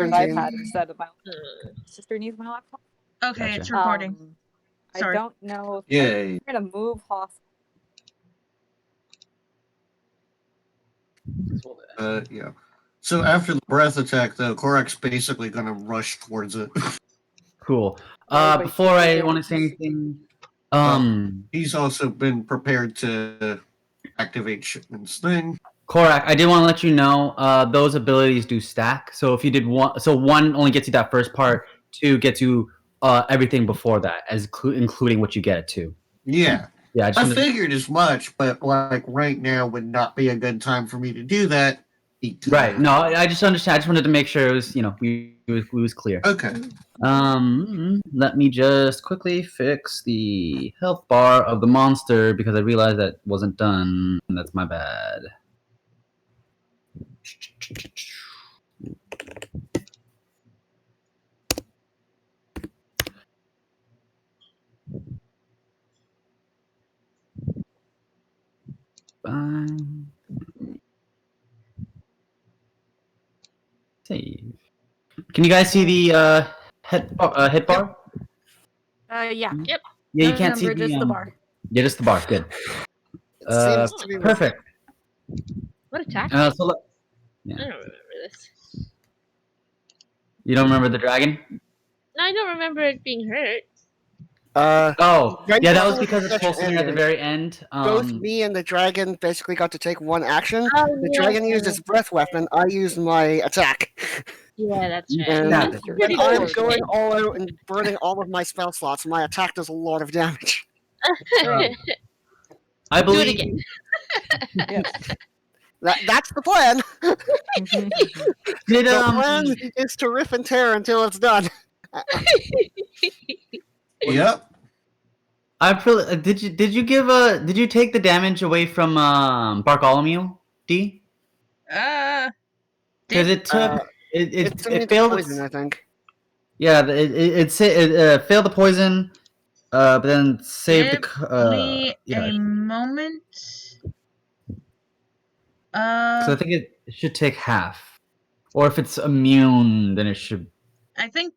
an iPad instead of my sister needs my laptop. Okay, Gotcha. it's recording. I Sorry. don't know if Yay. I'm trying to move Hoth. Yeah. So after the breath attack, though, Korak's basically going to rush towards it. Cool. But Before I want to say he's- anything, He's also been prepared to activate Shipman's thing. Korak, I did want to let you know, those abilities do stack. So if you did one, so one only gets you that first part, two gets you everything before that, as including what you get at two. Yeah. Yeah, I figured as much, but like right now would not be a good time for me to do that. Right. No, I just understand. I just wanted to make sure it was, we was clear. Okay. Let me just quickly fix the health bar of the monster because I realized that wasn't done. And that's my bad. Fine. Save. Can you guys see the hit bar? Yeah. Yep. Yeah, you No can't see number, just the bar. Yeah, just the bar. Good. It seems to be Perfect. What attack? So I don't remember this. you don't remember the dragon? No, I don't remember it being hurt. Oh, Right yeah, that was before because the it's posted session at the ended, very end. both me and the dragon basically got to take one action. Oh, The yeah. dragon used his breath weapon. I used my attack. Yeah, that's right. And Yeah. when I'm going all out and burning all of my spell slots, my attack does a lot of damage. I Do believe. it again. Yes. That's the plan. Did The plan is to rip and tear until it's done. Yep. I feel. Did you take the damage away from Bartholomew D? Because it took It's immune it to failed. poison, I think. Yeah, it failed the poison, but then saved Give the. me Yeah, a moment. so I think it should take half, or if it's immune, then it should. I think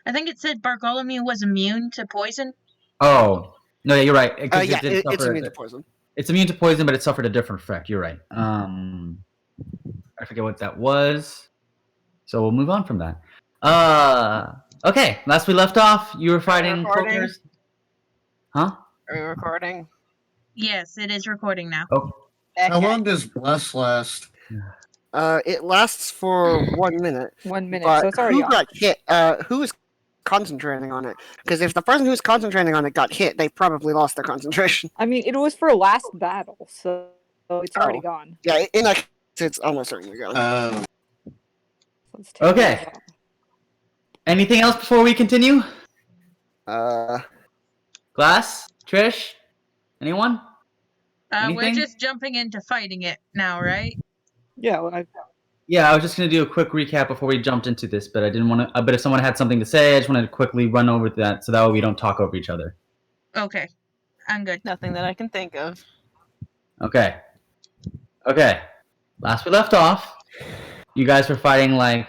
it said Bartholomew was immune to poison. Oh no, yeah, you're right. Yeah, it's immune to poison. It's immune to poison, but it suffered a different effect. You're right. I forget what that was. So we'll move on from that. Okay. Last we left off, you were fighting recording? cloakers. Huh? Are we recording? Yes, it is recording now. Oh, How Okay. long does Bless last? It lasts for 1 minute. 1 minute, But so it's already who off. got hit? Who is concentrating on it? Because if the person who's concentrating on it got hit, they probably lost their concentration. I mean, it was for last battle, so it's already Oh. gone. Yeah, in that case, it's almost certainly gone. Let's take Okay. it off. anything else before we continue? Glass, Trish, anyone? We're Anything? just jumping into fighting it now, right? Yeah, well, Yeah, I was just gonna do a quick recap before we jumped into this, but I didn't want to. But if someone had something to say, I just wanted to quickly run over that, so that way we don't talk over each other. Okay, I'm good. Nothing that I can think of. Okay. Last we left off, you guys were fighting like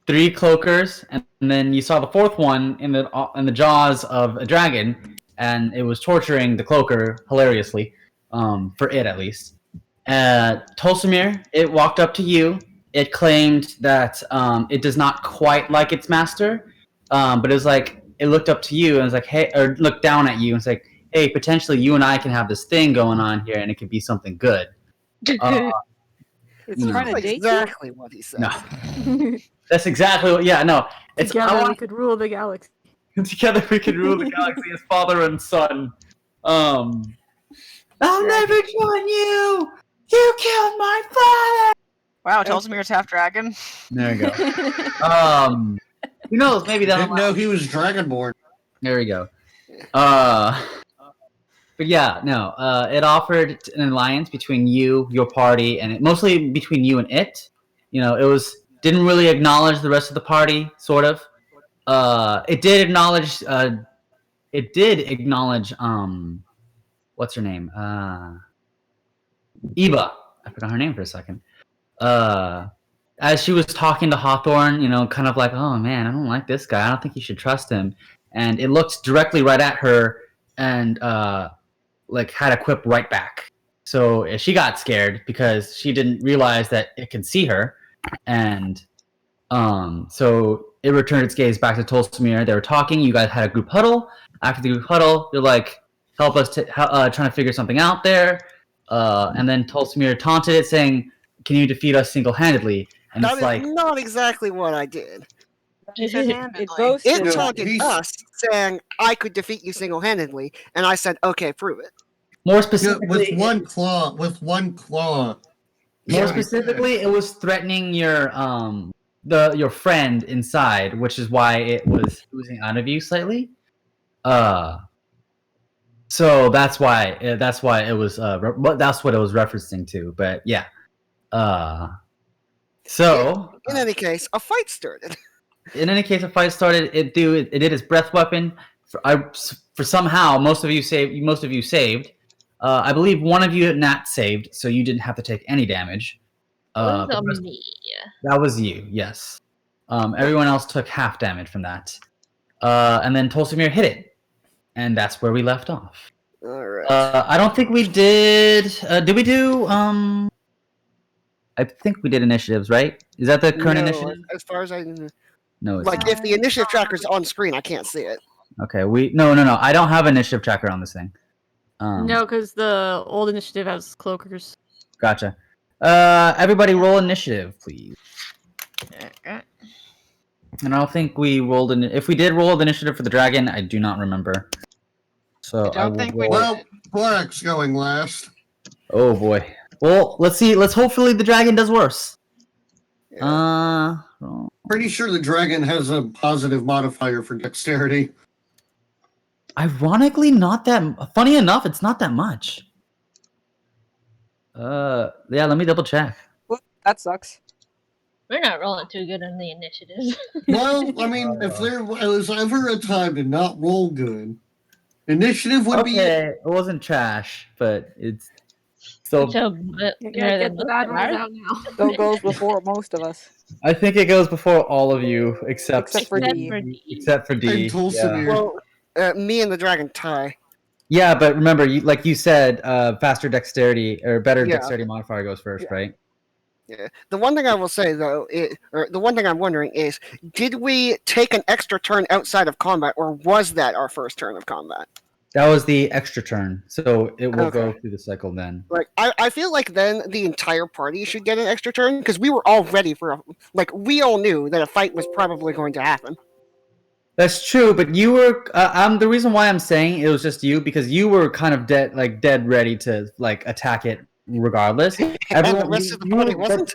3 cloakers, and then you saw the 4th one in the jaws of a dragon, and it was torturing the cloaker hilariously, for it at least. Tolsimir, it walked up to you. It claimed that it does not quite like its master, but it was like it looked up to you and was like, hey, or looked down at you and was like, hey, potentially you and I can have this thing going on here, and it could be something good. it's No. trying to That's date exactly what he said. No, you. that's exactly what. Yeah, no, it's Together we could rule the galaxy. together we can rule the galaxy as father and son. I'll never join you. You killed my father. Wow, Tolsimir's half dragon. There we go. Who knows? Maybe that'll. Didn't know he was Dragonborn. There we go. But yeah, no. It offered an alliance between you, your party, and mostly between you and it. You know, it didn't really acknowledge the rest of the party, sort of. It did acknowledge. What's her name? Eva. I forgot her name for a second. as she was talking to Hawthorne, you know, kind of like, oh man, I don't like this guy. I don't think you should trust him. And it looked directly right at her and like had a quip right back. So she got scared because she didn't realize that it could see her. And so it returned its gaze back to Tolstamir. They were talking. You guys had a group huddle. After the group huddle, you're like, help us trying to figure something out there. And then Tolstamir taunted it, saying, can you defeat us single-handedly? And That it's is like, not exactly what I did. It Single-handedly. boasted. It Yeah, taunted he's- us, saying I could defeat you single-handedly, and I said, "Okay, prove it." more Yeah, specifically, with one claw. More Yeah, specifically, it was threatening your your friend inside, which is why it was oozing out of you slightly. So that's why it was that's what it was referencing to. But yeah, so In any case, a fight started. in any case, a fight started. It did its breath weapon. For somehow most of you saved. I believe one of you Nat saved, so you didn't have to take any damage. Was the rest- me. That was you, yes. Everyone else took half damage from that. And then Tolstamir hit it. And that's where we left off. All right. I don't think we did... did we do... I think we did initiatives, right? Is that the current No, initiative? as far as I No, it's like, not. if the initiative tracker's on screen, I can't see it. Okay, No. I don't have initiative tracker on this thing. No, because the old initiative has cloakers. Gotcha. Everybody roll initiative, please. Okay. And I don't think we rolled... If we did roll the initiative for the dragon, I do not remember. So I don't will think we roll- Well, Korak's going last. Oh boy. Well, let's see. Let's hopefully the dragon does worse. Roll. Pretty sure the dragon has a positive modifier for dexterity. Ironically, not that. Funny enough, it's not that much. Yeah. Let me double check. That sucks. We're not rolling too good on the initiative. Well, I mean, if there was ever a time to not roll good, initiative would be it. Okay, it wasn't trash, but it's still. Which a bit You're better gonna than get the bad most ones of out now. Still goes before most of us. I think it goes before all of you, except Except for ours. D. except for D. And Tolstamir. Well, me and the dragon tie. Yeah, but remember, like you said, faster dexterity or better Yeah. dexterity modifier goes first, right? Yeah. The one thing I will say though, or the one thing I'm wondering is, did we take an extra turn outside of combat, or was that our first turn of combat? That was the extra turn, so it will go Okay. through the cycle then. Like, I feel like then the entire party should get an extra turn because we were all ready for we all knew that a fight was probably going to happen. That's true, but you were. The reason why I'm saying it was just you because you were kind of dead ready to like attack it regardless. And the Everyone- rest of the you- party you- wasn't.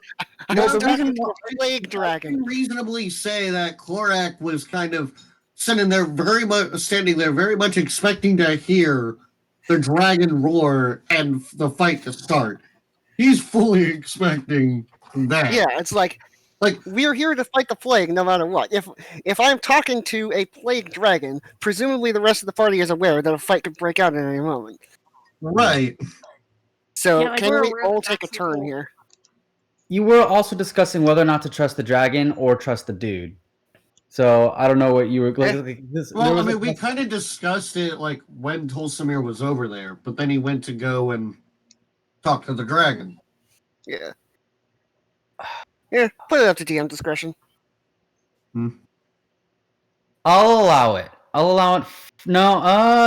I No, was the attacking reason the why- plague I dragon. can reasonably say that Klorak was kind of standing there very much expecting to hear the dragon roar and the fight to start. He's fully expecting that. Yeah, it's like we're here to fight the plague no matter what. If I'm talking to a plague dragon, presumably the rest of the party is aware that a fight could break out at any moment. Right. So Yeah, like, can we're we aware all that take a that's turn cool. here? You were also discussing whether or not to trust the dragon or trust the dude. So I don't know what you were like. This, there Well, I was a- mean, we kind of discussed it like when Tolstamir was over there, but then he went to go and talk to the dragon. Yeah. Yeah, put it up to DM discretion. I'll allow it. I'll allow it. No,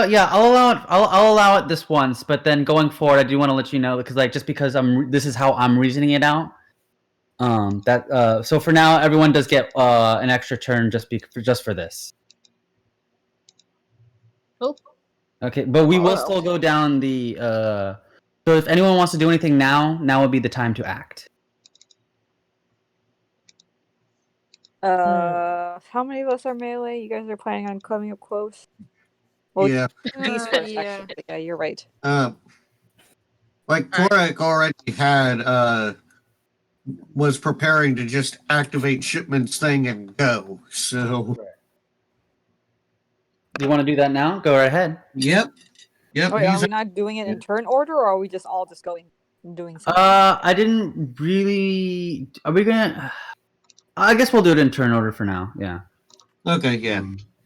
yeah, I'll allow it. I'll allow it this once, but then going forward, I do want to let you know because, like, just because this is how I'm reasoning it out. So for now, everyone does get an extra turn just for this. Cool. Okay, but we will still go down the. So if anyone wants to do anything now would be the time to act. How many of us are melee? You guys are planning on coming up close? Well, Yeah. D's first, Yeah. actually. Yeah, you're right. Like Korak already had was preparing to just activate Shipman's thing and go. So Do you want to do that now? Go right ahead. yep. Wait, are he's- we not doing it in turn order, or are we just all just going and doing something? I didn't really. Are we gonna? I guess we'll do it in turn order for now. Yeah. Okay, yeah.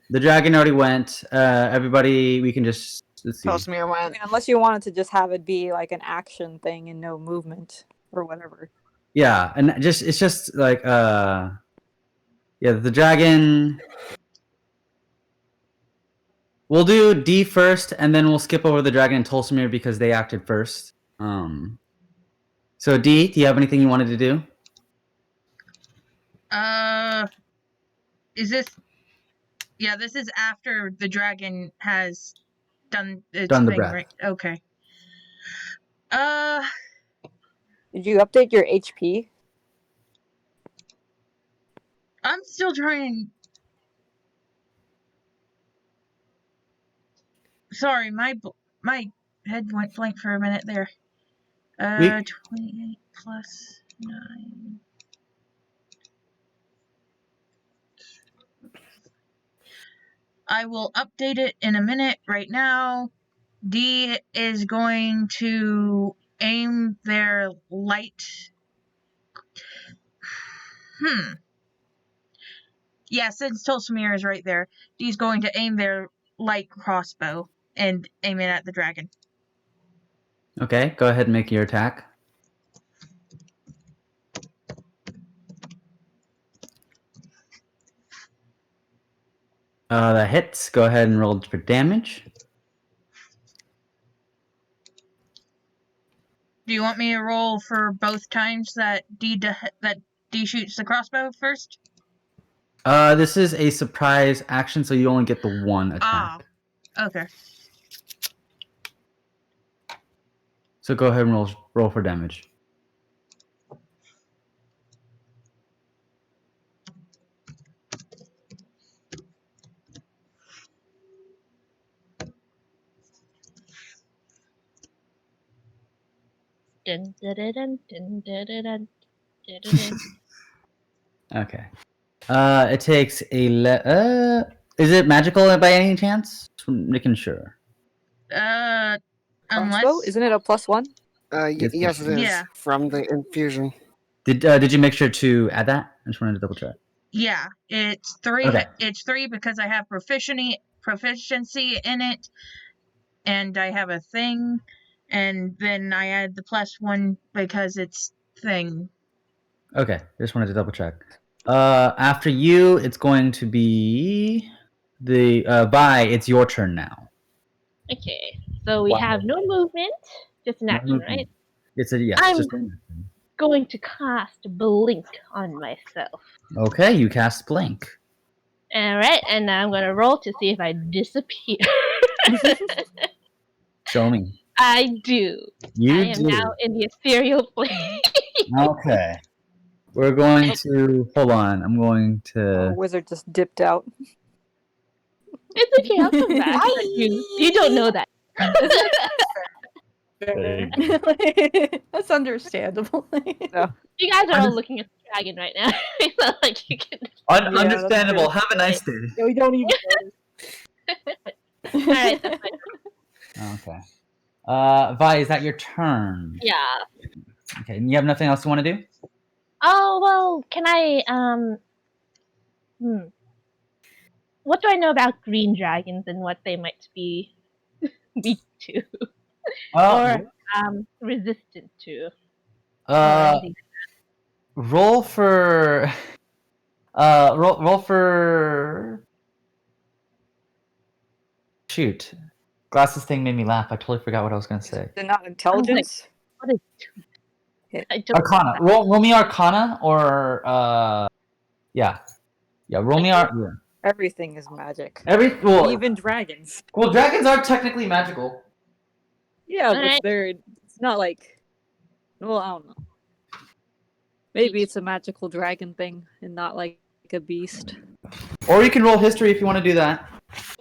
The dragon already went. Everybody, we can just let's see. Tells me I I went. mean, unless you wanted to just have it be like an action thing and no movement or whatever. Yeah, and it's just like yeah, the dragon. We'll do D first, and then we'll skip over the dragon and Tolsimir because they acted first. So D, do you have anything you wanted to do? Is this? Yeah, this is after the dragon has done its Done the thing, breath. right? Okay. Did you update your HP? I'm still trying. Sorry, my head went blank for a minute there. 28 plus 9. I will update it in a minute. Right now, D is going to aim their light. Yeah, since Tolsimir is right there, D's going to aim their light crossbow and aim it at the dragon. Okay, go ahead and make your attack. That hits. Go ahead and roll for damage. Do you want me to roll for both times that D shoots the crossbow first? This is a surprise action, so you only get the one attack. Okay. So go ahead and roll for damage. Dun, dun, dun, dun, dun, dun, dun, dun, dun, dun. Okay. It takes is it magical by any chance? Just making sure. Unless Crossbow? Isn't it a +1? Yes, it is. Yeah. From the infusion. Did you make sure to add that? I just wanted to double check. Yeah, it's 3. Okay. It's 3 because I have proficiency in it, and I have a thing, and then I add the +1 because it's thing. Okay, just wanted to double check. After you, it's going to be the Vi. It's your turn now. Okay, so we Wow. have no movement, just an action, movement. right? It's a yes. I'm- Just Going to cast Blink on myself. okay. You cast blink. Alright, and I'm gonna roll to see if I disappear. Show me. I do. You I am do. now in the ethereal plane. Okay. We're going to hold on. I'm going The to. wizard just dipped out. It's okay, I'll come back. Bye. You don't know that. That's understandable. You guys are all looking at the dragon right now. It's not like you can. that's Understandable. true. Have a nice day. We don't even. Alright, that's fine. Okay. Vi, is that your turn? Yeah. Okay. And you have nothing else you want to do? Oh well, can I what do I know about green dragons and what they might be weak to or resistant to? or anything? Roll for. Roll for. Shoot. Glasses thing made me laugh. I totally forgot what I was gonna say. They're not intelligence? What is I don't Arcana. Roll me Arcana or yeah. Roll me yeah. Everything is magic. Even Even dragons. dragons are technically magical. Yeah, but Alright. it's not like, well, I don't know. Maybe it's a magical dragon thing and not like a beast. Or you can roll history if you want to do that.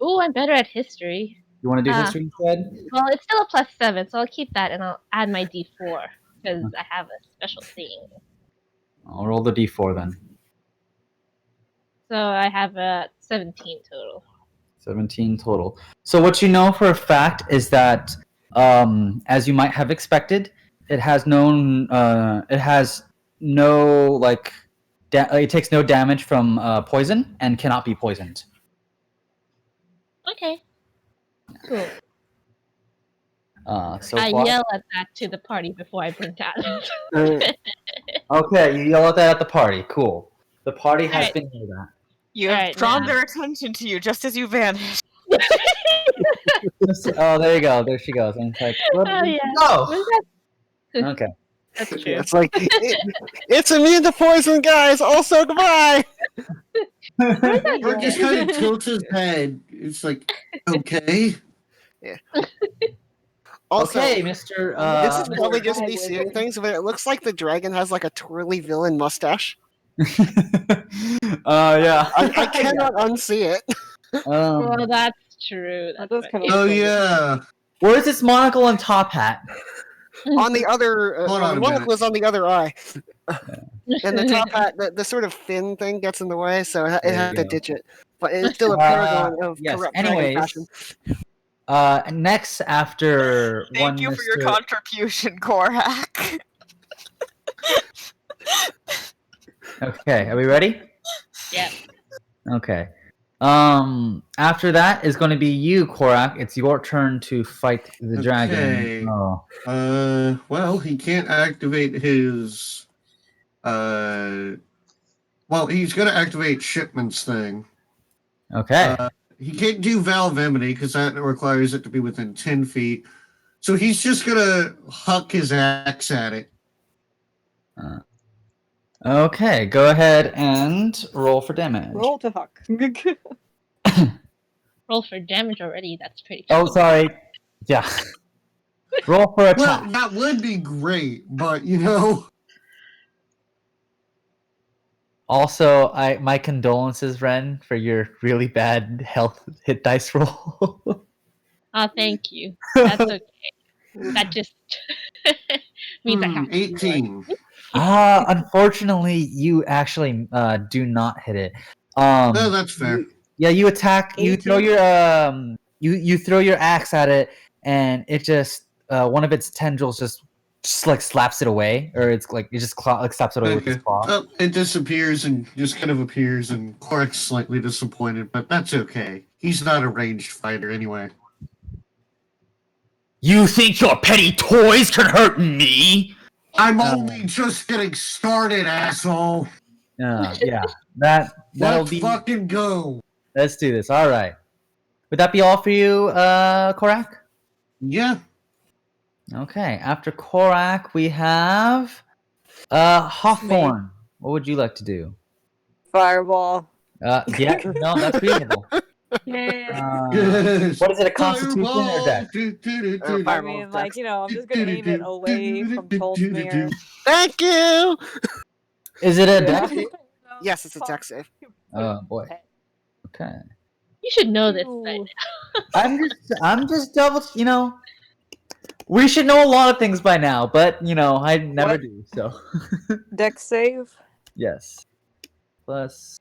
Ooh, I'm better at history. You want to do Ah. history instead? Well, it's still a +7, so I'll keep that and I'll add my D4 because I have a special thing. I'll roll the d4 then. So I have a 17 total. 17 total. So what you know for a fact is that, as you might have expected, it has no like it takes no damage from poison and cannot be poisoned. Okay. Cool. So I far, yell at that to the party before I blink out. okay, you yell at that at the party. Cool. The party has Alright. been near that. You have Alright, drawn now. their attention to you just as you vanished. Oh, there you go. There she goes. And it's like, where Oh, did you yeah. go? Was that- Okay. That's true. It's like it's immune to poison, guys. Also, goodbye. Or just kind of tilts his head. It's like, okay. Also, Okay, Mr. this is probably just me Wizard. seeing things, but it looks like the dragon has like a twirly villain mustache. Yeah. I cannot unsee it. Well, that's true. That That's does right. kind of Oh yeah. Where's this monocle and top hat? On the other, Hold on a the minute. monocle is on the other eye, and the top hat, the sort of fin thing gets in the way, so it There had you to go. ditch it. But it's still a paragon of yes, corrupt anyways. dragon fashion. Next after Thank one you for your Mr. contribution, Korak. Okay, are we ready? Yep. Okay. After that is going to be you, Korak. It's your turn to fight the Okay. dragon. Oh. Well, he can't activate his. Well, he's gonna activate Shipman's thing. Okay. He can't do Valve Enmity because that requires it to be within 10 feet. So he's just gonna huck his axe at it. Okay, go ahead and roll for damage. Roll to huck. Roll for damage already. That's pretty. Oh, sorry. Yeah. Roll for Well, attack. that would be great, but you know. Also, my condolences, Ren, for your really bad health hit dice roll. Oh, thank you. That's okay. That just means I have to. 18. Unfortunately, you actually do not hit it. No, that's fair. Yeah, you attack. You throw 18? your you throw your axe at it, and it just one of its tendrils just like slaps it away, or it's like it just like slaps it away with its Okay. claw. Oh, it disappears and just kind of appears, and Korak's slightly disappointed, but that's okay. He's not a ranged fighter anyway. You think your petty toys can hurt me? I'm only just getting started, asshole. Yeah, that'll Let's be. fucking go. Let's do this. All right. Would that be all for you, Korak? Yeah. Okay. After Korak, we have Hawthorne. What would you like to do? Fireball. Yeah, no, that's reasonable. What is it, a Constitution or Dex? I Fireball mean, with like, Dex. you know, I'm just gonna aim it away from Tolsmere. Thank you. Is it a Dex? Yes, it's a Dex save. Oh boy. Okay. You should know this. Ooh. I'm just double. You know, we should know a lot of things by now, but you know, I never What? do. So Dex save. yes. Plus.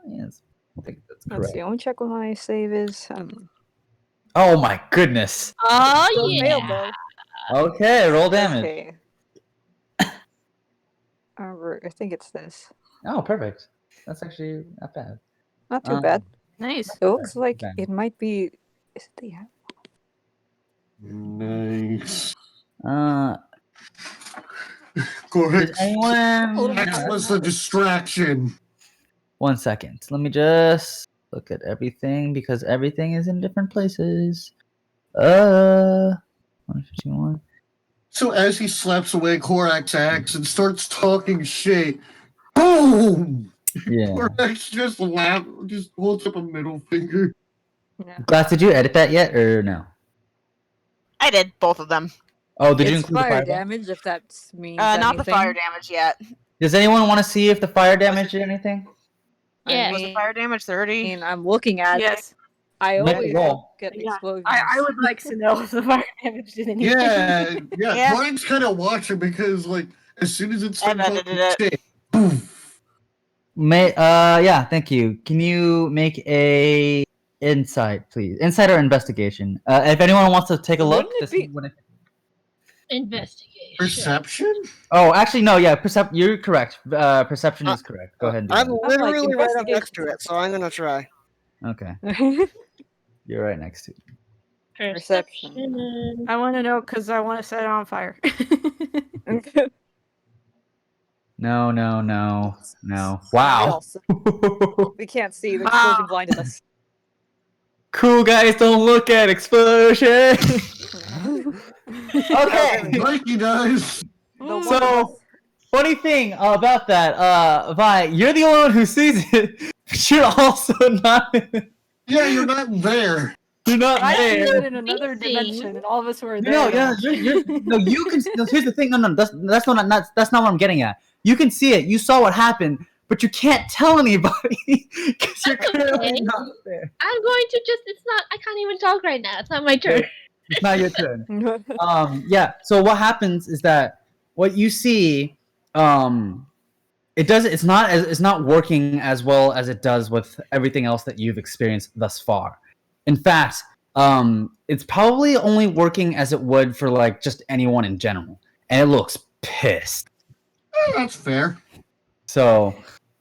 Yes. I think that's Let's correct. see. Let me check what my save is. Oh my goodness. Oh Still failed, yeah. though. Okay, roll damage. Okay. I think it's this. Oh, perfect. That's actually not bad. Not too Um, bad. Nice. It looks like Okay. it might be. Is it the Nice. Uh, Korak. does anyone? X was the distraction. 1 second. Let me just look at everything because everything is in different places. 151. So as he slaps away Korak's axe and starts talking shit, boom! Yeah. Korak's just holds up a middle finger. Yeah. Glass, did you edit that yet or no? I did both of them. Oh, did you It's include the fire fire damage, if that means Not the anything. fire damage yet. Does anyone want to see if the fire damage did anything? Yeah. Was the fire damage I 30? mean, I'm looking at Yes. it. I Make a always roll. get Yeah, explosions. I would like to know if the fire damage did anything. Yeah, Yeah. Korak's kind of watching because, like, as soon as it's I've edited it. shit, boom. Yeah, thank you. Can you make a insight, please? Insight or investigation? If anyone wants to take a look Wouldn't it to see be- what it... Investigation. Perception? Oh, actually, no. Yeah, you're correct. Perception is correct. Go ahead and do I'm that. literally right up investigation. next to it, so I'm gonna try. Okay, you're right next to it. Perception. I want to know because I want to set it on fire. No. We Wow. also- we can't see. The explosion blinded us. Cool guys, don't look at explosion. Okay. Like he does. The one of So, us- funny thing about that, Vi, you're the only one who sees it, but you're also not. Yeah, you're not there. You're not I see there. it in another dimension, and all of us who are there. No, yeah, no. You can. No, here's the thing. No. That's not what I'm getting at. You can see it. You saw what happened, but you can't tell anybody because you're That's clearly okay. not there. I'm going to just. It's not. I can't even talk right now. It's not my turn. It's not your turn. Yeah. So what happens is that what you see, it's not working as well as it does with everything else that you've experienced thus far. In fact, it's probably only working as it would for like just anyone in general, and it looks pissed. That's fair. So,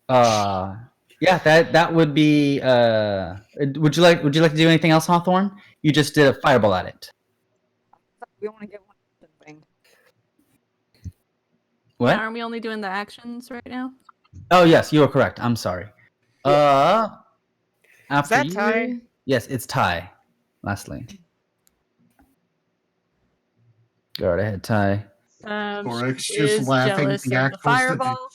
yeah, that would be. Would you like to do anything else, Hawthorne? You just did a fireball at it. we only get one thing. What? Aren't we only doing the actions right now? Oh yes, you are correct. I'm sorry. After that you- Ty? Yes, it's Ty. Lastly, go right ahead, Ty. Oryx She just is laughing jealous at the of the actual fireball.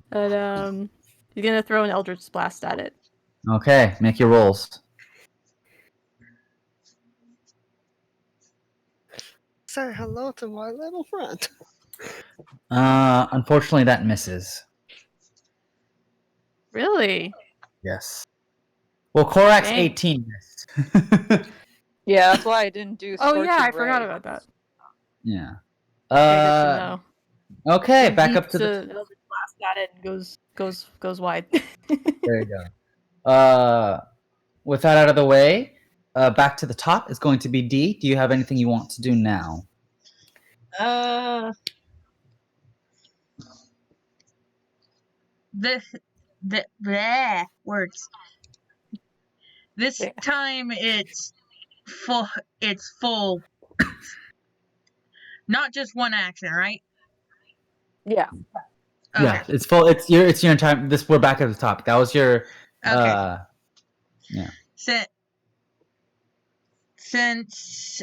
But he's gonna throw an Eldritch Blast at it. Okay, make your rolls. Say hello to my little friend. Unfortunately, that misses. Really? Yes. Well, Korak's Dang. 18 missed. Yeah, that's why I didn't do. Oh yeah, I Scorching forgot Ray. about that. Yeah. Okay, good to know. Okay, He back up to yeets the. a Eldritch Blast at it and goes wide. There you go. With that out of the way, back to the top is going to be D. Do you have anything you want to do now? The bleh, words. This Yeah. time it's full. It's full. Not just one action, right? Yeah. Okay. Yeah, it's full. It's your entire. We're back at the top. That was your. Okay. Since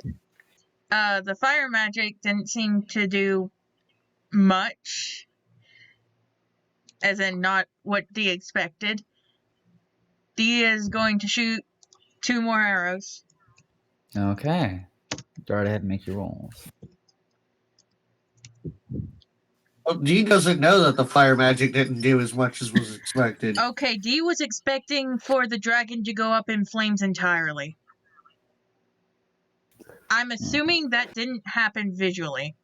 the fire magic didn't seem to do much, as in not what Dee expected, Dee is going to shoot 2 more arrows. Okay. Go right ahead and make your rolls. Oh, Dee doesn't know that the fire magic didn't do as much as was expected. Okay, Dee was expecting for the dragon to go up in flames entirely. I'm assuming that didn't happen visually.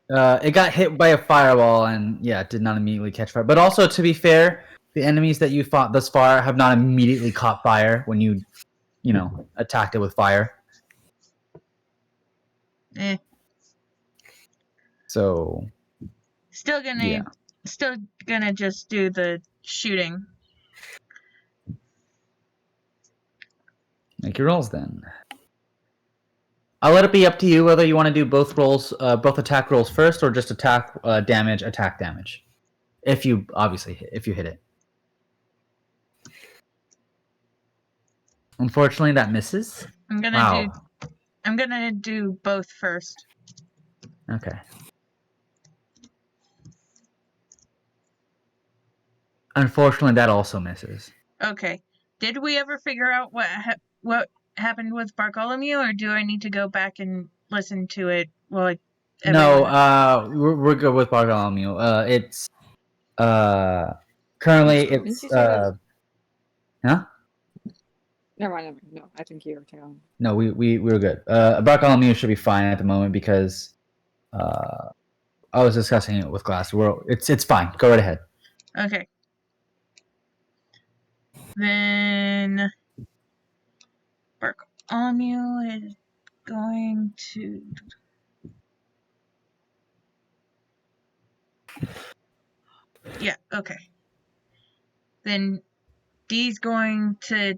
It got hit by a fireball and yeah, it did not immediately catch fire. But also, to be fair, the enemies that you fought thus far have not immediately caught fire when you attacked it with fire. Eh. So Still gonna just do the shooting. make your rolls then. I'll let it be up to you whether you want to do both rolls, both attack rolls first, or just attack damage. If you hit it. Unfortunately, that misses. I'm Wow. gonna do both first. Okay. Unfortunately, that also misses. Okay. Did we ever figure out what happened with Bartholomew, or do I need to go back and listen to it? Well, No, we're good with Bartholomew. It's currently Didn't it's you say that? huh? Never mind. No, I think you're telling. No, we were good. Bartholomew should be fine at the moment because I was discussing it with Glass. It's fine. Go right ahead. Okay. Then Bartholomew is going to. Yeah, okay. Then Dee's going to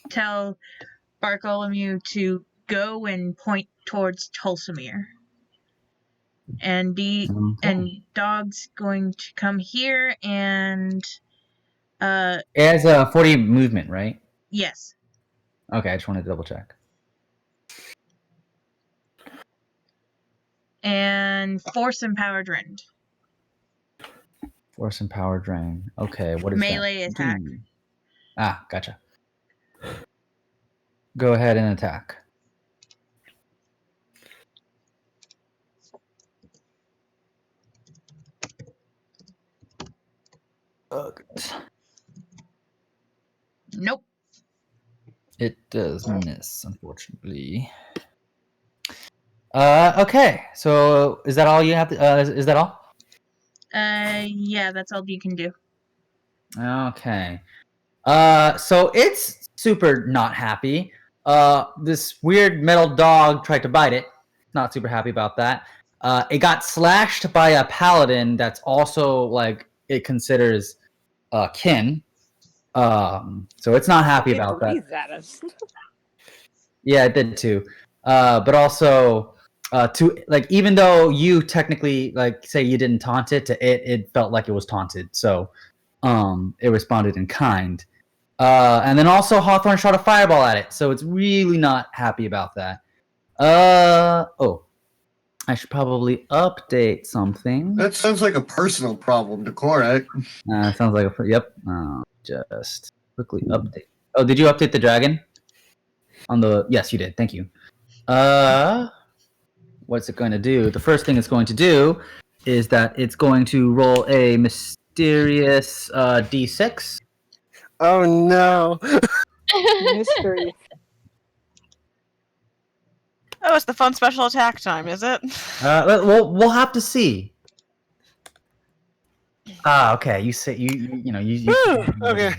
tell Bartholomew to go and point towards Tulsamere. And and Dog's going to come here and It has a 40 movement, right? yes. Okay, I just wanted to double check. And Force and Power Rend. Force and Power Drain. Okay, what is Melee that? attack. Ah, gotcha. Go ahead and attack. Nope. It does miss, unfortunately. Okay. So is that all you have to? Is that all? Yeah, that's all you can do. Okay. So it's super not happy. This weird metal dog tried to bite it. Not super happy about that. It got slashed by a paladin that's also like it considers kin. So it's not happy about that. Breathe at us. Yeah, it did too. But also, to like, even though you technically like say you didn't taunt it, to it felt like it was taunted. So, it responded in kind. And then also Hawthorne shot a fireball at it, so it's really not happy about that. Oh, I should probably update something. That sounds like a personal problem to Korak. Sounds like a yep. Just quickly update. Oh, did you update the dragon? On the yes, you did. Thank you. What's it going to do? The first thing it's going to do is that it's going to roll a mysterious d6. Oh no. Mystery. Oh, it's the fun special attack time, is it? We'll have to see. Ah, okay. You say you Okay.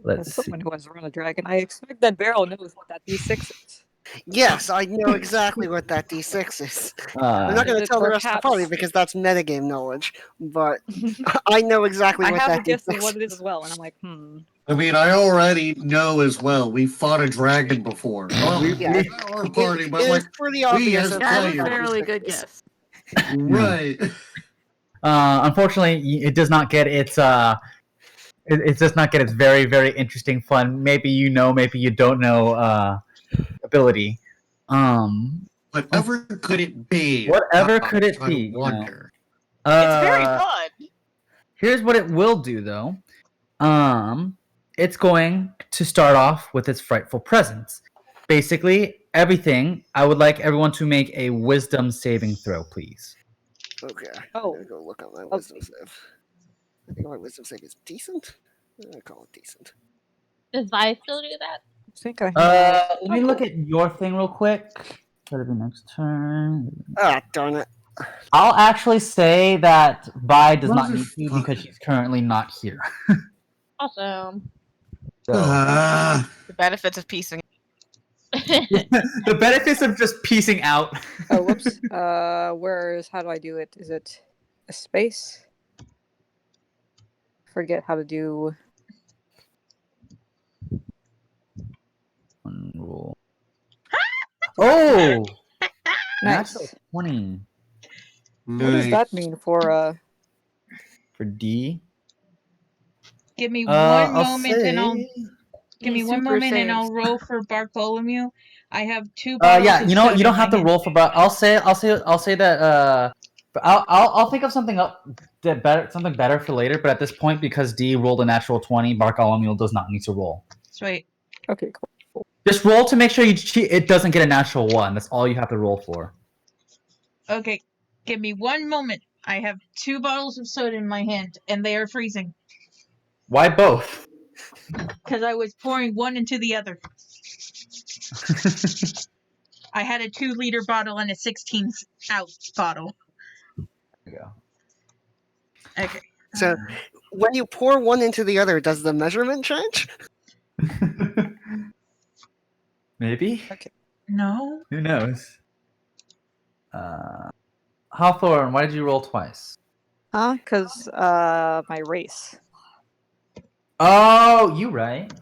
Let's As see. someone who has run a dragon, I expect that Beryl knows what that D6 is. Yes, I know exactly what that D6 is. I'm not Is going to it tell the rest of the perhaps- party because that's metagame knowledge, but I know exactly I what have a that guess of D6 what it is as well, and I'm like, I mean, I already know as well. We fought a dragon before. Well, Yeah. not our party, but It like is pretty obvious. as of That's a what players. that fairly D6 good is. guess. right. Unfortunately, it does not get its it does not get its very, very interesting, fun. Maybe you know, maybe you don't know ability. Whatever could it be? Whatever could it I be, you know? wonder. It's very fun. Here's what it will do, though. It's going to start off with its frightful presence. Basically, everything. I would like everyone to make a wisdom saving throw, please. Okay. Oh. I'm going to go look at my wisdom save. I think my wisdom save is decent. I call it decent. Does Vi still do that? I think I Let me look at your thing real quick. That'll be next turn. Ah, darn it. I'll actually say that Vi does not need to Motherfucker. because she's currently not here. Awesome. So, Ah, The benefits of piecing. the benefits of just piecing out. Oh, whoops. How do I do it? Is it a space? Forget how to do. One rule. Oh, Nice. natural 20 What does that mean for for D. Give me I'll one moment and I'll say- give me He's one super moment and safe. I'll roll for Bartholomew. I have two. bottles Yeah, of you know soda you don't in have my to hand. roll for, but I'll say that. I'll think of something up that better, something better for later. But at this point, because D rolled a natural 20, Bartholomew does not need to roll. Sweet. Okay, cool. Just roll to make sure it doesn't get a natural 1. That's all you have to roll for. Okay, give me one moment. I have two bottles of soda in my hand, and they are freezing Why both? because I was pouring one into the other. I had a 2-liter bottle and a 16-ounce bottle. There you go. Okay. So when you pour one into the other, does the measurement change? Maybe. No. Who knows? Hawthorne, why did you roll twice? Huh? Because my race. Oh, you right.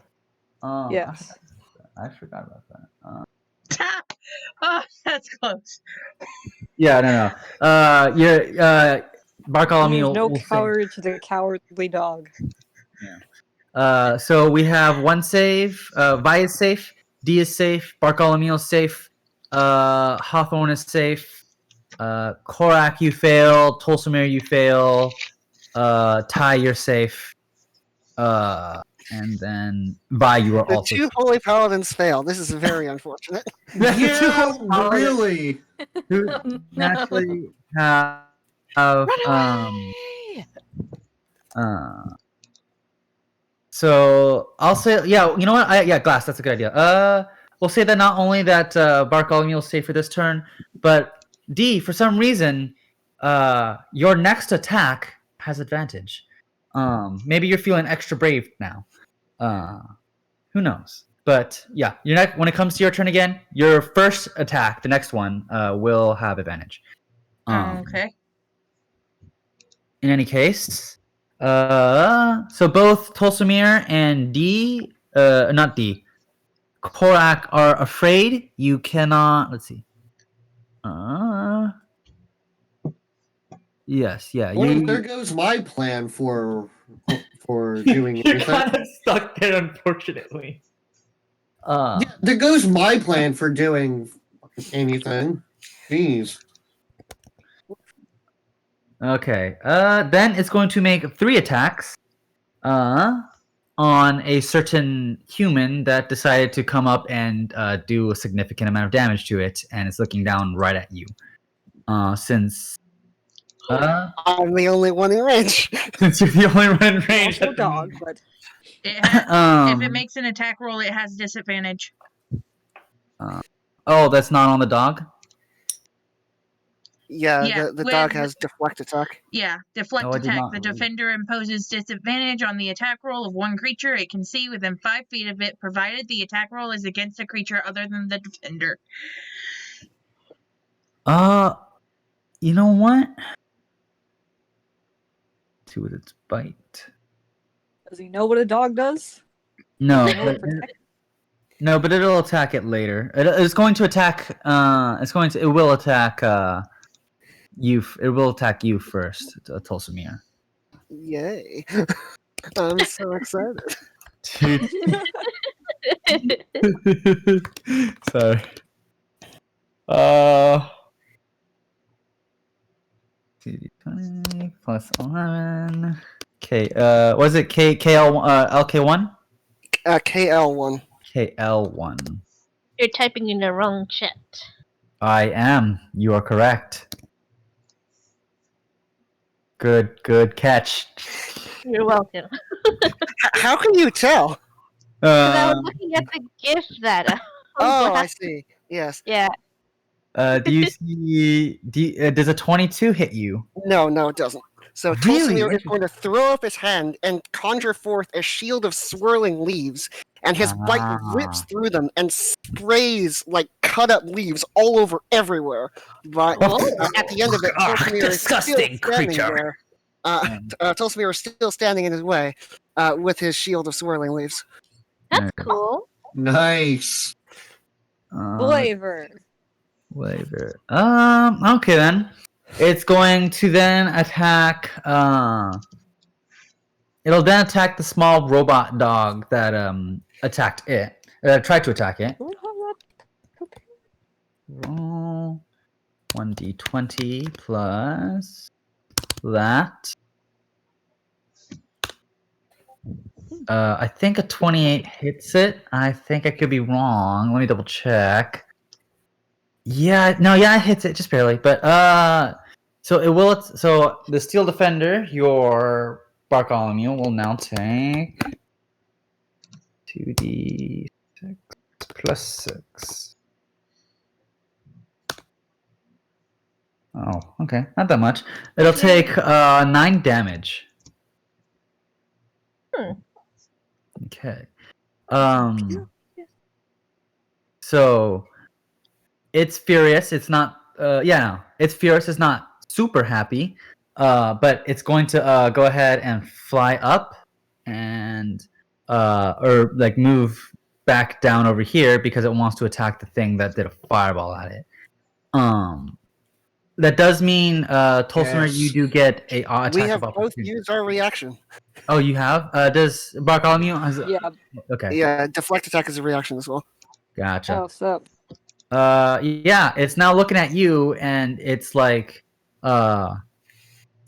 Yes. I forgot about that. Oh, that's close. Yeah, no. Bartholomew Use no will say- courage to the cowardly dog. So we have one save. Vi is safe. D is safe. Bartholomew is safe. Hawthorne is safe. Korak, you fail. Tolsimir, you fail. Ty, you're safe. And then Vi, you are The also two holy paladins fail. This is very unfortunate. Yeah, really. who naturally have so I'll say yeah, you know what? Yeah, Glass, that's a good idea. We'll say that not only that Bartholomew will stay for this turn, but D, for some reason, your next attack has advantage. Maybe you're feeling extra brave now. Who knows? But yeah, when it comes to your turn again, your first attack, the next one, will have advantage. Okay. In any case, so both Tolsimir and D, not D, Korak are afraid. You cannot. Let's see. Yes, yeah. Well, there goes my plan for doing You're anything. kind of stuck there, unfortunately. Yeah, there goes my plan for doing anything. Jeez. Okay. Then it's going to make 3 attacks. On a certain human that decided to come up and do a significant amount of damage to it, and it's looking down right at you. Since I'm the only one in range. you're the only one in range. Also dog, but If it makes an attack roll, it has disadvantage. Oh, that's not on the dog? Yeah, Yeah, the with- dog has deflect attack. Yeah, deflect No, I did attack. not The read. defender imposes disadvantage on the attack roll of one creature it can see within 5 feet of it, provided the attack roll is against a creature other than the defender. You know what? See what its bite. does he know what a dog does? No, Does he know but to protect? no, but it'll attack it later. It's going to attack. It will attack. You. It will attack you first, Tolsimir. Yay. I'm so excited. Sorry. CD20 plus 11. Okay. Was it LK1? KL1. KL1. You're typing in the wrong chat. I am. You are correct. Good catch. You're welcome. How can you tell? 'Cause I was looking at the GIF that. Oh, I see. Yes. Yeah. Do you see? Does a 22 hit you? No, it doesn't. So Really? Tolsimir is going to throw up his hand and conjure forth a shield of swirling leaves, and his bite rips through them and sprays like cut up leaves all over everywhere. But at the end of it, Tolsimir is still disgusting standing creature. there. Tolsimir is still standing in his way with his shield of swirling leaves. That's cool. Nice. Flavor. Whatever. Okay then. It's going to then attack. It'll then attack the small robot dog that attacked it. Tried to attack it. Roll 1d20 plus that. I think a 28 hits it. I think I could be wrong. Let me double check. Yeah, it hits it just barely. But so it will. So the Steel Defender, your Bartholomew, will now take 2d6 plus 6. Oh, okay, not that much. It'll take 9 damage. Okay. So it's furious. It's not. It's furious. It's not super happy. But it's going to go ahead and fly up and or like move back down over here because it wants to attack the thing that did a fireball at it. That does mean, Tolsomer, Yes. you do get a attack We have of both opportunity. used our reaction. Oh, you have? Does Bartholomew? Yeah. Okay. Yeah, deflect attack is a reaction as well. Gotcha. Oh, so Yeah, it's now looking at you, and it's like, so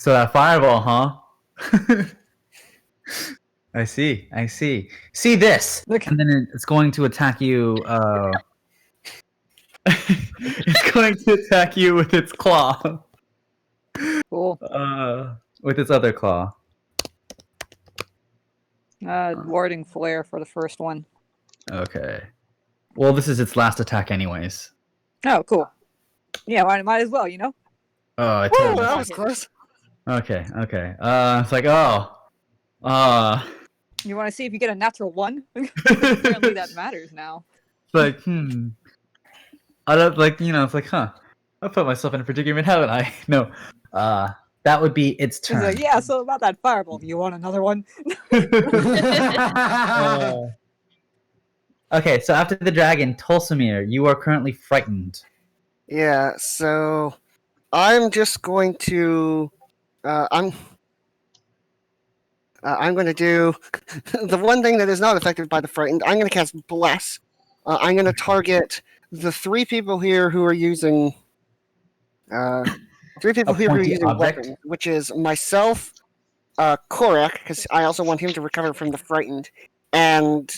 that fireball, huh? I see. See this, Okay. and then it's going to attack you. It's going to attack you with its claw. cool. With its other claw. Warding flare for the first one. Okay. Well, this is its last attack, anyways. Oh, cool. Yeah, might as well, you know. Oh, I Woo, told that you. was close. Okay. It's like, You want to see if you get a natural 1? Apparently that matters now. like, I don't like, it's like, I put myself in a predicament, haven't I? No. That would be its He's turn. like, yeah, so about that fireball. Do you want another one? Okay, so after the dragon, Tolsimir, you are currently frightened. Yeah, so I'm just going to I'm going to do the one thing that is not affected by the frightened. I'm going to cast Bless. I'm going to target the 3 people here who are using 3 people here who are pointy using object? weapons, which is myself, Korak, because I also want him to recover from the frightened, and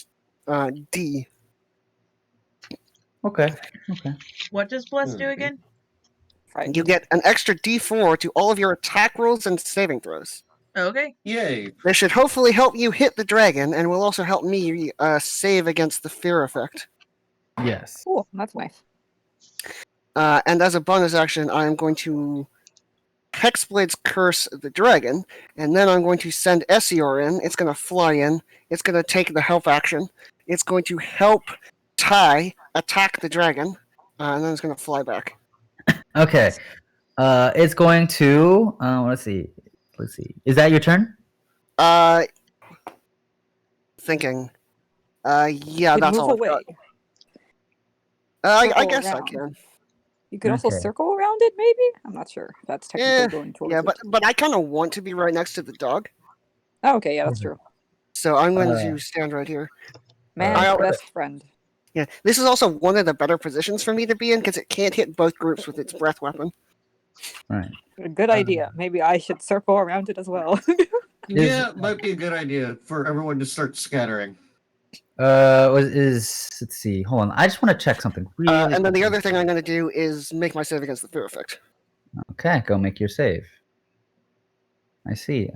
D. Okay. What does Bless do again? Right. You get an extra D4 to all of your attack rolls and saving throws. Okay. Yay. This should hopefully help you hit the dragon, and will also help me save against the fear effect. Yes. Cool. That's nice. And as a bonus action, I'm going to Hexblade's Curse the dragon, and then I'm going to send Essior in. It's going to fly in. It's going to take the help action. It's going to help Ty attack the dragon, and then it's going to fly back. Okay. It's going to. Let's see. Is that your turn? Thinking. Yeah, You that's move all. I've away. got. I Circle guess I around. can. You could also Okay. circle around it, maybe? I'm not sure. That's technically going towards Yeah, it. but I kind of want to be right next to the dog, Oh, okay, yeah, that's true. so I'm going Uh, to stand right here. Man's I- best friend. Yeah, this is also one of the better positions for me to be in because it can't hit both groups with its breath weapon. Right. Good idea. Maybe I should circle around it as well. Yeah, might be a good idea for everyone to start scattering. Let's see. Hold on. I just want to check something. Really And then the quickly. other thing I'm going to do is make my save against the fear effect. Okay, go make your save. I see.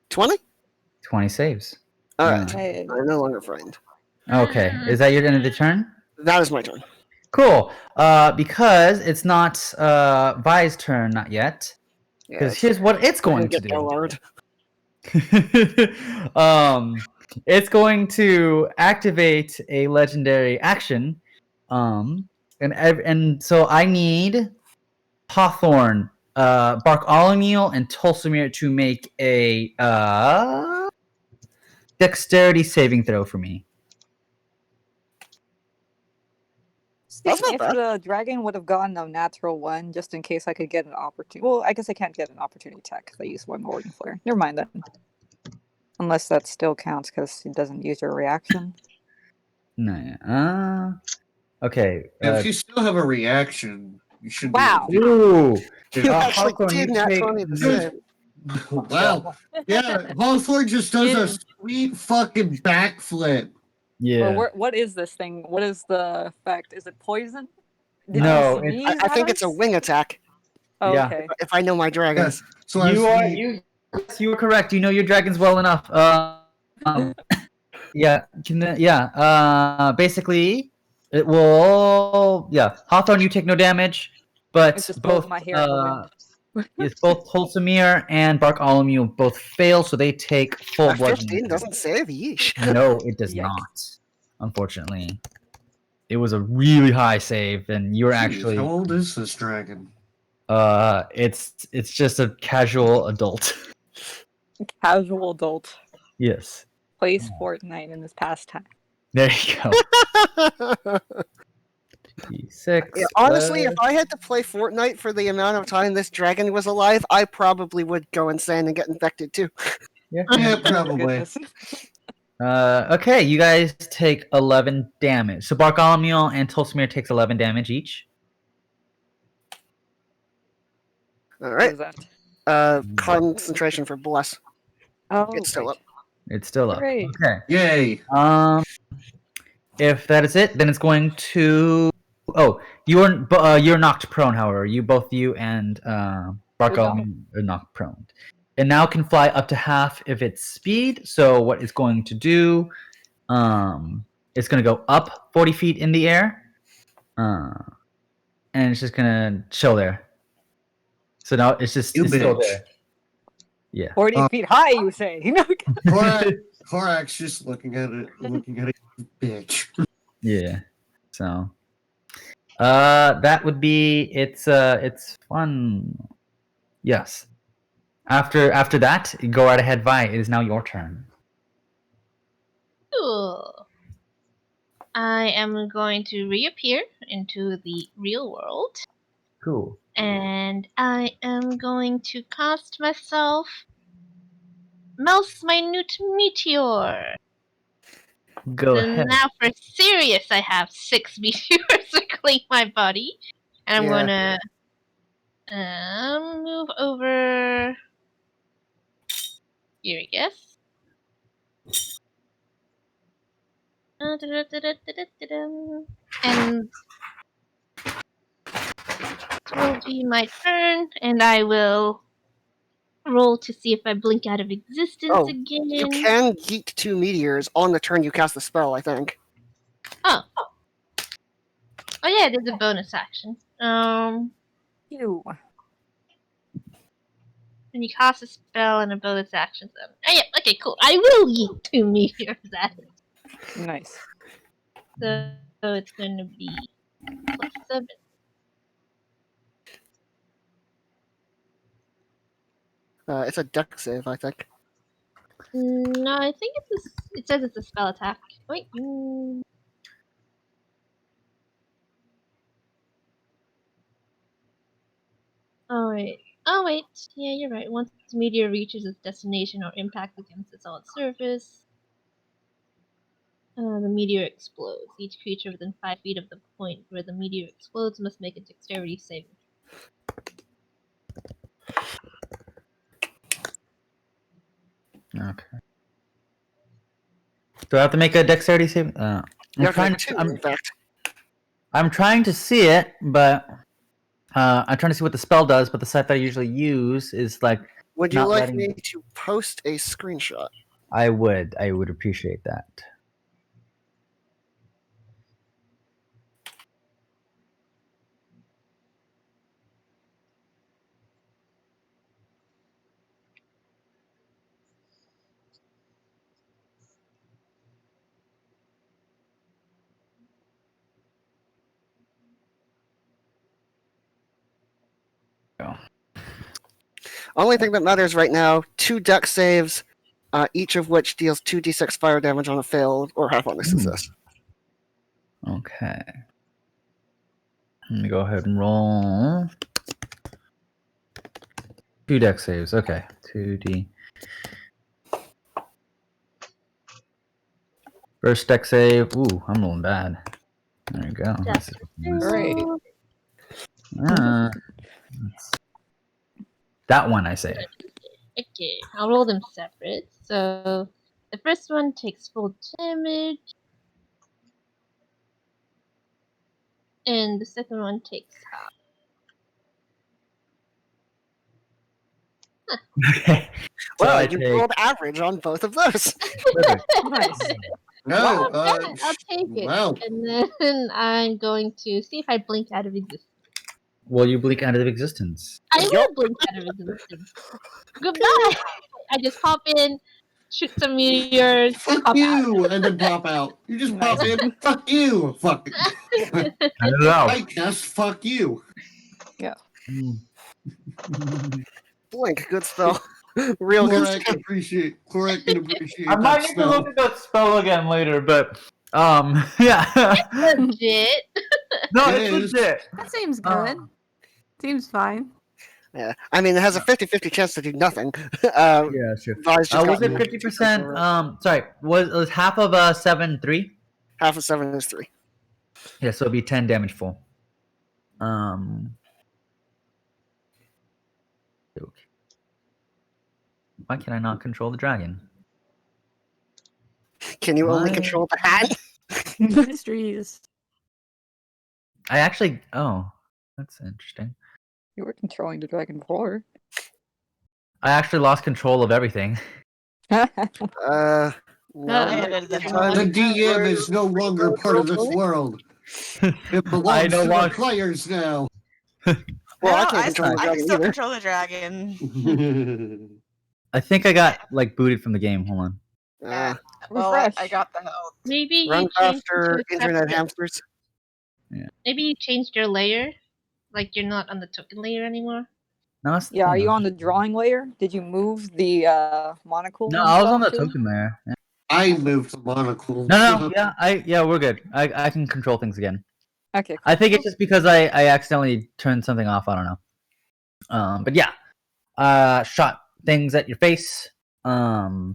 20? 20 saves. Alright, Hey, I'm no longer frightened. Okay. Is that your end of the turn? That is my turn. Cool. Because it's not Vi's turn, not yet. Yeah, Because here's what it's going to get do. Gellard. It's going to activate a legendary action. And so I need Hawthorne, Bartholomew, and Tolsimir to make a dexterity saving throw for me. That's not if bad. the dragon would have gotten a natural 1, just in case I could get an opportunity. Well, I guess I can't get an opportunity attack because I used one warding flare. Never mind then. Unless that still counts because it doesn't use your reaction. No. Okay. If you still have a reaction, you should Wow. Ooh. You actually Hawthorne, did you not take- 20 to Dude. save. Wow. Yeah, Hawthorne just does a Yeah. sweet fucking backflip. Yeah. Or what is this thing? What is the effect? Is it poison? Did No, you it's- sneeze I at think it's a us? wing attack, Oh, Yeah. okay. if I know my dragons. Yes. So as You are we- you. Yes, you were correct. You know your dragons well enough. Yeah. Basically, it will. Yeah. Hawthorne, you take no damage, but It just blows both. my hair in the wind. It's both Tolsimir and Bartholomew both fail, so they take full A 15 bludgeoning. doesn't save. Yeesh. No, it does Yikes. not. Unfortunately, it was a really high save, and you were Jeez, actually how old is this dragon? it's just a casual adult. Casual adult Yes, plays Fortnite in his pastime. there you go. D6. Yeah, honestly, if I had to play Fortnite for the amount of time this dragon was alive, I probably would go insane and get infected too. Yeah, probably. Goodness. Okay, you guys take 11 damage. So Bartholomew and Tolsimir takes 11 damage each. All What right. is that? Concentration for bless. Oh, It's still right. up. It's still up. Great. Okay. Yay. If that is it, then it's going to. Oh, you're knocked prone. However, you and Bartholomew are knocked prone. It now can fly up to half of its speed. So what it's going to do, it's going to go up 40 feet in the air, and it's just going to chill there. So now it's just You it's still bitch. there. Yeah. 40 feet high, you say? Korak's just looking at it, bitch. Yeah. So that would be it's fun. Yes. After that, go right ahead, Vi. It is now your turn. Cool. I am going to reappear into the real world, Cool. and I am going to cast myself Mouse Minute Meteor. Go So ahead. now for serious, I have 6 meteors circling my body, and I'm Yeah. gonna move over here, I guess. And it will be my turn, and I will roll to see if I blink out of existence Oh, again. You can yeet 2 meteors on the turn you cast the spell, I think. Oh yeah, there's a bonus action. You. When you cast a spell and a bonus action. Oh yeah, okay, cool. I will yeet 2 meteors at it. Nice. So it's gonna be +7. It's a deck save, I think. No, I think it says it's a spell attack. Wait. Oh wait. Yeah, you're right. Once the meteor reaches its destination or impacts against a solid surface, the meteor explodes. Each creature within 5 feet of the point where the meteor explodes must make a dexterity saving. Okay. Do I have to make a dexterity save? You I'm have to trying make to. 2, I'm, in fact. I'm trying to see it, but I'm trying to see what the spell does. But the site that I usually use is like. Would you not like letting- me to post a screenshot? I would appreciate that. Only thing that matters right now, 2 deck saves, each of which deals 2d6 fire damage on a failed or half on a success. Okay. Let me go ahead and roll. 2 deck saves. Okay. 2d. First deck save. Ooh, I'm rolling bad. There you go. This is- Great. Uh, that one, I say. Okay, I'll roll them separate. So the first one takes full damage, and the second one takes half. Okay. So Well, I you take- rolled average on both of those. Perfect. Nice. No, I'll take it. wow. And then I'm going to see if I blink out of existence. Will you blink out of existence? I will blink out of existence. Goodbye. I just hop in, shoot some meteors. Fuck hop you, and then pop out. You just pop Nice. in. Fuck you. Fuck. I don't know. I guess fuck you. Mm. Blink, good spell. Real good Correct. spell. Correct and appreciate. I might that need to look spell. at that spell again later, but yeah. Legit. No, It it's is. legit. That seems Uh, good. Seems fine. Yeah, I mean, it has a 50-50 chance to do nothing. Yeah, sure. Vi's just Was got it moved 50%? to Sorry, was half of 7-3? half of 7 is 3. Yeah, so it'd be 10 damage full. Okay. Why can I not control the dragon? Can you only Why? control the hat? Mysteries. I actually. Oh, that's interesting. You were controlling the dragon before. I actually lost control of everything. No. I edited the The DM is no longer part of this world. It belongs no to longer- the players now. Well, I No, can't control the I can dragon still either. control the dragon. I think I got like booted from the game. Hold on. Well, Refresh. I got the health. Maybe Run you changed faster, to a internet separate- hamsters. Maybe you changed your layer. Like you're not on the token layer anymore. No, it's Yeah, are you on the drawing layer? Did you move the monocle? No, and I was stuff on the too? token there. Yeah. I moved to monocle. No, yeah, we're good. I can control things again. Okay. I think it's just because I accidentally turned something off. I don't know. But yeah, shot things at your face. Yeah.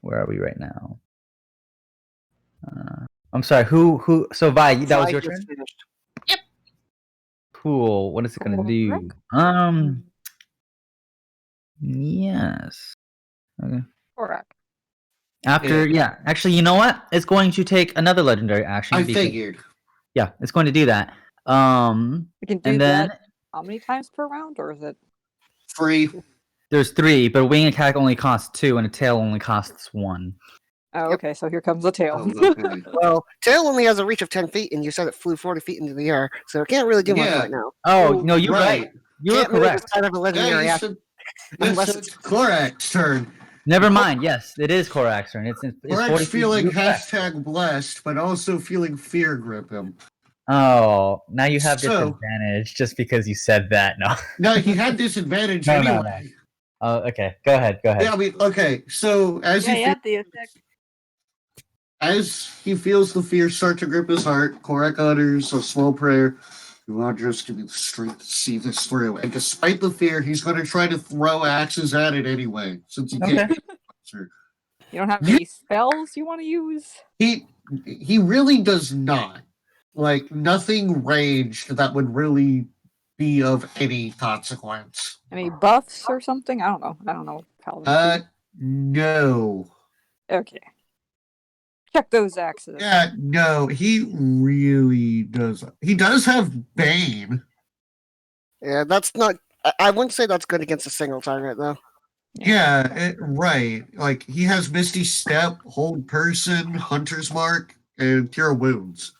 Where are we right now? I'm sorry. Who? So Vi, that was Vi your just turn. finished. Cool. What is it gonna do? Yes. Okay. Correct. After, yeah. Actually, you know what? It's going to take another legendary action. I because- figured. Yeah, it's going to do that. We can do And then that how many times per round, or is it? Free. there's 3, but a wing attack only costs 2, and a tail only costs 1. Oh, okay. So here comes the tail. Oh, okay. Well, tail only has a reach of 10 feet, and you said it flew 40 feet into the air, so it can't really do much Yeah. right now. Oh, no, you're right. You were Can't move correct. inside of a legendary Yeah, action. yes, Unless it's Korak's turn. Never mind. Yes, it is Korak's turn. It's 40 Korak's feet. feeling You're correct. hashtag blessed, but also feeling fear grip him. Oh, now you have So- disadvantage just because you said that. No. No, he had disadvantage No, no, anyway. Oh, okay. Go ahead. Yeah, I mean, okay. So as he the effect. as he feels the fear start to grip his heart, Korak utters a slow prayer. Rogers give me the strength to see this through. And despite the fear, he's going to try to throw axes at it anyway, since he can't. You don't have any spells you want to use? He really does not. Like nothing ranged that would really be of any consequence. Any buffs or something? I don't know. Paladins do. No. Okay. Check those axes. Yeah, no, he really does. He does have Bane. Yeah, that's not. I wouldn't say that's good against a single target, though. Yeah, right. Like he has Misty Step, Hold Person, Hunter's Mark, and Cure Wounds.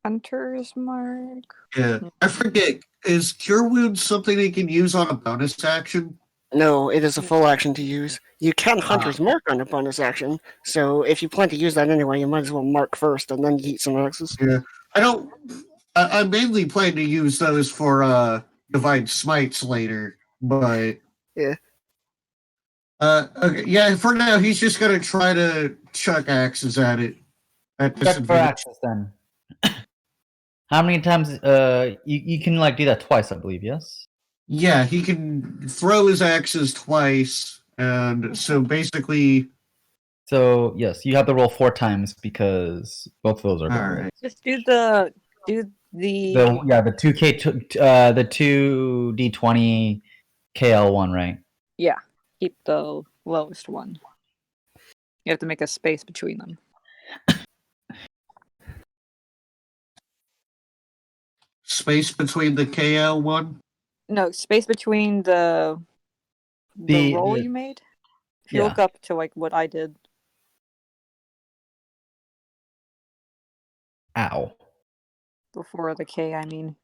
Hunter's Mark. Yeah, I forget. Is Cure Wounds something they can use on a bonus action? No, it is a full action to use. You can Hunter's Mark on a bonus action, so if you plan to use that anyway, you might as well mark first and then eat some axes. Yeah, I don't. I mainly plan to use those for Divine Smites later, but Yeah. Okay, yeah. For now, he's just gonna try to chuck axes at it. At Check for disadvantage. axes then. How many times? You can like do that twice, I believe. Yes. Yeah, he can throw his axes twice, and so basically, So yes, you have to roll 4 times because both of those are. all double. right. Just do the The 2K the 2d20 KL1, right? yeah. Keep the lowest one. You have to make a space between them. Space between the KL one. No, space between the roll the- you made. If you yeah. look up to like what I did. Ow. Before the K, I mean.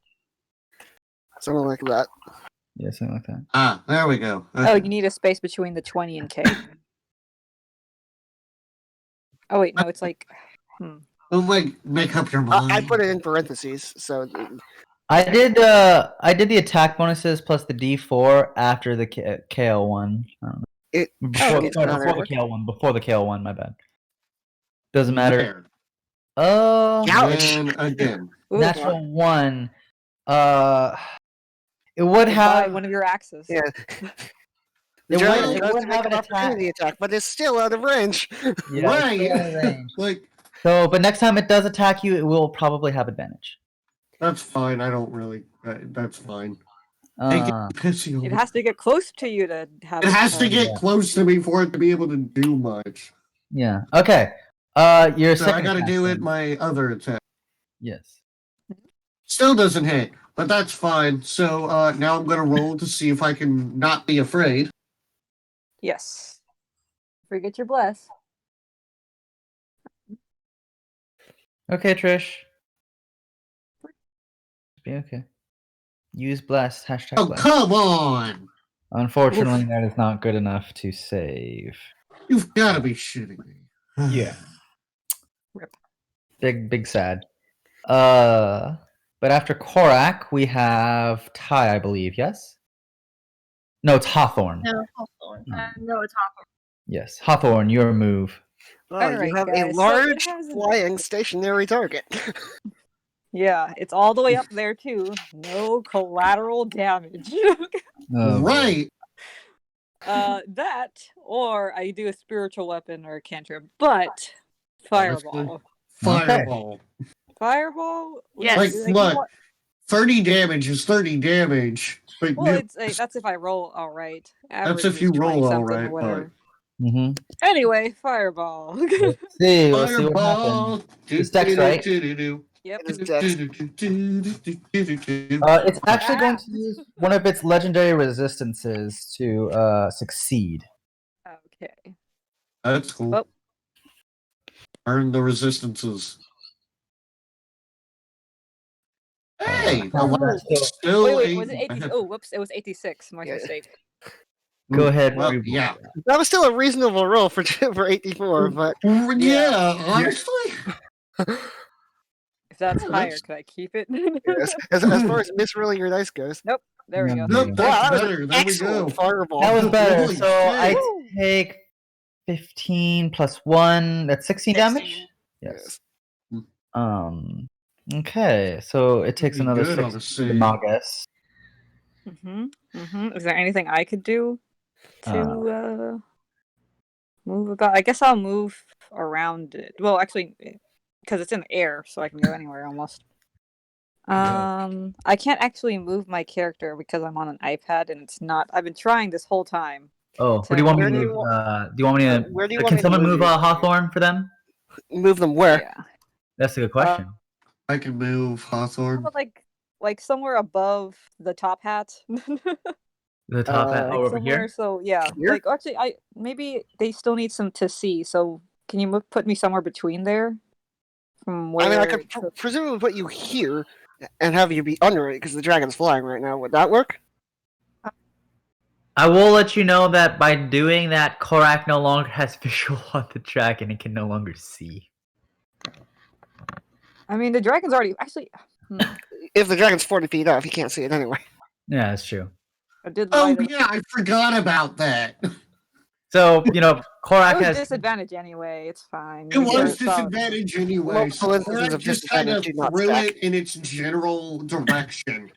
Something like that. Yeah, something like that. Ah, there we go. Oh, Okay. you need a space between the 20 and K. Oh wait, no, it's like. Oh, make up your I mind. put it in parentheses, so I did the attack bonuses plus the D4 after the KL one. I don't know. it Before, shouldn't sorry, matter. before the KL one. Before the KL one. My bad. Doesn't matter. There. Ouch. And again. Ooh, Natural one. It would buy have one of your axes. Yeah. It Dragon would does have make an an opportunity attack, but it's still out of range. Yeah, Right. it's still in range. Like, So, but next time it does attack you, it will probably have advantage. that's fine. I don't really. That's fine. Take it Uh, pissing It off. has to get close to you to have. It has to get Yeah. close to me for it to be able to do much. yeah. Okay. Your So second I gotta attack do then. it my other attack. Yes. Still doesn't hit, but that's fine. So now I'm gonna roll to see if I can not be afraid. Yes. Forget your bless. Okay, Trish. Be okay. Use bless. Hashtag Oh, bless. come on! Unfortunately, that is not good enough to save. You've gotta be shitting me. Yeah. Rip. Big sad. But after Korak, we have Ty, I believe. Yes. No, it's Hawthorne. No, Hawthorne. Hmm. No, it's Hawthorne. Yes, Hawthorne, your move. Oh, Alright, you have guys, a so large it has a- flying stationary target. Yeah, it's all the way up there too. No collateral damage. Oh, boy. Right! That or I do a spiritual weapon or a cantrip, but fireball. Fireball. Fireball. Yes. Like you what? want- 30 damage is 30 damage. But Well, that's if I roll all right. That's Average if you is roll 20 all something or right, whatever. Mhm. Anyway, fireball. Let's see. Let's see what Fireball. happens. It's Dex, right? Yep. It is Dex. It's actually going to use one of its legendary resistances to succeed. Okay. That's cool. Oh. Earn the resistances. Hey, Oh, the that's level's still- still Wait, was it 80? bad. Oh, whoops! It was 86. My Yeah. mistake. Go ahead. Well, reroll. yeah. That was still a reasonable roll for 84, but Yeah, honestly. If that's Oh, higher, that's- could I keep it? yes, as far as misrolling your dice goes. There we go. Nope, Wow, that's that was an better. There we excellent go. fireball. That was better. Holy So I shit. take 15 plus 1. That's 16 damage? Yes. Okay, so it takes Be another good on 6 the to Magus. Is there anything I could do to move about? I guess I'll move around it. Well, actually, because it's in the air, so I can go anywhere almost. I can't actually move my character because I'm on an iPad and it's not. I've been trying this whole time. Oh, what do you want me to Where do move? you Do you want me to? Where do you want Can me to someone move move you? Hawthorne for them? Move them where? Yeah. That's a good question. I can move Hawthorne. But like somewhere above the top hat. The top hat like over somewhere. here. So yeah, Here? like actually, maybe they still need some to see. So can you put me somewhere between there? From where? I mean, I could presumably put you here and have you be under it because the dragon's flying right now. Would that work? I will let you know that by doing that, Korak no longer has visual on the dragon and can no longer see. I mean, the dragon's already actually. If the dragon's 40 feet up, you can't see it anyway. Yeah, that's true. I did. Oh light it. yeah, I forgot about that. So It Korak was has. disadvantage anyway. It's fine. It You guys was saw it. disadvantage anyway. Multiple So instances Brett of just kind of disadvantage do not threw stack. it in its general direction.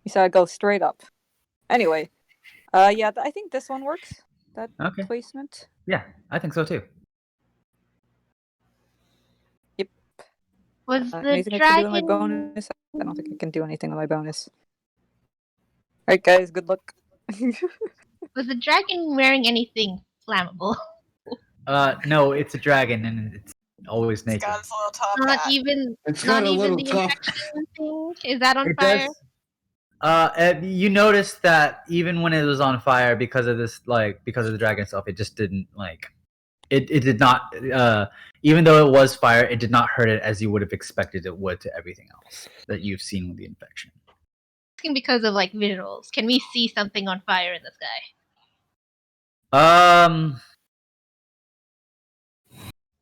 You said go straight up. Anyway, yeah, I think this one works. That Okay. placement. Yeah, I think so too. Was the Anything I can do with my dragon? bonus? I don't think I can do anything with my bonus. All right, guys. Good luck. Was the dragon wearing anything flammable? No, it's a dragon and it's always It's naked. got its little top Not hat. even. It's Not got a even little the top. infection thing. Is that on It fire? does. You noticed that even when it was on fire, because of this, because of the dragon itself, it just didn't it did not. Even though it was fire, it did not hurt it as you would have expected it would to everything else that you've seen with the infection. Asking because of like visuals. Can we see something on fire in the sky?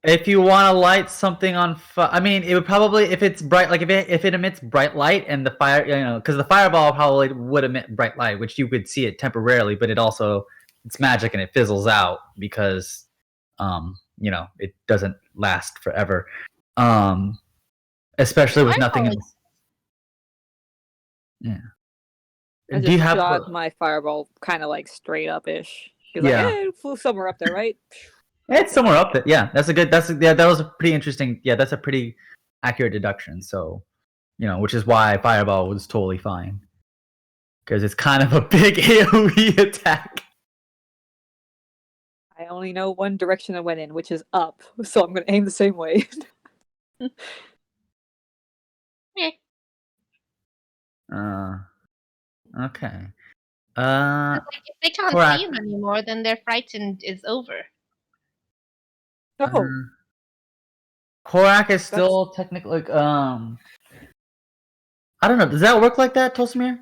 If you want to light something on fire, I mean, it would probably, if it's bright, like if it emits bright light and the fire, because the fireball probably would emit bright light, which you could see it temporarily, but it's magic and it fizzles out because, it doesn't last forever. Especially with nothing else. Yeah. I just shot my fireball kind of like straight up-ish. He's like, hey, it flew somewhere up there, right? It's somewhere up there. Yeah, that was a pretty interesting. Yeah, that's a pretty accurate deduction. So, which is why fireball was totally fine, because it's kind of a big AOE attack. I only know one direction I went in, which is up. So I'm gonna aim the same way. Okay. Like if they can't see him anymore, then their frightened is over. No. Korak is still technically I don't know. Does that work like that, Tolsimir?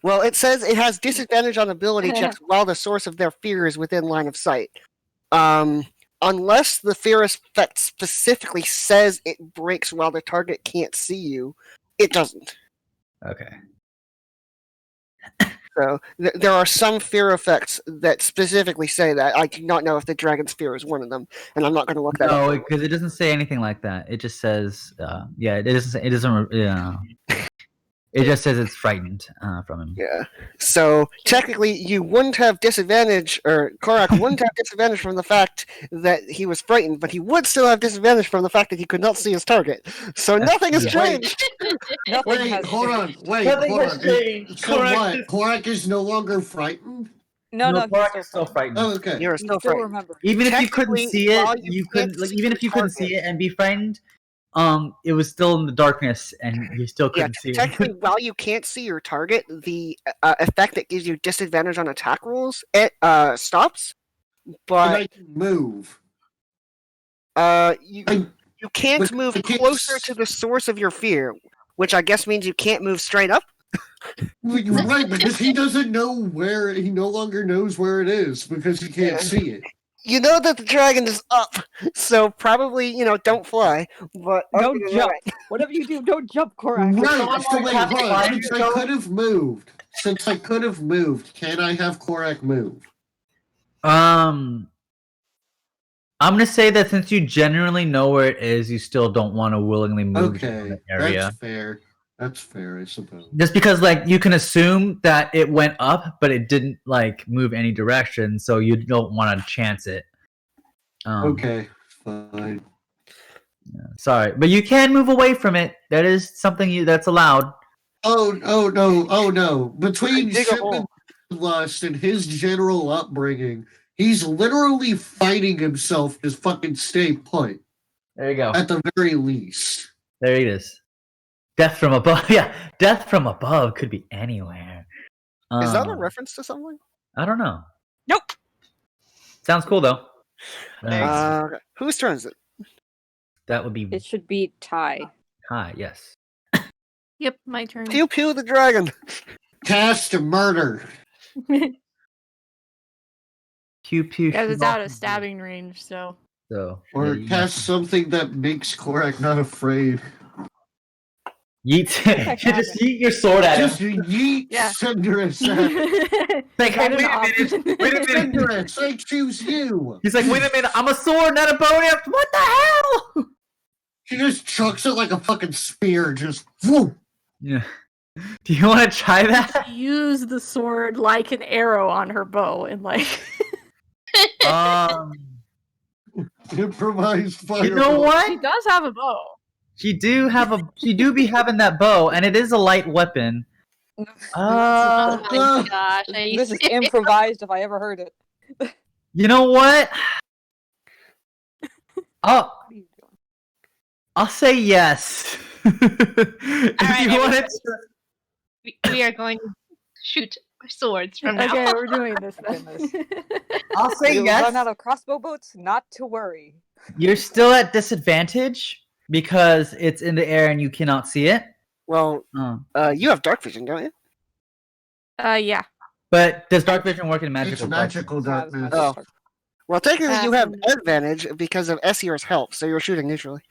Well, it says it has disadvantage on ability checks while the source of their fear is within line of sight. Unless the fear effect specifically says it breaks while the target can't see you, it doesn't. Okay. So there are some fear effects that specifically say that. I do not know if the dragon's fear is one of them, and I'm not going to look that up. No, because it doesn't say anything like that. It just says, it doesn't. It just says it's frightened from him. Yeah. So technically, you wouldn't have disadvantage, or Korak wouldn't have disadvantage from the fact that he was frightened, but he would still have disadvantage from the fact that he could not see his target. So nothing has changed. Wait, hold on. Nothing has changed. So what? Korak is no longer frightened? No, Korak is still frightened. Oh, okay. You're still frightened. Remember. Even if you couldn't Technically, see it, while you can't see even if you the couldn't see target- it and be frightened, it was still in the darkness and you still couldn't see it. Technically, while you can't see your target, the effect that gives you disadvantage on attack rolls stops. But And I can move. you can't move closer to the source of your fear, which I guess means you can't move straight up. Well, you're right, because he doesn't know where. He no longer knows where it is because he can't see it. You know that the dragon is up, so probably don't fly. But Don't jump. Whatever you do, don't jump, Korak. Right. So wait, hold on. Since I could have moved, can I have Korak move? I'm gonna say that since you generally know where it is, you still don't want to willingly move to Okay, the area. that's fair. That's fair, I suppose. Just because, you can assume that it went up, but it didn't move any direction, so you don't want to chance it. Okay, fine. Sorry, but you can move away from it. That is something that's allowed. Oh no! Between Dig a Shipman hole. Lust and his general upbringing, he's literally fighting himself to fucking stay put. There you go. At the very least. There it is. Death from above. Yeah, death from above could be anywhere. Is that a reference to something? I don't know. Nope. Sounds cool though. Whose turn is it? That would be It should be Ty. high. Yes. Yep, my turn. Pew pew the dragon. Cast murder. Pew pew. Because it's shoot out off of the- stabbing range, so. So. Or yeah, you cast something that makes Korak not afraid. Yeet. You just yeet your sword at Just him. yeet Yeah. Cinderous. Like, Kind of wait a minute. Wait a minute. Cinderous, I choose you. He's like, wait a minute. I'm a sword, not a bow. And arrow." What the hell? She just chucks it like a fucking spear. Just whoop. Yeah. Do you want to try that? Use the sword like an arrow on her bow and Improvised fire. You know She what? does have a bow. She do be having that bow, and it is a light weapon. Oh my gosh! Are you This is serious? improvised if I ever heard it. You know what? I'll What are you doing? I'll say yes. If right, you want everybody. it. We are going to shoot swords from now Okay, on. we're doing this My then. goodness. I'll say You'll yes. run out of crossbow bolts? Not to worry. You're still at disadvantage because it's in the air and you cannot see it. Well, Oh. you have dark vision, don't you? Yeah. But does dark vision work in magical? It's darkness? magical It's not as darkness. much as Oh. dark- Well, technically, you have Um, advantage because of Essier's help, so you're shooting neutrally.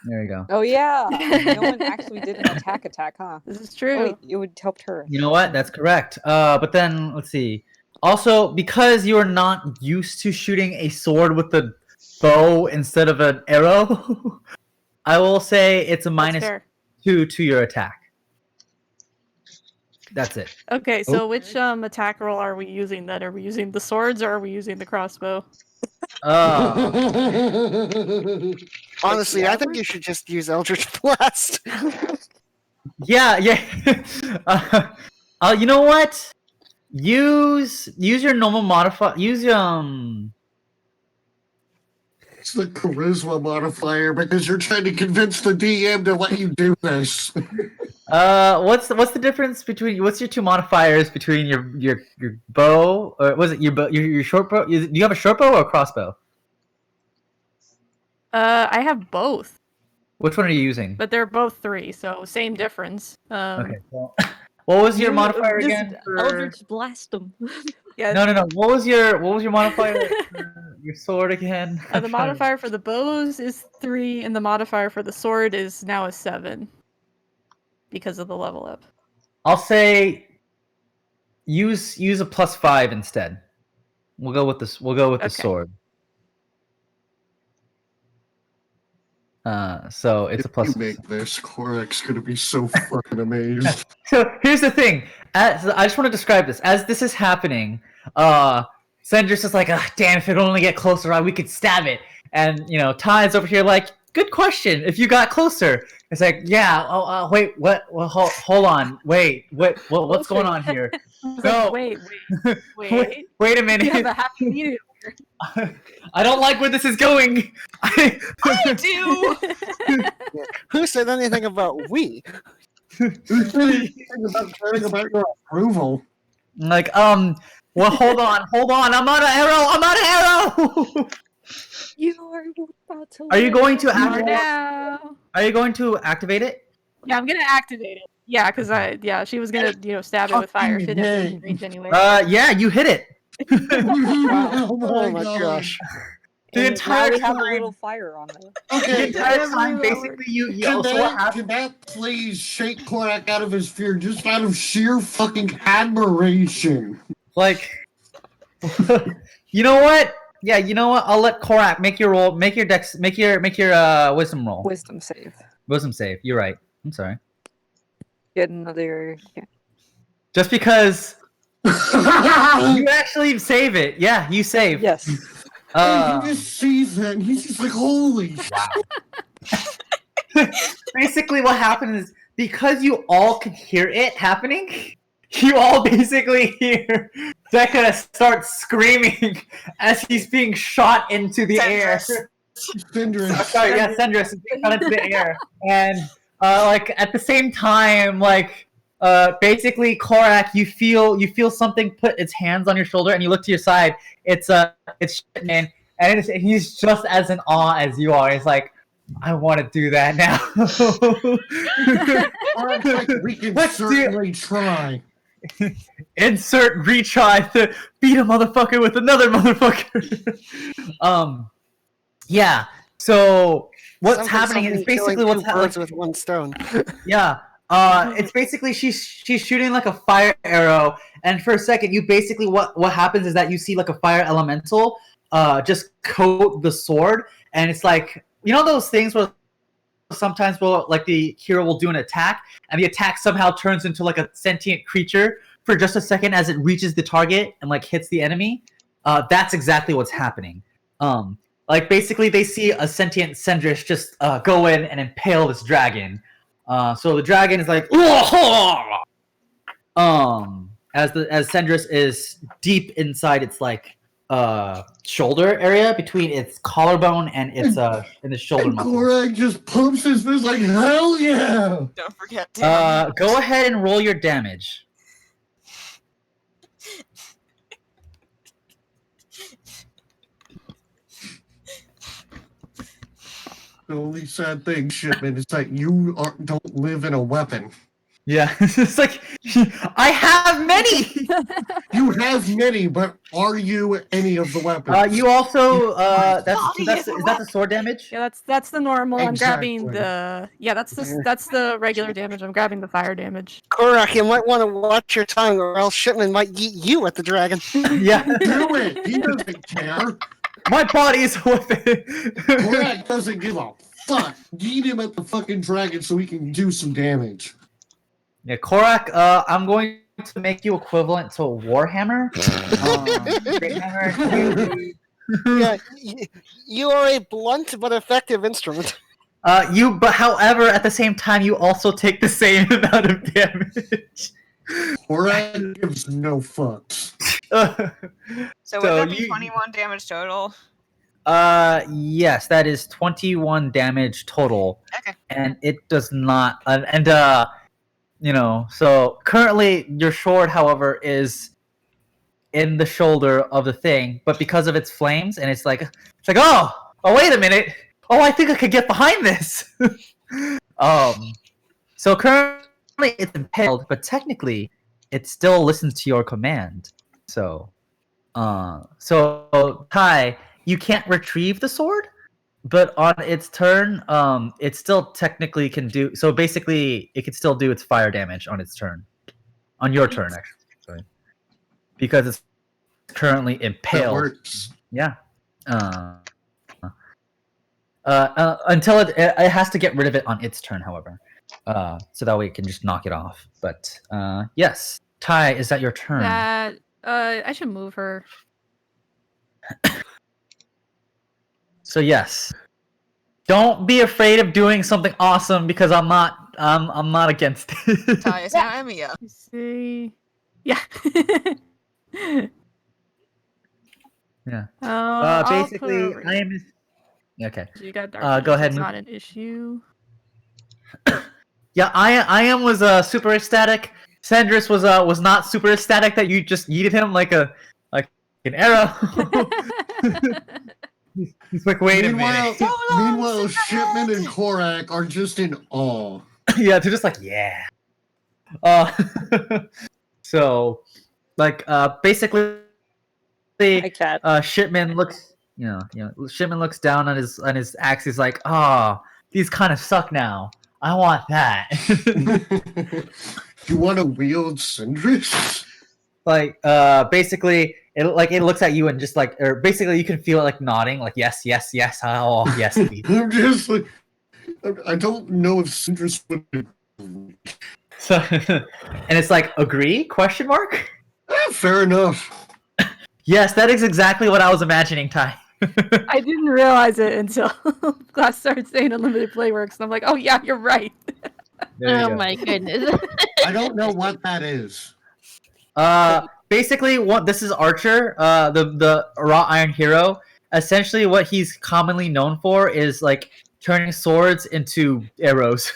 There you go. Oh yeah. No one actually did an attack, huh? This is Oh, true. wait, it would help her. You know what? That's correct. But then let's see. Also, because you are not used to shooting a sword with a bow instead of an arrow, I will say it's a That's minus fair. 2 to your attack. That's it. Okay, so which attack roll are we using then? Are we using the swords or are we using the crossbow? Honestly, I think you should just use Eldritch Blast. Yeah. You know what? Use your normal modifier. Use It's the charisma modifier because you're trying to convince the DM to let you do this. what's the difference between what's your two modifiers between your bow or was it your short bow? Do you have a short bow or a crossbow? I have both, Which one are you using? but they're both 3, so same difference. Okay. Well, what was your modifier just again? For... Eldritch blast them. Yeah. No. What was your modifier? For your sword again? The modifier for the bows is 3, and the modifier for the sword is now a 7 because of the level up. I'll say use a +5 instead. We'll go with this. We'll go with the Okay. sword. So it's a plus. If you make this, Korak's gonna be so fucking amazed. So here's the thing. I just want to describe this. As this is happening, Sendra's just like, damn, if it only get closer, we could stab it. And Ty's over here like, good question. If you got closer, it's like, yeah. Wait, what? Well, hold on. Wait, what's going on here? No. Wait. Wait a minute. You have a happy medium. I don't like where this is going. I do. Who said anything about we? Who's anything about your approval? Like, well, hold on. I'm out of arrow. You are about to. Are you going to For activate? now. Are you going to activate it? Yeah, I'm gonna activate it. Yeah, because she was gonna stab it with fire if it didn't in range anyway. Yeah, you hit it. Oh my gosh. The And entire now we have a time- little fire on there. The Okay, entire time, basically, you. can So what happened? that please shake Korak out of his fear just out of sheer fucking admiration? Like, you know what? Yeah, you know what? I'll let Korak make your roll. Make your dex. Make your wisdom roll. Wisdom save. Wisdom save. You're right. I'm sorry. Get another. Yeah. Just because you actually save it. Yeah, you save. Yes. And he just sees that and he's just like, holy Basically, what happened is because you all can hear it happening, you all basically hear Decca start screaming as he's being shot into the air. Cindrus. Sorry, yeah, Sendris is being shot into the air, and like at the same time, like basically, Korak, you feel something put its hands on your shoulder, and you look to your side. It's Shitman, and he's just as in awe as you are. He's like, I want to do that now. Korak's like, we can Let's do- certainly try. Insert retry to beat a motherfucker with another motherfucker. Yeah. So what's Sounds like happening is somebody basically killing what's two happening. birds with one stone. Yeah. It's basically she's shooting like a fire arrow, and for a second, you basically what happens is that you see like a fire elemental just coat the sword, and it's like those things where sometimes like the hero will do an attack, and the attack somehow turns into like a sentient creature for just a second as it reaches the target and like hits the enemy. That's exactly what's happening. Like basically they see a sentient Sendris just go in and impale this dragon. So the dragon is like, as Sendris is deep inside its like shoulder area between its collarbone and its in the shoulder And muscle. Korak just pumps his fist like, hell yeah! Don't forget to. Go ahead and roll your damage. The only sad thing, Shipman, is that you don't live in a weapon. Yeah, it's like I have many. You have many, but are you any of the weapons? You also body that's is a is that the sword damage? Yeah, that's the normal. I'm grabbing Exactly. the that's the regular damage. I'm grabbing the fire damage. Korak, you might want to watch your tongue, or else Shipman might eat you at the dragon. Yeah, Do it! He doesn't care. my body is a weapon. Korak doesn't give a fuck. Eat him at the fucking dragon so he can do some damage. Yeah, Korak, I'm going to make you equivalent to a Warhammer. Great Hammer. Yeah, you are a blunt but effective instrument. But however, at the same time, you also take the same amount of damage. Korak gives no fucks. So would that be you- 21 damage total? Yes, that is 21 damage total. Okay. And it does not, so currently your sword, however, is in the shoulder of the thing, but because of its flames, and it's like, oh, wait a minute. Oh, I think I could get behind this. So currently it's impaled, but technically it still listens to your command. So Ty, you can't retrieve the sword, but on its turn, it still technically can do. So basically, it can still do its fire damage on its turn, on your turn, actually, sorry, because it's currently That impaled. works. Yeah. Until it has to get rid of it on its turn, however, so that way it can just knock it off. But yes, Ty, is that your turn? That I should move her. So yes, don't be afraid of doing something awesome because I'm not against it. Ty is now Emiya. Let's see. Yeah. Yeah. I'll put Basically, her over I here. am. Okay. You got dark go vision, ahead, It's move. not an issue. Yeah, I am was super ecstatic. Sandris was not super ecstatic that you just yeeted him like an arrow. He's like, wait a minute. Meanwhile, Shipman and Korak are just in awe. Yeah, they're just like, yeah. So, like, basically, Hi, cat. Shipman looks, Shipman looks down on his axe. He's like, oh, these kind of suck now. I want that. You want to wield Syndrix? Like, basically, it looks at you and just like, or basically, you can feel it like nodding, like yes, yes, yes, oh yes, please. I'm just like, I don't know if Syndrix would. So, and it's like, agree? Question mark? Fair enough. Yes, that is exactly what I was imagining, Ty. I didn't realize it until Glass started saying unlimited playworks, and I'm like, oh yeah, you're right. There you Oh go. my goodness. I don't know what that is. Basically, this is Archer, the wrought iron hero. Essentially, what he's commonly known for is like turning swords into arrows.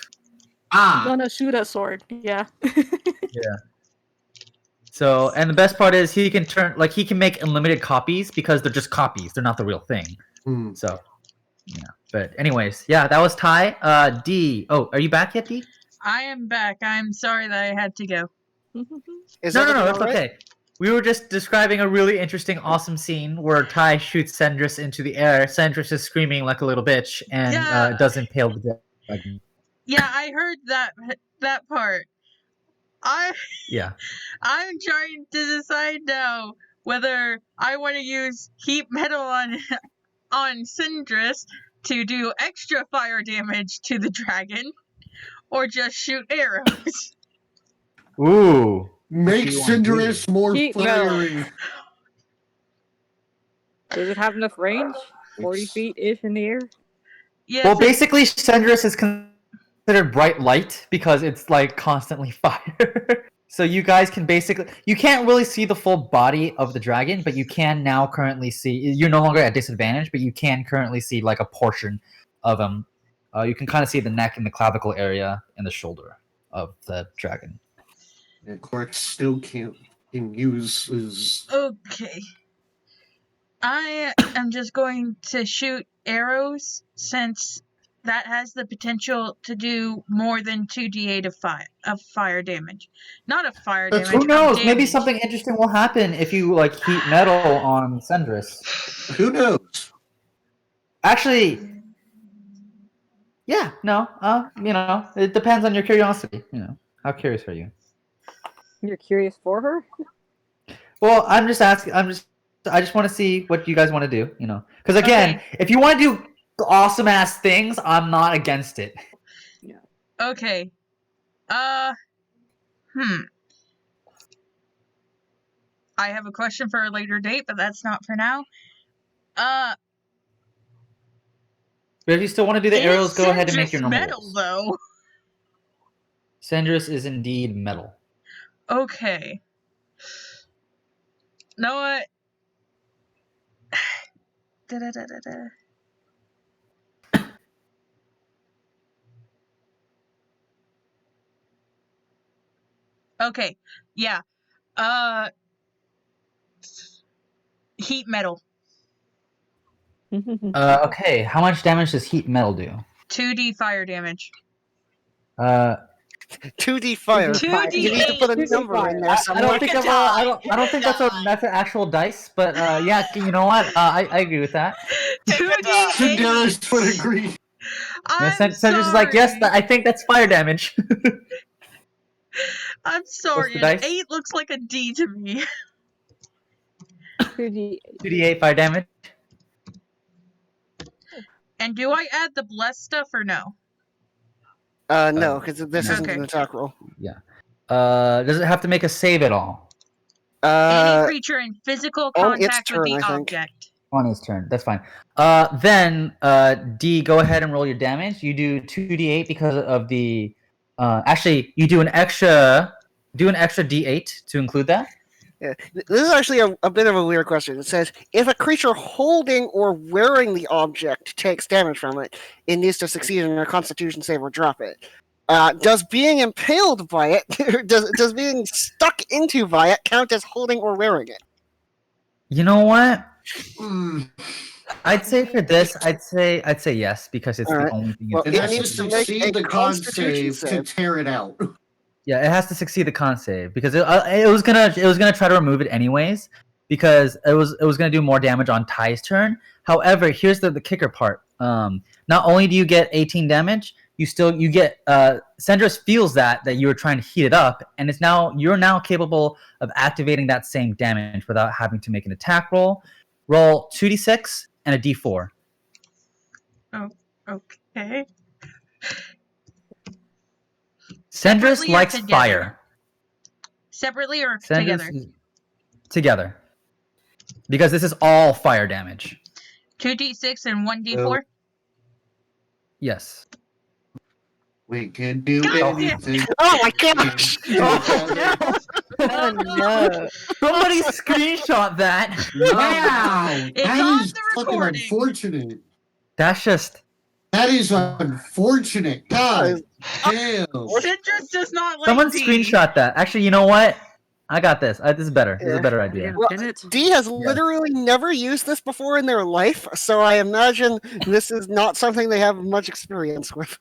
Ah, Gonna shoot a sword. Yeah. So, and the best part is he can make unlimited copies because they're just copies. They're not the real thing. hmm. So, yeah. But anyways, yeah, that was Ty. D. Oh, are you back yet, D? I am back. I'm sorry that I had to go. Is No, everything that's all right? okay. We were just describing a really interesting, awesome scene where Ty shoots Sandris into the air. Sandris is screaming like a little bitch and Yeah. does impale the dragon. Yeah, I heard that part. Yeah. I'm trying to decide now whether I want to use heat metal on Syndrix to do extra fire damage to the dragon, or just shoot arrows. Ooh. Make do you want to do? Syndrix more Heat metal. fiery. Does it have enough range? 40 feet ish in the air? Yes, Well, basically, Sandris is considered bright light because it's like constantly fire. So you guys can you can't really see the full body of the dragon, but you can now currently see. You're no longer at disadvantage, but you can currently see like a portion of him. You can kind of see the neck and the clavicle area and the shoulder of the dragon. And Korak still can use his. Okay. I am just going to shoot arrows since that has the potential to do more than 2d8 of fire damage. Not of fire That's- damage. Who knows? Of Maybe damage. something interesting will happen if you like heat metal on Sendris. Who knows? Actually, yeah, no, it depends on your curiosity. How curious are you? You're curious for her? Well, I'm just asking. I just want to see what you guys want to do. Because again, if you want to do awesome ass things, I'm not against it. Okay. I have a question for a later date, but that's not for now. But if you still want to do the arrows, go ahead and make your normal metal, rolls. though. Sendris is indeed metal. Okay. Know what? Da-da-da-da-da. Okay. Yeah. Heat metal. Okay, how much damage does heat metal do? 2d fire damage. 2d fire. 2d8. You need to put a number in there I somewhere. don't think I don't think that's an actual dice, but yeah, you know what? I agree with that. 2d8. Dennis would agree. I'm Sendris is like, yes, I think that's fire damage. I'm sorry. the dice? 8 looks like a D to me. 2d8 fire damage. And do I add the blessed stuff or no? No, because this isn't Okay. an attack roll. Does it have to make a save at all? Any creature in physical on its contact with the turn, I think. object. On his turn. That's fine. Then D, go ahead and roll your damage. You do 2d8 because of the. Actually, you do an extra d8 to include that. Yeah. This is actually a bit of a weird question. It says, if a creature holding or wearing the object takes damage from it, it needs to succeed in a constitution save or drop it. Does being impaled by it, does being stuck into by it count as holding or wearing it? You know what? Hmm. I'd say for this, I'd say yes, because it's the Alright. only thing. Well, It it has needs to to make succeed a the con constitution save to save. tear it out. Yeah, it has to succeed the con save because it was gonna try to remove it anyways because it was gonna do more damage on Ty's turn. However, here's the kicker part. Not only do you get 18 damage, you get Sendris feels that you were trying to heat it up, and you're now capable of activating that same damage without having to make an attack roll. Roll 2d6 and a d4. Okay. Sendris Separately or likes together? fire. Separately or Sendris together? is- Together. Because this is all fire damage. 2d6 and 1d4? Yes. We can do God damn anything. Oh my gosh! Oh no. Somebody screenshot that. Wow! It's That on is the fucking recording. unfortunate. That's just That is unfortunate. God damn. Citrus does not like someone D. screenshot that. Actually, you know what? I got this. This is better. This is a Yeah. better idea. Well, D has literally never used this before in their life, so I imagine this is not something they have much experience with.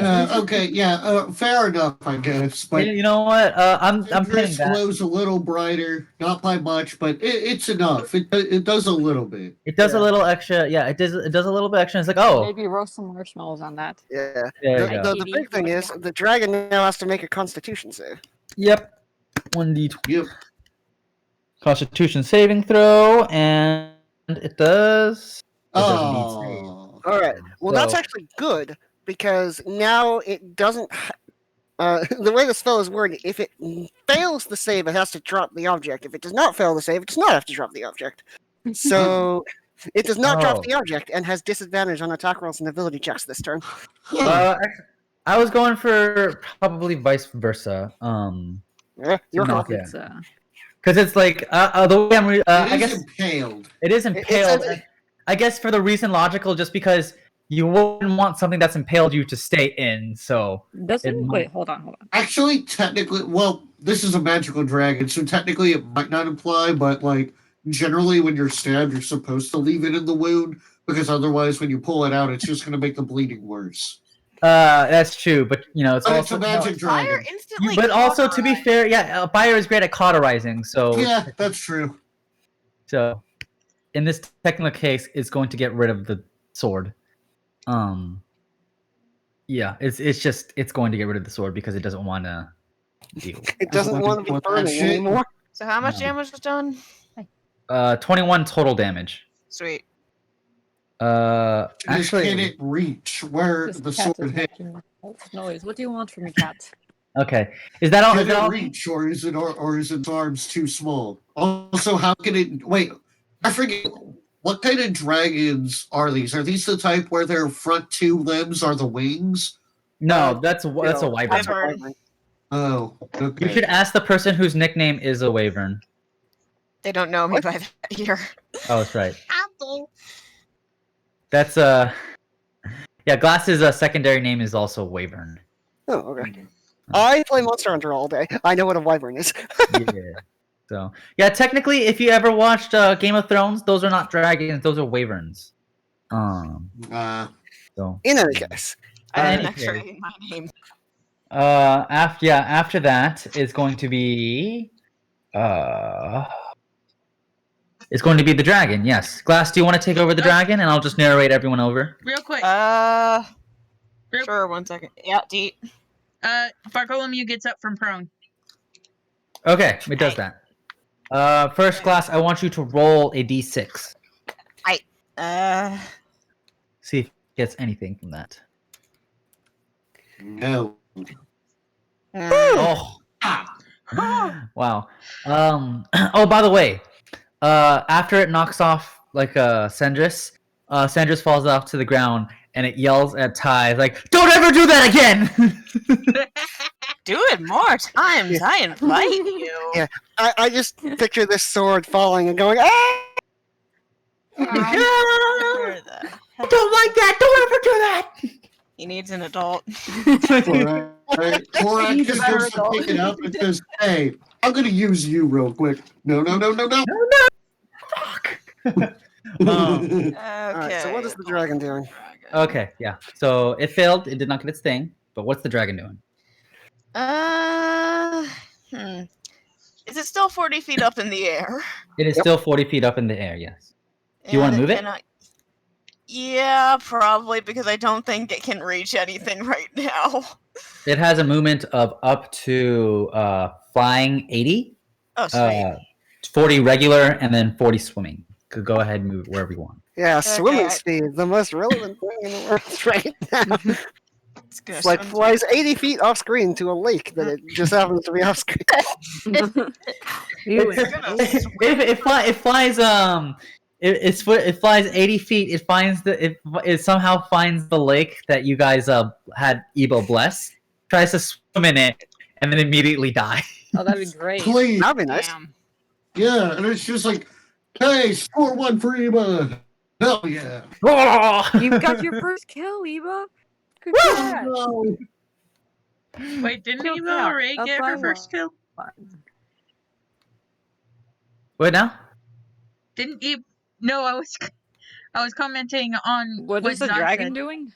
Okay, yeah, fair enough, I guess. But You know what? I'm pinning Citrus that. glows a little brighter, not by much, but it's enough. It does a little bit. It does a little extra. Yeah, it does a little bit extra. It's like, oh, Maybe roast some marshmallows on that. Yeah. there you go. The big thing is the dragon now has to make a Constitution save. Yep. 1d20. Yep. Constitution saving throw, and it does. It doesn't need save. Oh. All right. Well, that's So- actually good because now it doesn't. The way the spell is worded, if it fails the save, it has to drop the object. If it does not fail the save, it does not have to drop the object. So it does not drop Oh. the object and has disadvantage on attack rolls and ability checks this turn. I was going for probably vice versa. Yeah, you're No. welcome. Yeah. It's, Because it's like the way I It is guess impaled. it is impaled. It's- I guess for the reason logical, just because you wouldn't want something that's impaled you to stay in. So doesn't might- wait. Hold on. Actually, technically, well, this is a magical dragon, so technically it might not apply, but like generally when you're stabbed, you're supposed to leave it in the wound. because otherwise, when you pull it out, it's just going to make the bleeding worse. That's true, but it's But it's also a magic Fire dragon. instantly. But also, to be cauterized. fair, yeah, fire is great at cauterizing. So Yeah, that's true. So, in this technical case, it's going to get rid of the sword. Yeah, it's going to get rid of the sword because it doesn't want to deal. It doesn't want to be What that burning shit? anymore. So how much No. damage was done? 21 total damage. Sweet. Just can Actually, it reach where This the cat sword is hit? making noise. What do you want from me, cat? okay. Is that all? Can Is that it all? reach, or is its arms too small? Also, how can it? Wait, I forget. What kind of dragons are these? Are these the type where their front two limbs are the wings? No, that's a That's wyvern. Wyvern. Oh, You okay. should ask the person whose nickname is a wyvern. They don't know me by that year. Oh, that's right. Apple. That's yeah. Glass's secondary name is also wyvern. Oh, okay. I play Monster Hunter all day. I know what a wyvern is. Yeah. So yeah, technically, if you ever watched Game of Thrones, those are not dragons; those are wyverns. So In any case, I didn't Okay. actually in my name. after that is going to be it's going to be the dragon. Yes, Glass, do you want to take over the dragon, and I'll just narrate everyone over? Real quick. Real- Sure, 1 second. Yeah, Deet. Bartholomew gets up from prone. Okay, it does that. First, Glass, I want you to roll a d6. See if it gets anything from that. No. Oh. Wow. Oh, by the way, after it knocks off Sandris, Sandris falls off to the ground and it yells at Ty like, "Don't ever do that again!" Do it more times. I invite you. Yeah. I just picture this sword falling and going, ah! Where the heck- Don't like that. Don't ever do that. He needs an adult. Korak He's just a better goes to adult. pick it up and says, "Hey, I'm going to use you real quick." No. Fuck. Okay. Alright, so what is the dragon doing? Okay, yeah. So it failed. It did not get its thing. But what's the dragon doing? Is it still 40 feet up in the air? It is still 40 feet up in the air. Yes. Do you wanna And move it? cannot- Yeah, probably, because I don't think it can reach anything right now. It has a movement of up to flying 80, Oh, sweet. 40 regular, and then 40 swimming. Could go ahead and move it wherever you want. Yeah, swimming Okay. speed, the most relevant thing in the world right now. It's gonna It's like swim flies 80 feet off screen to a lake that it just happens to be off screen. You It flies it flies 80 feet. It somehow finds the lake that you guys had Ebo bless, tries to swim in it, and then immediately die. Oh, that'd be great. Please. That'd be nice. Damn. Yeah, and it's just like, "Hey, score one for Eba." Hell yeah. You got your first kill, Eva. Good job. No. Wait, didn't Kill Eva cat. already Up get by her first kill? What now? Didn't Eve? No, I was commenting on What is the Zod dragon said. doing?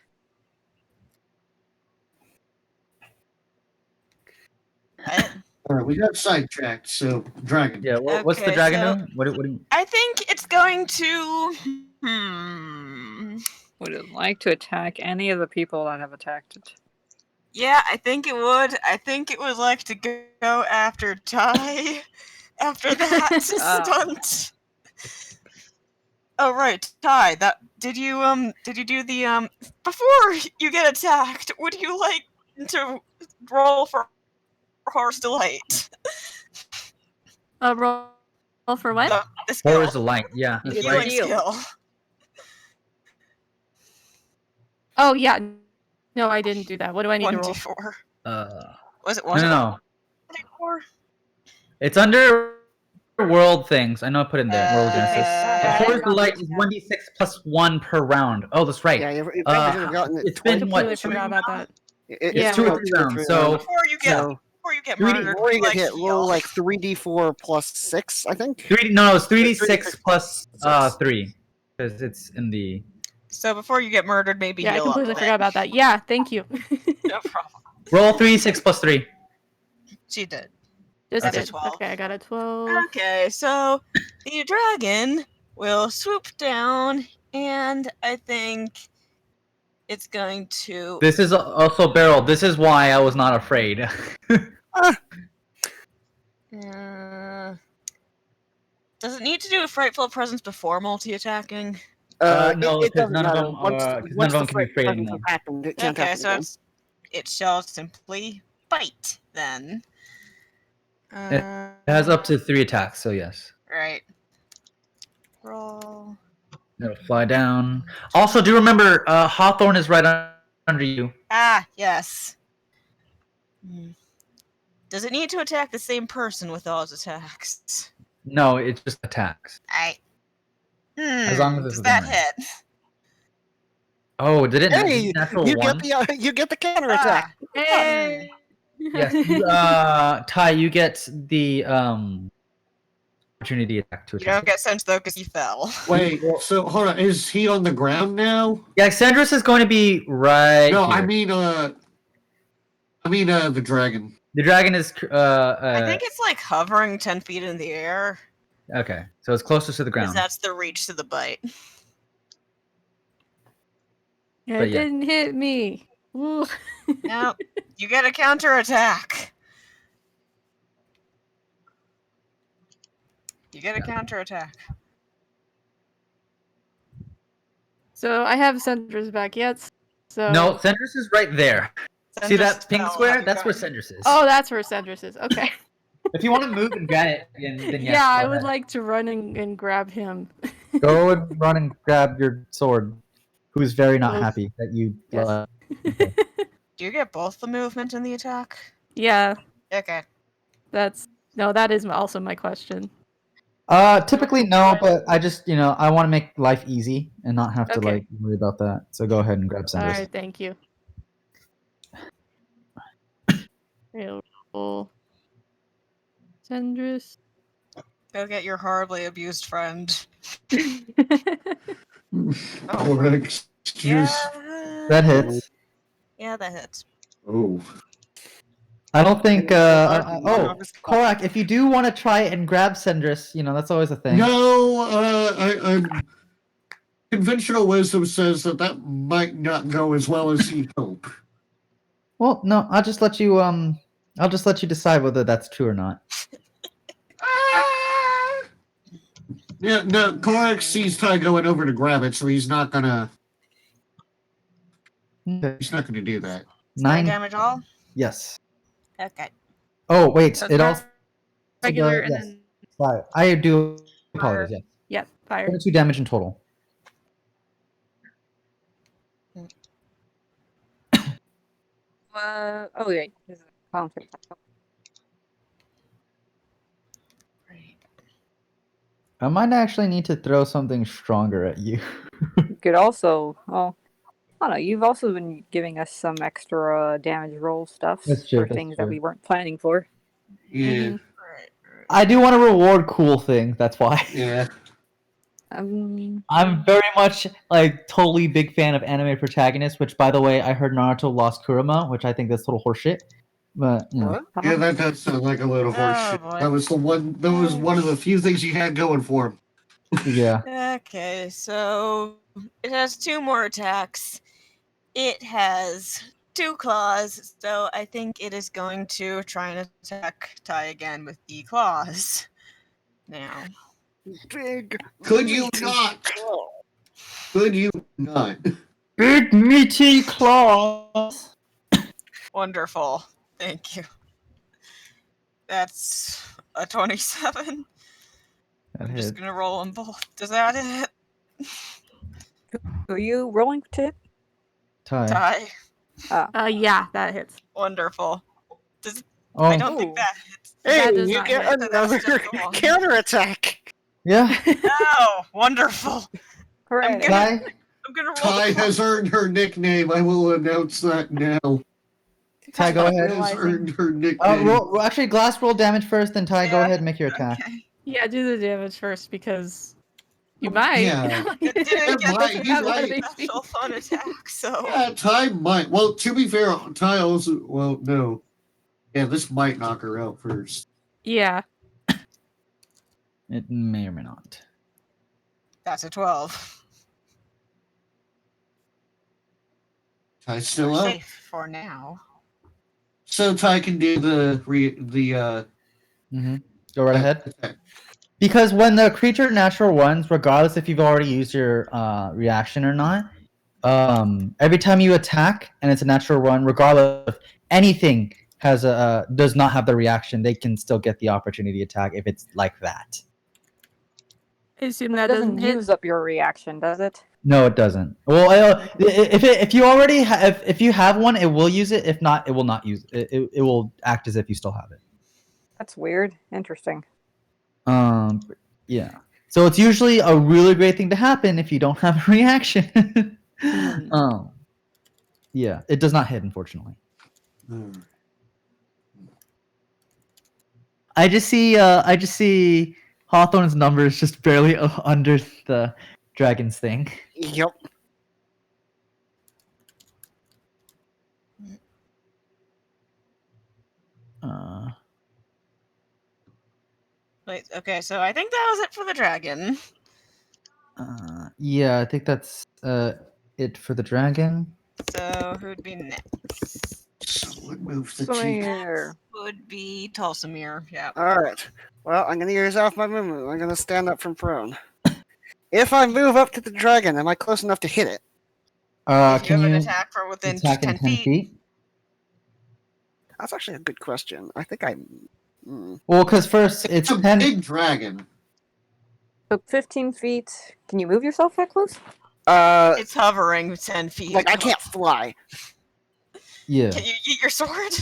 All right, we got sidetracked, so dragon. Yeah. What's the Okay, dragon so- doing? What do you? I think it's going to. Would it like to attack any of the people that have attacked it? Yeah, I think it would. I think it would like to go after Ty. After that stunt. Oh right, Ty. Did you do the before you get attacked? Would you like to roll for Horse Delight? Roll for what? The skill. Horror's the light. Yeah. You That's get right. Healing skill. Oh yeah. No, I didn't do that. What do I need to roll? 1d4. Was it No, one? no. 1d4? It's under world things. I know I put it in there. World Genesis. Uh, Horror's the light is 1d6 plus 1 per round. Oh, that's right. Yeah, you probably should have gotten it. It's been what? Completely forgot about that. It's Yeah. 2 or 3 3 rounds. So Before you get So, murdered, before you get like, hit, roll heal. like 3d4 plus 6, I think. it's 3d6 plus 3 because it's in the So before you get murdered, maybe Yeah, I heal up completely a bit. forgot about that. Yeah, thank you. No problem. Roll 3d6 plus 3. She did. Just That's a did. 12. Okay, I got a 12. Okay, so the dragon will swoop down, and I think it's going to. This is also Beryl. This is why I was not afraid. Does it need to do a frightful presence before multi-attacking? No, it because doesn't none of matter. them Once, are- 'cause none once of the them can be fright afraid presence anymore. has happened, it can't Okay, happen so again. it shall simply bite then. It has up to 3 attacks, so yes. Right. Roll. It'll fly down. Also, do remember, Hawthorne is right under you. Ah, yes. Does it need to attack the same person with all its attacks? No, it just attacks. As long as it's Does that within hit? Oh, did it Hey, natural you 1? get the counter attack. Hey! Yes. You, Ty, you get the opportunity attack to You attack. don't get sense though because you fell. Wait, so hold on. Is he on the ground now? Yeah, Xandris is going to be right No, here. I mean the dragon. The dragon is I think it's like hovering 10 feet in the air. okay, so it's closest to the Because ground. that's the reach to the bite. It But yeah. didn't hit me. Ooh. Now, you get a counterattack. You get a counterattack. So I have Sendra's back yet. So No, Xandris is right there. See that Sendra's pink fell. square? Have you That's where gotten- Xandris is. Oh, that's where Sendris is. Okay. If you want to move and get it, then yes. yeah, I go would ahead. like to run and grab him. Go and run and grab your sword. Who's very not Both. happy that you. Yes. Do you get both the movement and the attack? Yeah, Okay. that is also my question. Typically no, but I just I want to make life easy and not have to Okay. like worry about that. So go ahead and grab All Sendris. right, thank you. Roll. Sendris. Go get your horribly abused friend. Correct. That hits. Yeah, that hits. Oh. I don't think. Oh. Korak, if you do want to try and grab Sendris, that's always a thing. No, conventional wisdom says that might not go as well as he hoped. Well, no, I'll just let you. I'll just let you decide whether that's true or not. Yeah, no, Korak sees Ty going over to grab it, so he's not gonna Okay. do that. 9 9. damage all? Yes. Okay. Oh wait, So it also. regular and yes. then Sorry, I do apologize. Yes. yep, fire. 22 damage in total. Oh wait, this is a counter attack. I might actually need to throw something stronger at you. You could also, I don't know. You've also been giving us some extra damage roll stuff That's true, for that's things that true. we weren't planning for. Yeah, Mhm. Right. I do want to reward cool things. That's why. yeah. I'm very much like totally big fan of anime protagonists. Which, by the way, I heard Naruto lost Kurama, which I think that's total horseshit. But What? Yeah, that does sound like a little horse Oh, shit. boy. That was one of the few things he had going for him. yeah. Okay, so it has 2 more attacks. It has 2 claws, so I think it is going to try and attack Ty again with the claws. Now. Big. Could you meaty not? claw. Could you not? Big meaty claws. Wonderful. Thank you. That's a 27. That I'm just hit. gonna roll them both. Does that hit? Are you rolling to hit? Ty. Ty. Yeah, that hits. Wonderful. Oh, I don't Ooh. think that hits. Hey, That does you not get hit. That's another just the one. counterattack. yeah. Oh, wonderful. Hooray! gonna- Ty. I'm gonna roll Ty the has earned her nickname. I will announce that now. Ty, go Ty ahead. has earned her nickname. Actually, Glass roll damage first, then Ty, go Yeah. ahead and make your attack. Okay. Yeah, do the damage first because You might. Yeah. It didn't get might, he the might. special fun attack, so Yeah, Ty might. Well, to be fair, Ty also. Well, no. Yeah, this might knock her out first. Yeah. It may or may not. that's a 12. Ty's still We're up. safe for now. So Ty can do the Go right ahead. attack. Because when the creature natural ones, regardless if you've already used your reaction or not, every time you attack and it's a natural one, regardless if anything has a does not have the reaction, they can still get the opportunity attack if it's like that. I assume It that doesn't doesn't hit. use up your reaction, does it? No, it doesn't. Well, if you already if you have one, it will use it. If not, it will not use it. It will act as if you still have it. That's weird. Interesting. Yeah. So it's usually a really great thing to happen if you don't have a reaction. Yeah, it does not hit, unfortunately. I just see Hawthorne's numbers just barely under the dragon's thing. Yep. Wait, okay, so I think that was it for the dragon. Yeah, I think that's it for the dragon. So who'd be next? Someone moves the Samir. Would be Tulsamir. Yeah. Alright. Well, I'm gonna use off my movement. I'm gonna stand up from prone. If I move up to the dragon, am I close enough to hit it? If you Can have you an attack from within attack 10 in 10 feet. feet? That's actually a good question. I think I. Well, because first it's It's a 10. big dragon. So 15 feet. Can you move yourself that close? It's hovering 10 feet. Like I can't fly. Yeah. Can you eat your sword?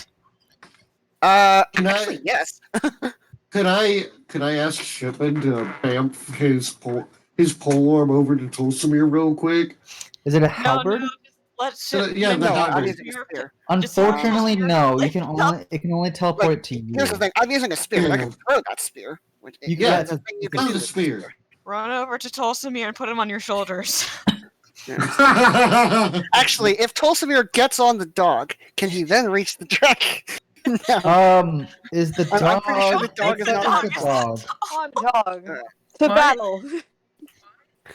Can Actually, yes. Could I ask Shippen to bamf his polearm over to Tulsamir real quick? Is it a No, halberd? no, let's Yeah, No, the I'm halberd. using a spear. Unfortunately, Just- no. You like, can no. only it can only teleport to you. Here's the thing. I'm using a spear. But I can throw that spear. Which, You yeah, can- it's a thing you can Throw do the with spear. Run over to Tulsamir and put him on your shoulders. Actually, if Tulsamir gets on the dog, can he then reach the dragon? No. Is the I'm dog? pretty sure the dog is Except not it's on a dog. On dog. Uh, To What? battle.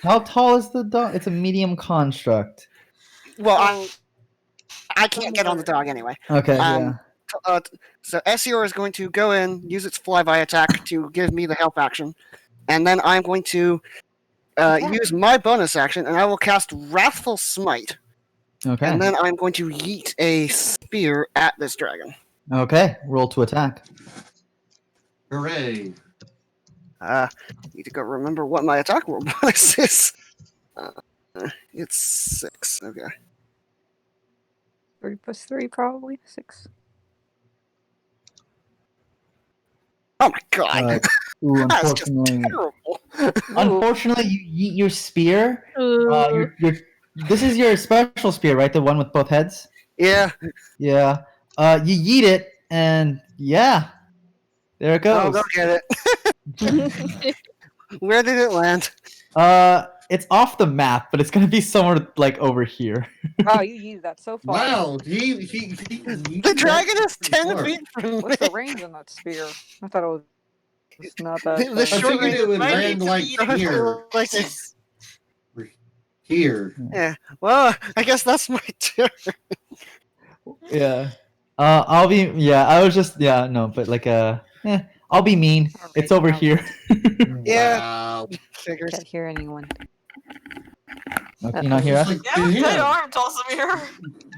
How tall is the dog? It's a medium construct. Well, I can't get on the dog anyway. Okay. Um, So Essior is going to go in, use its flyby attack to give me the help action, and then I'm going to use my bonus action, and I will cast Wrathful Smite, yeah. Okay. and then I'm going to yeet a spear at this dragon. Okay. Roll to attack. Hooray. Need to go remember what my attack roll bonus is. It's 6. Okay. 3 plus 3, probably 6. Oh my god. Ooh, That's just unfortunately, terrible. unfortunately, you yeet your spear. Ooh. This is your special spear, right? The one with both heads. Yeah. Yeah. You yeet it, and yeah, there it Oh, goes. go get it. Where did it land? It's off the map, but it's gonna be somewhere like over here. Wow, you used that so far. Wow, he The dragon is 10 feet from What's me. the range on that spear? I thought it was it's not that. The I short figured it would Might land be like defeating here. places. Here. Yeah. Well, I guess that's my turn. Yeah. I'll be. Yeah. I was just. Yeah. No. But like. I'll be mean. It's over here. Yeah. Wow. Figures. Can't hear anyone. Can you not hear us? Like, Yeah, good damn, arm, Tulsamir.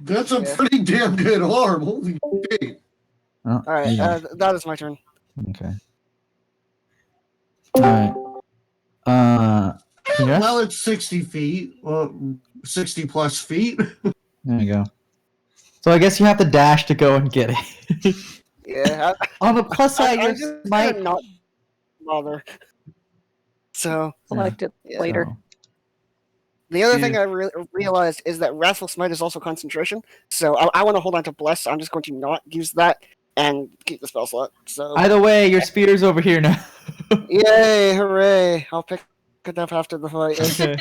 that's a pretty damn good arm. Holy shit. Oh, All right. yeah. That is my turn. Okay. All right. Can you hear us? Well, it's 60 feet. 60 plus feet. There you go. So I guess you have to dash to go and get it. Yeah. On the plus side, I'm your just smite. gonna not bother. So Select it Yeah. later. the other Yeah. thing I realized is that Wrathful Smite is also concentration. So I want to hold on to Bless. So I'm just going to not use that and keep the spell slot. So Either way, your spear's over here now. yay! Hooray! I'll pick enough after the fight. Okay.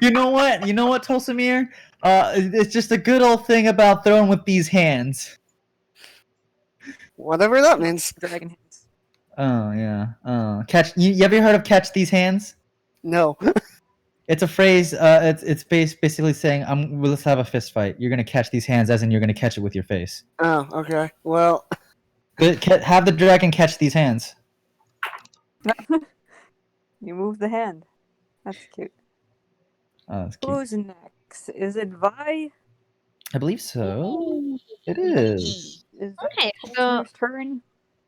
You know what? You know what, Tulsamir? It's just a good old thing about throwing with these hands. Whatever that means. Dragon hands. Oh yeah. Oh, catch. You ever heard of catch these hands? No. It's a phrase. It's basically saying, well, let's have a fist fight. You're gonna catch these hands, as in you're gonna catch it with your face. Oh, okay. Well, Have the dragon catch these hands. You move the hand. That's cute. Oh, that's cute. Who's next? Is it Vi? I believe so. It is. Is Okay, it so Tulsamir's turn?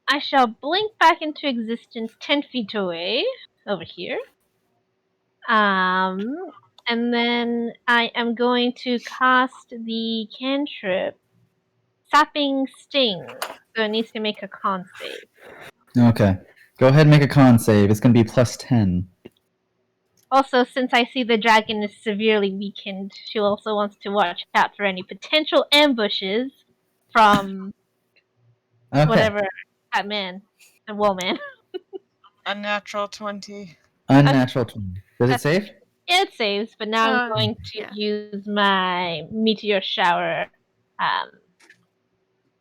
I shall blink back into existence 10 feet away, over here. And then I am going to cast the cantrip, Sapping Sting. So it needs to make a con save. Okay. Go ahead and make a con save. It's gonna be +10. Also, since I see the dragon is severely weakened, she also wants to watch out for any potential ambushes from Okay. whatever that man, the woman. Unnatural 20. Unnatural 20. Does it save? It saves, but now I'm going to yeah. use my meteor shower.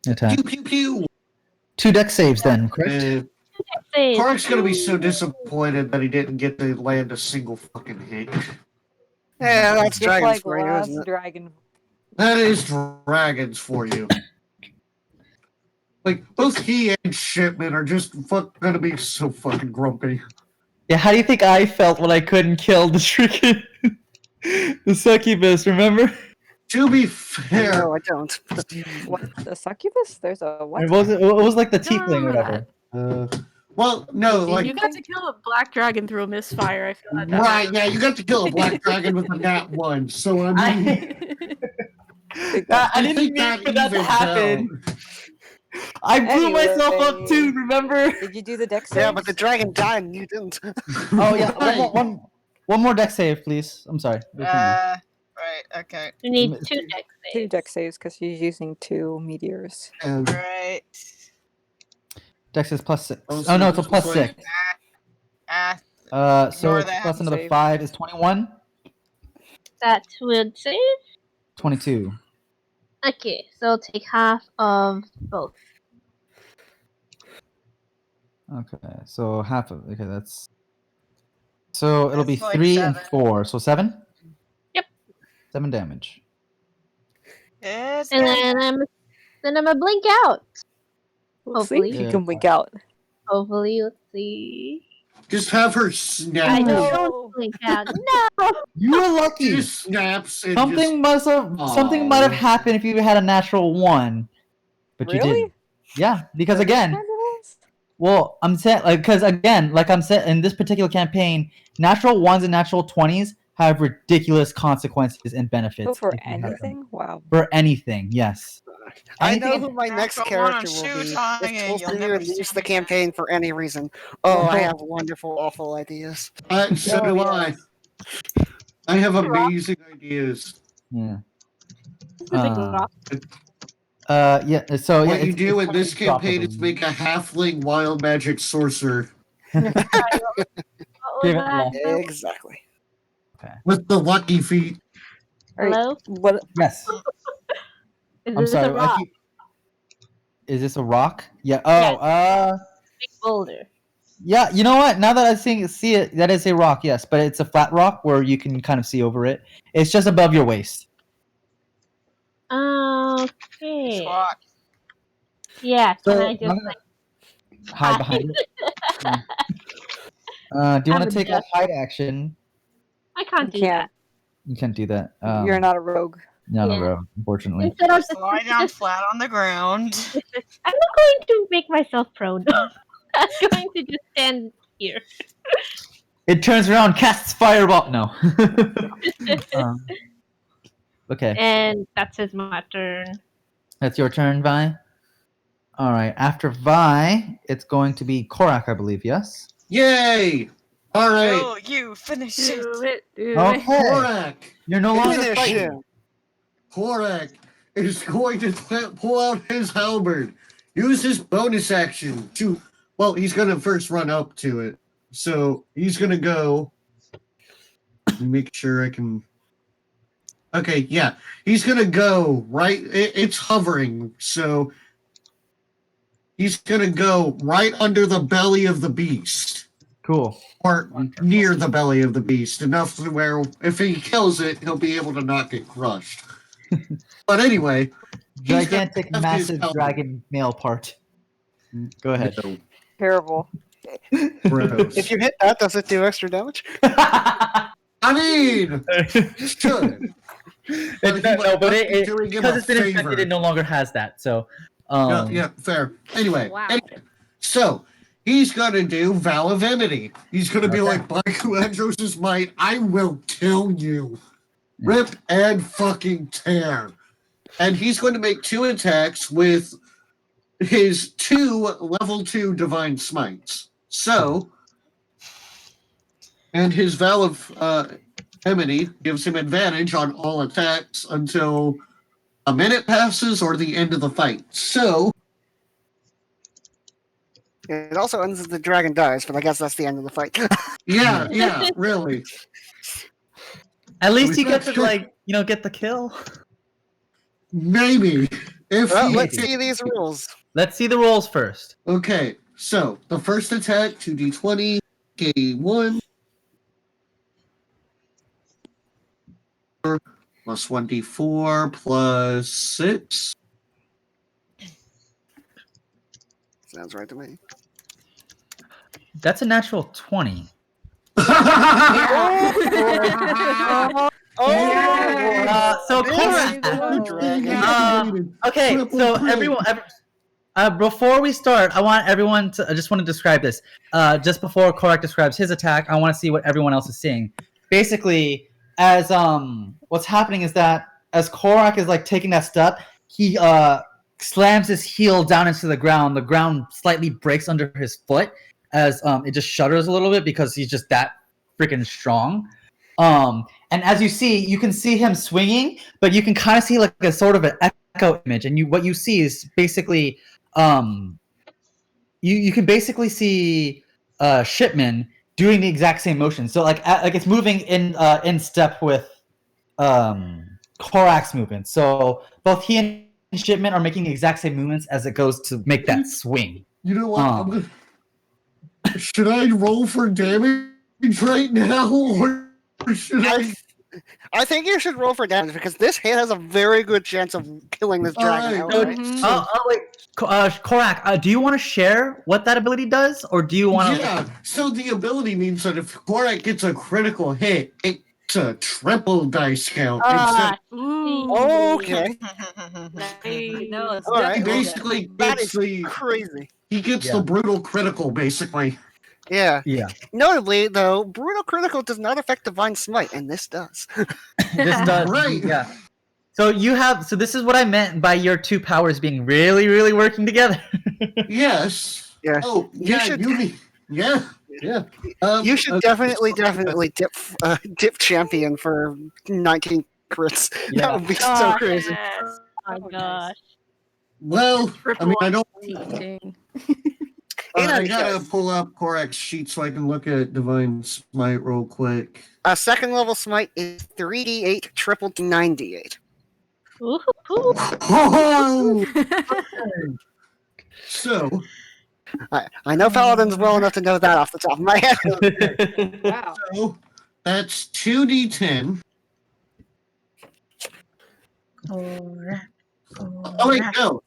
Attack. Pew pew pew. 2 deck saves then, correct? Save. Park's gonna be so disappointed that he didn't get to land a single fucking hit. yeah, that's Just Dragon's like for you, last isn't it? dragon. That is dragons for you. Like both he and Shipman are just gonna be so fucking grumpy. Yeah, how do you think I felt when I couldn't kill the freaking the succubus, remember? To be fair, No, I don't. What? The succubus? There's a what? It was like the tiefling or No. whatever. well, no, like you got to kill a black dragon through a misfire. I feel like that right, yeah, you got to kill a black dragon with a nat 1. So I mean, I didn't mean that for that to evens happen. out. I blew myself up Anyway. too, remember? Did you do the deck Yeah, saves? but the dragon died and you didn't. Oh yeah, one more deck save, please. I'm sorry. Right, okay. We need Mm, 2 deck saves. 2 deck saves because she's using 2 meteors. And Right. Dex is +6. Oh, Oh so no, it's a this was like- +6. Ah, So Ignore it's that. plus another Save. 5 is 21. That would save. 22. Okay, so I'll take half of both. Okay, so half of that's. So it'll be That's like 3 and 7. 4, so 7. Yep. 7 damage. It's And good. then I'm gonna blink out. We'll see Hopefully. if you Yeah. can wink out. Hopefully, let's see. just have her I snap. No. don't blink out. No. You were lucky. Just snaps and Something just, something might have happened if you had a natural 1, but you Really? didn't. Yeah, because Those again, kind of rules? well, I'm saying because again, like I'm saying in this particular campaign, natural 1s and natural 20s have ridiculous consequences and benefits. Oh, for if you have them. anything? Wow. For anything, yes. I know Anything- who my next Natural one on character will be. shoe tying If and you'll Tulsamir never leaves see the him again. campaign for any reason. Oh, I have wonderful, awful ideas. so Oh, do yeah. I have amazing ideas. Yeah. This is a good rock. Yeah. So yeah, What you it's- do it's in this drop of campaign them. is make a halfling wild magic sorcerer What was Give it that? left. Exactly. with the lucky feet. Alright, Hello? what? Yes. Is I'm this sorry. a rock? Is this a rock? Yeah. Oh. Big boulder. Yeah. You know what? Now that I see it, that is a rock. Yes, but it's a flat rock where you can kind of see over it. It's just above your waist. Okay. Squawk. Yeah, can So, I just I'm like gonna hide behind it. Do you want I'm to take a just- hide action? I can't do You can't. You can't do that. You're not a rogue. No, Yeah. bro. Unfortunately. that. Instead of Just lie down flat on the ground. I'm not going to make myself prone. I'm going to just stand here. It turns around, casts fireball. No. Okay, And that's his my turn. that's your turn, Vi. All right. After Vi, it's going to be Korak, I believe. Yes. Yay! All right, Oh, you finish it. Do it. Do it. Okay. Korak. You're no longer Finish fighting. him. Korak is going to pull out his halberd, use his bonus action to. Well, he's going to first run up to it, So he's gonna go. Let me make sure I can. Okay, yeah, he's gonna go right. It's hovering, so he's gonna go right under the belly of the beast, Cool. or near the belly of the beast, enough to where if he kills it, he'll be able to not get crushed. But anyway, he's gonna Gigantic, have his massive helmet. dragon male part. Go ahead. No, Terrible. gross. If you hit that, does it do extra damage? I mean, it should. But he No, might but not be doing him because a it's been infected, favor. it no longer has that. So, Yeah, fair. Anyway, so he's gonna do Vow of Enmity. He's gonna be Okay. like, by Kuandros' might, I will kill you. Rip and fucking tear. And he's going to make 2 attacks with his 2 level 2 divine smites. So, and his Vow of Enmity gives him advantage on all attacks until a minute passes or the end of the fight. So, It also ends if the dragon dies, but I guess that's the end of the fight. yeah, really. at least you We get to got- get the kill. Maybe. If Well, he let's see these rules. Let's see the rolls first. Okay, so the first attack, 2d20, K1. Plus 1d4 plus 6. Sounds right to me. That's a natural 20. Oh, So this Korak. is the dragon. Okay, so before we start, I just want to describe this. Just before Korak describes his attack, I want to see what everyone else is seeing. Basically, as what's happening is that as Korak is like taking that step, he slams his heel down into the ground. The ground slightly breaks under his foot as it just shudders a little bit because he's just that freaking strong. And as you can see him swinging, but you can kind of see like a sort of an echo image. And what you see is basically, you can basically see Shipman doing the exact same motion. So like it's moving in step with Korak's movement. So both he and Shipman are making the exact same movements as it goes to make that swing. You know what? Should I roll for damage right now? Or should I? I think you should roll for damage because this hit has a very good chance of killing this dragon. Alright, outright. Wait, Korak, do you want to share what that ability does, or do you want to? Yeah, so the ability means that if Korak gets a critical hit, it's a triple dice count. Ah, Okay. No, it's All right. He definitely basically That gets is crazy. he gets Yeah. the brutal critical, basically. Yeah. Yeah, Notably, though, brutal critical does not affect divine smite, and this does. this does. Right. Yeah. So this is what I meant by your 2 powers being really, really working together. Yes. Yeah. Oh, You yeah. should- Yeah. You should definitely dip champion for 19 crits. Yeah. That would be so Oh, crazy. Oh my gosh. Well, I mean, I don't. Teaching. In I any gotta case, pull up Korak's sheet so I can look at Divine Smite real quick. a second level smite is 3d8 triple to 9d8. Ooh. Oh! So, I know paladins well enough to know that off the top of my head. wow. so that's 2d10. Oh wait, no.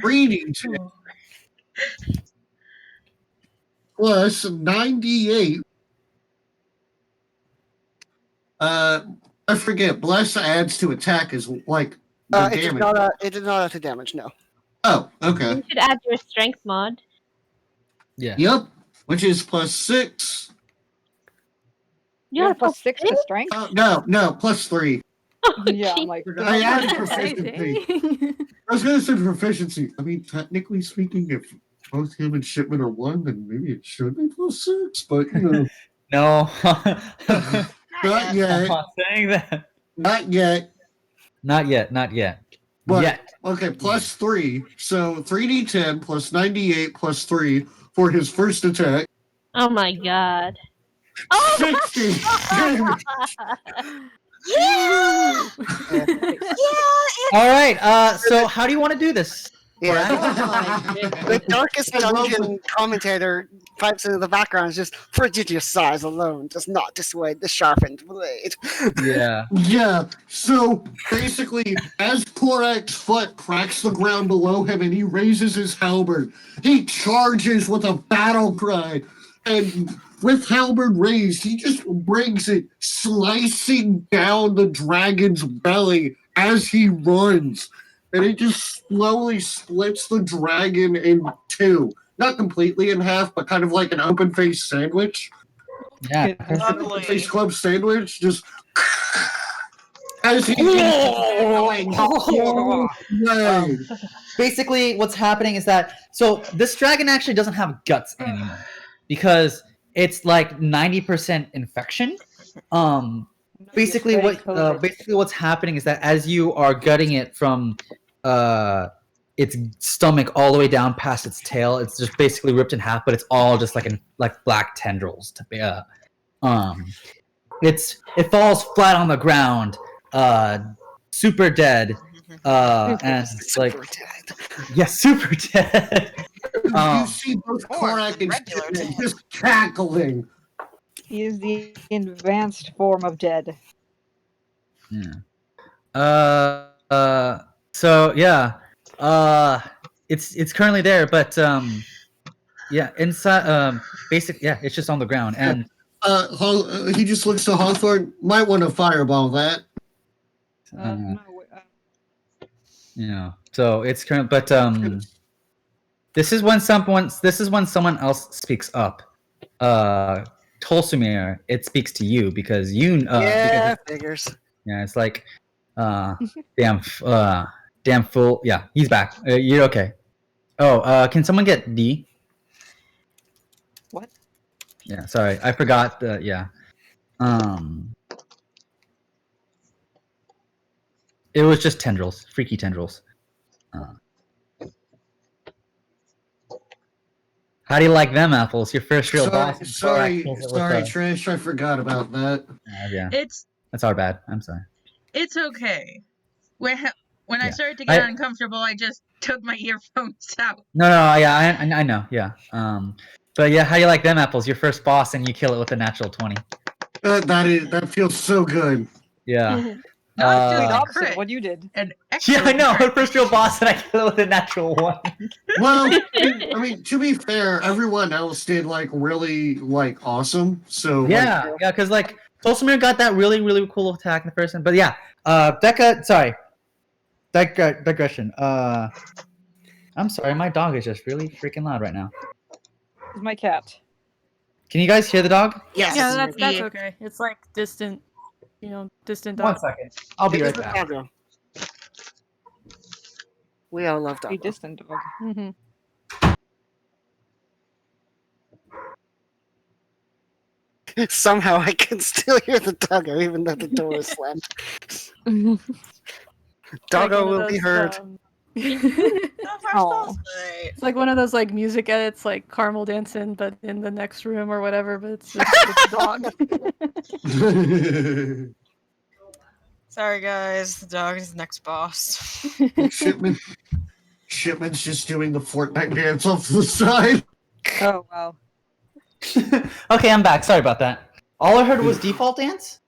3d10 plus 98. I forget. Bless adds to attack is like the It did damage. not add to damage, no. Oh, okay. You should add your strength mod. Yeah. Yep. Which is plus 6. You have plus plus 6 to strength? No, plus 3. Yeah, I'm like, I added proficiency. I was gonna say proficiency. I mean, technically speaking, if both him and Shipman are 1, then maybe it should be plus 6. But you know, No. not yet. I'm not saying that. Not yet. Not yet. Not yet. But Yet. okay, plus 3. So 3d10 plus 98 plus 3 for his first attack. Oh my god. Oh 60. Yeah. Yeah. All right. So how do you want to do this? Yeah. Oh my The darkest I love dungeon commentator pipes into the background is just prodigious size alone does not dissuade the sharpened blade. Yeah. Yeah, so basically, as Korak's foot cracks the ground below him and he raises his halberd, he charges with a battle cry. And with halberd raised, he just brings it slicing down the dragon's belly as he runs. And it just slowly splits the dragon in two. Not completely in half, but kind of like an open faced sandwich. Yeah. Lovely. Face club sandwich, just as he's going. Yay. Basically, what's happening is that this dragon actually doesn't have guts anymore because it's like 90% infection. Basically what's happening is that as you are gutting it from its stomach all the way down past its tail, it's just basically ripped in half, but it's all just like black tendrils. It falls flat on the ground, super dead, and like Super dead. yeah, super dead. You see both Korak and regular Shipman dead. just cackling. He is the advanced form of dead. Yeah. So yeah. It's currently there, but yeah, inside yeah, it's just on the ground and He just looks to Hawthorne. Might want to fireball that. No, yeah. So it's current, but this is when someone else speaks up. Tolsumir, it speaks to you because you Yeah, figures. yeah, it's like damn fool. Yeah, he's back. You're okay. Oh, can someone get D? What? Yeah, sorry, I forgot. Yeah. It was just tendrils, freaky tendrils. How do you like them apples? Your first real boss. Sorry, kills it with Trish. I forgot about that. yeah, It's that's our bad. I'm sorry. it's okay. When I Yeah. started to get I- uncomfortable, I just took my earphones out. No, yeah, I know, yeah. But yeah, how do you like them apples? Your first boss, and you kill it with a natural 20. That feels so good. Yeah. Not Complete just a opposite crit, of what you did. an Yeah, I know. excellent crit. First real boss, and I kill it with a natural 1. Well, I mean, to be fair, everyone else did like really like awesome. So Yeah, yeah, because like Tolsumir got that really, really cool attack in the first one. But yeah, Becca, sorry, digression. I'm sorry, my dog is just really freaking loud right now. It's my cat. Can you guys hear the dog? Yes. Yeah, that's Yeah. okay. It's like distant, distant. 1 second. I'll be It is right the back. doggo. We all love Pretty doggo. distant dog. Mm-hmm. Somehow I can still hear the doggo even though the door is slammed. Doggo will be heard. No, first Aw. boss fight. It's like one of those like music edits, like Carmel dancing, but in the next room or whatever. But it's just it's a dog. Sorry, guys. The dog is the next boss. Shipman's just doing the Fortnite dance off to the side. Oh wow. Okay, I'm back. Sorry about that. All I heard was default dance.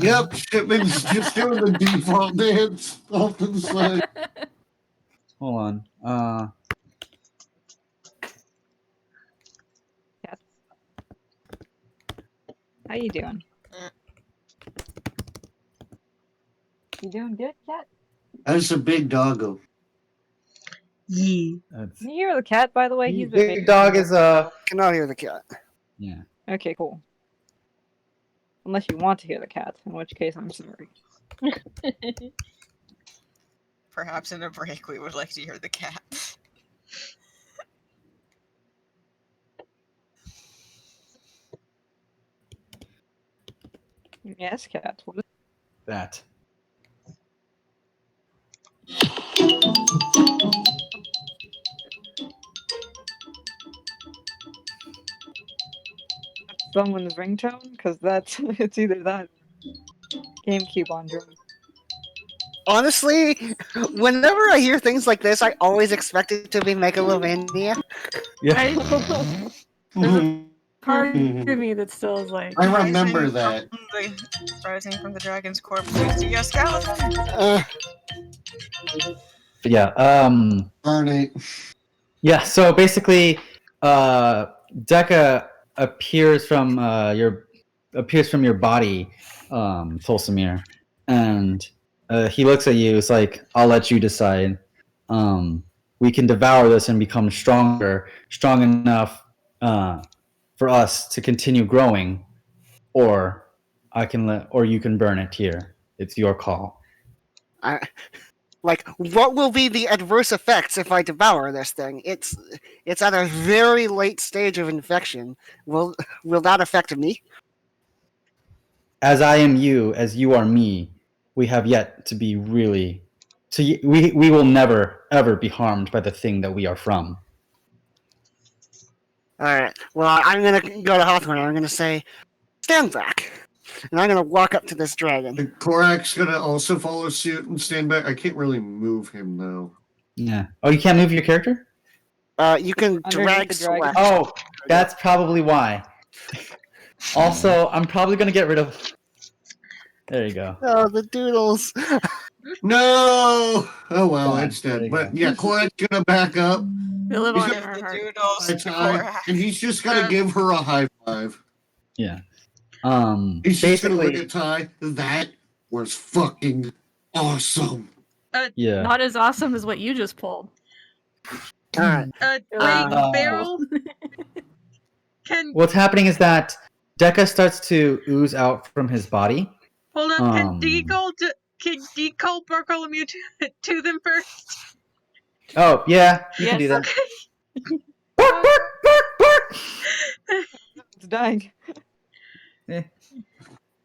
Yep, Shipman's just doing the default dance off to the side. Hold on. Cats. How you doing? You doing good, cat? That's a big doggo. Yeah. That's, Can you hear the cat, by the way? He's a Big dog is Cannot hear the cat. yeah. Okay, cool. Unless you want to hear the cat, in which case I'm sorry. Perhaps in a break we would like to hear the cat. Yes, cat. What is That. someone's ringtone? Because that's it's either that GameCube on drum. Honestly, whenever I hear things like this, I always expect it to be Megalovania. I, there's a Mhm. part of me that still is like, I remember that. Rising from the dragon's corpse next to your skeleton. But yeah. Burn it. Yeah. So basically, Deca appears from your body, Tolsimir, and he looks at you. It's like, I'll let you decide. We can devour this and become strong enough for us to continue growing, or you can burn it here. It's your call. What will be the adverse effects if I devour this thing? It's at a very late stage of infection. Will that affect me? As I am you, as you are me, we have yet to be really. So we will never ever be harmed by the thing that we are from. All right. Well, I'm gonna go to Hawthorne. I'm gonna say, stand back, and I'm gonna walk up to this dragon. And Korak's gonna also follow suit and stand back. I can't really move him though. Yeah. Oh, you can't move your character? You can Underneath drag the dragon. select. Oh, that's probably why. Also, I'm probably gonna get rid of. There you go. Oh, the doodles. No! Oh well, Fine, it's there dead. you But go. yeah, Korak's gonna back up. they live He's on got in our The heart. doodles. by time, and he's just gonna give her a high five. Yeah. He's just gonna look Basically, at Ty. That was fucking awesome. yeah. Not as awesome as what you just pulled. All right. Wait, Oh. Beryl? Can What's happening is that Deca starts to ooze out from his body. hold on? Um. Can D call Bartholomew to them first? Oh yeah, you can Yes. do that. Okay. Bark, bark, bark, bark. It's dying. There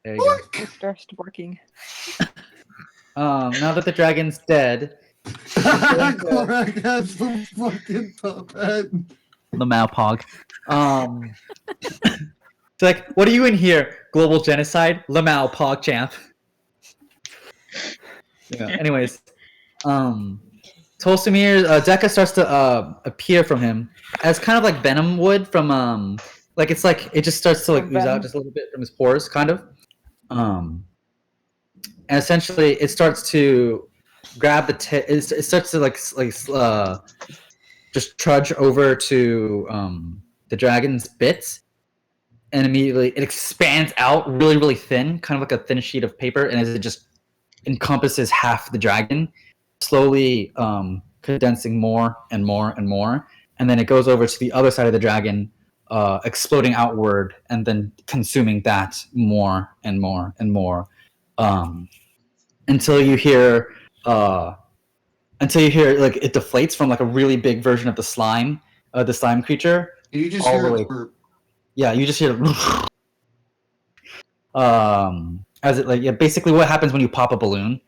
you go. It starts barking. Now that the dragon's dead, Korak has the fucking top hat. the Maupog. It's like, what are you in here? Global genocide? Lamau Pog champ. Yeah. Anyways, Tolsimir, Deca starts to appear from him as kind of like venom would from like it's like it just starts to like ooze out just a little bit from his pores, kind of. And essentially, it starts to grab the it starts to just trudge over to the dragon's bits, and immediately it expands out really, really thin, kind of like a thin sheet of paper, and as it just encompasses half the dragon, slowly condensing more and more and more, and then it goes over to the other side of the dragon, exploding outward, and then consuming that more and more and more, until you hear like it deflates from like a really big version of the slime creature. You just All hear the it way. burp. Yeah, you just hear as it basically what happens when you pop a balloon,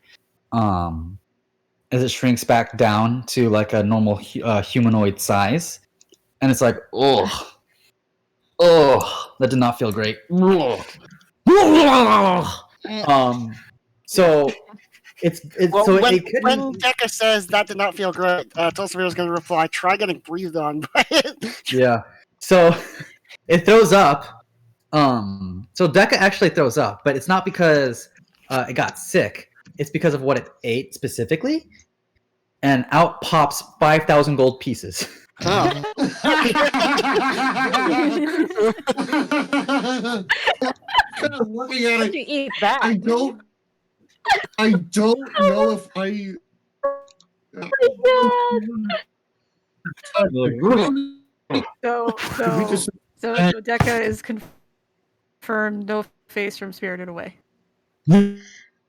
as it shrinks back down to like a normal humanoid size, and it's like, oh, that did not feel great. So it's Well, so when, it couldn't. when Deca says that did not feel great, Tulsimir was going to reply, try getting breathed on by it. Yeah. So it throws up. So Deca actually throws up, but it's not because it got sick. It's because of what it ate specifically. And out pops 5,000 gold pieces. Oh. Kind of looking at How'd it. you eat that? I don't know if I. So Could we just- so Deca is confirmed no face from Spirited Away.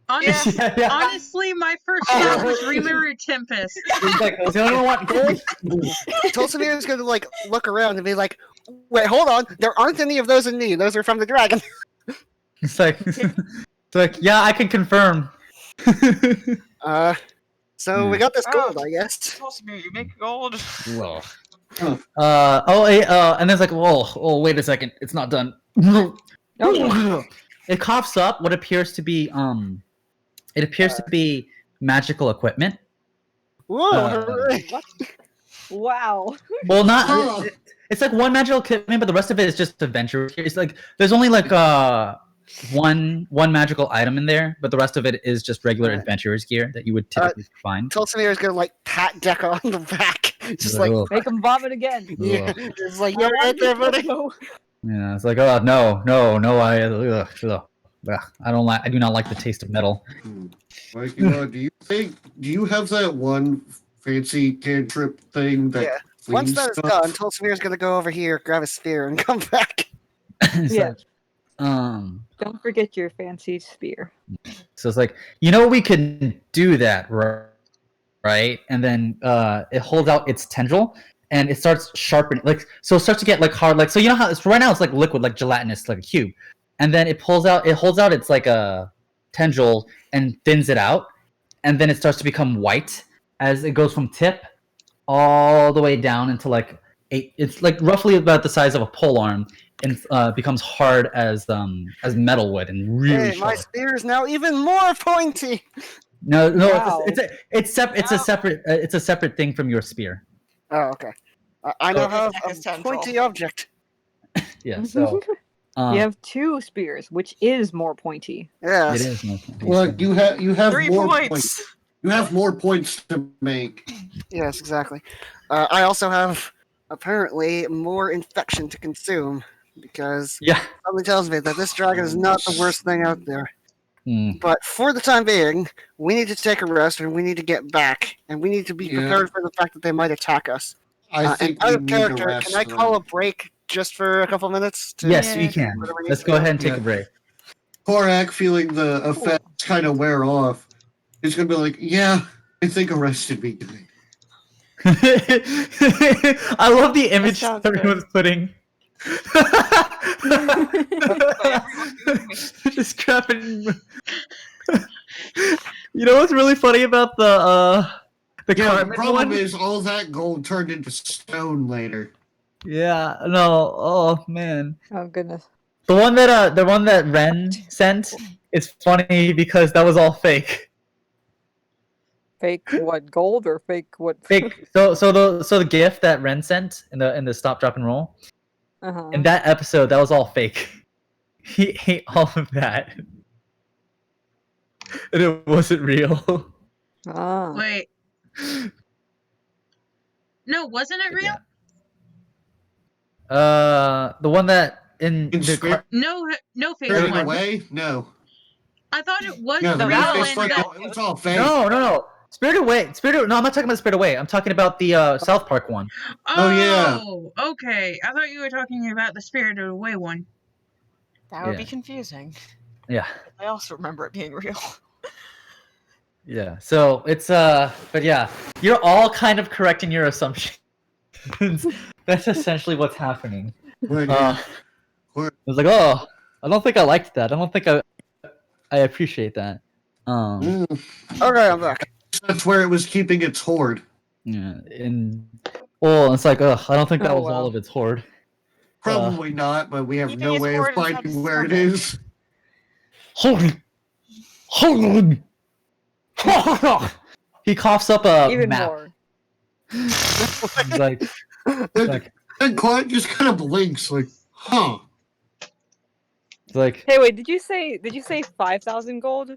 Honestly, Yeah. honestly, my first thought was Remirror Tempest. It's like, does anyone want gold? Tulsimir is going to like look around and be like, wait, hold on, there aren't any of those in me. Those are from the dragon. It's like, yeah, I can confirm. So we got this gold, I guess. Tulsimir, you make gold. And then it's like, oh, wait a second, it's not done. It coughs up what appears to be magical equipment. Whoa! hooray. What? Wow. Well, not. It's like one magical equipment, but the rest of it is just adventure. It's like there's only like one magical item in there, but the rest of it is just regular adventurer's gear that you would typically find. Tulsimir is gonna like pat Deca on the back, just like Ugh. Make him vomit again. yeah, it's like I you're right want there, to buddy. go. Yeah, it's like, oh no, I don't like. I do not like the taste of metal. Like, do you have that one fancy cantrip thing that? Yeah. Once cleans that is stuff? done, Tulsimir's gonna go over here, grab a spear, and come back. It's Yeah. like, Don't forget your fancy spear. so it's like, we can do that, right? And then it holds out its tendril and it starts sharpening, so it starts to get hard, so you know how right now it's like liquid, like gelatinous, like a cube, and then it holds out its like a tendril and thins it out, and then it starts to become white as it goes from tip all the way down into it's like roughly about the size of a polearm, and becomes hard as metal would and really Hey, my sharp. spear is now even more pointy. No, Wow. it's a separate thing from your spear. Oh, okay. I now have Deca's a tendril. pointy object. Yeah, so You have two spears, which is more pointy. Yeah. it is. more- Look, you have 3 more points. You have more points to make. Yes, exactly. I also have apparently more infection to consume because Yeah. something tells me that this dragon is not the worst thing out there. Mm. But for the time being, we need to take a rest and we need to get back, and we need to be Yeah. prepared for the fact that they might attack us. I think and out we of need to character, rest can I call a break just for a couple minutes? To Yes, we can. whatever needs Let's to go be ahead and take Yeah. a break. Korak, feeling the effects kind of wear off, is gonna be like, yeah, I think a rest would be good. I love the image sounds everyone's putting. Just grabbing. You know what's really funny about the Yeah, the Cartman problem one? is all that gold turned into stone later. Yeah, no. Oh man. Oh goodness. The one that Ren sent is funny because that was all fake. Fake what, gold or fake what? Fake. So the gift that Ren sent in the stop, drop, and roll Uh-huh. in that episode, that was all fake. He ate all of that, and it wasn't real. Ah. Wait. No, wasn't it real? Yeah. The one that in In the Spirit No fake one. Away? No. I thought it was Yeah, the real. real and like, that- it's all fake. no. Spirited Away. No, I'm not talking about Spirited Away. I'm talking about the South Park one. Oh, yeah. Okay. I thought you were talking about the Spirited Away one. That would Yeah. be confusing. Yeah. I also remember it being real. Yeah. So it's but yeah, you're all kind of correct in your assumptions. That's essentially what's happening. Like, I was like, oh, I don't think I liked that. I don't think I appreciate that. Okay, I'm back. That's where it was keeping its hoard. Yeah, well, it's like, ugh, I don't think that Oh, was all wow. of its hoard. Probably not, but we have Keeping no its way of hoard inside finding its where it stomach. is. He coughs up a Even map. more. He's like, And Clark just kind of blinks, like, huh. it's like Hey, wait, did you say 5,000 gold?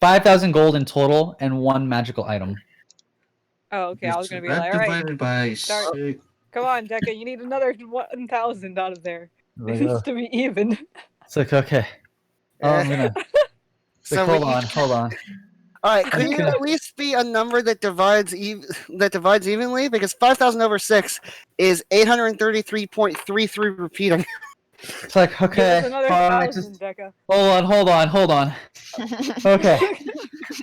5,000 gold in total and one magical item. Oh, okay. I was gonna be That like, all right, divided by start- 6. come on, Deca, you need another 1,000 out of there. Like, It needs to be even. it's like, okay. I'm gonna. So hold we- on. All right, could you Okay. at least be a number that divides evenly? Because 5,000 over 6 is 833.33 repeating. It's like, Give okay. us another alright, 1,000, Deca. hold on. Okay.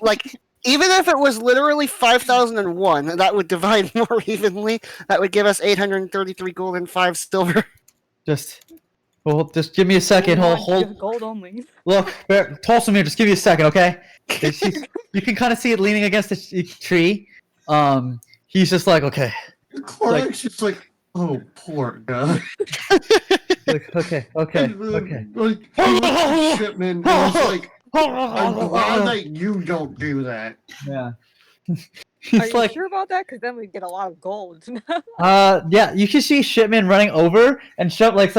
Like, even if it was literally 5,001, that would divide more evenly. That would give us 833 gold and 5 silver. Just give me a second. Hold on, Hold. give gold only. Look, Tulsimir, just give me a second, okay? You can kind of see it leaning against the tree. He's just like, okay. Clark's just like, Oh, poor guy. Like, okay. Like, he looked at Shipman and was like, I'm glad that you don't do that. Yeah. Are He's you like, sure about that? Because then we'd get a lot of gold. yeah, you can see Shipman running over and shove like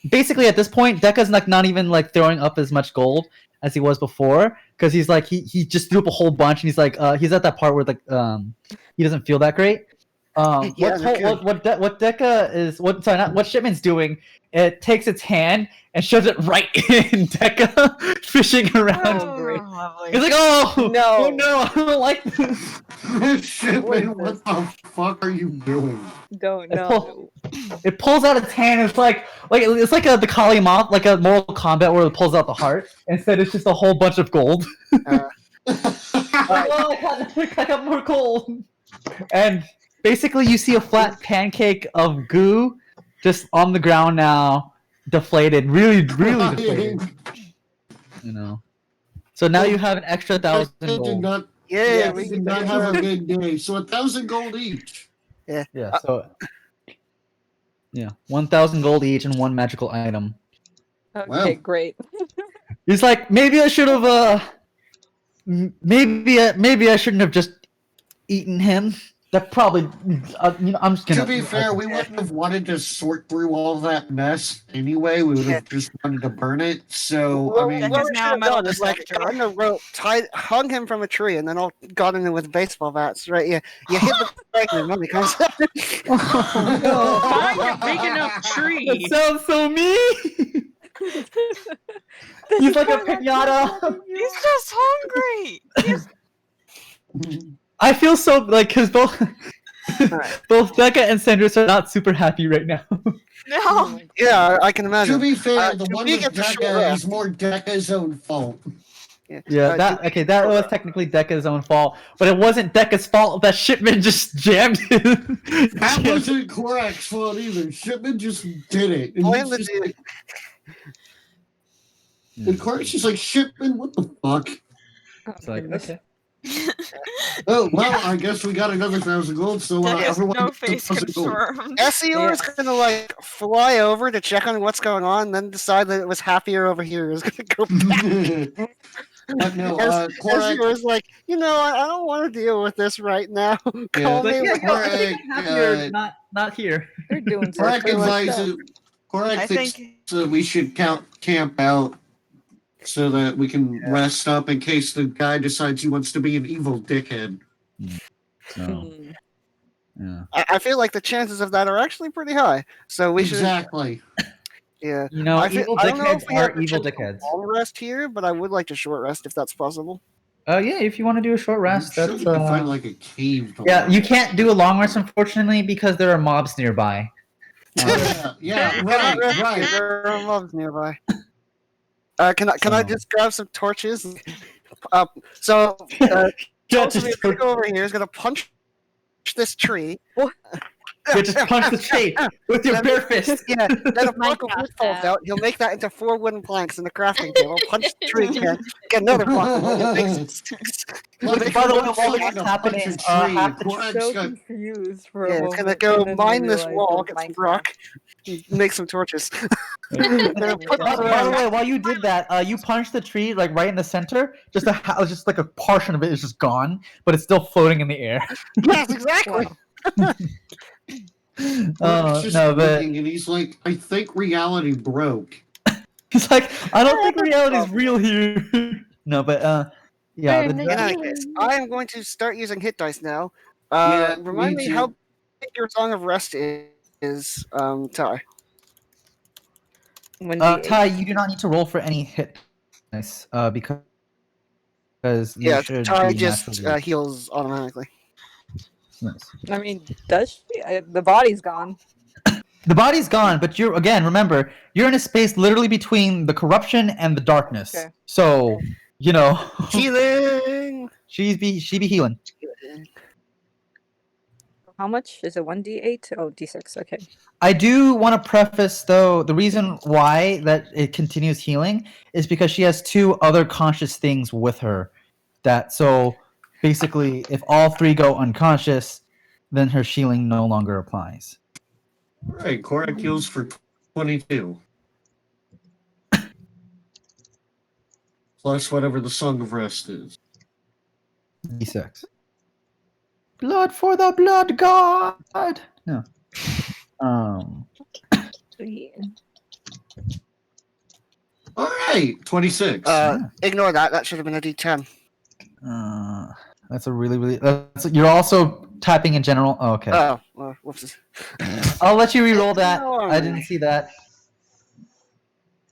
basically at this point, Dekka's like not even like throwing up as much gold as he was before because he's like he just threw up a whole bunch and he's like he's at that part where like he doesn't feel that great. What Dekka is what Shipman's doing, it takes its hand and shoves it right in Dekka fishing around. Lovely. He's like, oh No. no, I don't like this. Shipman, what the fuck are you doing? Don't It know. It pulls out its hand. It's like it's like the Kali Moth, like a Mortal Kombat where it pulls out the heart. Instead, it's just a whole bunch of gold. Oh, I got more gold. And basically, you see a flat pancake of goo just on the ground now, deflated, really deflated. You know. So now you have an extra 1,000 gold. Yeah, we did not have a good day. So 1,000 gold each. Yeah. So. Yeah, 1,000 gold each and one magical item. Okay, Wow. great. He's like, maybe I should have. Maybe I shouldn't have just eaten him. That probably. I'm just gonna. To be fair, we wouldn't have wanted to sort through all that mess anyway. We would have just wanted to burn it. So I mean, Because now I'm out of is like sector. on the rope, hung him from a tree, and then all got in with baseball bats. Right? Yeah, you hit the strike and the money comes out. Find a big enough tree. That sounds so mean. He's like a pinata. He's just hungry. I feel so like because both Dekka and Sandris are not super happy right now. No. Yeah, I can imagine. to be fair, the to one me, with it's a short Dekka rest. is more Dekka's own fault. Yeah, that was technically Dekka's own fault, but it wasn't Dekka's fault that Shipman just jammed him. That wasn't Korak's fault either. Shipman just did it. And Blame he's the just dude. like, and Korak's just like, Shipman, what the fuck? It's like, okay. Oh, well, I guess we got another 1,000 gold, so Yes, everyone no gets face 1,000 gold. confirmed. SEO is gonna like fly over to check on what's going on, and then decide that it was happier over here. Is gonna go back. But no, SEO Korak, is like, I don't want to deal with this right now. Call Yeah. me. Like, when- yeah, I think I'm happier, not here. They're doing Korak something like that. advises, Korak I thinks think we should camp out so that we can rest up in case the guy decides he wants to be an evil dickhead. So, Hmm. yeah. I feel like the chances of that are actually pretty high. So we should. Exactly. Yeah. You know, I evil don't know if dickheads we have are the evil chance to dickheads. long rest here, but I would like to short rest if that's possible. Yeah, if you want to do a short rest, I'm sure that's you can find like a cave. To yeah. live. You can't do a long rest, unfortunately, because there are mobs nearby. Yeah, right. There are mobs nearby. Can I So- just grab some torches? So Yeah, Joseph just is gonna go over here. He's gonna punch this tree. You just punch the tree with your bare fist. Yeah, then a My block of wood gosh, falls out. He'll make that into 4 wooden planks in the crafting table. Punch the tree again. Get another block of wood. It makes it sticks. Like, By the way, what's while like that's a happening, bunch of half trees. the Korak's So got- confused for a Yeah, it's moment. gonna go and then mine I this realized wall, it was get some Minecraft. rock, make some torches. By the way, while you did that, you punched the tree like right in the center. Just like a portion of it is just gone, but it's still floating in the air. Yes, exactly. Korak's just no, but looking and he's like, I think reality broke. he's like, I don't think reality is real here. No, but yeah. Burn the In any case, I am going to start using hit dice now. Remind me me too. how big your Song of Rest is, Ty. When Ty, you do not need to roll for any hit dice, because you Yeah, should Ty be just naturally- heals automatically. Nice. I mean, does she? The body's gone. The body's gone, but you're again. Remember, you're in a space literally between the corruption and the darkness. Okay. So you know, Healing! she be healing. How much is it? 1d8? Oh, d6. Okay. I do want to preface though the reason why that it continues healing is because she has 2 other conscious things with her. That so basically, if all 3 go unconscious, then her shielding no longer applies. Right, Korak heals for 22. Plus whatever the Song of Rest is. D6. Blood for the blood god. No. All right, 26. Ignore that. That should have been a D10. That's a really. You're also typing in general. Oh, okay. Oh, well, whoops. I'll let you re-roll that. Ignore I me. didn't see that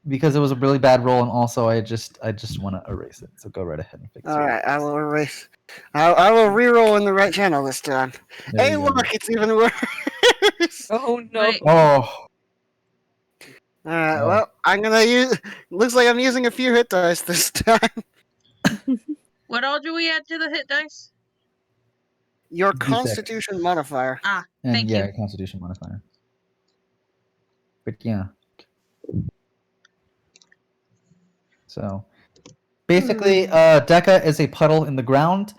because it was a really bad roll, and also I just want to erase it. So go right ahead and fix it. All right, I will erase. I will re-roll in the right channel this time. There Hey, you go. look, it's even worse. Oh no. Wait, Oh. Alright, well, I'm gonna use. Looks like I'm using a few hit dice this time. what all do we add to the hit dice? Your D6. Constitution modifier. Ah, And thank yeah, you. Constitution modifier. But yeah. So basically, Deca is a puddle in the ground,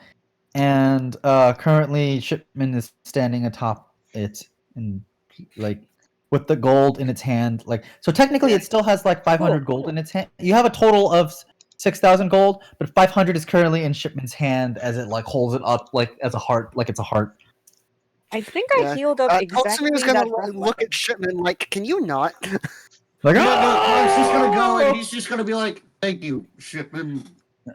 and currently Shipman is standing atop it, and like with the gold in its hand. Like, so technically, it still has like 500 gold in its hand. You have a total of 6,000 gold, but 500 is currently in Shipman's hand as it like holds it up like as a heart, like it's a heart. I think Yeah. I healed up exactly Tolston is gonna that breath look weapon. at Shipman like, can you not? Like, Yeah, no, Korak's just gonna go and he's just gonna be like, "Thank you, Shipman."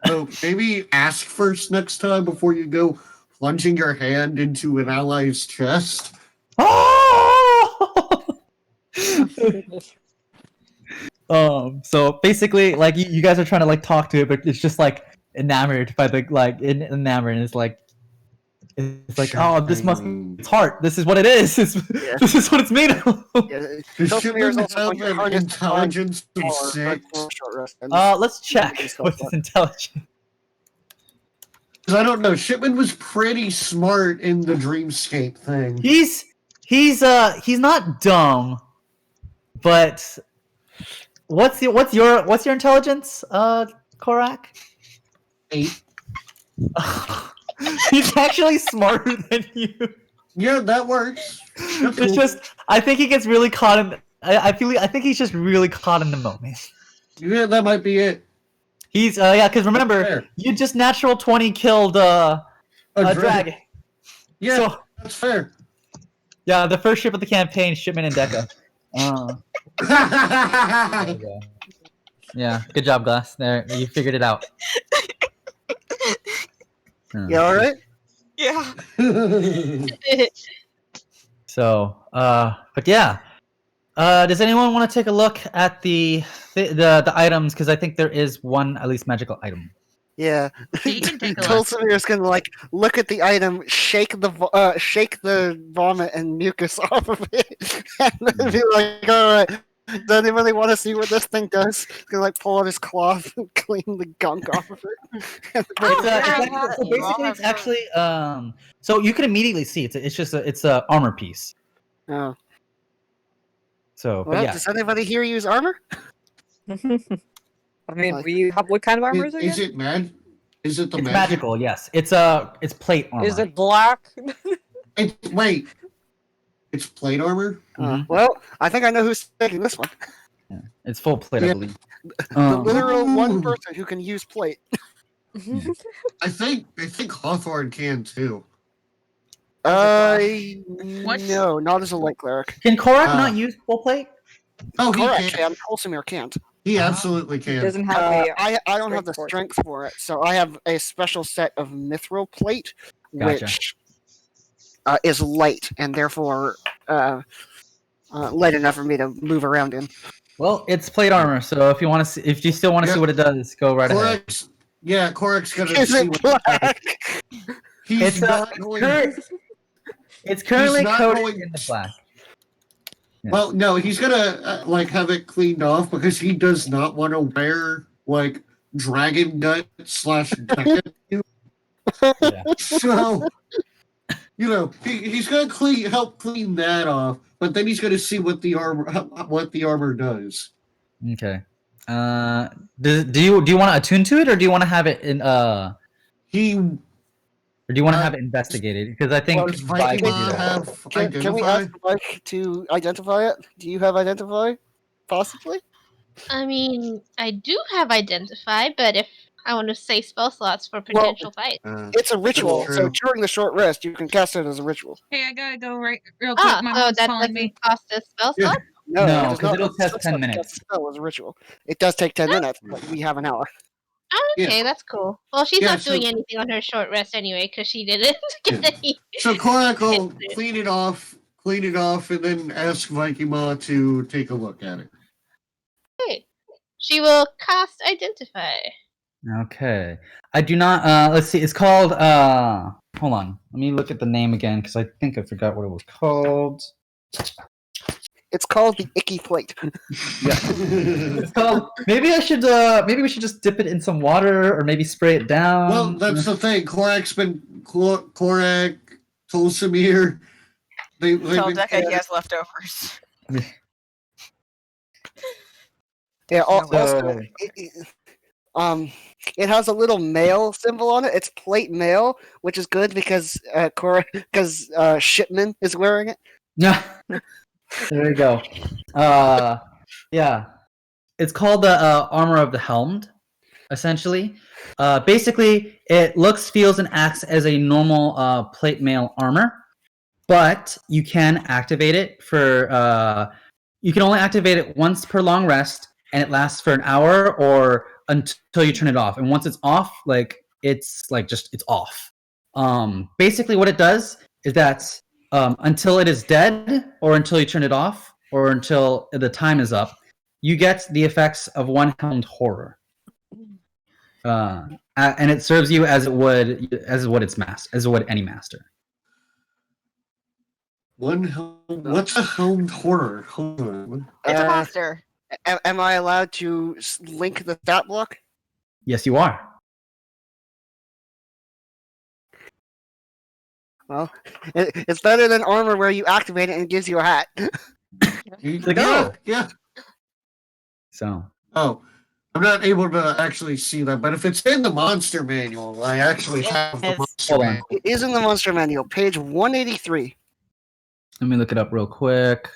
So maybe ask first next time before you go plunging your hand into an ally's chest. So basically, like you guys are trying to like talk to it, but it's just like enamored by the enamored, and it's like oh, this must be its heart. This is what it is. This is what it's made of. Yeah, Does Tolston Shipman is also have going to an harness intelligence of power, 6? for a short rest, and Let's check Just with go his intelligence. Because I don't know, Shipman was pretty smart in the Dreamscape thing. He's not dumb, but what's your intelligence, Korak? 8. He's actually smarter than you. Yeah, that works. That's It's cool. just I think he gets really caught in. I think he's just really caught in the moment. Yeah, that might be it. He's yeah, because remember Fair. you just natural 20 killed a dragon. Yeah, So that's fair. yeah, the first ship of the campaign, Shipman and Deca. There you go. Yeah, good job, Glass. There, you figured it out. You alright? Yeah. So, but yeah. Does anyone want to take a look at the items? Because I think there is one at least magical item. Yeah. You can take a look. Tolstomir's gonna like look at the item, shake the vomit and mucus off of it, and then be like, "All right, does anybody want to see what this thing does?" He's gonna like pull out his cloth and clean the gunk off of it. So basically, it's actually so you can immediately see it's just it's a armor piece. Oh. So, but Well, yeah, does anybody here use armor? I mean, Like- what kind of armor is it? Is again? it mag? Is it the it's magic? magical. Yes, it's plate armor. Is it black? Wait. It's plate armor? Mhm. Well, I think I know who's taking this one. It's full plate, I Yeah. believe. The literal one Ooh. person who can use plate. I think Hawthorne can too. What? No, not as a light cleric. Can Korak Uh, not use full plate? Oh, he Correct, can. and Tolsimir can't. He absolutely It can. doesn't have the. I don't have the strength strength for it, so I have a special set of mithril plate, Gotcha. which is light and therefore light enough for me to move around in. Well, it's plate armor, so if you want to see, if you still want to Yeah. see what it does, go right ahead. Korak's gonna Is see it what black? he's It's not going. It's currently not coated going- in the black. Well, no, he's gonna like have it cleaned off because he does not want to wear like dragon gut / Deca. Yeah. So, he's gonna help clean that off, but then he's gonna see what the armor does. Okay. Do you want to attune to it, or do you want to have it in He or Or do you want to have it investigated? Because I think Well, Does Vi could do Vikima that. have Can we identify? ask Mike to identify it? Do you have identify? Possibly? I mean, I do have identify, but if I want to save spell slots for potential fight. It's a ritual, so true. during the short rest, you can cast it as a ritual. Hey, I gotta go real quick. Ah, My so mom's that calling doesn't me. cost a spell Yeah. slot? No, No, it does 'cause not. it'll It's test not 10 cast minutes. a spell as a ritual. It does take 10 minutes, but we have an hour. Oh, Yeah. okay, that's cool. Well, she's Yeah, not doing so- anything on her short rest anyway, because she didn't get Yeah. any. So Korak will clean it off, and then ask Vikima to take a look at it. Okay. She will cast identify. Okay. I do not. Let's see. It's called. Hold on. Let me look at the name again because I think I forgot what it was called. It's called the Icky Plate. Yeah. It's called. Maybe I should. Maybe we should just dip it in some water, or maybe spray it down. Well, that's the thing. Korak, Tolsimir. They've Tell been, Deca he has leftovers. Yeah. No way. Also, it has a little mail symbol on it. It's plate mail, which is good because Shipman is wearing it. Yeah. There you go. Yeah. It's called the armor of the helmed, essentially. Basically, it looks, feels, and acts as a normal plate mail armor, but you can activate it for. You can only activate it once per long rest, and it lasts for an hour or until you turn it off. And once it's off, it's off. Basically, what it does is that until it is dead, or until you turn it off, or until the time is up, you get the effects of one helmed horror. And it serves you as it would any master. What's a helmed horror? Hold on. It's a monster. Am I allowed to link the stat block? Yes, you are. Well, it's better than armor where you activate it and it gives you a hat. Yeah. So. Oh, I'm not able to actually see that, but if it's in the monster manual, I actually have the Yes. monster Hold on. manual. It is in the monster manual, page 183. Let me look it up real quick.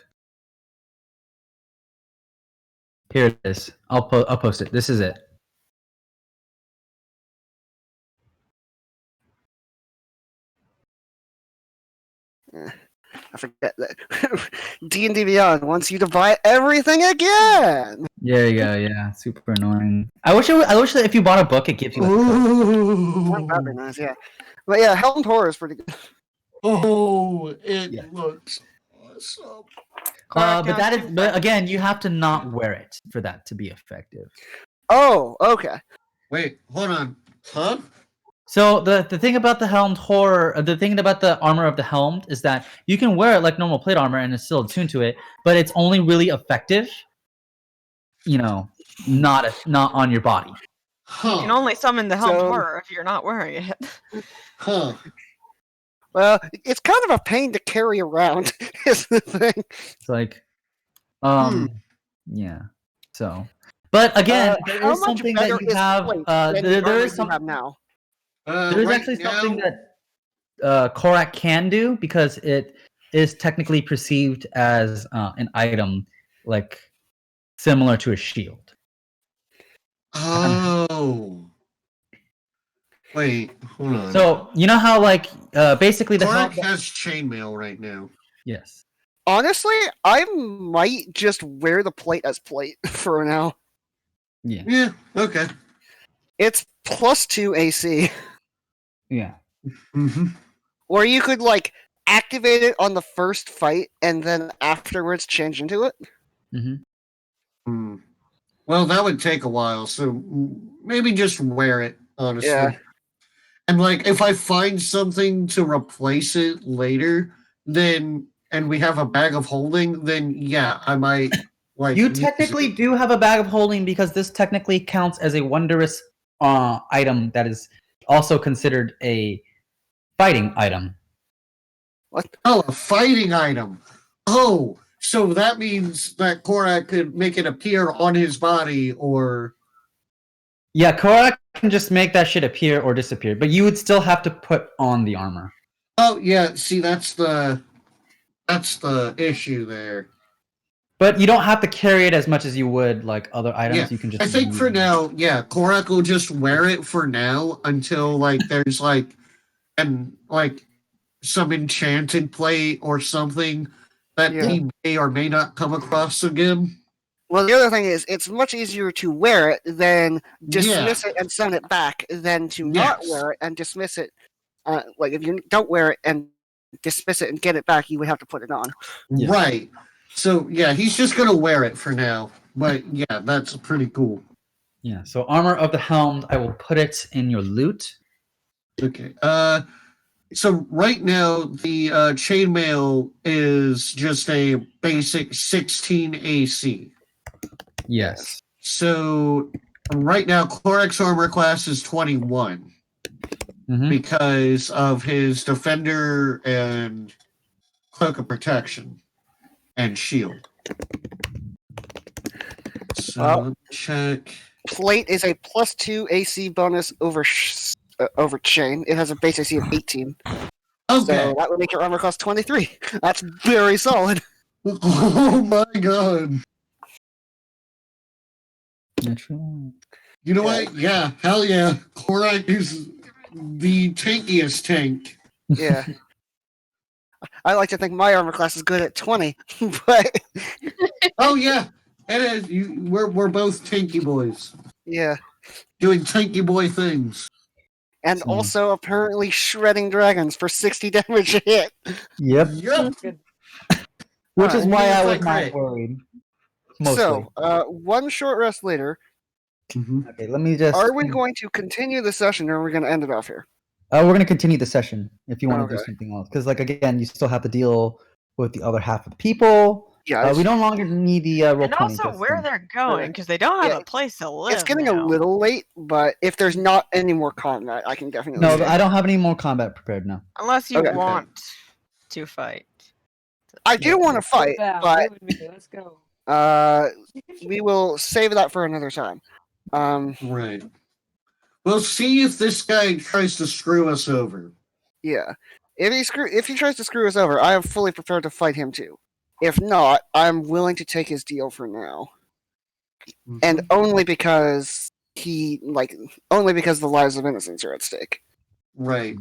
Here it is. I'll post it. This is it. I forget that. D&D Beyond wants you to buy everything again. There you go. Yeah, super annoying. I wish that if you bought a book, it gives you. That'd be nice, yeah. But yeah, Helmed Horror is pretty good. Oh, it Yeah. looks awesome. But again, you have to not wear it for that to be effective. Oh, okay. Wait, hold on. Huh? So the thing about the helmed horror, the thing about the armor of the helmed is that you can wear it like normal plate armor and it's still attuned to it, but it's only really effective, not on your body. You can Huh. only summon the Helmed So- Horror if you're not wearing it. Huh. Well, it's kind of a pain to carry around, is the thing. It's like, yeah. So, but again, there how is much something better that you is have. plate than the There armor is you some. have now. There is Right actually now- something that Korak can do because it is technically perceived as an item, like similar to a shield. Oh. Wait, hold on. So you know how basically the Korak helm. has chainmail right now. Yes. Honestly, I might just wear the plate as plate for now. Yeah. Yeah, okay. It's +2 AC. Yeah. Mm-hmm. Or you could, activate it on the first fight and then afterwards change into it. Mm-hmm. Well, that would take a while, so maybe just wear it, honestly. Yeah. And if I find something to replace it later, and we have a bag of holding, then yeah, I might You use technically it. do have a bag of holding because this technically counts as a wondrous item that is also considered a fighting item. Oh, a fighting item. Oh, so that means that Korak could make it appear on his body, or Yeah, Korak can just make that shit appear or disappear, but you would still have to put on the armor. Oh yeah, see that's the issue there. But you don't have to carry it as much as you would like other items. Yeah, You can just. I think for now, yeah, Korak will just wear it for now until like there's like some enchanted plate or something that Yeah. he may or may not come across again. Well, the other thing is, it's much easier to wear it than dismiss it and send it back than to not Yes. wear it and dismiss it. Like, if you don't wear it and dismiss it and get it back, you would have to put it on. Yeah. Right. So yeah, he's just gonna wear it for now. But yeah, that's pretty cool. Yeah. So armor of the helm, I will put it in your loot. Okay. So right now the chainmail is just a basic 16 AC. Yes. So right now Korak's armor class is 21 Mhm. because of his defender and cloak of protection and shield. So Well- let me check. Plate is a +2 AC bonus over chain. It has a base AC of 18. Okay. So that would make your armor class 23. That's very solid. Oh my god. Natural. You know what? Yeah, hell yeah. Korak is the tankiest tank. Yeah. I like to think my armor class is good at 20, but Oh yeah. It is. We're both tanky boys. yeah. Doing tanky boy things. And Hmm. also apparently shredding dragons for 60 damage a hit. Yep. Yep. Which is Alright. why I was Like not great. worried. Mostly. So, one short rest later, Mhm. Okay, let me just. are we going to continue the session or are we going to end it off here? We're going to continue the session if you want to do Okay. something else. Because, like, again, you still have to deal with the other half of the people. Yeah, We no longer need the roll And 20. also where Justin. they're going, because they don't have Yeah, a place to live. it's getting now. a little late, but if there's not any more combat, I can definitely. No, do it. I don't have any more combat prepared now. Unless you Okay. want to fight. I do want to fight, but Let's go. we will save that for another time. Right. We'll see if this guy tries to screw us over. Yeah. If he tries to screw us over, I am fully prepared to fight him too. If not, I'm willing to take his deal for now. And only because only because the lives of innocents are at stake. Right.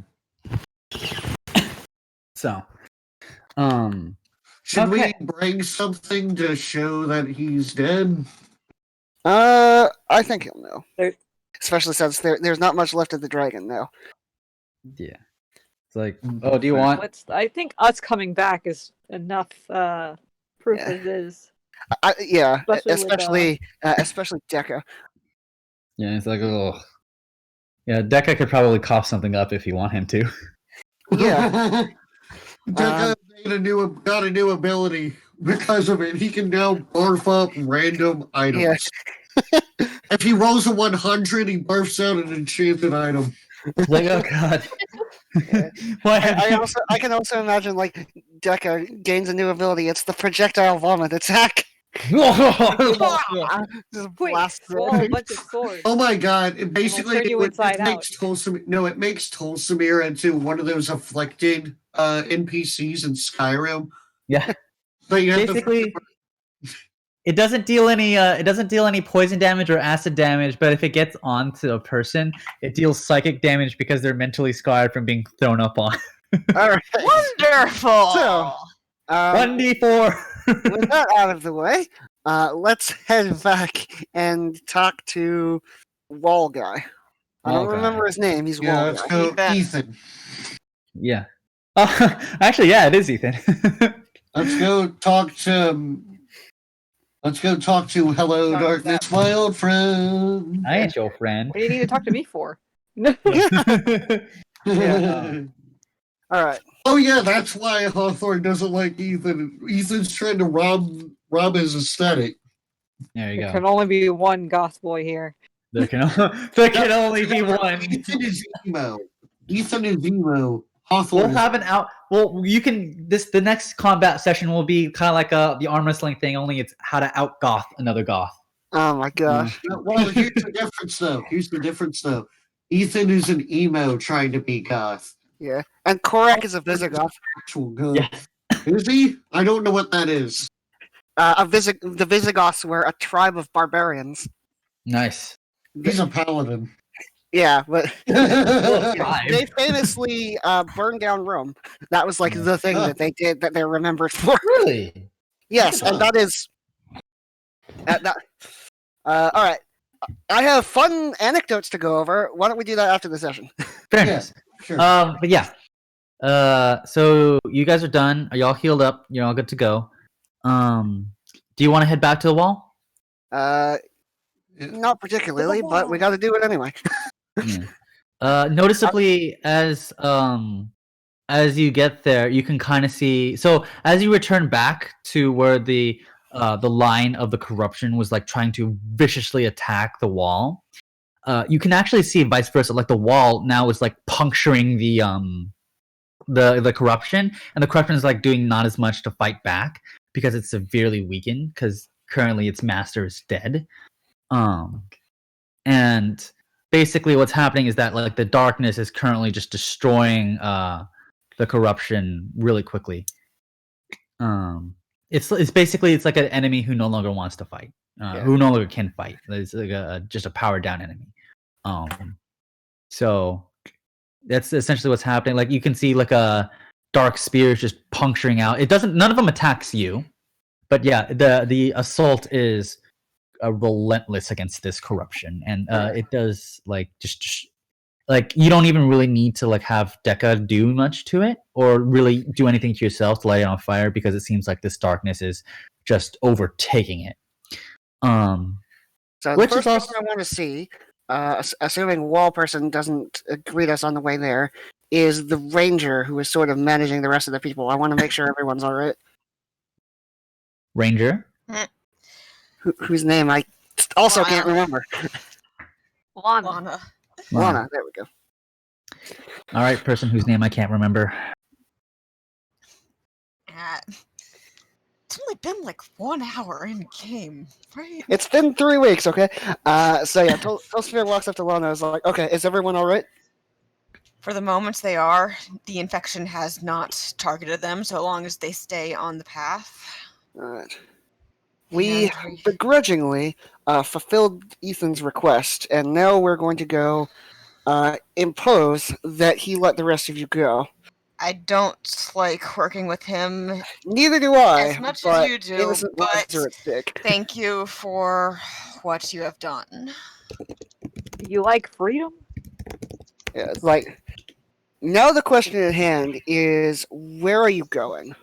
So, Should Okay. we bring something to show that he's dead? I think he'll know. There- Especially since there's not much left of the dragon now. yeah. It's like, oh, do you want? I think us coming back is enough proof Yeah. as is. Yeah, Especially with, especially Deca. Yeah, it's like, oh. Yeah, Deca could probably cough something up if you want him to. Yeah. Deca got a new ability because of it. He can now barf up random items. Yeah. If he rolls a 100, he barfs out an enchanted item. It's like, oh god. Why have I you- can also imagine like Deca gains a new ability. It's the projectile vomit attack. Just Quick, blast swallow a bunch of swords. Oh my god! It basically turn you inside makes it makes Tulsamir into one of those afflicted NPCs in Skyrim. Yeah. But you have Basically, it doesn't deal any poison damage or acid damage, but if it gets onto a person, it deals psychic damage because they're mentally scarred from being thrown up on. All right. Wonderful! So, 1d4. with that out of the way, let's head back and talk to Wall Guy. I don't Wall Guy. remember his name. He's yeah, Wall let's Guy. go, Ethan. Ethan. Yeah. Actually, yeah, it is Ethan. Let's go talk to. Let's go talk to Hello Talk Darkness, that- my old friend. I ain't your friend. What do you need to talk to me for? Yeah. All right. Oh yeah, that's why Hawthorne doesn't like Ethan. Ethan's trying to rob his aesthetic. There you There go. can only be one goth boy here. There can only be one. Ethan is emo. Ethan is emo. We'll Hawthorne. have an out. Well, you can. The next combat session will be kind of like the arm wrestling thing. Only it's how to out goth another goth. Oh my gosh. Well, here's the difference, though. Ethan is an emo trying to be goth. Yeah. And Korak is a Visigoth. Actual goth. Yeah. Is he? I don't know what that is. The Visigoths were a tribe of barbarians. Nice. He's a paladin. Yeah, but Tribe. they famously burned down Rome. That was like the thing that they did that they're remembered for. Really? Yes, and that is. All right. I have fun anecdotes to go over. Why don't we do that after the session? Fair Yeah, enough. sure. But yeah. So you guys are done. Are y'all healed up? You're all good to go. Do you want to head back to the wall? Not particularly, but we got to do it anyway. Yeah. Noticeably, as you get there, you can kind of see. So as you return back to where the line of the corruption was like trying to viciously attack the wall, you can actually see vice versa. Like the wall now is like puncturing the corruption, and the corruption is like doing not as much to fight back because it's severely weakened because currently its master is dead. And basically what's happening is that like the darkness is currently just destroying the corruption really quickly. It's basically it's like an enemy who no longer wants to fight, who no longer can fight. It's like just a powered down enemy. So that's essentially what's happening. Like you can see like a dark spears just puncturing out. None of them attacks you, but yeah, the assault is relentless against this corruption, and it does like just like you don't even really need to like have Deca do much to it or really do anything to yourself to light it on fire because it seems like this darkness is just overtaking it. So the first person I want to see, assuming Wall Person doesn't greet us on the way there, is the ranger who is sort of managing the rest of the people. I want to make sure everyone's all right. Ranger? Whose name I also can't remember. Lana. Lana, there we go. All right, person whose name I can't remember. It's only been like 1 hour in game, right? It's been 3 weeks, okay? So yeah, Tolsphere walks up to Lana and is like, okay, is everyone all right? For the moment, they are. The infection has not targeted them, so long as they stay on the path. Alright. We begrudgingly fulfilled Ethan's request, and now we're going to go impose that he let the rest of you go. I don't like working with him. Neither do I. As much but as you do, innocent but lives are at stake. thank you for what you have done. You like freedom? Yeah, it's like, now the question at hand is, where are you going?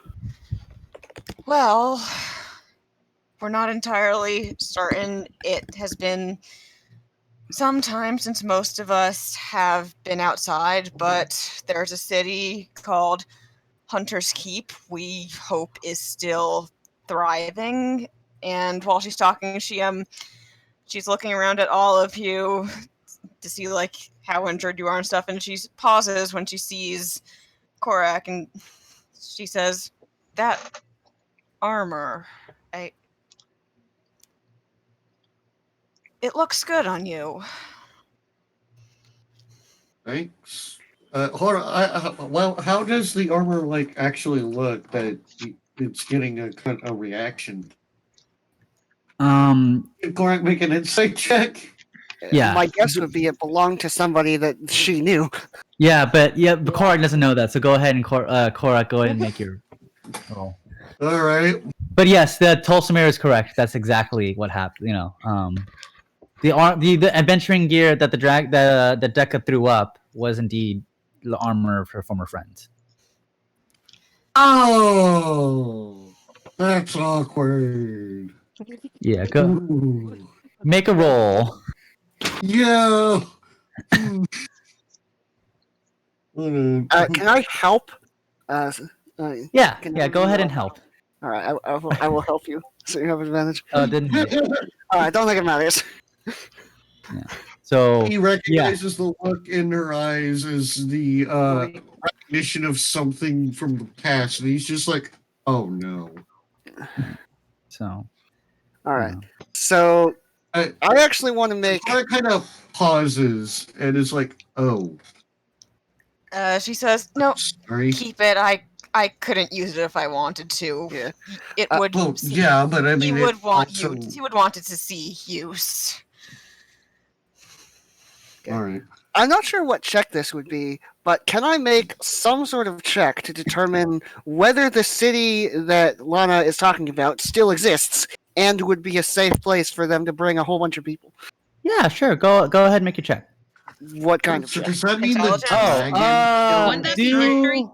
Well, we're not entirely certain. It has been some time since most of us have been outside, but there's a city called Hunter's Keep we hope is still thriving. And while she's talking, she's looking around at all of you to see like how injured you are and stuff, and she pauses when she sees Korak and she says, "That armor, it looks good on you." Thanks. Hold on. Well, how does the armor like actually look that it's getting a reaction? Can Korak make an insight check? Yeah. My guess would be it belonged to somebody that she knew. Yeah, but Korak doesn't know that, so go ahead and Korak, go ahead and make your roll. All right. But yes, the Tolsimir is correct. That's exactly what happened. You know, the adventuring gear that the Deca threw up was indeed the armor of her former friends. Oh, that's awkward. Yeah, go Ooh. make a roll. Yeah. Can I help? Yeah, Can yeah. you Go ahead roll? and help. All right, I will help you, so you have advantage. Didn't hit. All right, don't think it matters. So He recognizes the look in her eyes as the recognition of something from the past, and he's just like, "Oh no." So. All right, so I actually want to make. Cora kind of pauses and is like, "Oh, She says, "No, sorry." keep it. I couldn't use it if I wanted to. Yeah. It would. Well, yeah, but I mean, he would want also... you. He would want it to see use. All right. I'm not sure what check this would be, but can I make some sort of check to determine whether the city that Lana is talking about still exists and would be a safe place for them to bring a whole bunch of people? Yeah, sure. Go ahead and make your check. What kind of So check? does that mean the Intelligence? dragon? Wouldn't that be history?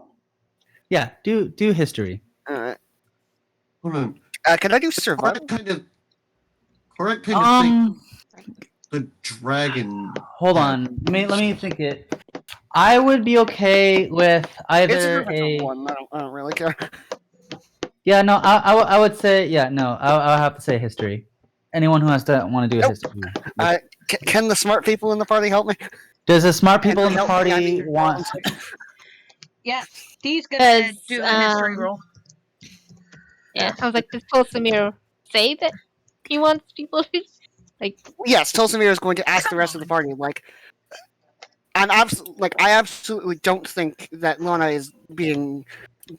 Yeah, do history. Alright. Hold on. Can I do Cora survival? kind of think Um, the dragon. hold on. Let me think it. I would be okay with It's either a a. one. I don't really care. Yeah, no, I would say yeah, no, I'll have to say history. Anyone who has to want to do a Nope. history. Can the smart people in the party help me? Does the smart people in Can the you help me? I party need your want? Yeah, Dee's gonna Does, do a history roll. Yeah, I was like, does Tolsimir say that he wants people to like? Yes, Tolsimir is going to ask the rest of the party. Like, I absolutely don't think that Lana is being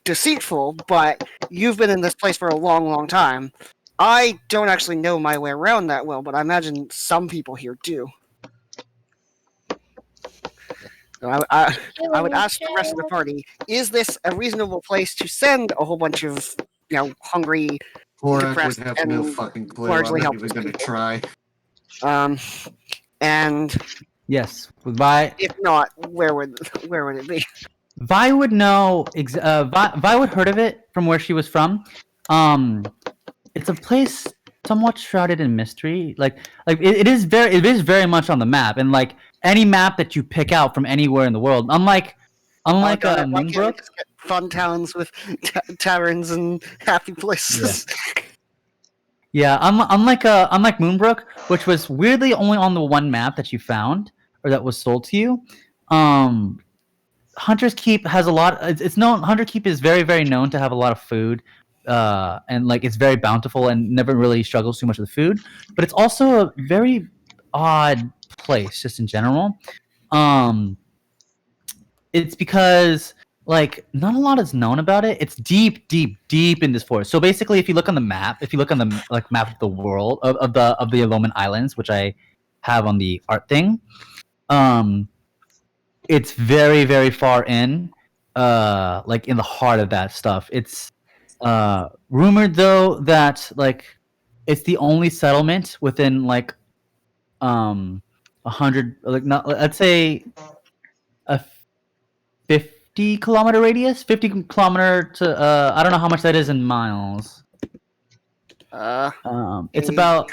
deceitful, but you've been in this place for a long, long time. I don't actually know my way around that well, but I imagine some people here do. So I would ask the rest of the party: is this a reasonable place to send a whole bunch of hungry, Korak would depressed have no and fucking clue. largely I'm not even helpless going to people? try. And Yes, Vi. if not, where would it be? Vi would know. Vi would heard of it from where she was from. It's a place somewhat shrouded in mystery. It is very much on the map, and like any map that you pick out from anywhere in the world, unlike Why can't we Moonbrook. just get fun towns with taverns and happy places. Yeah, unlike Moonbrook, which was weirdly only on the one map that you found or that was sold to you. Hunter's Keep has a lot. It's known. Hunter Keep is very, very known to have a lot of food, and like it's very bountiful and never really struggles too much with food. But it's also a very odd place, just in general. It's because like not a lot is known about it. It's deep, deep, deep in this forest. So basically, if you look on the map, map of the world of the Aloman Islands, which I have on the art thing, it's very, very far in, like in the heart of that stuff. It's rumored though that like it's the only settlement within like 100, like not, let's say a 50-kilometer radius, 50 kilometer to I don't know how much that is in miles. It's about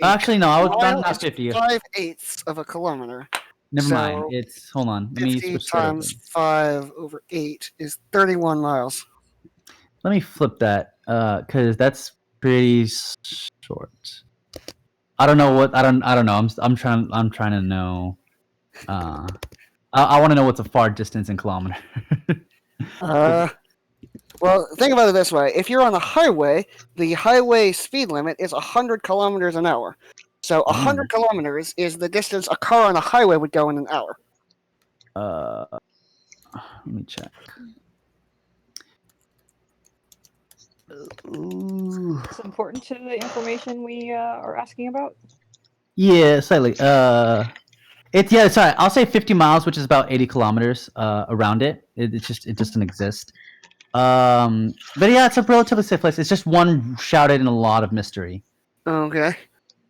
Actually, no, I was not 50. 5/8 of a kilometer. Never So, mind. It's hold on. Let me 50 switch that over. times 5/8 is 31 miles. Let me flip that because that's pretty short. I don't know what I don't know. I'm trying to know. I want to know what's a far distance in kilometer. Well, think about it this way: if you're on a highway, the highway speed limit is 100 kilometers an hour. So 100 kilometers is the distance a car on a highway would go in an hour. Let me check. It's important to the information we are asking about. Yeah, slightly. Sorry. I'll say 50 miles, which is about 80 kilometers around it. It doesn't exist. But yeah, it's a relatively safe place. It's just one shrouded in a lot of mystery. Okay.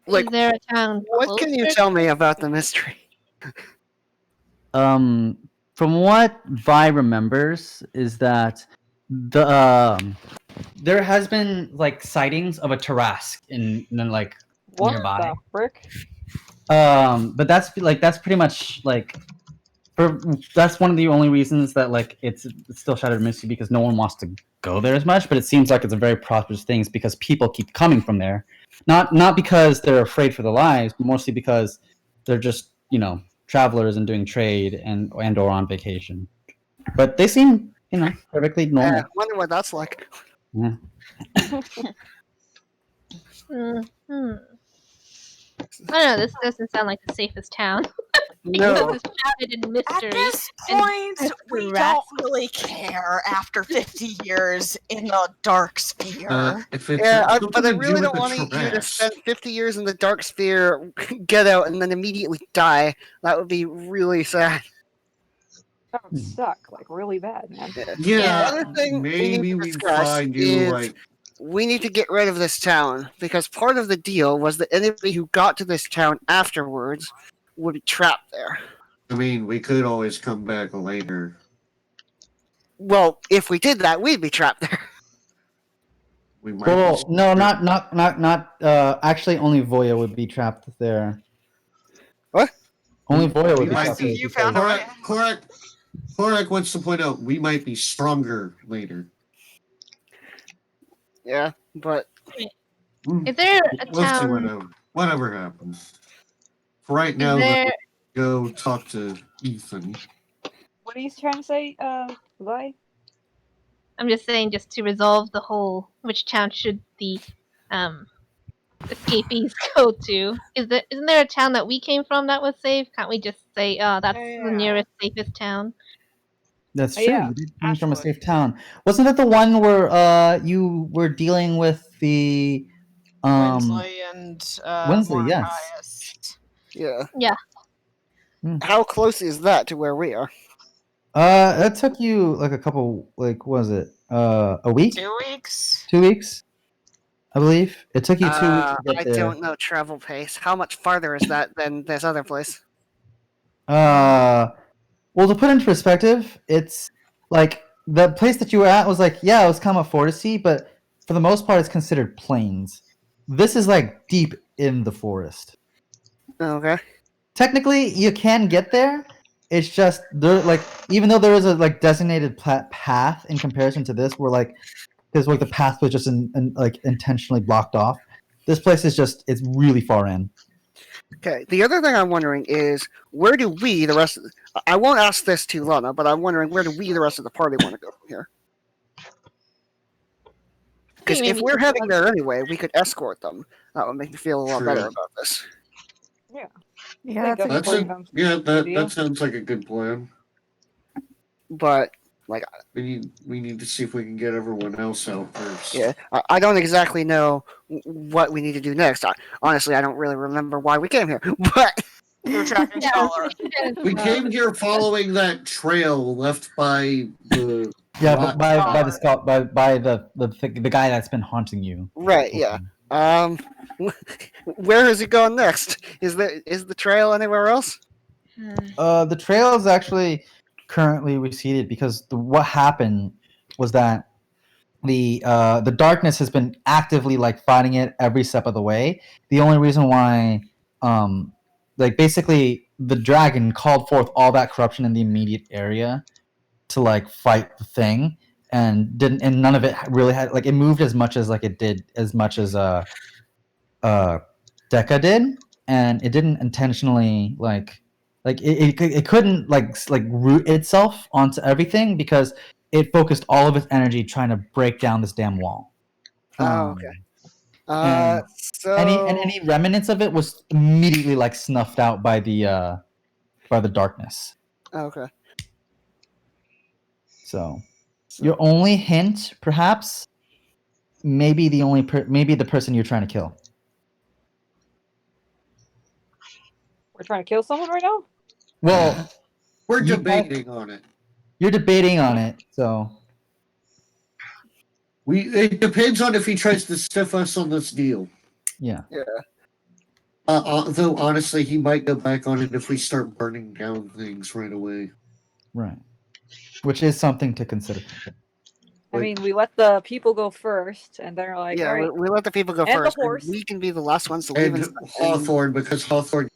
Like, Is there a town? what can you tell me about the mystery? From what Vi remembers is that the there has been like sightings of a Tarrasque in like What nearby. the frick? But that's pretty much like that's one of the only reasons that like it's still shrouded in mystery, because no one wants to go there as much. But it seems like it's a very prosperous thing because people keep coming from there, not because they're afraid for their lives, but mostly because they're just travelers and doing trade and or on vacation. But they seem perfectly normal. I wonder what that's like. Yeah. I don't know. This doesn't sound like the safest town. No. This is shrouded in At mystery. this and point, we rats. don't really care after 50 years in the dark sphere. If it's Yeah, something but I to do really with don't the want you to trash. spend 50 years in the dark sphere, get out, and then immediately die. That would be really sad. That would suck, like really bad, man. Yeah, The other thing maybe we we need to discuss find you is like we need to get rid of this town because part of the deal was that anybody who got to this town afterwards would be trapped there. I mean, we could always come back later. Well, if we did that, we'd be trapped there. We might Well, be- no, not. Actually, only Voya would be trapped there. What? Only Voya We would be might trapped be- there. You because- found a way. Korak wants to point out we might be stronger later. Yeah, but Is there a We'll see town? whatever happens. For right now, Is there? let's go talk to Ethan. What are you trying to say, Vi? I'm just saying, just to resolve the whole, which town should the escapees go to? Isn't there a town that we came from that was safe? Can't we just say, that's the Yeah. nearest safest town? That's Oh, true. yeah, You did come from a Ashwood. safe town. Wasn't it the one where you were dealing with the Winsley and Winsley, yes. Mordecaius. yeah. Yeah. How close is that to where we are? That took you like a couple, like, what was it? A week? 2 weeks? 2 weeks? I believe it took you 2 weeks to I get there. don't know travel pace. How much farther is that than this other place? Well, to put into perspective, it's like the place that you were at was like, yeah, it was kind of a forest-y, but for the most part, it's considered plains. This is like deep in the forest. Okay. Technically, you can get there. It's just there, like, even though there is a like designated path in comparison to this, where like there's like the path was just like intentionally blocked off. This place is just it's really far in. Okay. The other thing I'm wondering is where do we, the rest of I won't ask this to Lana, but I'm wondering where do we, the rest of the party, want to go from here? Because Maybe if we we're could heading run- there anyway, we could escort them. That would make me feel a lot True. better about this. Yeah, that's a That's good a point. that sounds like a good plan. But We need to see if we can get everyone else out first. yeah, I don't exactly know what we need to do next. Honestly, I don't really remember why we came here. But You're tracking Yeah, Scholar. We came here following that trail left by the Yeah, rock. but by the scout by the guy that's been haunting you. right, yeah. Where is it going next? Is the trail anywhere else? The trail is actually currently receded because what happened was that the darkness has been actively like fighting it every step of the way. The only reason why like basically the dragon called forth all that corruption in the immediate area to like fight the thing and none of it really had like it moved as much as Deca did, and it didn't intentionally like it couldn't like root itself onto everything because it focused all of its energy trying to break down this damn wall. Oh, okay. and So any remnants of it was immediately like snuffed out by the darkness. okay. So your only hint, perhaps, maybe the person you're trying to kill. We're trying to kill someone right now? Well, We're You- debating on it. you're debating on it, so It depends on if he tries to stiff us on this deal. yeah. Though honestly, he might go back on it if we start burning down things right away. Right. Which is something to consider. I mean, we let the people go first, and they're like, Yeah, all right, we let the people go And the first. and horse. We can be the last ones to leave. And Hawthorne, because Hawthorne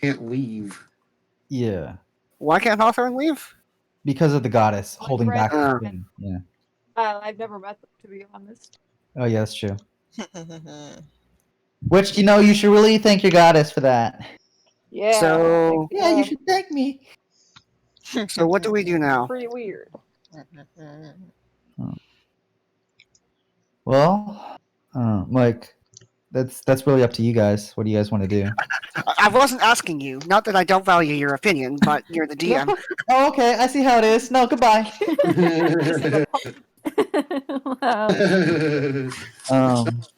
can't leave. Yeah. Why can't Hawthorne leave? Because of the goddess Like holding back the Red- thing. Yeah. I've never met them, to be honest. Oh yeah, that's true. Which you should really thank your goddess for that. Yeah. So- Yeah, you should thank me. So what do we do now? Pretty weird. Well, like That's really up to you guys. What do you guys want to do? I wasn't asking you. Not that I don't value your opinion, but you're the DM. Oh, okay. I see how it is. No, goodbye. Wow.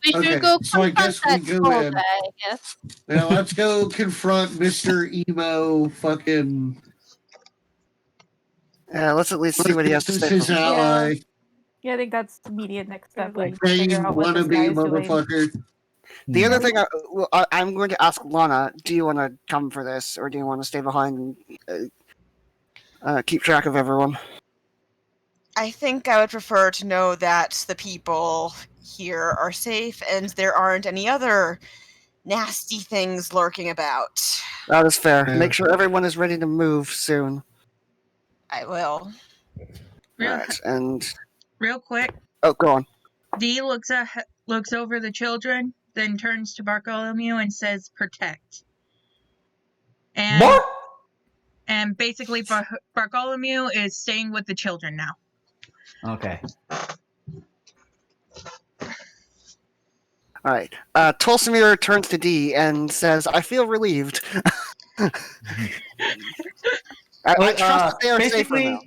We should Okay, go so I confront guess we that go troll in. guy, I guess. Now let's go confront Mr. Emo. Fucking. Let's at least see what he has to This say. is his for himself. ally. Yeah, I think that's the immediate next step. Like, Pain figure out what this wannabe guy's doing. motherfucker. The other thing I'm going to ask Lana, do you want to come for this, or do you want to stay behind and keep track of everyone? I think I would prefer to know that the people here are safe and there aren't any other nasty things lurking about. That is fair. Yeah. Make sure everyone is ready to move soon. I will. Real, Alright, and real quick, oh, go on. Dee looks over the children, then turns to Bartholomew and says, "Protect." And What? and basically, Bartholomew is staying with the children now. Okay. All right. Tolsimir turns to D and says, "I feel relieved. I trust that they are safer now."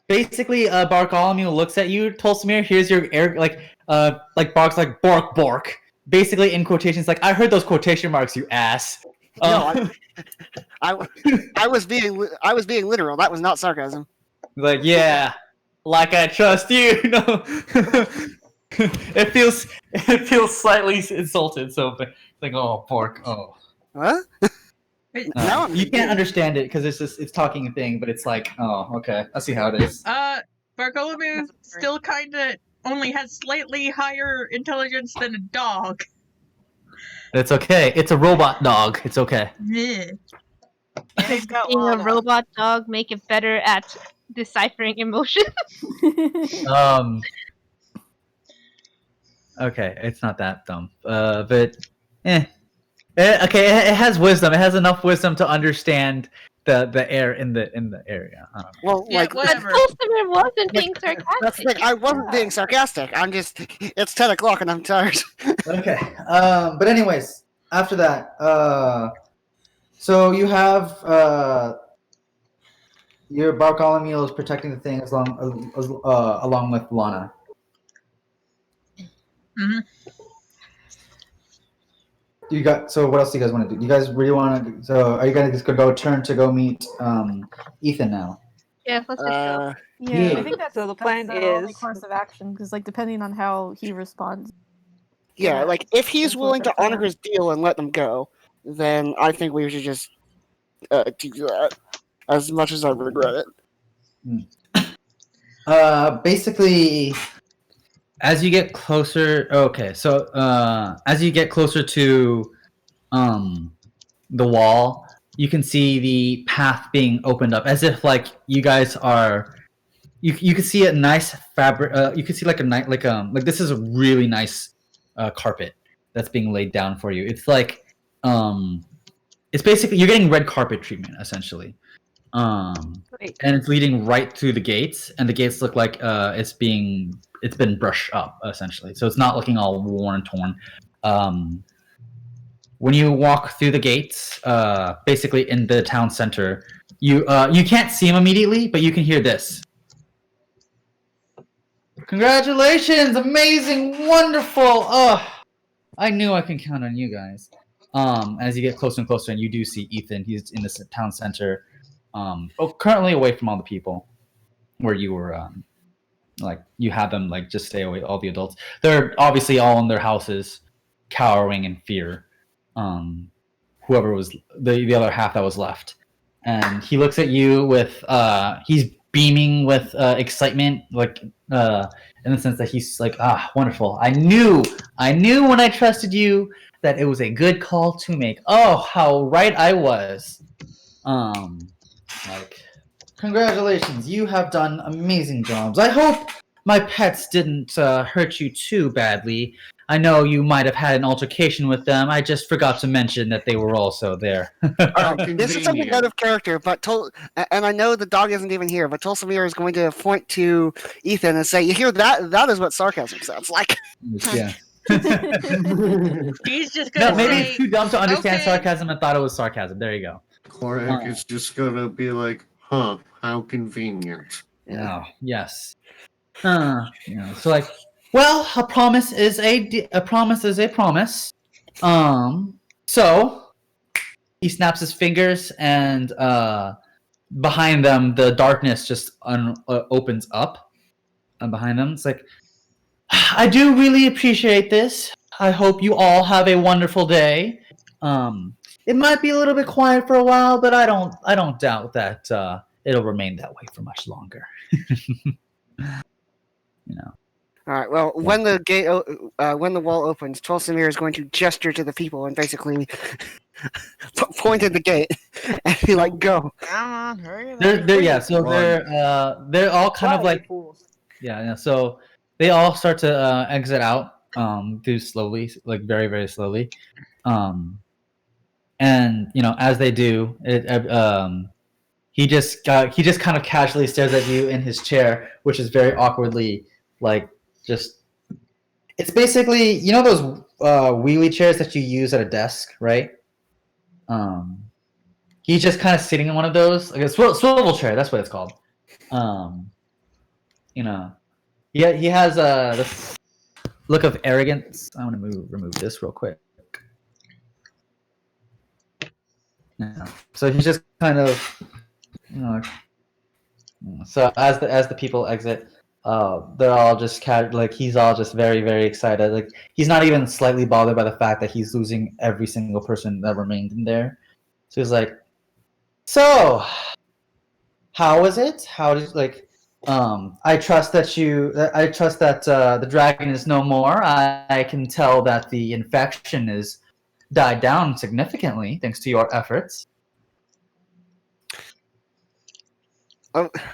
Basically, Bartholomew looks at you. Tolsimir, here's your air, like Bark's like bark bark. Basically, in quotations, like I heard those quotation marks, you ass. No, I was being literal. That was not sarcasm. Like yeah, like I trust you. No, it feels slightly insulted. So like oh bark oh. What? Now I'm You can't understand it because it's talking a thing, but it's like oh okay, I see how it is. Bartholomew still kind of only has slightly higher intelligence than a dog. It's okay. It's a robot dog. It's okay. Yeah. And he's got Being a Lana. robot dog make it better at deciphering emotions. Okay, it's not that dumb. But okay, it has wisdom. It has enough wisdom to understand the air in the area. I don't know. Well, Yeah, like But whatever. Tolsimir wasn't being that's the sarcastic. thing. I wasn't being sarcastic. I'm just. It's 10 o'clock and I'm tired. Okay. But anyways, after that, so you have your Bartholomew is protecting the thing along with Lana. Mhm. You got. So what else do you guys want to do? You guys really want to? So are you guys just gonna turn to go meet Ethan now? Yeah, let's just go. Yeah, Yeah. I think that's So the plan that's only is- course of action because, like, depending on how he responds. Yeah, like if he's That's what willing to they're honor saying. his deal and let them go, then I think we should just do that. As much as I regret it. Basically, as you get closer. Okay, so as you get closer to the wall, you can see the path being opened up, as if like you guys are. You can see a nice fabric. You can see like a nice like this is a really nice carpet that's being laid down for you. It's like it's basically you're getting red carpet treatment essentially. Wait. And it's leading right through the gates, and the gates look like it's been brushed up essentially, so it's not looking all worn and torn. When you walk through the gates, basically in the town center, you can't see them immediately, but you can hear this. Congratulations, amazing, wonderful. Oh, I knew I can count on you guys. As you get closer and closer, and you do see Ethan, he's in the town center. Currently away from all the people where you were like you had them like just stay away, all the adults. They're obviously all in their houses cowering in fear. Whoever was the other half that was left. And he looks at you with he's beaming with excitement, like in the sense that he's like, wonderful. I knew when I trusted you that it was a good call to make. Oh, how right I was. Like, congratulations, you have done amazing jobs. I hope my pets didn't hurt you too badly. I know you might have had an altercation with them. I just forgot to mention that they were also there. This is something out of character, but and I know the dog isn't even here, but Tolsimir is going to point to Ethan and say, "You hear that? That is what sarcasm sounds like." Yeah. He's just No, gonna maybe say, it's too dumb to understand okay. sarcasm and thought it was sarcasm. There you go. Korak is just gonna be like, huh, how convenient. Oh, yes. So like, well, a promise is a promise is a promise. So he snaps his fingers, and behind them, the darkness just opens up. And behind them, it's like, I do really appreciate this. I hope you all have a wonderful day. It might be a little bit quiet for a while, but I don't doubt that it'll remain that way for much longer. All right. Well, when the when the wall opens, Tolsimir is going to gesture to the people and basically point at the gate and be like, "Go." Come on, hurry up. They're all kind of Why, like, fools? yeah. So they all start to exit out, through slowly, like very, very slowly, and as they do, he just kind of casually stares at you in his chair, which is very awkwardly like just. It's basically those wheelie chairs that you use at a desk, right? He's just kind of sitting in one of those, like a swivel chair. That's what it's called. Yeah, he has this look of arrogance. I want to remove this real quick. Yeah. So he's just kind of, So as the people exit, they're all just he's all just very, very excited. Like he's not even slightly bothered by the fact that he's losing every single person that remained in there. So he's like, "So, how was it? How did I trust that the dragon is no more. I can tell that the infection is died down significantly thanks to your efforts."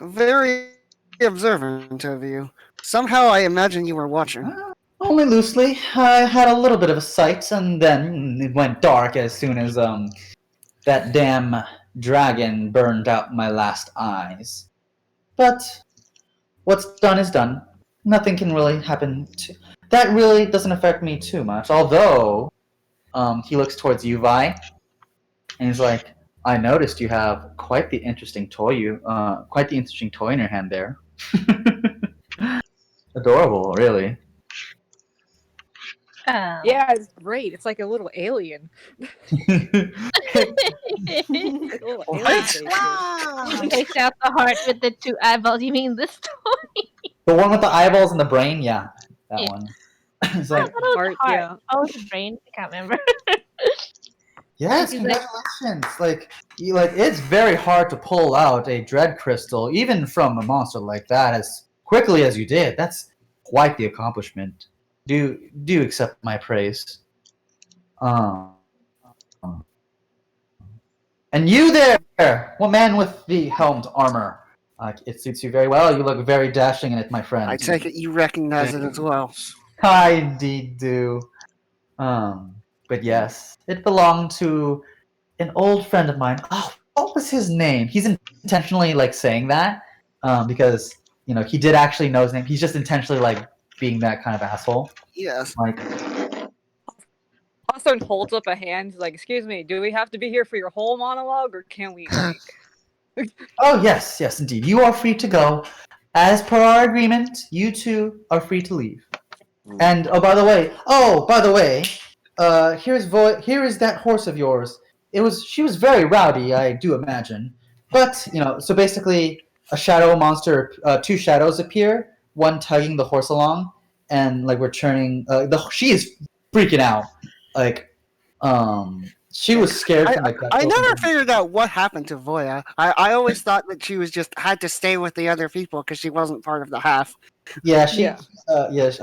Very observant of you. Somehow I imagine you were watching. Only loosely. I had a little bit of a sight, and then it went dark as soon as that damn dragon burned out my last eyes. But what's done is done. Nothing can really happen that really doesn't affect me too much. Although, he looks towards you, Vi, and he's like, "I noticed you have quite the interesting toy in your hand there." Adorable, really. Yeah, it's great. It's like a little alien. Like a little alien face. Takes out the heart with the 2 eyeballs. You mean this toy? The one with the eyeballs and the brain? Yeah, that Yeah. one. It's like, Heart, yeah. Oh, it's a brain. I can't remember. yes, He's like- congratulations. It's very hard to pull out a dread crystal, even from a monster like that, as quickly as you did. That's quite the accomplishment. Do accept my praise. And you there, one man with the helmed armor. It suits you very well. You look very dashing in it, my friend. I take it you recognize it as well. I indeed do. But yes, it belonged to an old friend of mine. Oh, what was his name? He's intentionally saying that because he did actually know his name. He's just intentionally being that kind of asshole. Yes. Hawthorne holds up a hand. He's like, "Excuse me, do we have to be here for your whole monologue, or can we?" Oh yes, indeed. You are free to go. As per our agreement, you two are free to leave. And by the way, here is that horse of yours. She was very rowdy, I do imagine. But so basically, a shadow monster, 2 shadows appear, one tugging the horse along, and we're turning. She is freaking out. She was scared. I never figured out what happened to Voya. I always thought that she was just had to stay with the other people because she wasn't part of the half. Yeah, he's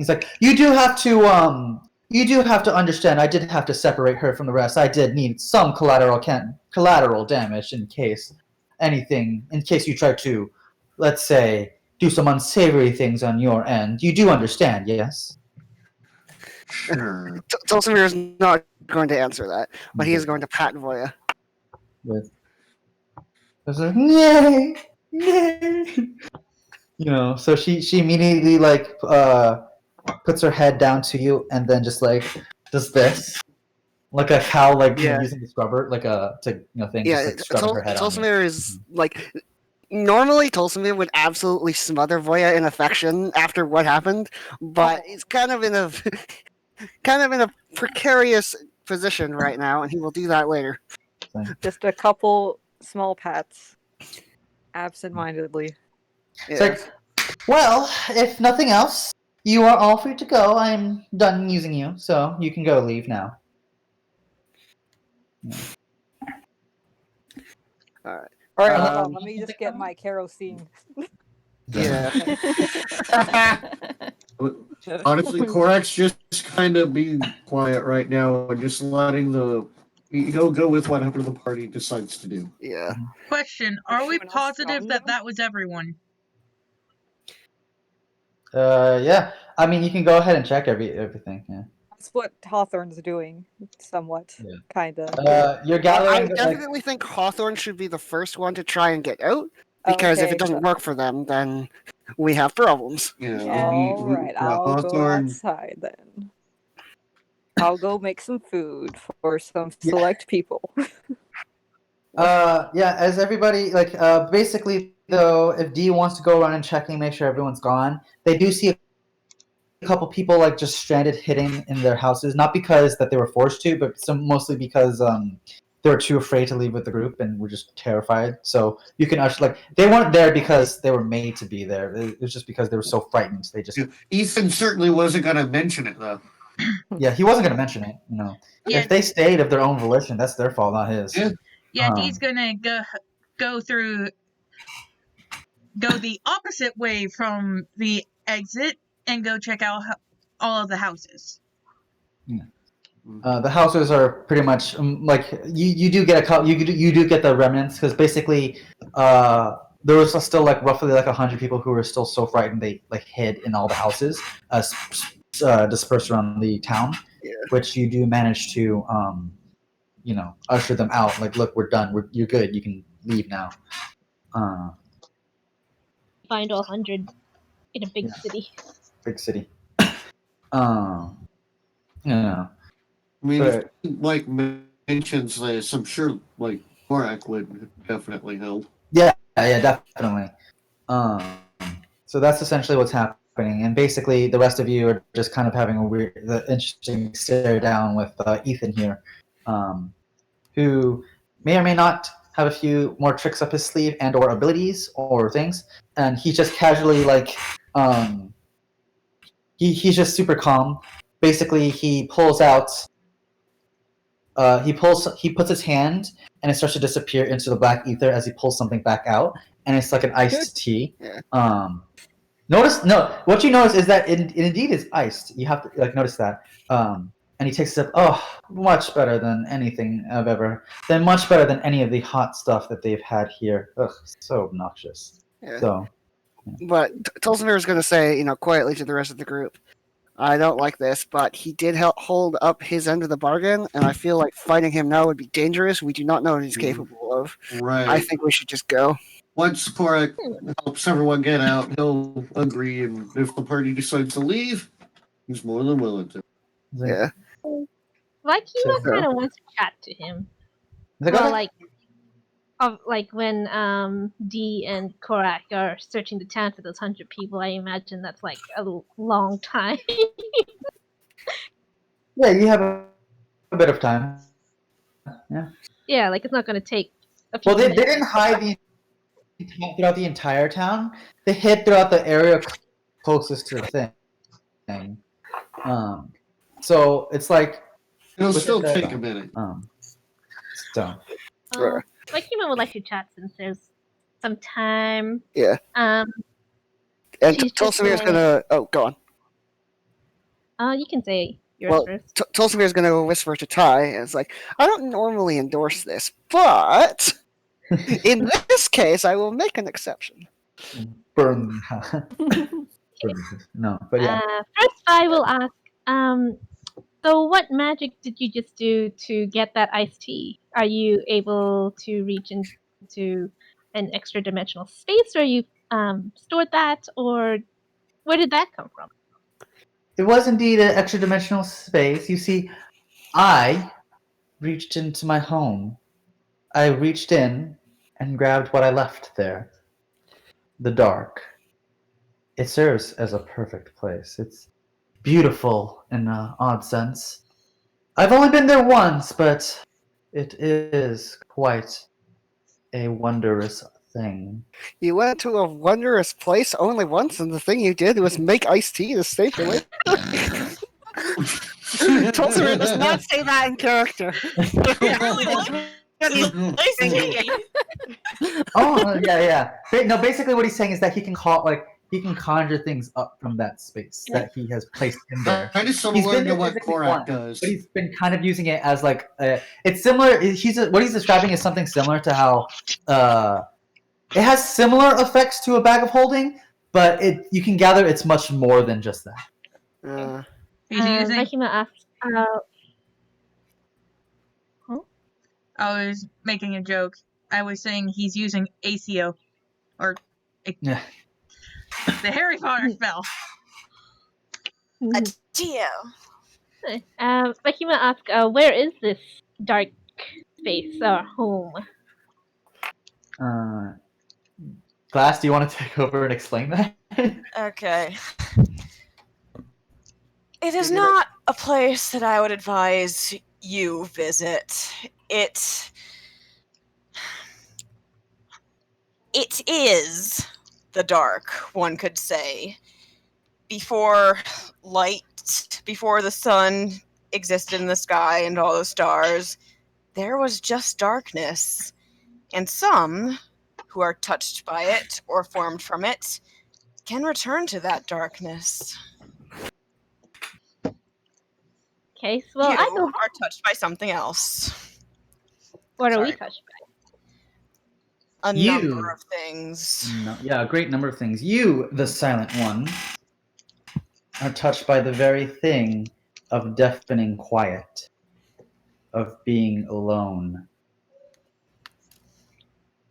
like, you do have to understand. I did have to separate her from the rest. I did need some collateral damage in case you try to, let's say, do some unsavory things on your end. You do understand, yes? Sure. Tolsimir is not going to answer that, but he is going to pat Voya. I was like, yay! So she immediately puts her head down to you, and then just like does this, like a cow, like Yeah. using the scrubber, like a thing, Yeah, just like scrubbing her head on you. Tolsimir is like normally Tolsimir would absolutely smother Voya in affection after what happened, but he's kind of in a precarious position right now, and he will do that later. Just a couple small pats, absent-mindedly. It's like, well, if nothing else, you are all free to go. I'm done using you, so you can go leave now. All right. All right, hold on. Let me just get my kerosene. Yeah. Honestly, Korak's just kind of being quiet right now and just letting go with whatever the party decides to do. Yeah. Question: are we Anyone else positive strong, that though? that was everyone? Yeah. I mean, you can go ahead and check everything. Yeah. That's what Hawthorne's doing, somewhat, Yeah. kind of. You're I gathering. like, definitely think Hawthorne should be the first one to try and get out, because if Okay, it doesn't work for them, then we have problems. Yeah, all right, I'll go Hawthorne. outside then. I'll go make some food for some Yeah. select people. Yeah, as everybody basically though, if D wants to go around and checking, make sure everyone's gone, they do see a couple people like just stranded hidden in their houses, not because that they were forced to, but mostly because they were too afraid to leave with the group and were just terrified. So you can actually they weren't there because they were made to be there. It was just because they were so frightened. They just Ethan certainly wasn't going to mention it though. yeah, he wasn't gonna mention it. Yeah. If they stayed of their own volition, that's their fault, not his. Yeah. Yeah, Dee's gonna go the opposite way from the exit and go check out all of the houses. The houses are pretty much you do get you do get the remnants, because basically there was still roughly 100 people who were still so frightened they hid in all the houses dispersed around the town, which you do manage to usher them out. Look, we're done. You're good. You can leave now. Find all 100 in a big city. Big city. I mean, if he, mentions this, I'm sure Korak would definitely help. Yeah, definitely. So that's essentially what's happening, and basically the rest of you are just kind of having the interesting stare down with Ethan here, who may or may not have a few more tricks up his sleeve and or abilities or things, and he's just casually he's just super calm. Basically, he pulls out. He puts his hand and it starts to disappear into the black ether as he pulls something back out, and it's like an iced tea. What you notice is that it indeed is iced. You have to notice that. And he takes a sip. Oh, much better than anything I've ever. Much better than any of the hot stuff that they've had here. Ugh, so obnoxious. Yeah. So. But Tolsimir is going to say, quietly to the rest of the group, I don't like this, but he did hold up his end of the bargain, and I feel like fighting him now would be dangerous. We do not know what he's capable of. Right. I think we should just go. Once Korak helps everyone get out, he'll agree, and if the party decides to leave, he's more than willing to. Yeah. Vakima kind of wants to chat to him. Well, when Dee and Korak are searching the town for those 100 people, I imagine that's a long time. Yeah, you have a bit of time. Yeah. Yeah, it's not going to take a few Well, they minutes. didn't hide throughout the entire town. They hid throughout the area closest to the thing. So it's it'll still take a minute. So. Vakima would like to chat since there's some time. Yeah. And Tolsimir's gonna. Oh, go on. You can say yours first. Tolsimir's gonna whisper to Ty, and it's I don't normally endorse this, but in this case, I will make an exception. Burn. No, but yeah. First, I will ask. So, what magic did you just do to get that iced tea? Are you able to reach into an extra dimensional space, or you stored that, or where did that come from? It was indeed an extra dimensional space. You see, I reached into my home. I reached in and grabbed what I left there. The dark. It serves as a perfect place. It's beautiful in an odd sense. I've only been there once, but it is quite a wondrous thing. You went to a wondrous place only once, and the thing you did was make iced tea to stay awake. Tulsa does not say that in character. Iced tea. Oh yeah. No, basically what he's saying is that he can conjure things up from that space that he has placed in there. Kind of He's similar been to there what physically Korak once, does. but he's been kind of using it as like it's similar. What he's describing is something similar to how it has similar effects to a bag of holding, but you can gather it's much more than just that. He's using. Vahima asks, I was making a joke. I was saying he's using ACO, or Yeah. the Harry Potter spell. Geo. Vahima asks, where is this dark space or home? Glass, do you want to take over and explain that? Okay. It is not a place that I would advise you visit. It is the dark, one could say. Before light, before the sun existed in the sky and all the stars, there was just darkness. And some who are touched by it or formed from it can return to that darkness. Okay, so well, You I go. are touched by something else. What are we sorry. touched by? A You. number of things. No, yeah, a great number of things. You, the silent one, are touched by the very thing of deafening quiet, of being alone.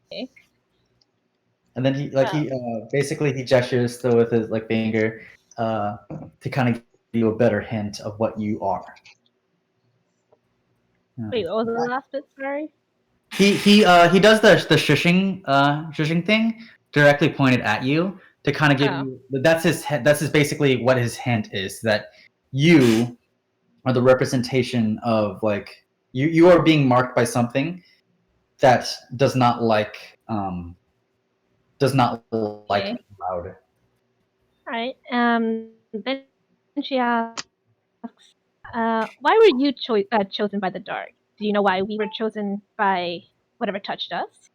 Okay. And then he basically he gestures with his finger to kind of give you a better hint of what you are. Wait, what was the last bit? Sorry. He does the shushing thing directly pointed at you to kind of give you that's his basically what his hint is, that you are the representation of you are being marked by something that does not like loud. Alright, then she asks, why were you chosen by the dark? Do you know why we were chosen by whatever touched us?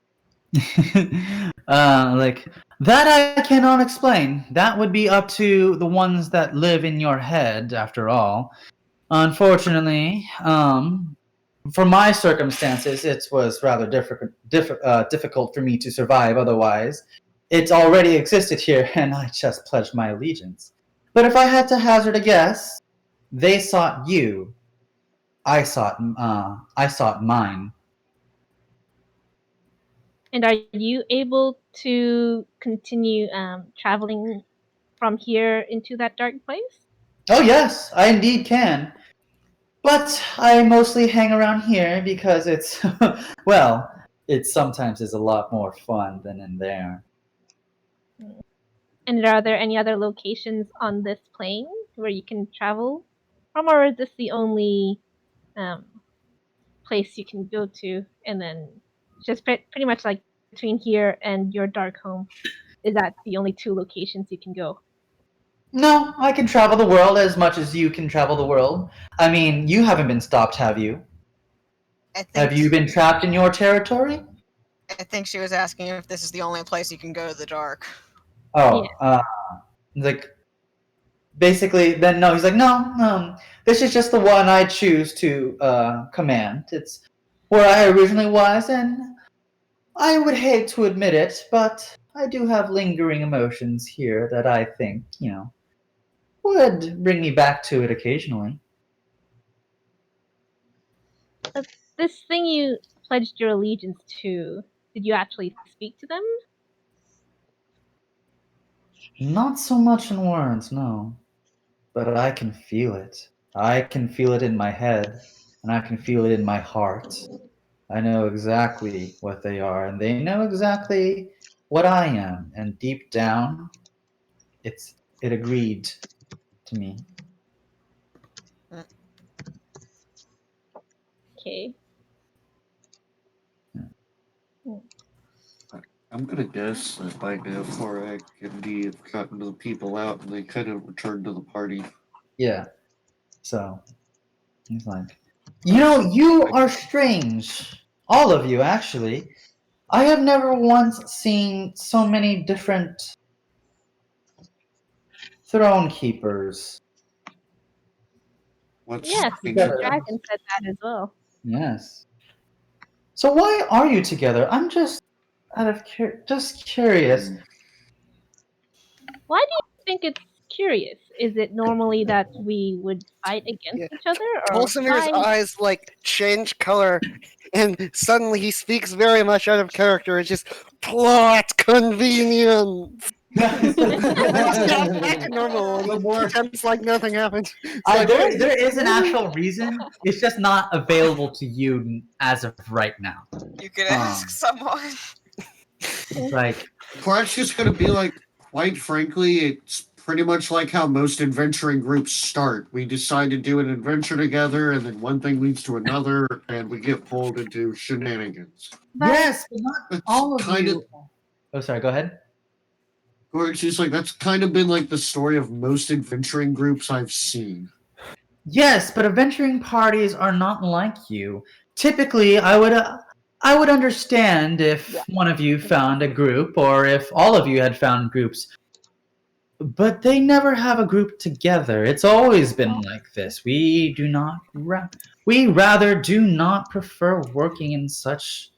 That I cannot explain. That would be up to the ones that live in your head, after all. Unfortunately, for my circumstances, it was rather difficult for me to survive otherwise. It already existed here, and I just pledged my allegiance. But if I had to hazard a guess, they sought you. I sought mine. And are you able to continue traveling from here into that dark place? Oh yes, I indeed can. But I mostly hang around here because it's, well, it sometimes is a lot more fun than in there. And are there any other locations on this plane where you can travel from, or is this the only place you can go to? And then just pretty much like between here and your dark home, is that the only two locations you can go? No, I can travel the world as much as you can travel the world. I mean, you haven't been stopped, have you? Have you been trapped in your territory? I think she was asking if this is the only place you can go to the dark. Oh, basically, then no, he's like, no, this is just the one I choose to command. It's where I originally was, and I would hate to admit it, but I do have lingering emotions here that I think, would bring me back to it occasionally. This thing you pledged your allegiance to, did you actually speak to them? Not so much in words, no. but I can feel it. I can feel it in my head, and I can feel it in my heart. I know exactly what they are, and they know exactly what I am. And deep down, it agreed to me. Okay. I'm gonna guess that by now Korak and Dee have gotten the people out and they kind of returned to the party. Yeah. So he's like, you are strange. All of you, actually. I have never once seen so many different throne keepers. What's Yes, the together? dragon said that as well. Yes. So why are you together? I'm just just curious. Why do you think it's curious? Is it normally that we would fight against Yeah. each other? Or Tolsimir's why? eyes like change color, and suddenly he speaks very much out of character. It's just plot convenience. Back to normal. No more. Pretends like nothing happened. It's like, There is an actual reason. It's just not available to you as of right now. You could ask someone. It's like, Korak's just gonna be like, quite frankly, it's pretty much like how most adventuring groups start. We decide to do an adventure together, and then one thing leads to another, and we get pulled into shenanigans. yes, but not It's all of kind you. of. Oh, sorry. Go ahead. Korak's just like, that's kind of been like the story of most adventuring groups I've seen. Yes, but adventuring parties are not like you. Typically, I would understand if one of you found a group, or if all of you had found groups. But they never have a group together. It's always been like this. We rather do not prefer working in such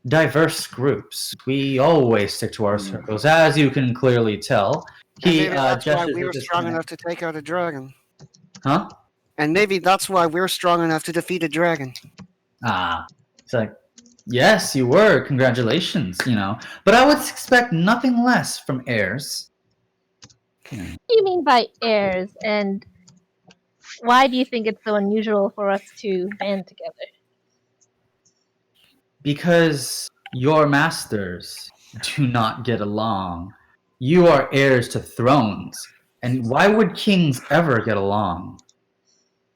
diverse groups. We always stick to our circles, as you can clearly tell. and He maybe that's why gestures we with were his strong hand. enough to take out a dragon. Huh? And maybe that's why we're strong enough to defeat a dragon. Ah, it's like, yes, you were. Congratulations, But I would expect nothing less from heirs. What do you mean by heirs? And why do you think it's so unusual for us to band together? Because your masters do not get along. You are heirs to thrones. And why would kings ever get along?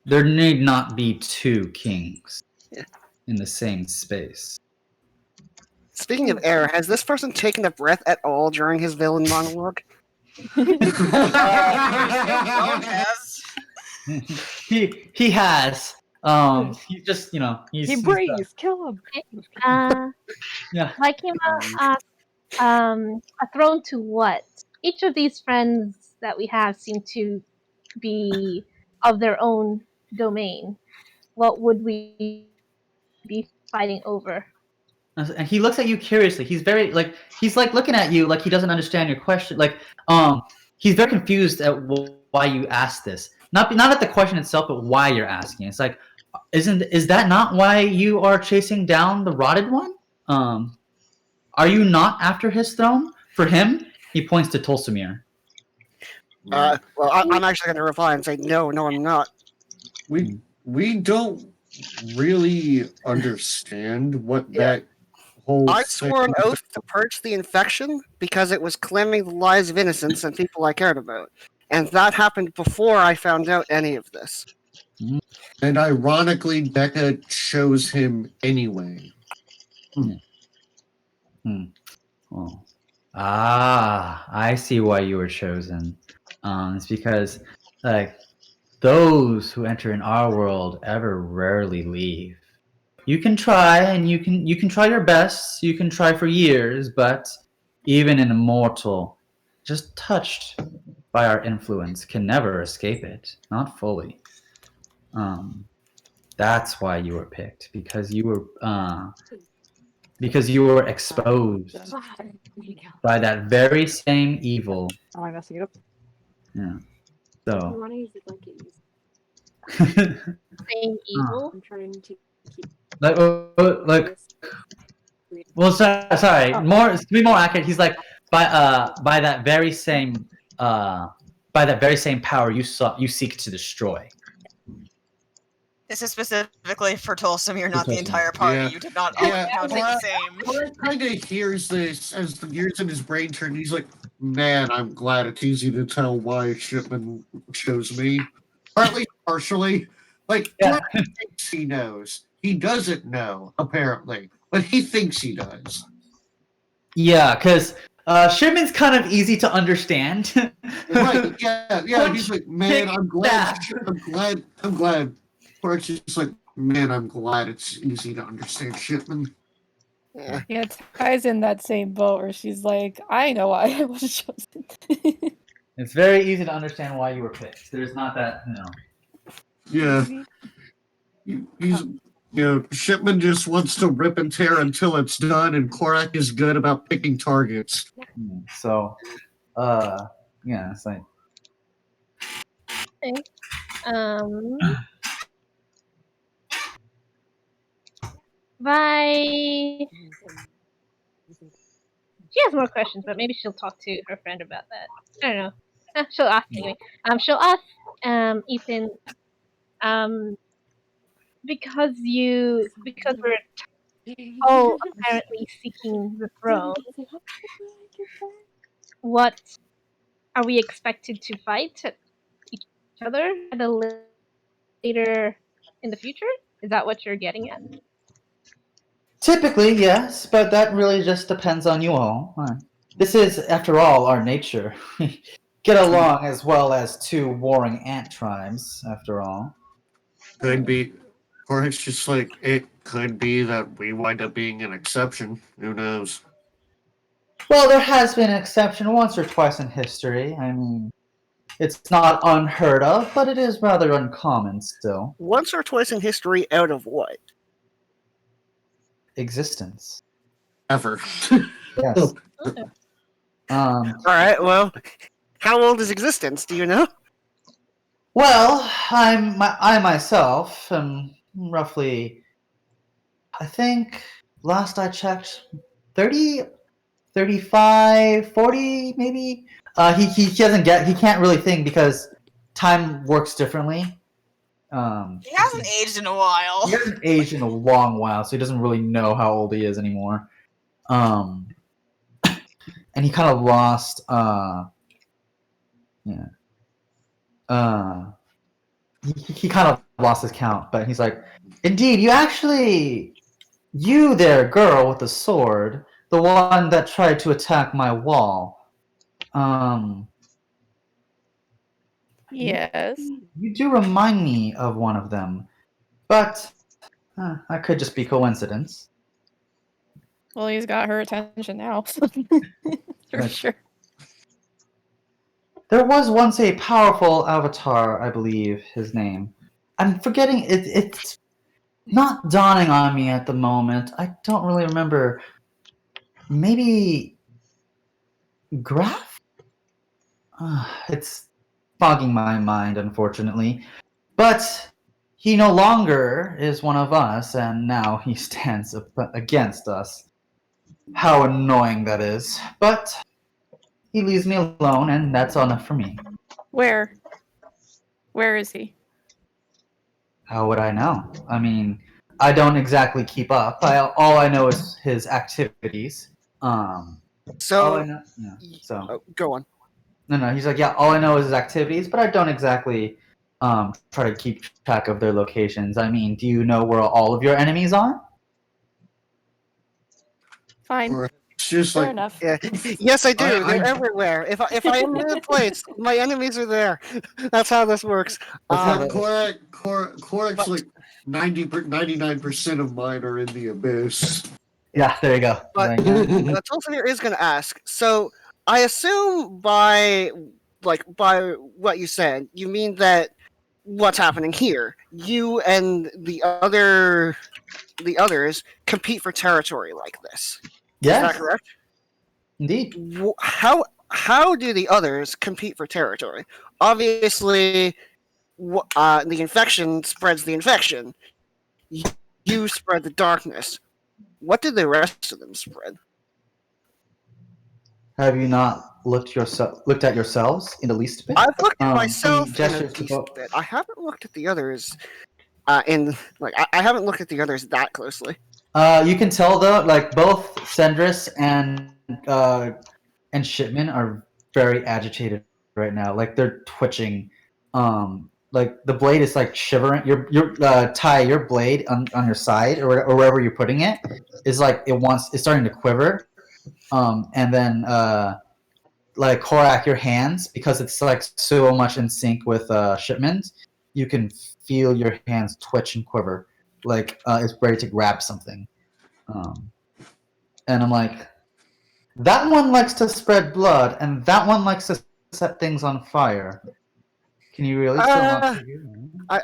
There need not be two kings in the same space. Speaking of air, has this person taken a breath at all during his villain monologue? Has. He has. He just, he's He breathes. Kill him. Yeah. Laikima asked, a throne to what? Each of these friends that we have seem to be of their own domain. What would we be fighting over? And he looks at you curiously. He's very he's looking at you like he doesn't understand your question. He's very confused at why you asked this. Not at the question itself, but why you're asking. It's like, is that not why you are chasing down the rotted one? Are you not after his throne? For him, he points to Tolsimir. Well, I'm actually going to reply and say, no, I'm not. We don't really understand what that whole. I swore an oath to purge the infection because it was claiming the lives of innocents and people I cared about. And that happened before I found out any of this. And ironically, Becca chose him anyway. Oh. Ah, I see why you were chosen. It's because, those who enter in our world ever rarely leave. You can try, and you can try your best. You can try for years, but even an immortal, just touched by our influence, can never escape it. Not fully. That's why you were picked, because you were exposed by that very same evil. Am I messing it up? Yeah. So. Same evil? I'm trying to keep. Well, sorry. More to be more accurate, he's like by that very same by that very same power you seek to destroy. This is specifically for Tulsim. You're not the Tulsim. entire party. Yeah. You did not all Yeah, count well, the same. Corey kind of hears this as the gears in his brain turn. He's like, "Man, I'm glad it's easy to tell why Shipman chose me." Or at least partially. Like, Yeah. Corey thinks he knows. He doesn't know, apparently, but he thinks he does. Yeah, because Shipman's kind of easy to understand. Right? Yeah. Punch, He's like, "Man, kick, I'm glad. stab." I'm glad." Corey's just like, "Man, I'm glad it's easy to understand Shipman." Yeah. Yeah, Ty's in that same boat where she's like, I know why I was chosen. It's very easy to understand why you were picked. There's not that, Yeah. He's, Shipman just wants to rip and tear until it's done, and Korak is good about picking targets. So, yeah, it's like. Okay. Vi. She has more questions, but maybe she'll talk to her friend about that. I don't know. She'll ask anyway. She'll ask Ethan. Because we're all apparently seeking the throne. What are we expected to fight each other at a later in the future? Is that what you're getting at? Typically, yes, but that really just depends on you all. This is, after all, our nature. Get along as well as two warring ant tribes, after all. Could be. Or it's just like, it could be that we wind up being an exception. Who knows? Well, there has been an exception once or twice in history. I mean, it's not unheard of, but it is rather uncommon still. Once or twice in history, out of what? Existence. Ever. Yes. Okay. All right. Well, how old is existence? Do you know? Well, I myself am roughly, I think, last I checked, 30, 35, 40, maybe. He can't really think because time works differently. He hasn't aged in a while. He hasn't aged in a long while, so he doesn't really know how old he is anymore. And he kind of lost, he kind of lost his count, but he's like, indeed, you there, girl with the sword, the one that tried to attack my wall. Yes. You do remind me of one of them, but that could just be coincidence. Well, he's got her attention now. For Right. sure. There was once a powerful avatar, I believe his name. I'm forgetting it. It's not dawning on me at the moment. I don't really remember. Maybe Graf? It's fogging my mind, unfortunately. But he no longer is one of us, and now he stands against us. How annoying that is. But he leaves me alone, and that's enough for me. Where? Where is he? How would I know? I mean, I don't exactly keep up. All I know is his activities. All I So, know, yeah, so oh, go on. no. He's like, yeah. All I know is his activities, but I don't exactly try to keep track of their locations. I mean, do you know where all of your enemies are? Fine. Or it's just Fair like, enough. Yeah. Yes, I do. I- They're everywhere. If I am in a place, my enemies are there. That's how this works. Korak's like 99% of mine are in the abyss. Yeah, there you go. But Tulsimir is going to ask. So I assume by what you said, you mean that what's happening here? You and the others compete for territory like this. Yes, Is that correct? indeed. How do the others compete for territory? Obviously, the infection spreads the infection. You spread the darkness. What did the rest of them spread? Have you not looked at yourselves in the least bit. I've looked at He myself in a gestures to decent both. bit. I haven't looked at the others. I haven't looked at the others that closely. You can tell though, like both Sendris and Shipman are very agitated right now. Like they're twitching. Like the blade is like shivering. Your Ty, your blade on your side or wherever you're putting it is like it's starting to quiver. And then like Korak, your hands, because it's like so much in sync with Shipman's, you can feel your hands twitch and quiver, like it's ready to grab something. And I'm like, that one likes to spread blood, and that one likes to set things on fire. Can you really still not see it?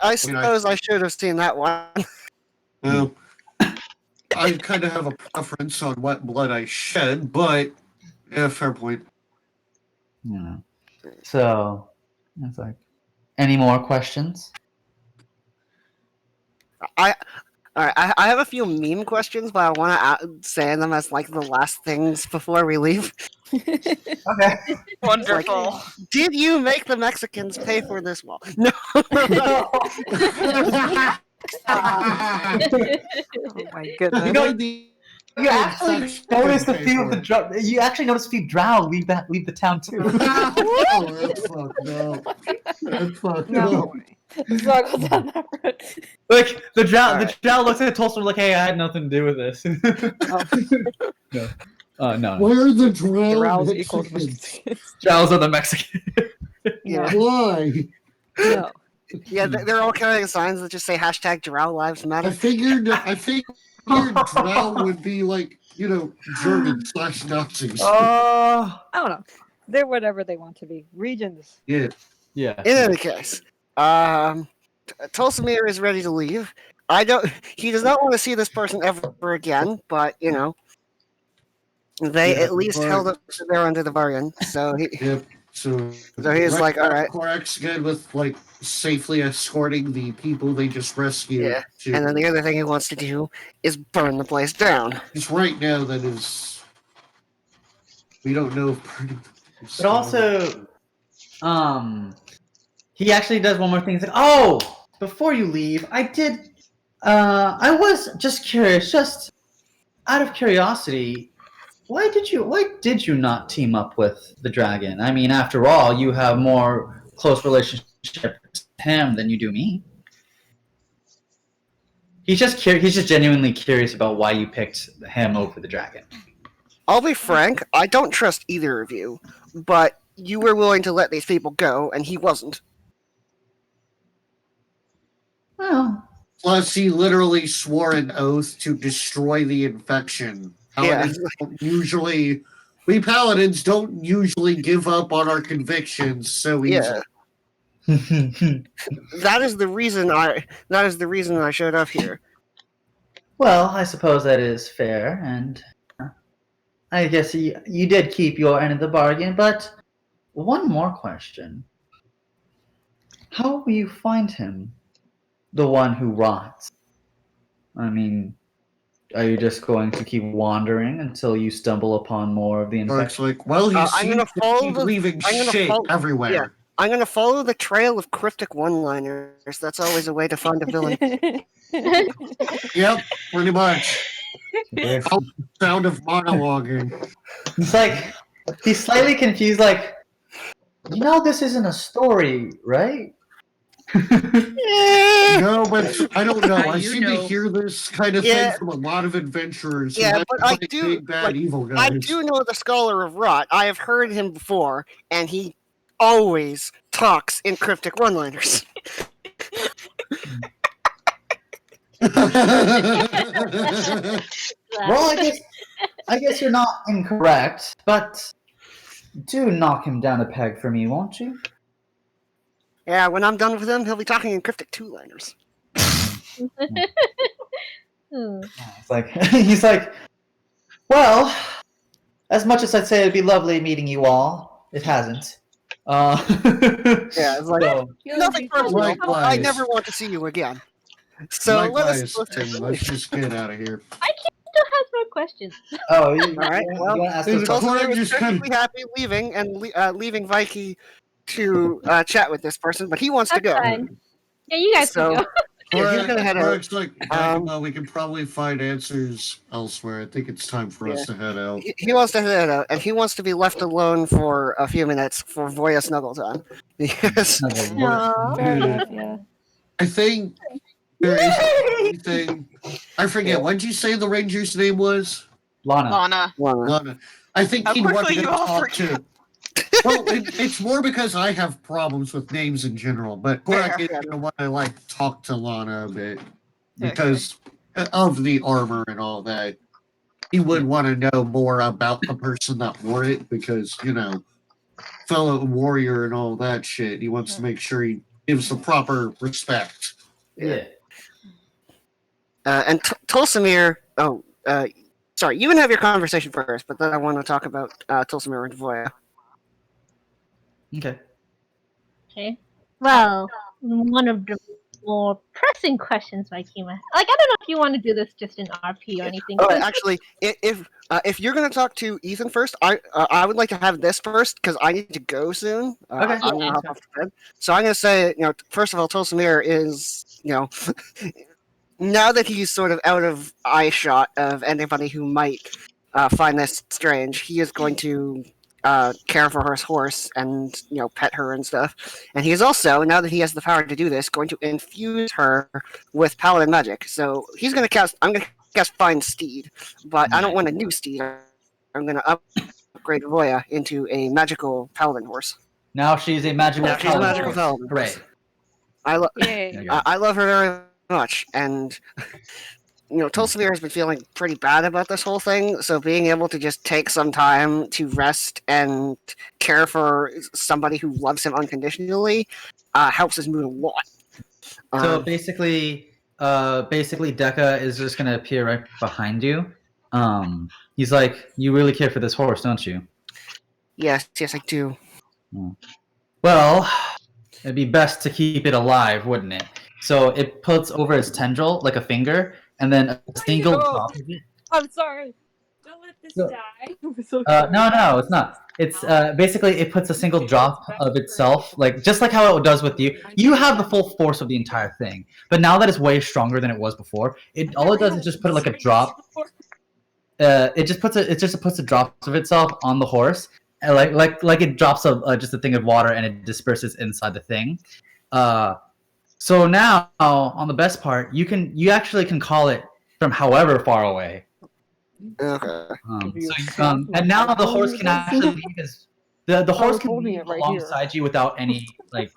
I suppose I should have seen that one. Well, I kind of have a preference on what blood I shed, but yeah, fair point. Yeah. So it's like, any more questions? I have a few meme questions, but I want to say them as like the last things before we leave. Okay. Wonderful. Did you make the Mexicans pay for this wall? No. Oh my goodness. You know, you actually noticed a few of the you actually noticed a few drow leave the town too. Oh, that's fucked up. That's fucked No. up. Let's not go down that road. Like the drow, Alright. the drow looks at Tulsa like, "Hey, I had nothing to do with this." No. Where are the drow Drows equals Mexicans? Drows are the Mexican. Yeah. Why? No. Yeah, they're all carrying signs that just say #Drow Lives I Matter. figured drow would be like, German/Nazis. Oh. I don't know. They're whatever they want to be. Regions. Yeah. Yeah. In any case, Tulsamir is ready to leave. He does not want to see this person ever again, but they Yeah, at least but- held up there under the bargain. So Yep. So he's like, all right. Korak's good with like safely escorting the people they just rescued. Yeah, to- and then the other thing he wants to do is burn the place down. Just right now, that is. We don't know if burning. But also, he actually does one more thing. He's like, "Oh, before you leave, I was just curious, just out of curiosity, why did you not team up with the dragon? I mean, after all, you have more close relationship with him than you do me." He's just genuinely curious about why you picked him over the dragon. I'll be frank, I don't trust either of you, but you were willing to let these people go, and he wasn't. Well, Plus, he literally swore an oath to destroy the infection. Paladins don't usually. We paladins don't usually give up on our convictions so easily. Yeah, that is the reason I showed up here. Well, I suppose that is fair, and I guess you did keep your end of the bargain, but one more question. How will you find him? The one who rots? I mean, are you just going to keep wandering until you stumble upon more of the Or it's infection? like, well, he I'm seems gonna to follow keep the- leaving I'm gonna shit follow- everywhere. yeah. I'm going to follow the trail of cryptic one-liners. That's always a way to find a villain. Yep, pretty much. Sound of monologuing. It's like, he's slightly confused, like, this isn't a story, right? No, but I don't know. I You seem to know. hear this kind of Yeah. thing from a lot of adventurers. who Yeah, like but I to do- big bad like, evil guys. I do know the Scholar of Rot. I have heard him before, and he always talks in cryptic one-liners. Well, I guess you're not incorrect, but do knock him down a peg for me, won't you? Yeah, when I'm done with him, he'll be talking in cryptic two-liners. It's like he's like, well, as much as I'd say it'd be lovely meeting you all, it hasn't. Yeah, it's like so- nothing personal. Likewise. I never want to see you again. So Likewise, let's Tim, let's just get out of here. still has more questions. Oh, you, All right. Well, you want to ask There's those a questions? Cora Tulsamere was just kind of- perfectly happy leaving and leaving Vikey to chat with this person, but he wants to That's go. fine. Yeah, you guys So- can go. Yeah, he's gonna head out. Cora's like, well, we can probably find answers elsewhere. I think it's time for us to head out. He wants to head out, and he wants to be left alone for a few minutes for Voya snuggle time. Yes. Aw. Fair enough, yeah. I think there is anything. I forget. What did you say the ranger's name was? Lana. Lana. Lana. I think How he'd want quickly to you all talk to. Well, it's more because I have problems with names in general, but Korak is Fair. going to want to like talk to Lana a bit because of the armor and all that. He would want to know more about the person that wore it because, you know, fellow warrior and all that shit. He wants to make sure he gives the proper respect. Yeah. And Tulsamere. Oh, sorry. You can have your conversation first, but then I want to talk about Tulsamere and Voya. Okay. Okay. Well, one of the more pressing questions, Vaikima. Like, I don't know if you want to do this just in RP or anything. Oh, but- actually, if you're gonna talk to Ethan first, I would like to have this first because I need to go soon. Okay. I'm gonna hop off the bed. So I'm gonna say, you know, first of all, Tulsamere is, you know, now that he's sort of out of eye shot of anybody who might find this strange, he is going to care for her horse and, you know, pet her and stuff. And he is also, now that he has the power to do this, going to infuse her with paladin magic. So he's gonna cast. I'm gonna cast Find Steed, but I don't want a new steed. I'm gonna upgrade Voya into a magical paladin horse. Now she's a magical Now she's a paladin. magical paladin. Hooray. I love. Yay. There you go. I love her very much, and you know, Tulsamere has been feeling pretty bad about this whole thing. So being able to just take some time to rest and care for somebody who loves him unconditionally helps his mood a lot. So basically, Dekka is just gonna appear right behind you. He's like, "You really care for this horse, don't you?" Yes, I do. Well, it'd be best to keep it alive, wouldn't it? So it puts over its tendril like a finger, and then a single drop of it. I'm sorry. Don't let this So- die. No, it's not. It's basically it puts a single drop of itself, like just like how it does with you. You have the full force of the entire thing, but now that it's way stronger than it was before, all it does is just put like a drop. It just puts a drop of itself on the horse, and like it drops just a thing of water, and it disperses inside the thing. So now on the best part, you actually can call it from however far away. Okay. And now the horse can actually leave his the horse can holding leave it right here. alongside you without any like.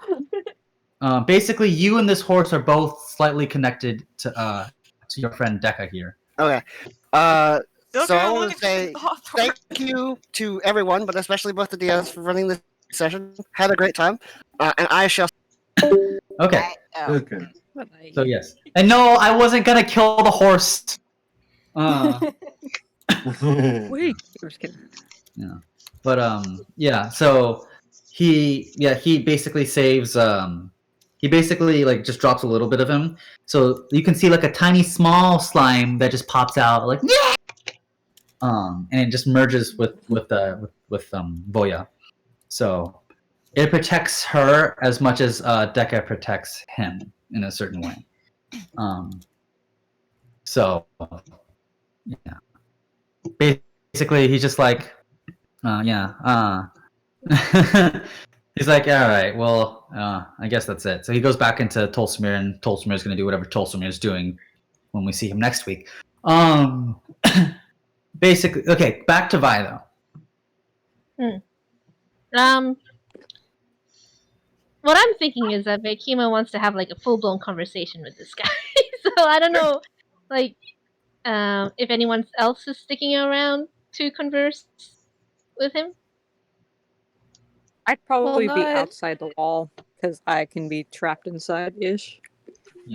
Basically, you and this horse are both slightly connected to your friend Dekka here. Okay. Still So I gotta want look to at say the Hawthorne. thank you to everyone, but especially both the DMs for running this session. Had a great time, and I shall. Okay, Oh. Okay. so yes, and no, I wasn't gonna kill the horse. Wait. I'm just kidding. But yeah, so he basically saves he basically like just drops a little bit of him. So you can see like a tiny small slime that just pops out like yeah! And it just merges with Voya. So it protects her as much as Dekka protects him in a certain way. So yeah. Basically he's just like he's like, all right, well, I guess that's it. So he goes back into Tulsamere, and Tulsamere is going to do whatever Tulsamere is doing when we see him next week. Basically, okay, back to Vi though. What I'm thinking is that Vaikima wants to have like a full blown conversation with this guy. So I don't know, like, if anyone else is sticking around to converse with him. I'd probably be not- outside the wall because I can be trapped inside ish.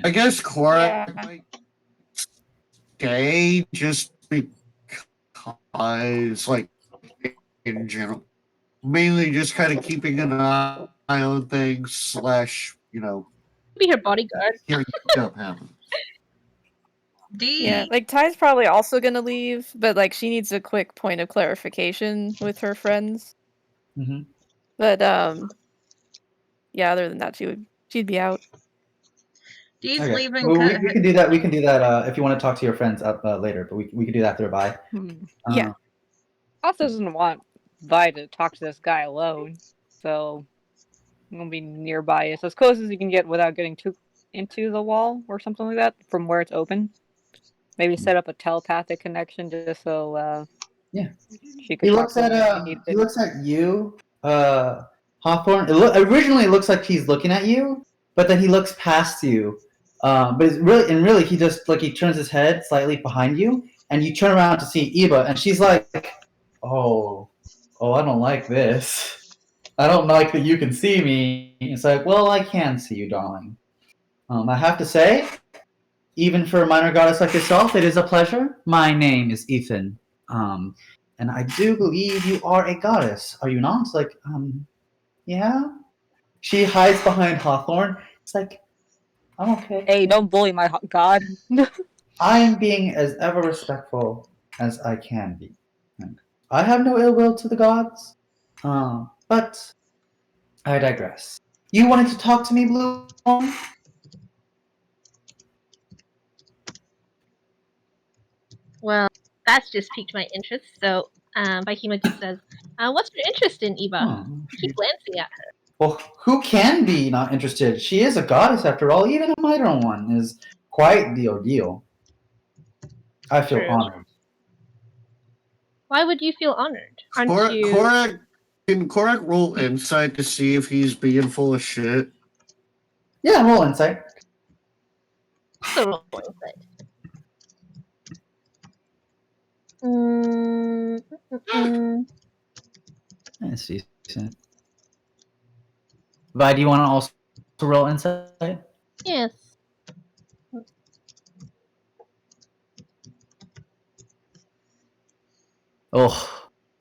I guess Korak Yeah. might stay just because, like, in general, mainly just kind of keeping an eye on things / you know, Be her bodyguard. hearing stuff happen. Yeah, like Ty's probably also gonna leave, but like she needs a quick point of clarification with her friends. Mm-hmm. But yeah, other than that, she'd be out. Dee's Okay. leaving. Well, we can do that. We can do that if you want to talk to your friends up later. But we can do that thereby. Yeah. Hoth doesn't want Vi to talk to this guy alone, so I'm gonna be nearby. It's as close as you can get without getting too into the wall or something like that from where it's open. Maybe set up a telepathic connection just so Yeah. she could He talk looks to him if she at needs he it. looks at you, Hawthorne. Originally, it looks like he's looking at you, but then he looks past you. But it's really he just like he turns his head slightly behind you, and you turn around to see Eva, and she's like, "Oh, I don't like this. I don't like that you can see me." It's like, "Well, I can see you, darling. I have to say, even for a minor goddess like yourself, it is a pleasure. My name is Ethan. And I do believe you are a goddess, are you not?" It's like, yeah. She hides behind Hawthorne. It's like, I'm okay. Hey, don't bully my god. I am being as ever respectful as I can be. And I have no ill will to the gods. But I digress. You wanted to talk to me, Blue? Well, that's just piqued my interest. So, Vaikima just says, "What's your interest in Eva?" Keep glancing at her. Well, who can be not interested? She is a goddess after all. Even a minor one is quite the ordeal. I feel True. honored. Why would you feel honored? Aren't you? Can Korak roll insight to see if he's being full of shit? Yeah, roll insight. Also roll insight. That's decent. Vi, do you want to also roll insight? Yes. Oh,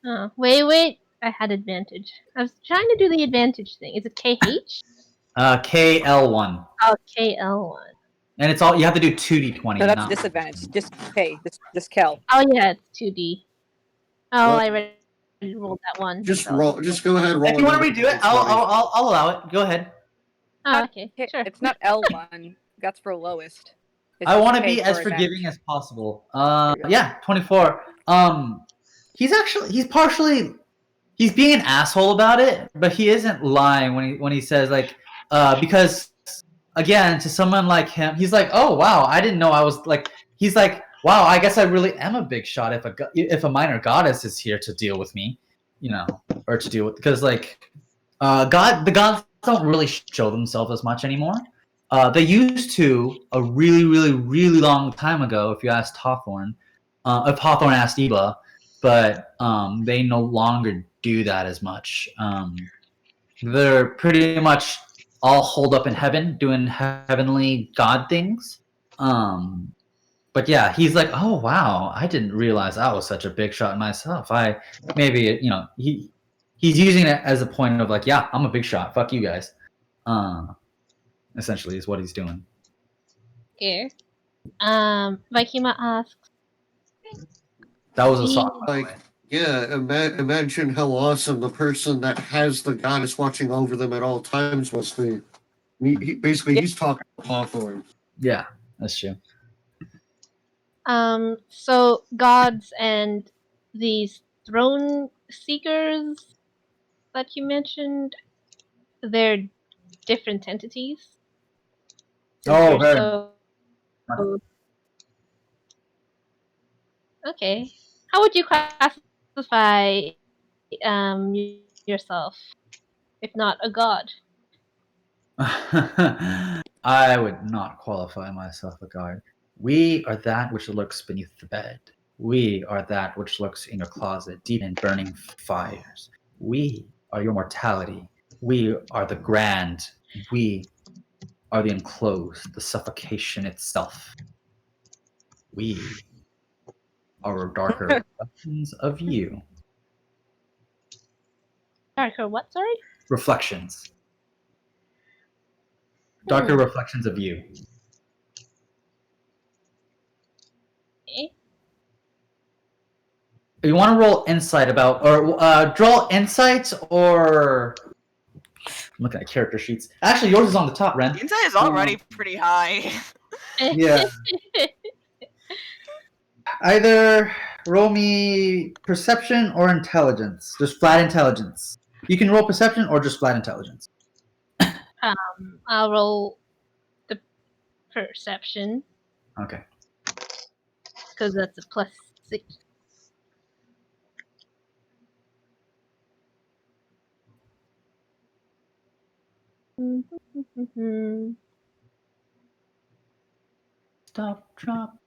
Oh, wait. I had advantage. I was trying to do the advantage thing. Is it KH? KL1. Oh, KL1. And it's all you have to do 2d20. No, that's not- disadvantage. Just K. Just Kel. Oh, yeah, it's 2D. Oh, Well, I already rolled that one. Just so- roll. Just go ahead and roll. If you want to another redo it, I'll d20. allow it. Go ahead. Oh, okay, K- sure. It's not L1. That's for lowest. It's I just want to K be for as advantage. forgiving as possible. There you go. Yeah, 24. He's being an asshole about it, but he isn't lying when he says like, because again, to someone like him, he's like, oh wow, I didn't know I was like, he's like, wow, I guess I really am a big shot if a minor goddess is here to deal with me, or to deal with, because like, the gods don't really show themselves as much anymore. They used to a really, really, really long time ago. If you asked Hawthorne, if Hawthorne asked Eva, but they no longer do that as much. They're pretty much all holed up in heaven doing heavenly god things. But yeah, he's like, oh wow, I didn't realize I was such a big shot myself. He's using it as a point of like, yeah, I'm a big shot. Fuck you guys. Essentially is what he's doing. Here. Vaikima asks, That was a soft one. Like, yeah, imagine how awesome the person that has the goddess watching over them at all times must be. He's talking to Hawthorne. Yeah, that's true. so gods and these throne seekers that you mentioned, they're different entities? Oh, They're very. so- Okay. How would you classify yourself, if not a god? I would not qualify myself a god. We are that which lurks beneath the bed. We are that which lurks in your closet, deep in burning fires. We are your mortality. We are the grand. We are the enclosed, the suffocation itself. We are darker reflections of you. Darker what, sorry? Reflections. Darker reflections of you. You want to roll insight about, or draw insight, or I'm looking at character sheets. Actually, yours is on the top, Ren. Insight is already pretty high. Yeah. Either roll me perception or intelligence. Just flat intelligence. You can roll perception or just flat intelligence. I'll roll the perception Okay. because that's a +6. Stop, drop.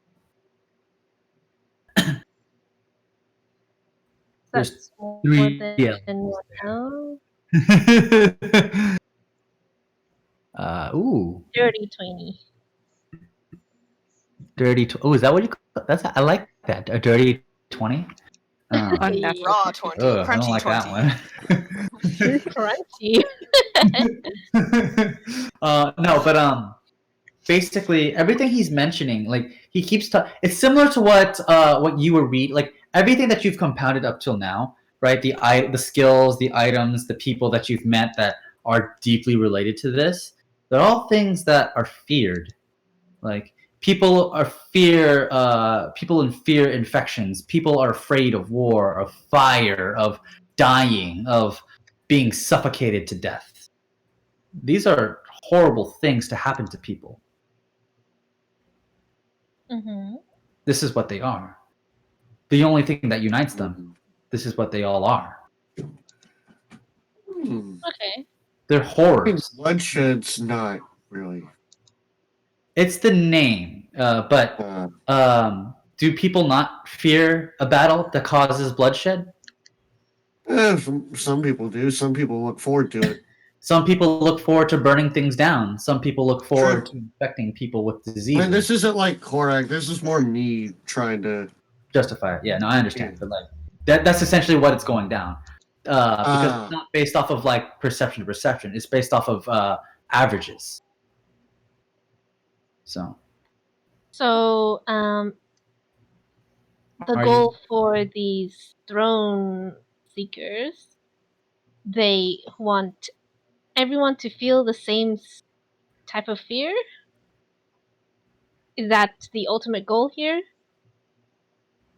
That's more three, than yeah. 1 out. Ooh. Dirty 20. Dirty. Oh, is that what you call that's? I like that. A dirty 20? Unnatural. Raw 20. Ugh, I don't Crunchy like 20. that one. No, but basically everything he's mentioning, like he keeps it's similar to what you were reading, like everything that you've compounded up till now, right? The skills, the items, the people that you've met that are deeply related to this. They're all things that are feared. Like people in fear infections. People are afraid of war, of fire, of dying, of being suffocated to death. These are horrible things to happen to people. Mm-hmm. This is what they are. The only thing that unites them, this is what they all are. Okay. They're horrors. Bloodshed's not really. It's the name, but do people not fear a battle that causes bloodshed? Some people do. Some people look forward to it. Some people look forward to burning things down. Some people look forward to infecting people with disease. And this isn't like Korak. This is more me trying to justify it. Yeah, no, I understand, but like that's essentially what it's going down. Because it's not based off of like perception to perception. It's based off of averages. So the goal for these throne seekers, they want everyone to feel the same type of fear? Is that the ultimate goal here?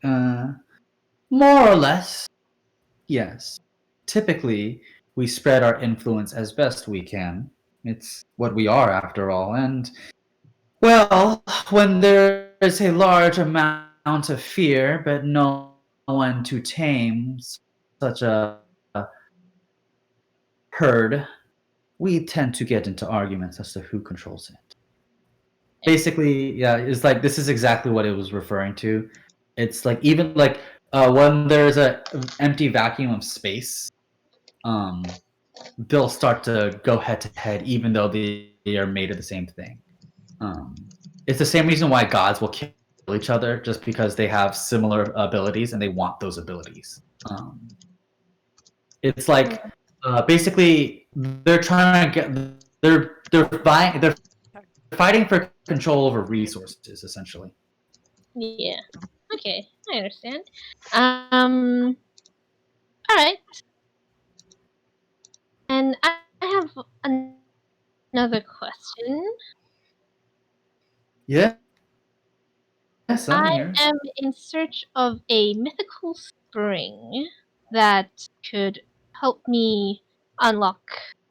More or less, yes. Typically, we spread our influence as best we can. It's what we are, after all. And, well, when there is a large amount of fear, but no one to tame such a herd, we tend to get into arguments as to who controls it. Basically, yeah, it's like this is exactly what it was referring to. It's like even like when there's an empty vacuum of space, they'll start to go head to head, even though they are made of the same thing. It's the same reason why gods will kill each other, just because they have similar abilities and they want those abilities. It's like basically they're trying to get they're fighting for control over resources, essentially. Yeah. Okay, I understand. All right. And I have another question. Yeah. Yes, I'm I here. am in search of a mythical spring that could help me unlock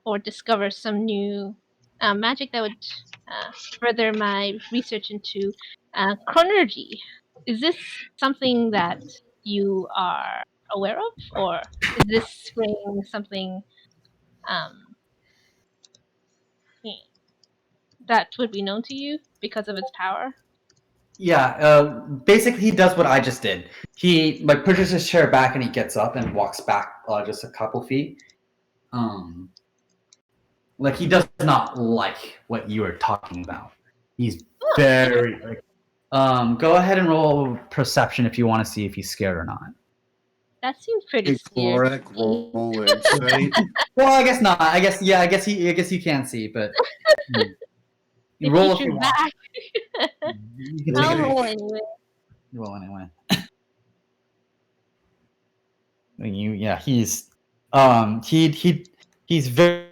or discover some new magic that would further my research into chronergy. Is this something that you are aware of, or is this spring something that would be known to you because of its power? Yeah, basically he does what I just did. He like pushes his chair back and he gets up and walks back just a couple feet. Like he does not like what you are talking about. He's very like. Go ahead and roll perception if you want to see if he's scared or not. That seems pretty Hey, scary. Korak, roll insight. Well, I guess not. I guess you can see, but If roll you if you shoot want. back. You can take I'll it. roll anyway. Roll anyway. he's he's very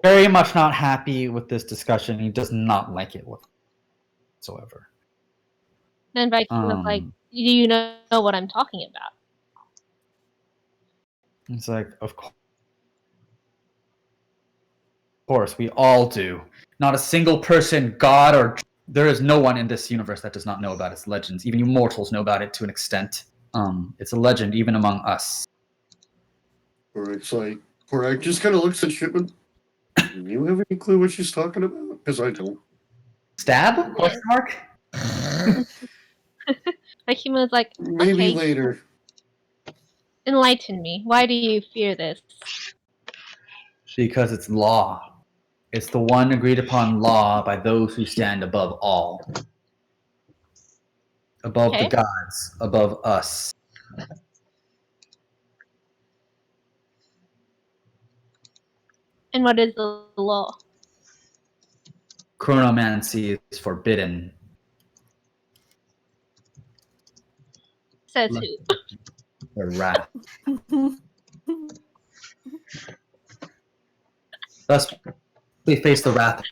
very much not happy with this discussion. He does not like it whatsoever. Then Viking was like, "Do you know what I'm talking about?" It's like, of course, we all do. Not a single person, god, or there is no one in this universe that does not know about its legends. Even you mortals know about it to an extent. It's a legend even among us. It's like, Korak just kind of looks at Shipman. Do you have any clue what she's talking about? Because I don't. Stab? Question mark? Viking was like, Maybe "Okay, later. enlighten me. Why do you fear this?" Because it's law. It's the one agreed upon law by those who stand above all. Above Okay. the gods, above us. And what is the law? Chronomancy is forbidden. Says Look. who? The wrath. Thus, we face the wrath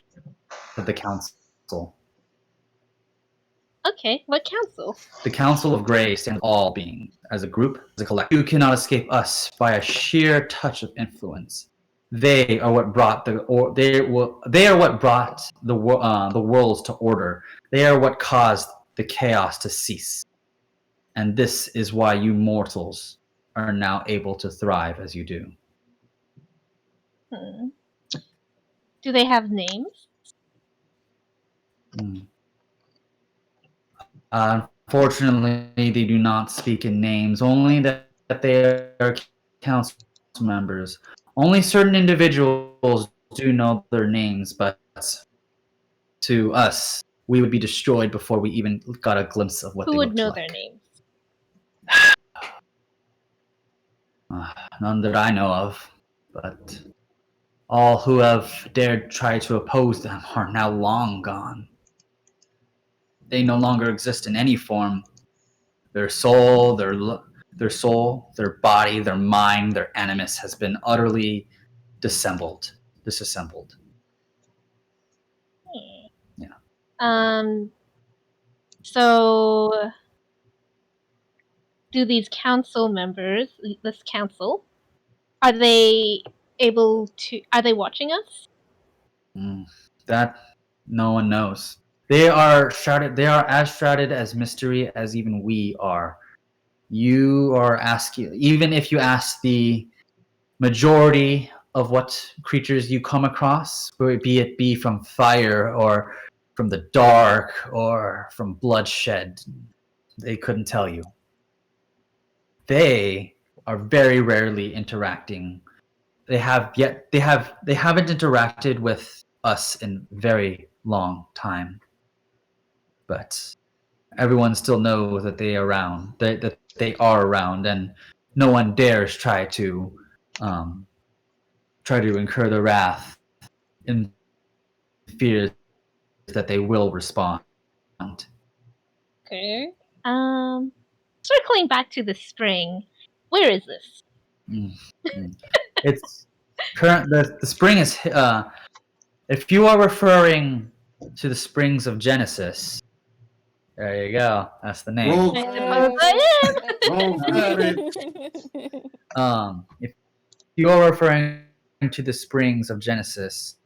of the council. Okay, what council? The Council of Grey stands all beings, as a group, as a collective. You cannot escape us by a sheer touch of influence. They are what brought the worlds to order. They are what caused the chaos to cease. And this is why you mortals are now able to thrive as you do. Do they have names? Unfortunately, they do not speak in names, only that they are council members. Only certain individuals do know their names, but to us, we would be destroyed before we even got a glimpse of what Who they would looked know like. their names? None that I know of, but all who have dared try to oppose them are now long gone. They no longer exist in any form. Their soul, their body, their mind, their animus has been utterly disassembled. Yeah. So do these council members, this council, are they watching us? That no one knows. They are as shrouded as mystery as even we are. You are asking, even if you ask the majority of what creatures you come across, be it from fire or from the dark or from bloodshed, they couldn't tell you. They are very rarely interacting. They haven't interacted with us in very long time. But everyone still knows that they are around. That they are around, and no one dares try to incur the wrath in fear that they will respond. Okay. Circling back to the spring, where is this? It's current. The spring is. If you are referring to the springs of Genesis, there you go. That's the name. Roll I suppose I am. If you are referring to the springs of Genesis,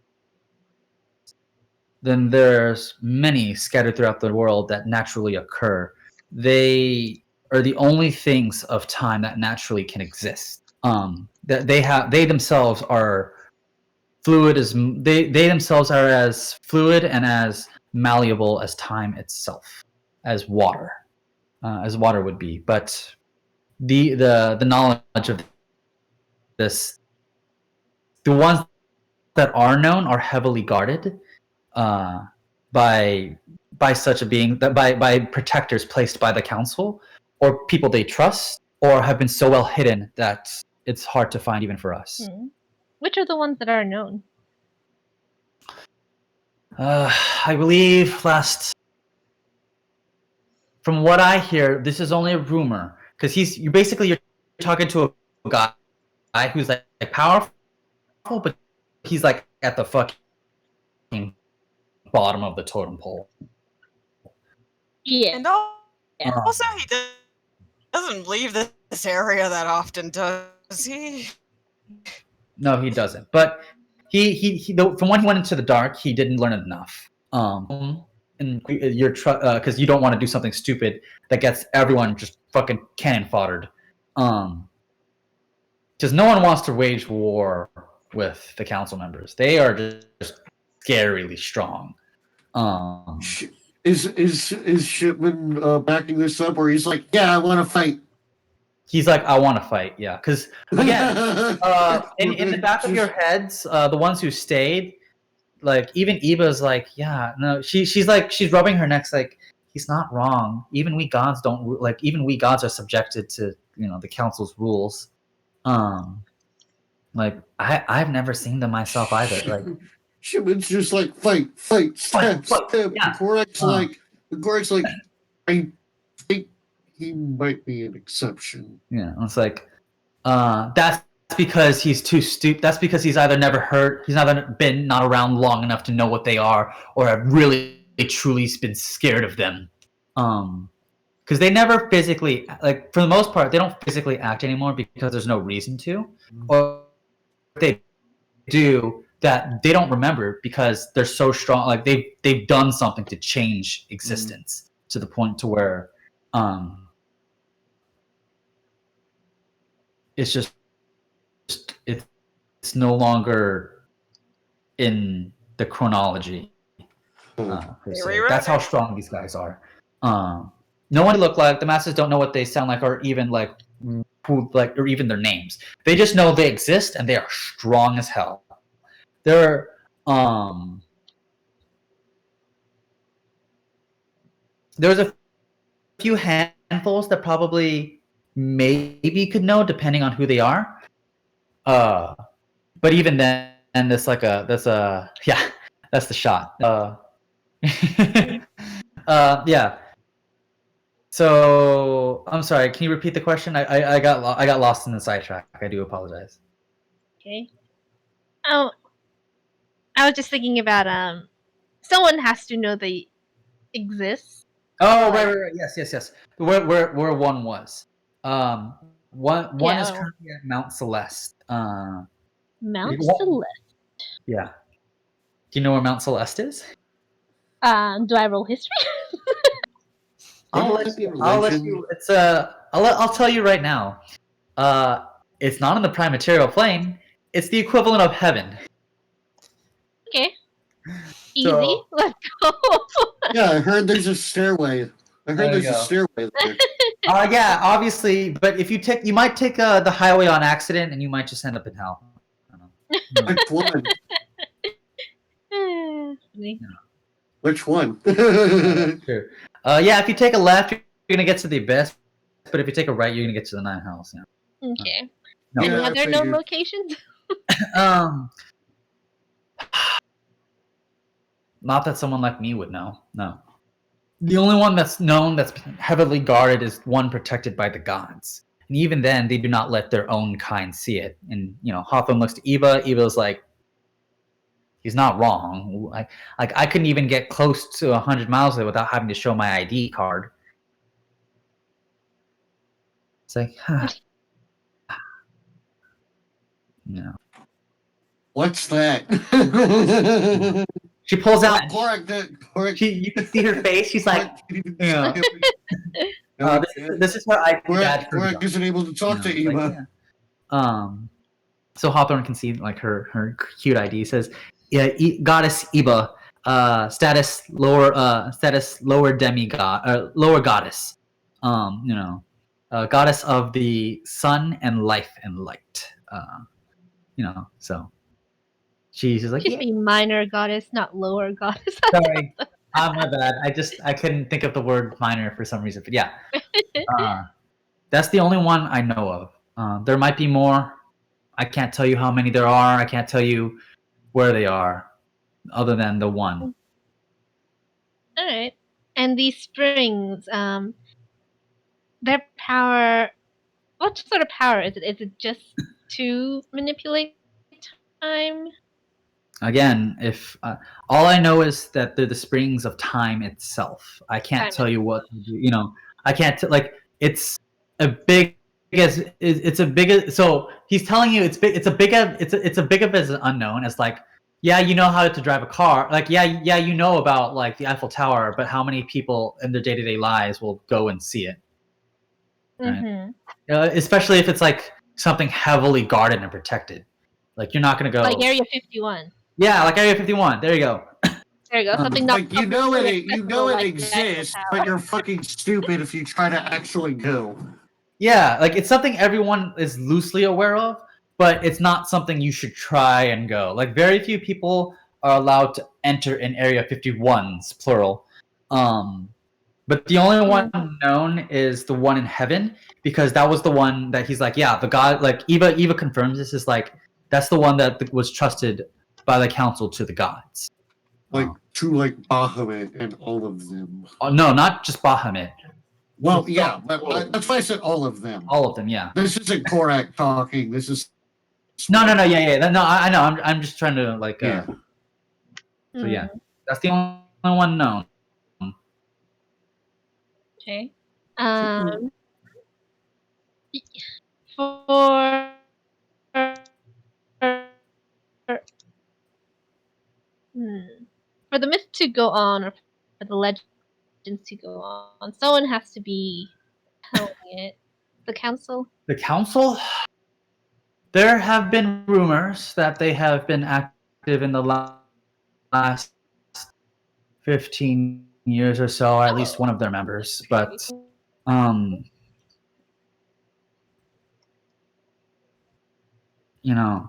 then there's many scattered throughout the world that naturally occur. They are the only things of time that naturally can exist. That they themselves are fluid as they themselves are as fluid and as malleable as time itself, as water would be. But the knowledge of this, the ones that are known are heavily guarded by such a being, that by protectors placed by the council or people they trust, or have been so well hidden that it's hard to find even for us. Which are the ones that are known? I believe from what I hear, this is only a rumor, because you're talking to a guy who's like powerful, but he's like at the fucking bottom of the totem pole. Yeah. And also, he doesn't leave this area that often, does he? No, he doesn't. But from when he went into the dark, he didn't learn enough. And you're because you don't want to do something stupid that gets everyone just fucking cannon foddered. Because no one wants to wage war with the council members. They are just scarily strong. Is Shipman backing this up, or he's like, yeah, I want to fight? He's like, I want to fight, yeah. Because again, in the back of your heads, the ones who stayed, like even Eba's like, yeah, no, she's rubbing her neck, like he's not wrong. Even we gods are subjected to the council's rules. Like I've never seen them myself either. Like Shipman's just like fight, stab. Yeah. Gorek's like, I think he might be an exception. Yeah, it's like that's because he's too stupid. That's because he's either never been not around long enough to know what they are, or have really truly been scared of them. Because they never physically, like for the most part, they don't physically act anymore because there's no reason to, or if they do that they don't remember because they're so strong. Like they've done something to change existence to the point to where it's just it's no longer in the chronology. Per se. That's how strong these guys are. No one look like, the masses don't know what they sound like, or even like who, like, or even their names. They just know they exist and they are strong as hell. They're there's a few handfuls that probably maybe could know depending on who they are. But even then, that's the shot. Yeah. So I'm sorry. Can you repeat the question? I got lost in the sidetrack. I do apologize. Okay. Oh, I was just thinking about someone has to know they exist. Oh, right. Yes. Where one was. One is currently at Mount Celeste. Mount Celeste. Yeah. Do you know where Mount Celeste is? Do I roll history? I'll let you. It's I'll tell you right now. It's not in the prime material plane. It's the equivalent of heaven. Okay. Easy. Let's go. Yeah, I heard there's a stairway. A stairway there. Yeah, obviously, but if you might take the highway on accident, and you might just end up in hell. Which one? Which one? Sure. Yeah, if you take a left, you're gonna get to the abyss. But if you take a right, you're gonna get to the nine hells. Yeah. Okay. No. Any other known locations? Not that someone like me would know. No. The only one that's known that's heavily guarded is one protected by the gods. And even then, they do not let their own kind see it. And, Hawthorne looks to Eva. Eva's like, he's not wrong. I couldn't even get close to 100 miles away without having to show my ID card. It's like, What's that? She pulls out. You can see her face. She's like, this is her ID. Gorak isn't able to talk to Eva. So Hawthorne can see like her cute ID. It says, Goddess Eva, status lower demigod, lower goddess. Goddess of the sun and life and light. So she's like, Just be minor goddess, not lower goddess. Sorry, my bad. I couldn't think of the word minor for some reason, but yeah, that's the only one I know of. There might be more. I can't tell you how many there are. I can't tell you where they are, other than the one. All right. And these springs, their power what sort of power is it? Is it just to manipulate time? Again, if all I know is that they're the springs of time itself. I can't Time tell you what to do. You know, I can't like it's a big as it's a big so he's telling you it's big it's a big it's a big of as an unknown as like yeah you know how to drive a car like yeah you know about like the Eiffel Tower, but how many people in their day-to-day lives will go and see it, right? Mm-hmm. Especially if it's like something heavily guarded and protected, like you're not gonna go Like Area 51. yeah like Area 51, there you go. There you go. Something not Like you know it accessible like the Eiffel exists, Tower. but you're fucking stupid if you try to actually go. Yeah, like it's something everyone is loosely aware of, but it's not something you should try and go. Like very few people are allowed to enter in Area 51s, plural. But the only one known is the one in heaven, because that was the one that he's like, yeah, the god, like Eva confirms this is like that's the one that was trusted by the council to the gods. Like to like Bahamut and all of them. Oh, no, not just Bahamut. Well, yeah, but that's why I said all of them. All of them, yeah. This isn't Korak talking. This is No, yeah. No, I know. I'm just trying to like. Yeah. So yeah, that's the only one known. Okay. For for the myth to go on, or for the legends to go on, someone has to be telling it. The council. The council? There have been rumors that they have been active in the last 15 years or so, at least one of their members, but you know,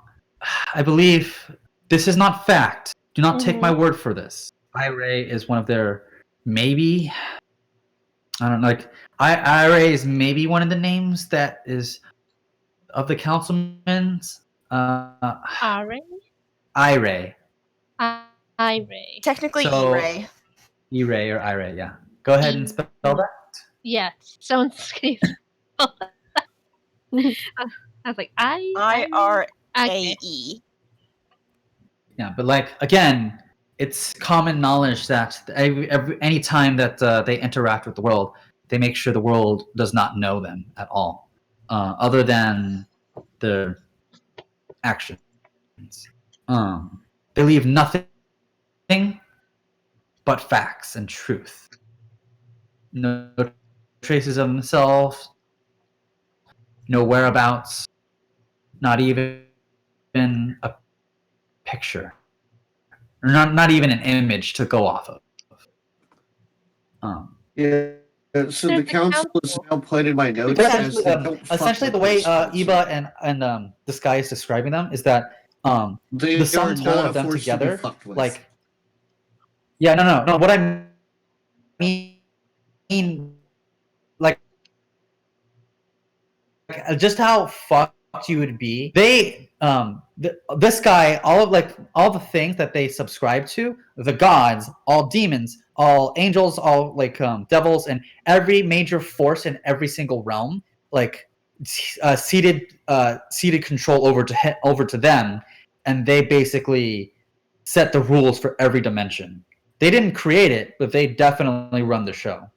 I believe this is not fact. Do not take my word for this. IRA is one of their maybe. I don't know. Like IRA is maybe one of the names that is of the councilmen's. IRA. IRA. IRA. Technically, So- E-Ray. E-Ray or IRA. Yeah. Go ahead and spell that. Yes. Someone's gonna spell that. I was like, I-R-A-E. Yeah, but like again, it's common knowledge that any time that they interact with the world, they make sure the world does not know them at all, other than their actions. They leave nothing but facts and truth. No traces of themselves, no whereabouts, not even a picture, or not even an image to go off of. Yeah. So the council is now played in my notes as they don't fuck Essentially, with the way this council. Eva and this guy is describing them is that They the are sum total not a of them force to be together, fucked with. like, yeah, no. What I mean, like, just how fucked you would be. They, this guy, all the things that they subscribe to, the gods, all demons, all angels, all like devils, and every major force in every single realm, like ceded control over to them, and they basically set the rules for every dimension. They didn't create it, but they definitely run the show.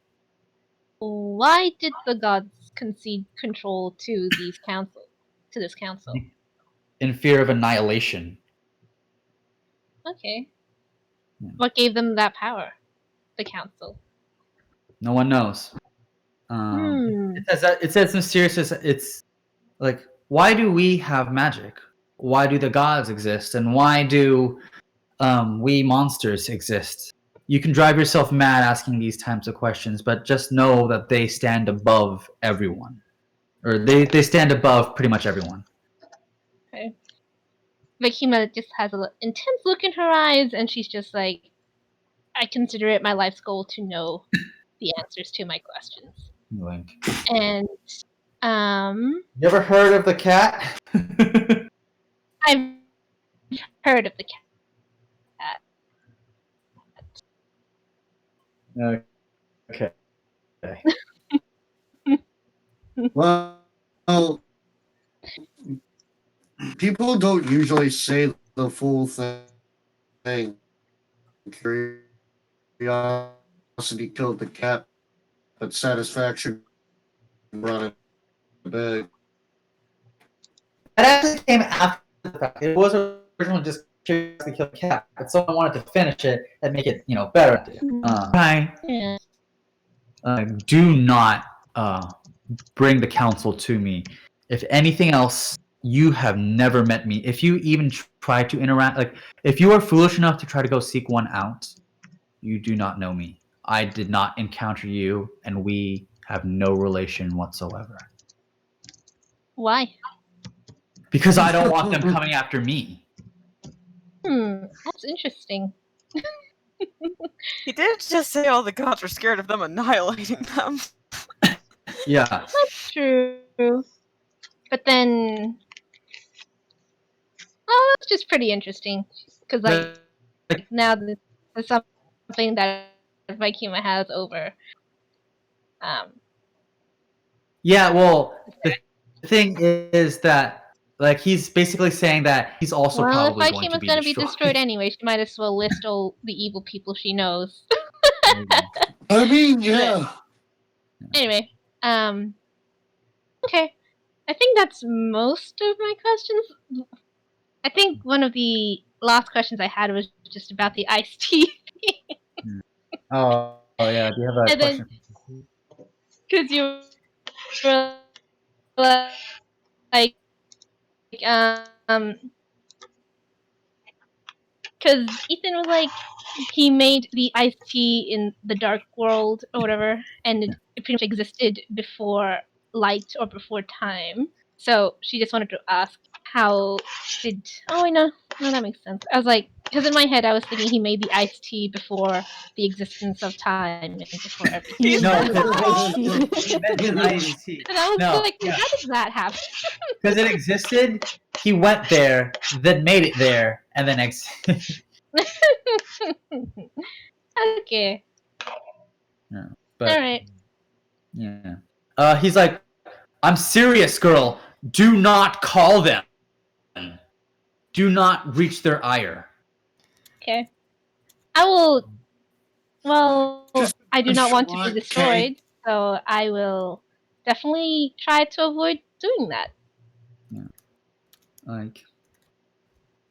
why did the gods concede control to this council? In fear of annihilation. Okay. Yeah. What gave them that power? The council. No one knows. It says mysterious. It's like, why do we have magic? Why do the gods exist? And why do we monsters exist? You can drive yourself mad asking these types of questions, but just know that they stand above everyone. Or they stand above pretty much everyone. Okay. Vakima just has an intense look in her eyes, and she's just like, I consider it my life's goal to know the answers to my questions. Like, And you ever heard of the cat? I've heard of the cat. Okay. Well, Well, people don't usually say the full thing. Curiosity killed the cat, but satisfaction brought it back. That actually came after the fact. It was originally just Curiosity Killed the Cat, but someone wanted to finish it and make it, better. Yeah. Do not bring the council to me. If anything else, you have never met me. If you even try to interact, like if you are foolish enough to try to go seek one out, you do not know me. I did not encounter you, and we have no relation whatsoever. Why? Because I don't want them coming after me. That's interesting. He did just say all the gods were scared of them annihilating them. Yeah. That's true. But then, oh, that's just pretty interesting. Because now there's something that Vikima has over. Yeah, well, the thing is that, he's basically saying that he's also Well, if probably going to Vikima's be gonna be destroyed. destroyed anyway, she might as well list all the evil people she knows. I mean, yeah. Anyway, okay. I think that's most of my questions. I think one of the last questions I had was just about the iced tea. Oh, yeah. Do you have a And then- question? Because you were like, because Ethan was like, he made the iced tea in the dark world or whatever, and it pretty much existed before light or before time. So she just wanted to ask, how did? Oh, I know. No, that makes sense. I was like, because in my head I was thinking he made the iced tea before the existence of time and before everything. No, And I was No, like, yeah. how did that happen? Because it existed, he went there, then made it there, and then Okay. But All right. yeah. He's like, I'm serious, girl. Do not call them. Do not reach their ire. Okay. I will. Well, Just I do not want to okay. be destroyed, so I will definitely try to avoid doing that. Like,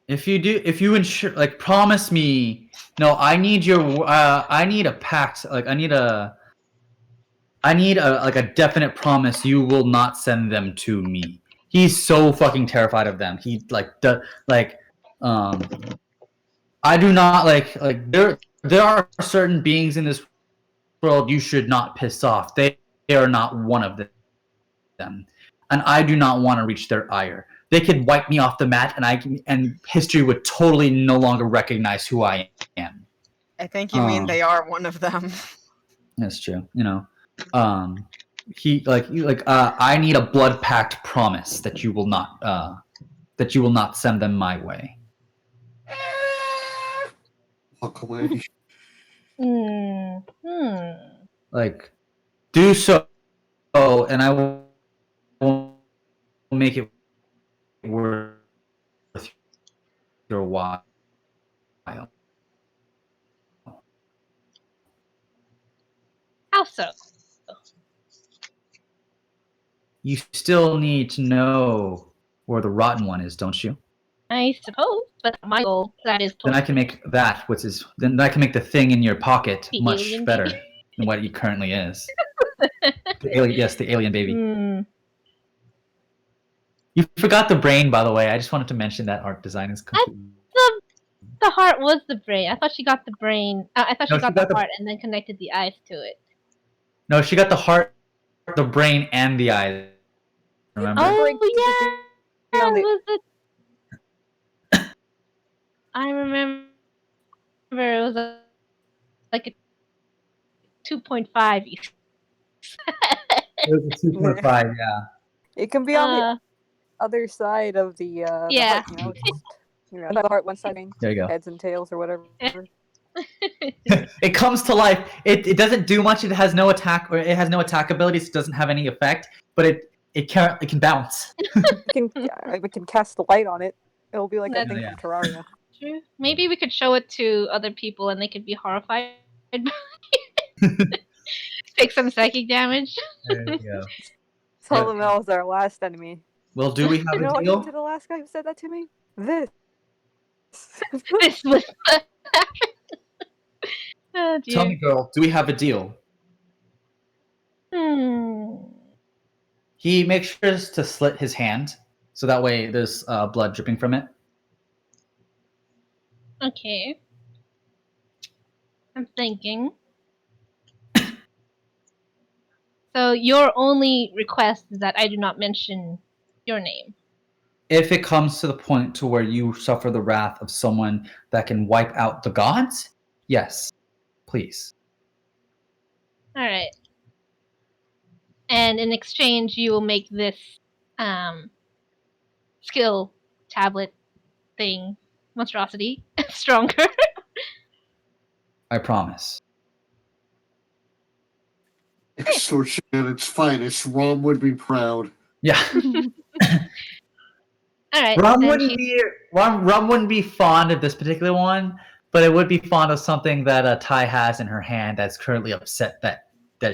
if you ensure, promise me. No, I need I need a pact. I need a definite promise. You will not send them to me. He's so fucking terrified of them. He I do not there are certain beings in this world you should not piss off. They are not one of them, and I do not want to reach their ire. They could wipe me off the mat, and history would totally no longer recognize who I am. I think you mean they are one of them. That's true. I need a blood pact promise that you will not send them my way. Walk away. Do so, and I will make it worth your while. How so? You still need to know where the rotten one is, don't you? I suppose, but my goal that is. Then I can make that, then I can make the thing in your pocket The much alien better baby. than what it currently is. The alien baby. You forgot the brain, by the way. I just wanted to mention that art design is complete. The heart was the brain. I thought she got the brain. I thought she got the heart and then connected the eyes to it. No, she got the heart, the brain, and the eyes. Remember? Oh yeah, on the- was it? I remember it was like a 2.5. It was a 2.5, yeah. It can be on the other side of the Yeah. The heart, the heart one side, There you go. heads and tails or whatever. It comes to life. It doesn't do much. It has no attack, or it has no attack abilities. It doesn't have any effect. But it can bounce. We can cast the light on it. It'll be like that That's thing from Terraria. true. Maybe we could show it to other people and they could be horrified by it. Take some psychic damage. There you go. Solomel is our last enemy. Well, do we have You know a what deal? happened to the last guy who said that to me? This. This was oh Tell dear. me, girl, do we have a deal? He makes sure to slit his hand, so that way there's blood dripping from it. Okay. I'm thinking. So your only request is that I do not mention your name. If it comes to the point to where you suffer the wrath of someone that can wipe out the gods, yes, please. All right. And in exchange, you will make this skill tablet thing monstrosity stronger. I promise. Extortion at its finest. Rom would be proud. Yeah. All right. Rum then wouldn't be fond of this particular one, but it would be fond of something that Ty has in her hand that's currently upset that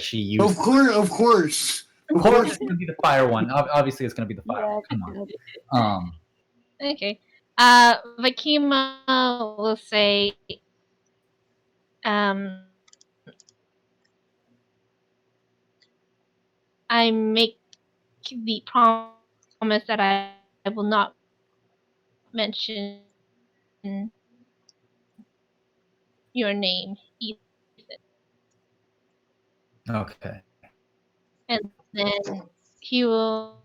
she used. Of course. Of course, it's gonna be the fire one. Obviously, it's gonna be the fire one. Come on. Okay. Vakima will say, I make the promise that I will not mention your name, Ethan. Okay. And then she'll,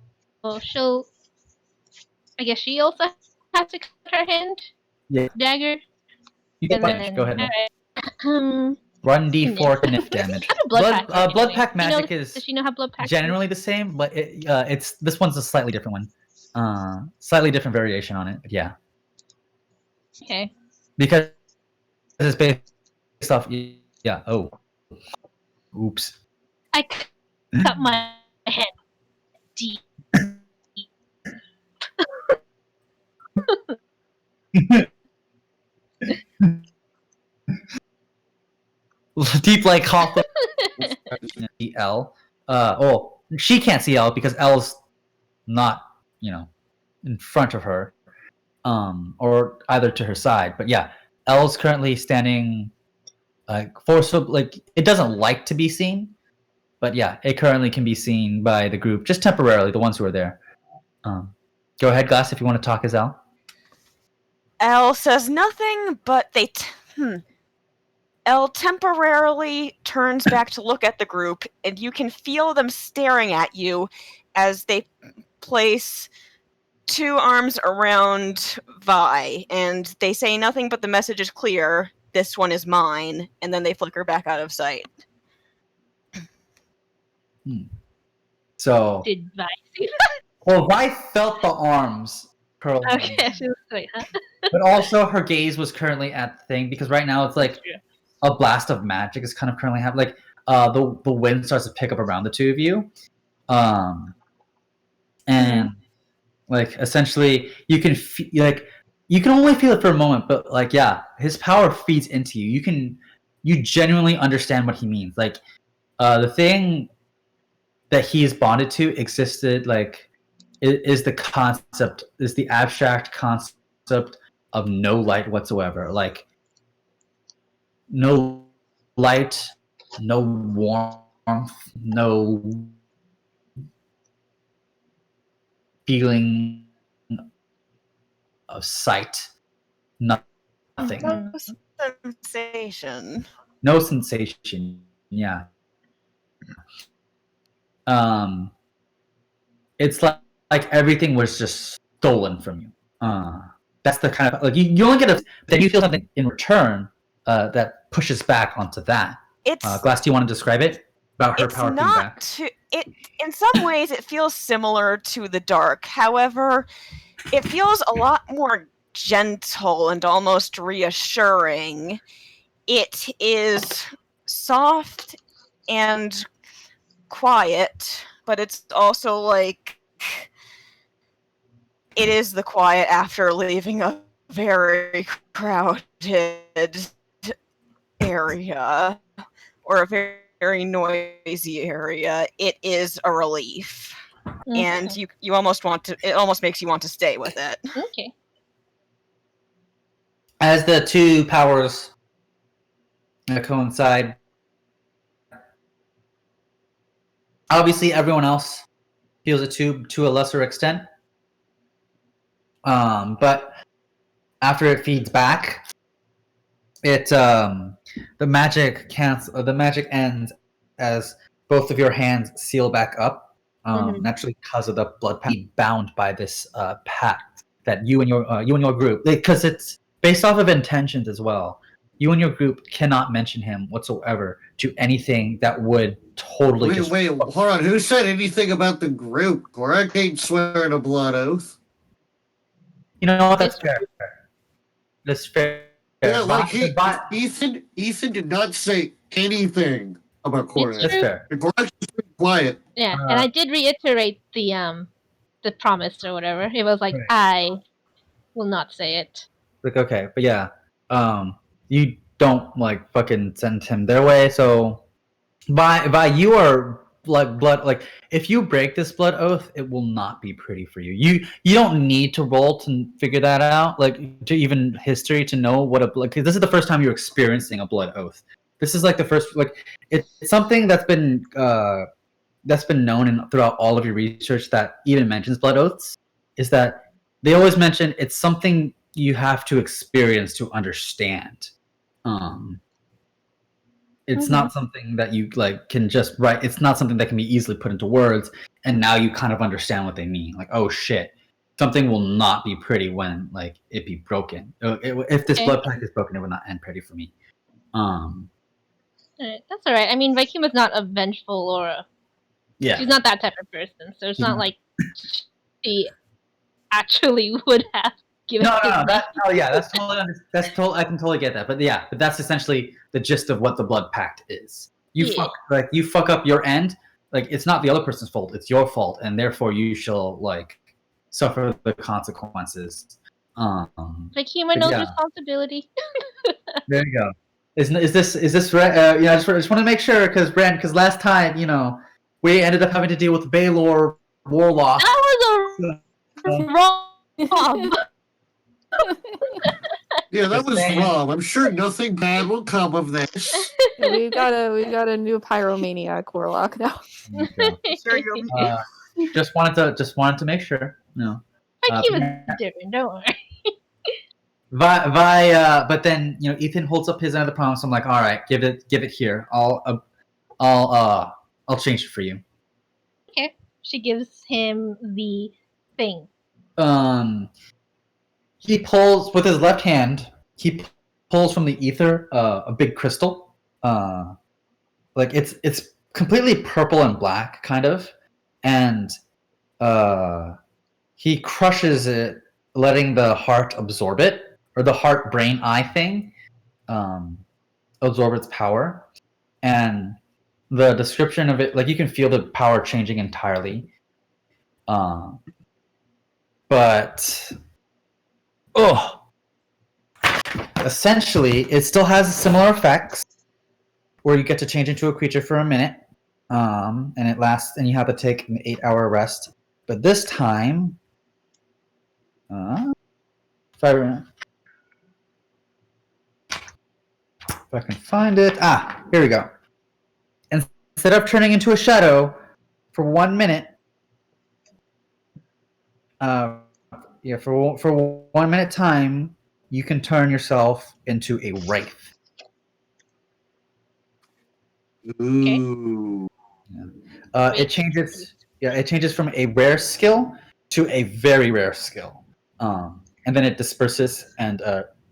I guess she also has to cut her hand. Yeah. Dagger. You can And finish. then- Go ahead. alright. Run D4 to nif damage. How do blood pack Blood anyway? pack Do you know- magic is Does she know how blood pack generally the same, but it's this one's a slightly different one. Slightly different variation on it. But yeah, Okay. because it's based off. Yeah. Oh. Oops. I cut my hand deep. Deep like copper. See L. She can't see L because L's not, in front of her, or either to her side. But yeah, L's currently standing, it doesn't like to be seen, but yeah, it currently can be seen by the group just temporarily, the ones who are there. Go ahead, Gus, if you want to talk as L. Elle says nothing, but Elle temporarily turns back to look at the group, and you can feel them staring at you as they place 2 arms around Vi, and they say nothing but the message is clear, this one is mine, and then they flicker back out of sight. So, Did Vi see well, Vi felt the arms curling. that? Okay, she was wait, huh? But also her gaze was currently at the thing because right now it's like a blast of magic is kind of currently happening. Like the wind starts to pick up around the two of you, and like essentially you can you can only feel it for a moment, but like yeah, his power feeds into you. You genuinely understand what he means. Like the thing that he is bonded to existed like is the abstract concept of no light whatsoever. Like no light, no warmth, no feeling of sight, nothing. No sensation. No sensation. Yeah. It's like everything was just stolen from you. That's the kind of like you only get then you feel something in return that pushes back onto that. It's Glass, do you want to describe it about her it's power not feedback? in some ways it feels similar to the dark. However, it feels a lot more gentle and almost reassuring. It is soft and quiet, but it's also like it is the quiet after leaving a very crowded area or a very noisy area. It is a relief. And you almost want to, it almost makes you want to stay with it. Okay. As the two powers coincide, obviously everyone else feels it to a lesser extent. But after it feeds back, the magic ends as both of your hands seal back up. Naturally, because of the blood pact, bound by this pact that you and your group, because it's based off of intentions as well. You and your group cannot mention him whatsoever to anything that would totally. Wait, hold on. Who said anything about the group? Korak ain't swearing a blood oath. You know what? That's fair. That's fair. Yeah, like Ethan did not say anything about Korak. That's fair. Korak's just been quiet. Yeah, and I did reiterate the promise or whatever. It was like, Right. I will not say it. Like, okay, but yeah, you don't like fucking send him their way. So by you are like blood. Like if you break this blood oath, it will not be pretty for you. You don't need to roll to figure that out. Like to even history to know what a like. 'Cause this is the first time you're experiencing a blood oath. This is like the first like it's something that's been known throughout all of your research that even mentions blood oaths. Is that they always mention it's something you have to experience to understand. It's not something that you like can just write. It's not something that can be easily put into words, and now you kind of understand what they mean. Like, oh shit, something will not be pretty when like it be broken. If this blood pact is broken, it will not end pretty for me. Alright, that's alright. I mean, Vaikim is not a vengeful or she's not that type of person, so it's not like she actually would have given. That's totally. I can totally get that, but that's essentially the gist of what the blood pact is. You fuck up your end, like it's not the other person's fault, it's your fault, and therefore you shall like suffer the consequences. Vaikim knows responsibility. There you go. Is this right? I just want to make sure because last time we ended up having to deal with Baylor Warlock. That was a wrong. Yeah, that was wrong. I'm sure nothing bad will come of this. we got a new pyromaniac warlock now. Just wanted to make sure. No. Vaikim is different. Don't worry. But then Ethan holds up his end of the promise. I'm like, all right, give it here. I'll change it for you. Okay. She gives him the thing. He pulls with his left hand. He pulls from the ether a big crystal. Like it's completely purple and black, kind of, and he crushes it, letting the heart absorb it. Or the heart brain eye thing absorb its power, and the description of it, like you can feel the power changing entirely. But essentially, it still has similar effects, where you get to change into a creature for a minute, and it lasts, and you have to take an 8-hour rest. But this time, if I can find it. Here we go. Instead of turning into a shadow for 1 minute, for 1 minute time, you can turn yourself into a wraith. Ooh. It changes. Yeah, it changes from a rare skill to a very rare skill, and then it disperses and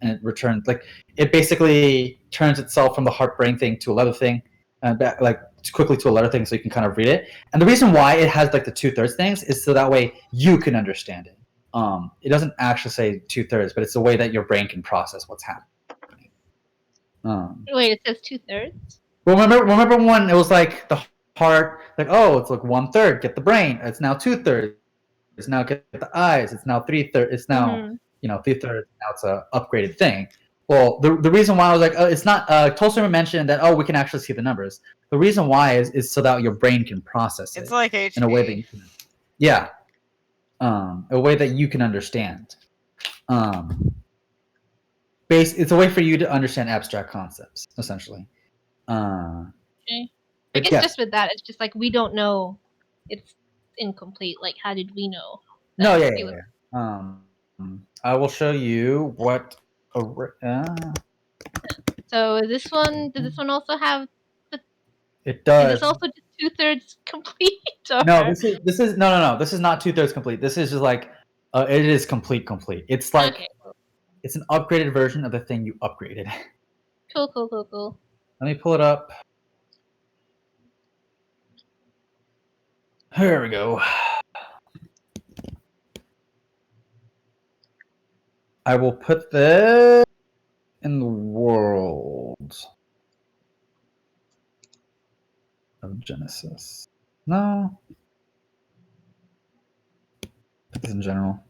it returns. Like it basically turns itself from the heart brain thing to a leather thing, and back, like quickly to a letter thing, so you can kind of read it. And the reason why it has like the 2/3 things is so that way you can understand it. It doesn't actually say 2/3, but it's the way that your brain can process what's happening. Wait, it says 2/3? Well, remember when it was like the part, like, oh, it's like 1/3, get the brain. It's now 2/3. It's now get the eyes. It's now 3/3. It's now Mhm. 3/3. Now it's a upgraded thing. Well, the reason why I was like, it's not. Tolstoy mentioned that we can actually see the numbers. The reason why is so that your brain can process It's it like HP. in a way that you can, yeah, a way that you can understand. It's a way for you to understand abstract concepts, essentially. Okay. I But guess yes. just with that, it's just like we don't know. It's incomplete. Like, how did we know? No, that yeah, it yeah, was- yeah. I will show you what. So this one, does this one also have? It Is does. this also just 2/3 complete? Or... No, this is no. This is not 2/3 complete. This is just like it is complete. It's like Okay. it's an upgraded version of the thing you upgraded. Cool. Let me pull it up. Here we go. I will put this in the world of Genesis. No. Put this in general.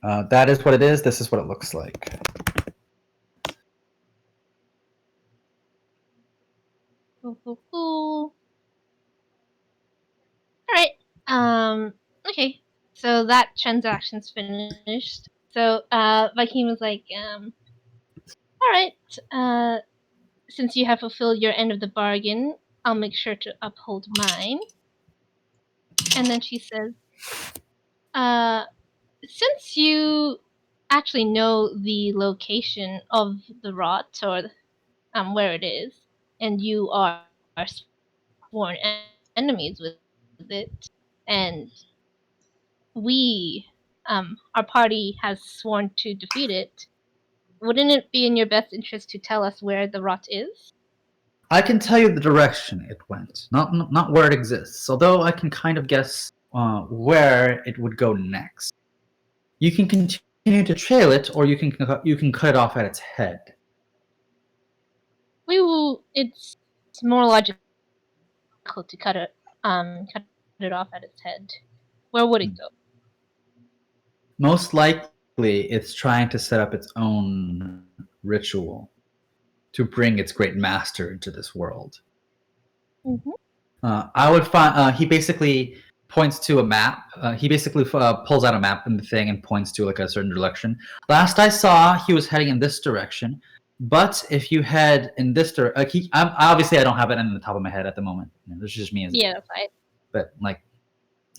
That is what it is. This is what it looks like. Cool. All right. Okay. So that transaction's finished. So Viking was like, all right. Since you have fulfilled your end of the bargain, I'll make sure to uphold mine. And then she says, since you actually know the location of the rot or where it is, and you are sworn enemies with it, and we, our party has sworn to defeat it, wouldn't it be in your best interest to tell us where the rot is? I can tell you the direction it went, not where it exists. Although I can kind of guess where it would go next. You can continue to trail it, or you can cut it off at its head. It's more logical to cut it off at its head. Where would it go? Most likely, it's trying to set up its own ritual to bring its great master into this world. Mm-hmm. I would find he basically points to a map. He basically pulls out a map in the thing and points to like a certain direction. Last I saw, he was heading in this direction. But if you head in this direction, obviously I don't have it in the top of my head at the moment. This is just me. Yeah, that's right. But like,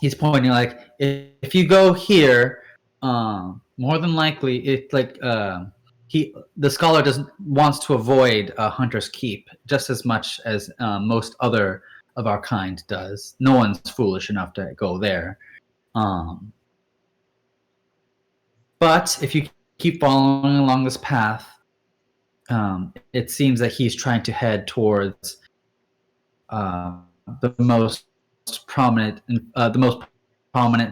he's pointing like if you go here, more than likely it like the scholar wants to avoid Hunter's Keep just as much as most other of our kind does. No one's foolish enough to go there. But if you keep following along this path, it seems that he's trying to head towards the most prominent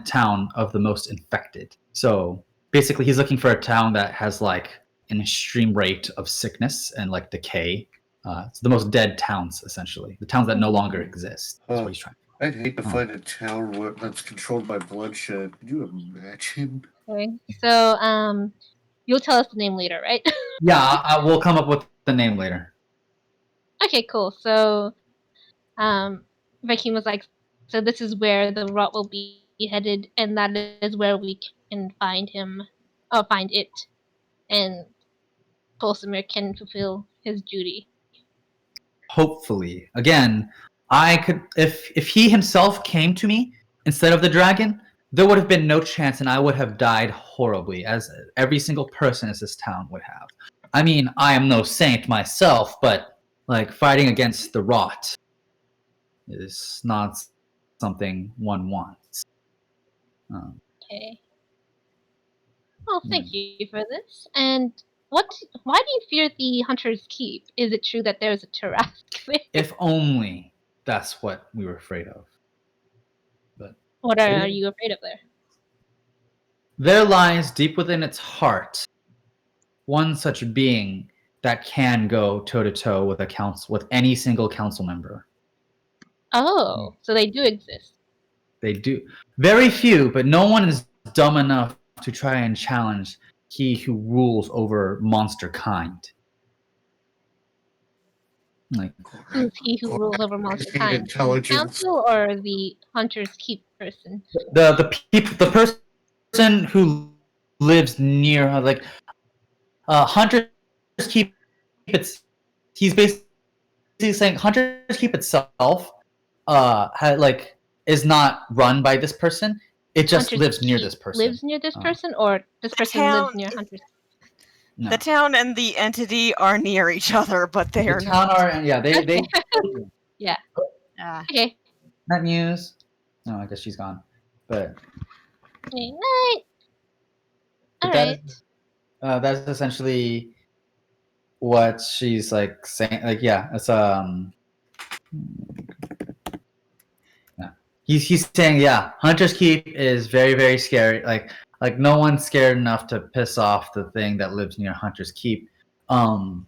town of the most infected. So basically, he's looking for a town that has like an extreme rate of sickness and like decay. It's the most dead towns, essentially. The towns that no longer exist. That's what he's trying. I'd hate to find a town that's controlled by bloodshed. Could you imagine? Okay. So, you'll tell us the name later, right? Yeah, I will come up with the name later. Okay, cool. So, Viking was like, so this is where the rot will be headed, and that is where we can find him, or find it, and Tolsimir can fulfill his duty. Hopefully, again, I could if he himself came to me instead of the dragon, there would have been no chance, and I would have died horribly, as every single person in this town would have. I mean, I am no saint myself, but like fighting against the rot is not something one wants. Okay. Well, thank you for this. And why do you fear the Hunter's Keep? Is it true that there's a Tarask there? If only that's what we were afraid of. But What are you afraid of there? there lies deep within its heart one such being that can go toe to toe with with any single council member. Oh, so they do exist. They do. Very few, but no one is dumb enough to try and challenge he who rules over monster kind. Like, Who's he who rules over monster kind? The Intelligence. council or the Hunter's Keep person? the person who lives near her, like Hunter's Keep. He's basically saying Hunter's Keep itself, is not run by this person. It just Hunter's lives near Keep this person. Lives near this person, or this person lives near Hunter's? No. The town and the entity are near each other, but they The are town not. are they Yeah. Ah. Okay. That news. No, I guess she's gone. But Good night. All that right. that's essentially what she's like saying. Like, yeah, it's yeah. He's saying, yeah, Hunter's Keep is very, very scary. Like no one's scared enough to piss off the thing that lives near Hunter's Keep. But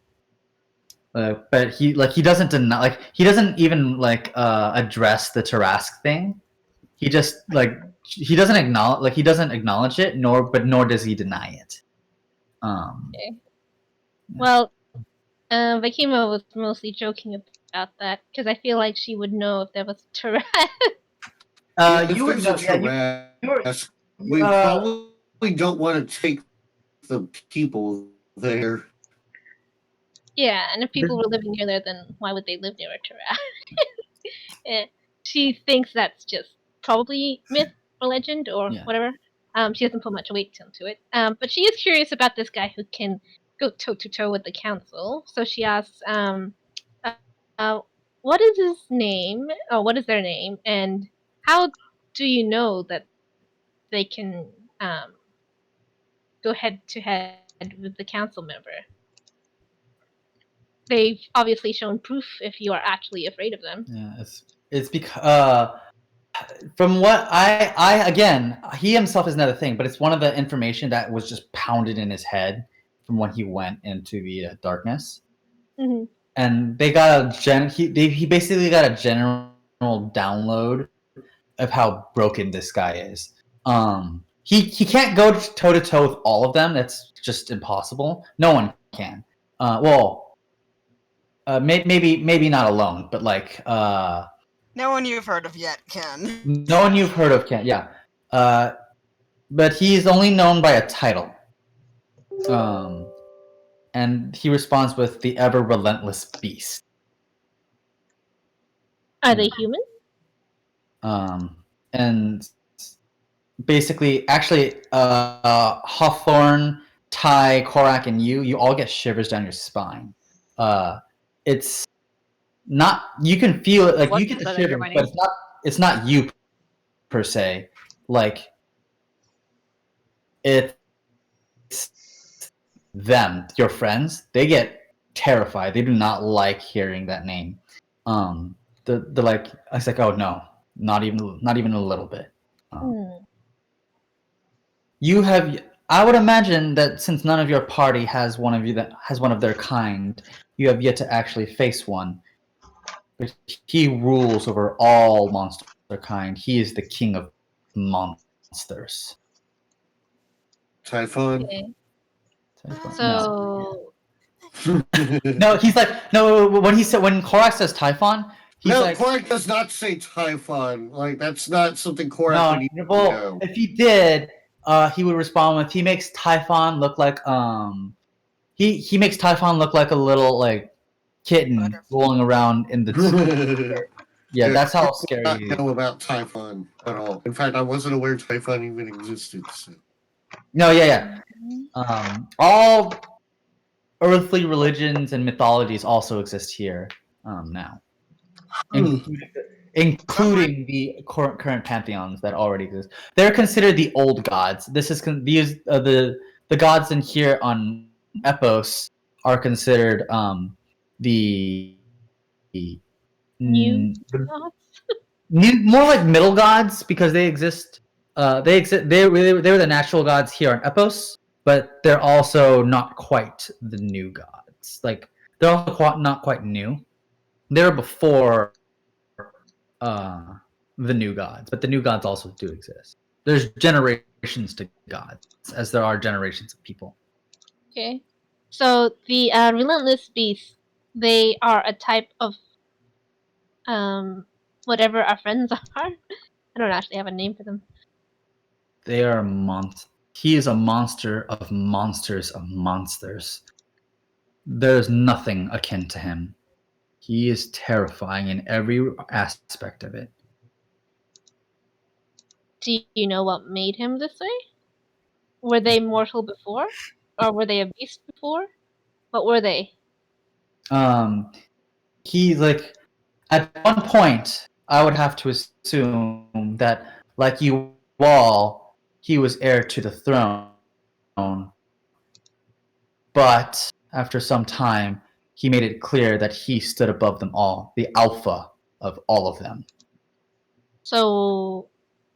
he doesn't deny, like he doesn't even address the Tarask thing. He just he doesn't acknowledge it, nor does he deny it. Okay. Well, Vakima was mostly joking about that because I feel like she would know if there was Taras. You would know. We probably don't want to take the people there. Yeah, and if people were living near there, then why would they live near a Taras? Yeah, she thinks that's just probably myth or legend or whatever. She doesn't put much weight into it. But she is curious about this guy who can go toe to toe with the council. So she asks, what is his name? Oh, what is their name? And how do you know that they can go head to head with the council member? They've obviously shown proof if you are actually afraid of them. Yeah, it's because from what I again, he himself is another thing, but it's one of the information that was just pounded in his head from when he went into the darkness. Mm-hmm. And they got he basically got a general download of how broken this guy is. He can't go toe to toe with all of them. That's just impossible. No one can. Maybe not alone, but No one you've heard of yet can. no one you've heard of can. Yeah. But he's only known by a title. And he responds with the ever relentless beast. Are they human? And basically, actually, Hawthorne, Ty, Korak, and you all get shivers down your spine. It's not, you can feel it, like you get the shivers, but it's not you per se. Like, it's them, your friends. They get terrified. They do not like hearing that name. They're like, I was like, oh no, not even a little bit. You have, I would imagine that since none of your party has one of you that has one of their kind, you have yet to actually face one. But he rules over all monster kind. He is the king of monsters. Typhon. Okay. Typhon. So No, he's like, no, when Korak says Typhon, he's no, like, Korak does not say Typhon. Like, that's not something Korak would even know. If he did, he would respond with, he makes Typhon look like he makes Typhon look like a little like kitten rolling around in the yeah, that's how scary I he don't is. know about Typhon at all. In fact, I wasn't aware Typhon even existed. So. No, yeah. All earthly religions and mythologies also exist here now, including the current pantheons that already exist. They're considered the old gods. This is these the gods in here on Epos are considered the new more like middle gods because they exist. They were the natural gods here on Epos, but they're also not quite the new gods. Like they're also not quite new. They were before the new gods, but the new gods also do exist. There's generations to gods, as there are generations of people. Okay. So the relentless beasts, they are a type of whatever our friends are. I don't actually have a name for them. They are He is a monster of monsters of monsters. There's nothing akin to him. He is terrifying in every aspect of it. Do you know what made him this way? Were they mortal before? Or were they a beast before? What were they? He, like, at one point, I would have to assume that, like you all, he was heir to the throne. But after some time, he made it clear that he stood above them all, the alpha of all of them. So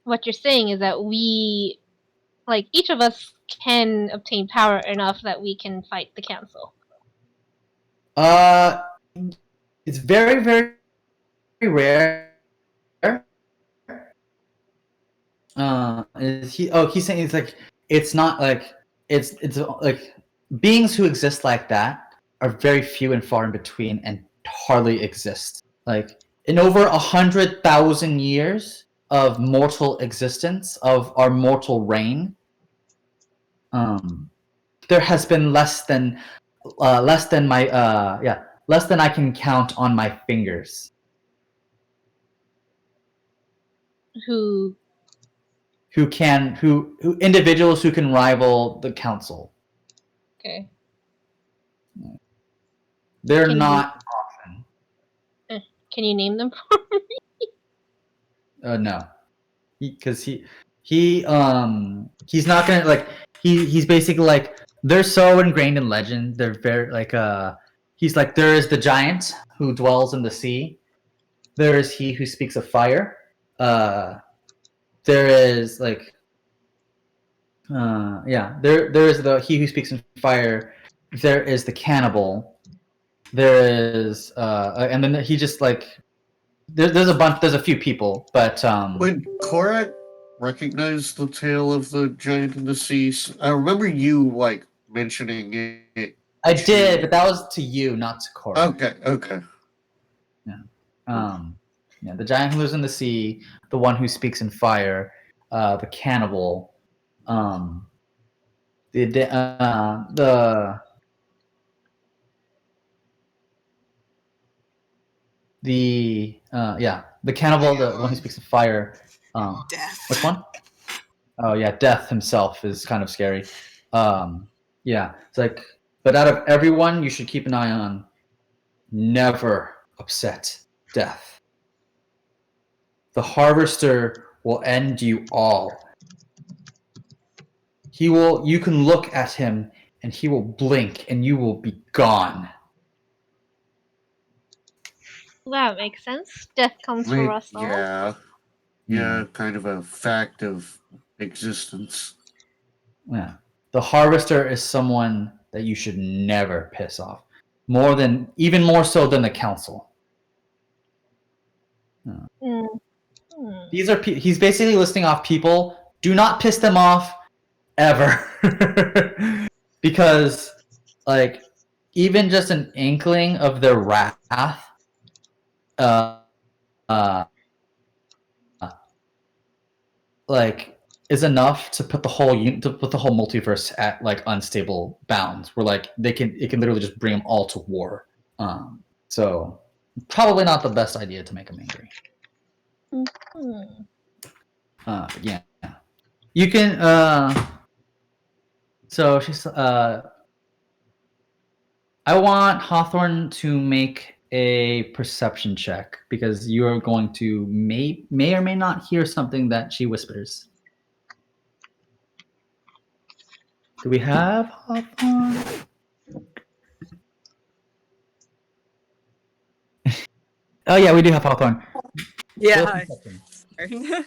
what you're saying is that we, like, each of us can obtain power enough that we can fight the council. It's very, very rare. He's saying it's like it's not like it's like beings who exist like that are very few and far in between and hardly exist. Like in over 100,000 years of mortal existence of our mortal reign, there has been less than I can count on my fingers. Who Individuals who can rival the council. Okay. They're Can not often. Can you name them for me? No, because he's not gonna like he's basically like they're so ingrained in legend. They're very like he's like there is the giant who dwells in the sea. There is he who speaks of fire. There is like there is the he who speaks in fire. There is the cannibal. There is and then he just like there's a few people, but When Korak recognized the tale of the giant in the sea, I remember you like mentioning it. I did, but that was to you, not to Cora. Okay. Yeah, the giant who lives in the sea, the one who speaks in fire, the cannibal, the cannibal, the one who speaks in fire. Death. Which one? Oh yeah, Death himself is kind of scary. Yeah, it's like, but out of everyone, you should keep an eye on. Never upset Death. The Harvester will end you all. You can look at him and he will blink and you will be gone. That makes sense. Death comes for us all. Yeah, kind of a fact of existence. Yeah. The Harvester is someone that you should never piss off. Even more so than the Council. He's basically listing off people. Do not piss them off ever. Because, like, even just an inkling of their wrath like is enough to put the whole multiverse at like unstable bounds where like it can literally just bring them all to war. So probably not the best idea to make them angry. Yeah, you can so she's I want Hawthorne to make a perception check because you are going to may or may not hear something that she whispers. Do we have Hawthorne? Oh yeah, we do have Hawthorne. Yeah. Roll Hi. perception.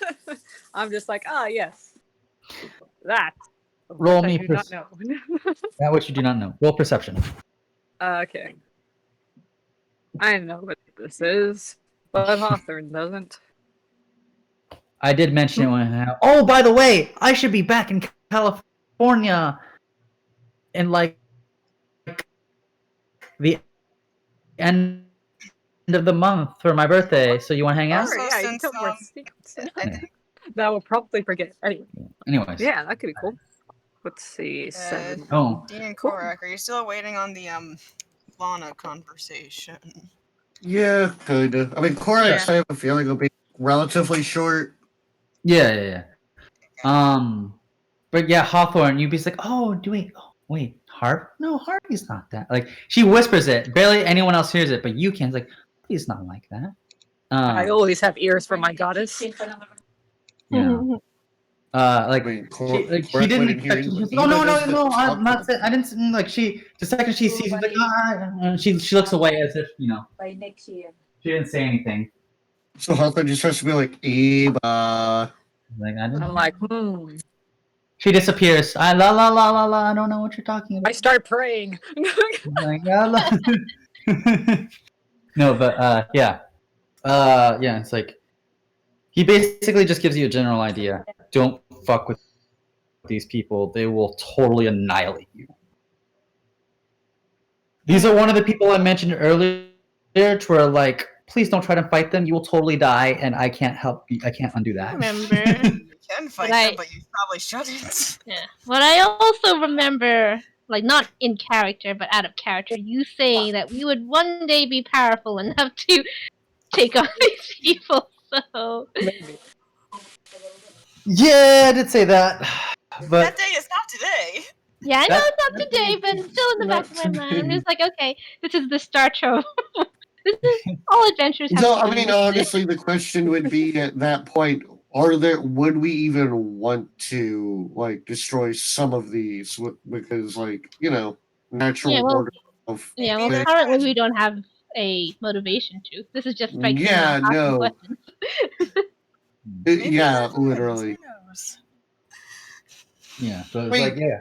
I'm just like, yes. That. Roll I me do not know. that which you do not know. Roll perception. Okay. I know what this is, but Hawthorne doesn't. I did mention it when I. Oh, by the way, I should be back in California in like the end of the month for my birthday. So you want to hang out? Also, Sure, yeah, you can since, tell more um, secrets. I think That will probably forget. Anyway, Anyways. yeah, that could be cool. Let's see, 7. Oh. Dean and Cool. Korak, are you still waiting on the Lana conversation? Yeah, kinda. I mean, Korax, Yeah. I have a feeling will be relatively short. Yeah. But yeah, Hawthorne, you'd be like, oh, wait, Harp? No, Harvey's not that. Like, she whispers it. Barely anyone else hears it, but you can. It's like, Harvey's not like that. I always have ears for my goddess. Yeah. Like, I mean, she didn't expect you. No, I'm not saying. I didn't like she. The second she sees, she's like, and she looks away as if By next year. she didn't say anything. So Hawthorne just has to be like, Eva. Like I didn't. I'm like, She disappears. I don't know what you're talking about. I start praying. Like, no, but yeah. Yeah, it's like he basically just gives you a general idea. Don't fuck with these people. They will totally annihilate you. These are one of the people I mentioned earlier where like, please don't try to fight them. You will totally die, and I can't help you. I can't undo that. Remember. You can fight Right. them, but you probably shouldn't. Yeah. But I also remember, like, not in character, but out of character, you saying that we would one day be powerful enough to take on these people. So. Maybe. Yeah, I did say that. But That day is not today. Yeah, I know That- it's not today, but it's still in the back of my mind. I'm just like, okay, this is the start show. This is all adventures. have No, to I do mean, with this. honestly, the question would be at that point, would we even want to, like, destroy some of these? Because, like, natural Yeah, well- order of... Yeah, well, Maybe currently we don't have a motivation to. This is just striking Yeah, asking no. questions. Maybe Yeah, that happens, literally. Who knows? yeah, so it's Wait. like yeah.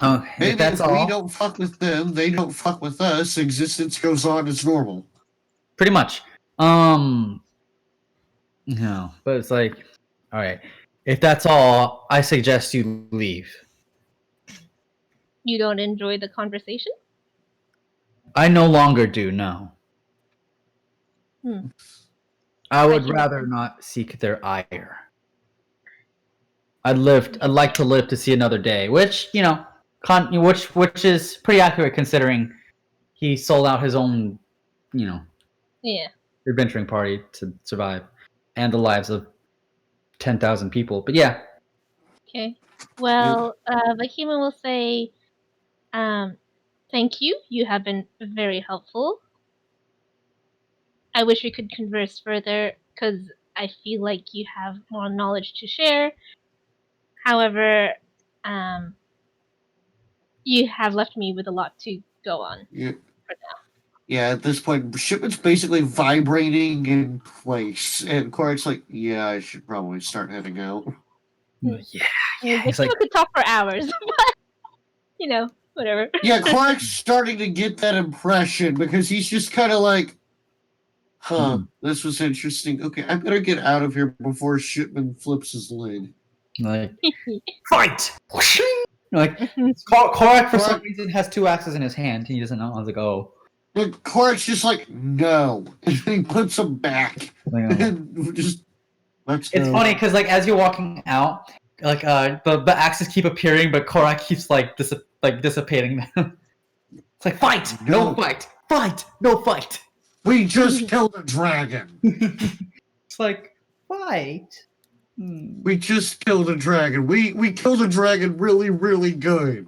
Oh, Maybe if that's if we all. don't fuck with them, they don't fuck with us, existence goes on as normal. Pretty much. No, but it's like, all right. If that's all, I suggest you leave. You don't enjoy the conversation? I no longer do. No. Hmm. I would Like you rather not seek their ire. I'd like to live to see another day, which which is pretty accurate considering he sold out his own, Yeah. adventuring party to survive, and the lives of 10,000 people. But yeah, Okay. Well, Vakima will say, thank you. You have been very helpful. I wish we could converse further because I feel like you have more knowledge to share. However, you have left me with a lot to go on. Yeah. For now. Yeah, at this point, shipment's basically vibrating in place, and Korak's like, yeah, I should probably start heading out. yeah. I mean, it's Vakima like- could talk for hours, but whatever. Yeah, Korak's starting to get that impression because he's just kind of like, this was interesting. Okay, I better get out of here before Shipman flips his lid. Like fight. Like Korak for some reason has 2 axes in his hand. He doesn't know. I was like, oh. And Korak's just like, no. And he puts them back. Like, oh. And just, let's go. It's funny because like as you're walking out, like the axes keep appearing, but Korak keeps like dissipating them. It's like fight, no fight, fight, no fight. We just killed a dragon. It's like fight. We just killed a dragon. We killed a dragon really, really good.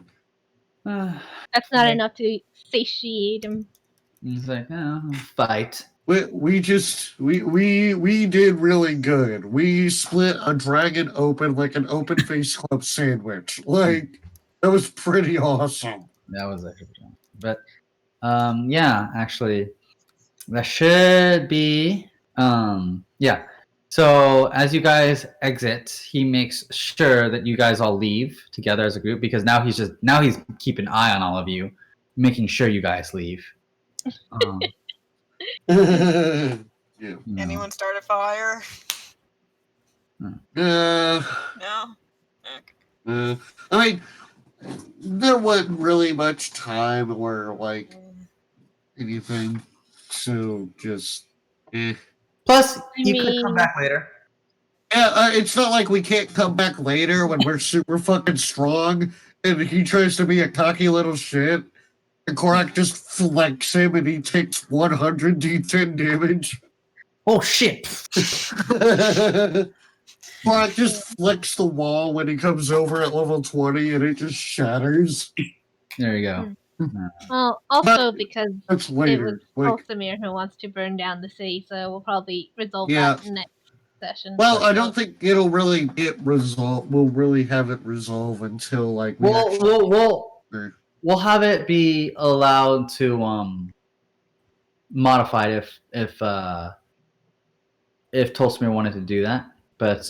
That's not enough to satiate him. He's like, fight. We did really good. We split a dragon open like an open face club sandwich. Like, that was pretty awesome. That was a good one. But yeah, actually, that should be yeah. So as you guys exit, he makes sure that you guys all leave together as a group because now he's keeping an eye on all of you, making sure you guys leave. Yeah. Anyone start a fire? Uh, No. I mean, there wasn't really much time or like anything, so just Plus, I you could come mean, back later. Yeah, it's not like we can't come back later when we're super fucking strong and he tries to be a cocky little shit. And Korak just flex him and he takes 100 d10 damage. Oh shit! Korak just flicks the wall when he comes over at level 20 and it just shatters. There you go. well, also because That's it later. was Like, Tolsimir who wants to burn down the city, so we'll probably resolve Yeah. that next session. well, I So- don't think it'll really get resolved. We'll really have it resolve until like we We'll have it be allowed to modified if Tolsmir wanted to do that. But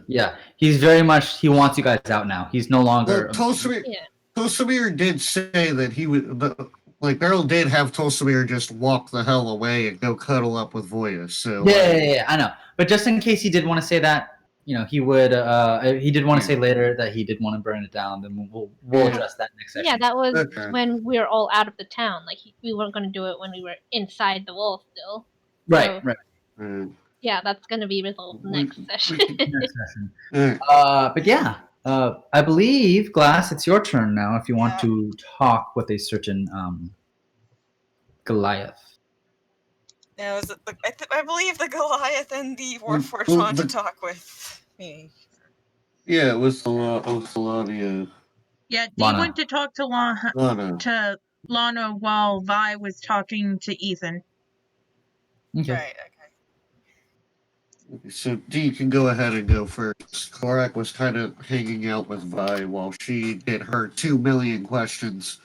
yeah, he's very much he wants you guys out now. He's no longer Tolsimir did say that he would like Beryl did have Tolsimir just walk the hell away and go cuddle up with Voya. So yeah, I know. But just in case he did want to say that, he would. He did want to say later that he did want to burn it down. Then we'll address that next session. Yeah, that was Okay. when we were all out of the town. Like we weren't going to do it when we were inside the wall still. Right, So, right. Yeah, that's going to be resolved next session. Next session. But yeah, I believe Glass, it's your turn now. If you want to talk with a certain Goliath. Now, is it I believe the Goliath and the Warforged well, want to the- talk with me. Yeah, it was Solania. Yeah, Dee Lana. went to talk to Lana while Vi was talking to Ethan. Okay. Right, So Dee can go ahead and go first. Korak was kind of hanging out with Vi while she did her 2 million questions.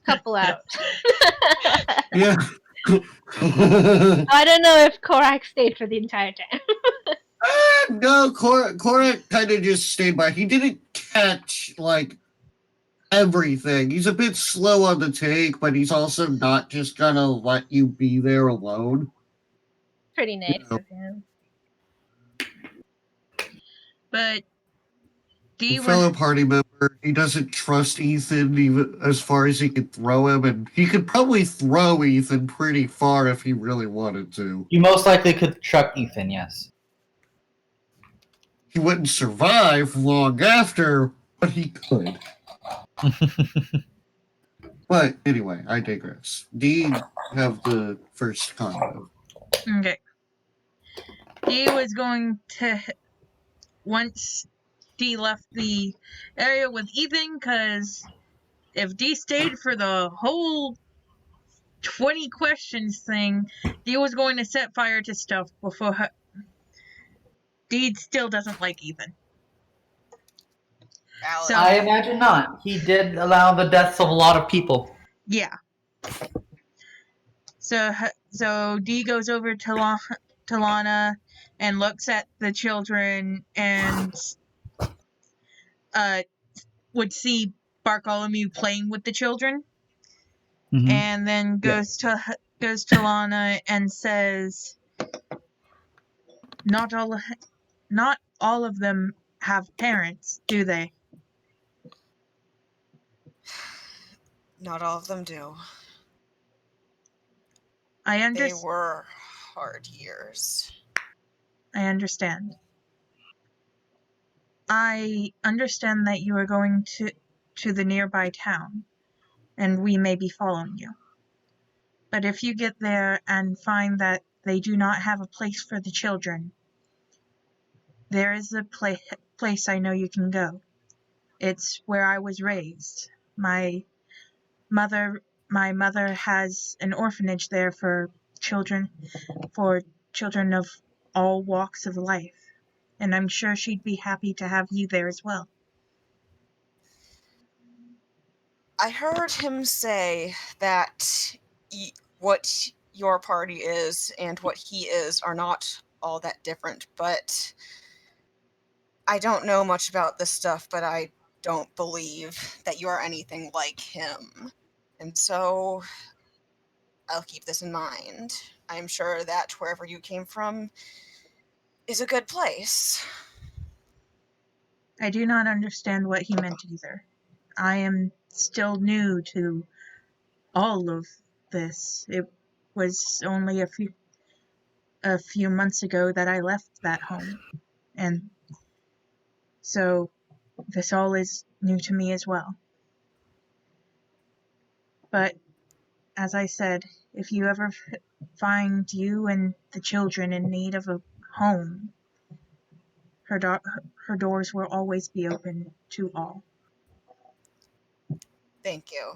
Couple out. Yeah. I don't know if Korak stayed for the entire time. No, Korak kind of just stayed by. He didn't catch, like, everything. He's a bit slow on the take, but he's also not just gonna let you be there alone. Pretty nice know. of him. But Dee A fellow was party member, he doesn't trust Ethan even as far as he could throw him, and he could probably throw Ethan pretty far if he really wanted to. You most likely could truck Ethan, yes. He wouldn't survive long after, but he could. But anyway, I digress. Dee have the first convo. okay. Dee was going to once Dee left the area with Ethan, because if Dee stayed for the whole 20 questions thing, Dee was going to set fire to stuff before her. Dee still doesn't like Ethan. So I imagine not. He did allow the deaths of a lot of people. yeah. So Dee goes over to Lana and looks at the children and would see Bartholomew playing with the children, and then goes to Lana and says, "Not all of them have parents, do they?" Not all of them do. I They understand. were hard years. I understand. I understand that you are going to the nearby town, and we may be following you. But if you get there and find that they do not have a place for the children, there is a place I know you can go. It's where I was raised. My mother has an orphanage there for children of all walks of life, and I'm sure she'd be happy to have you there as well. I heard him say that what your party is and what he is are not all that different, but I don't know much about this stuff, but I don't believe that you are anything like him. And so I'll keep this in mind. I'm sure that wherever you came from is a good place. I do not understand what he meant either. I am still new to all of this. It was only a few months ago that I left that home. And so this all is new to me as well. But as I said, if you ever find you and the children in need of a home, her doors will always be open to all. Thank you.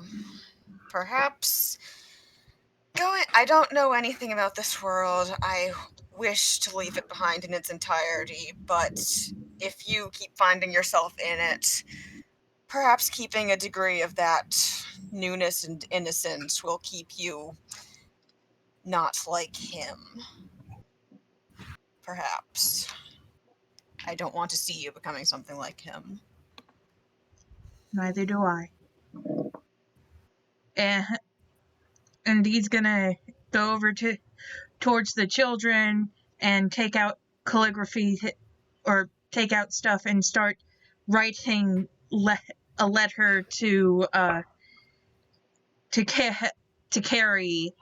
Perhaps I don't know anything about this world. I wish to leave it behind in its entirety, but if you keep finding yourself in it, perhaps keeping a degree of that newness and innocence will keep you not like him. Perhaps. I don't want to see you becoming something like him. Neither do I. And he's gonna go over towards the children and take out calligraphy or take out stuff and start writing a letter to Carrie,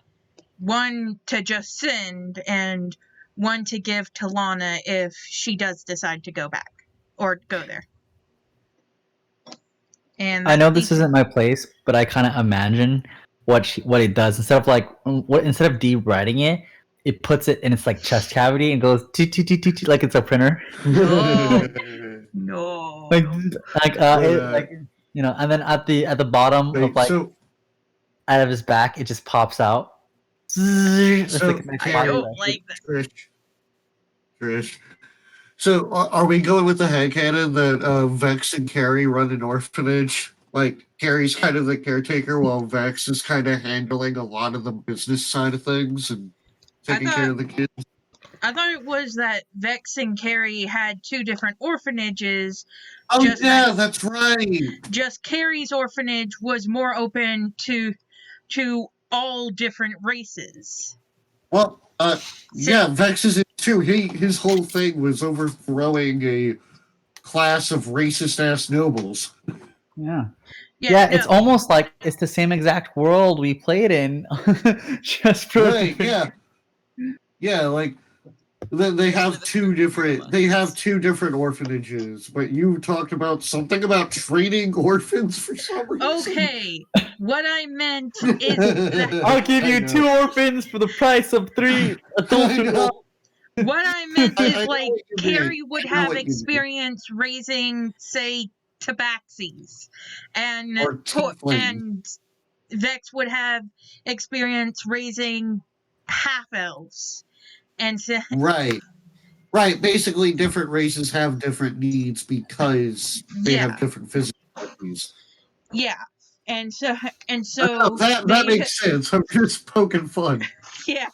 one to just send and one to give to Lana if she does decide to go back or go there. And I know this isn't my place, but I kind of imagine what it does. Instead of D writing it, it puts it in its like chest cavity and goes toot, toot, toot, toot, toot, like it's a printer. No. And then at the bottom Wait, of like so out of his back, it just pops out. It's So, like a nice I body don't light. like that. Trish. So, are we going with the headcanon that Vex and Carrie run an orphanage? Like, Carrie's kind of the caretaker while Vex is kind of handling a lot of the business side of things and taking care of the kids? I thought it was that Vex and Carrie had two different orphanages. Oh, yeah, that's right. Just Carrie's orphanage was more open to all different races. Well, yeah, Vex is it too. His whole thing was overthrowing a class of racist-ass nobles. Yeah, it's almost like it's the same exact world we played in. Just for Right, yeah, like they have two different orphanages, but you talked about something about training orphans for some reason. Okay, what I meant is that I'll give you 2 orphans for the price of 3 adults. what I meant I is know like what you Carrie mean. would I know have what you mean. experience raising, say, tabaxis, and Or tieflings. and Vex would have experience raising half elves, and so, Right. Basically, different races have different needs because they have different physicalities. yeah, and so That they- makes sense. I'm just poking fun. yeah.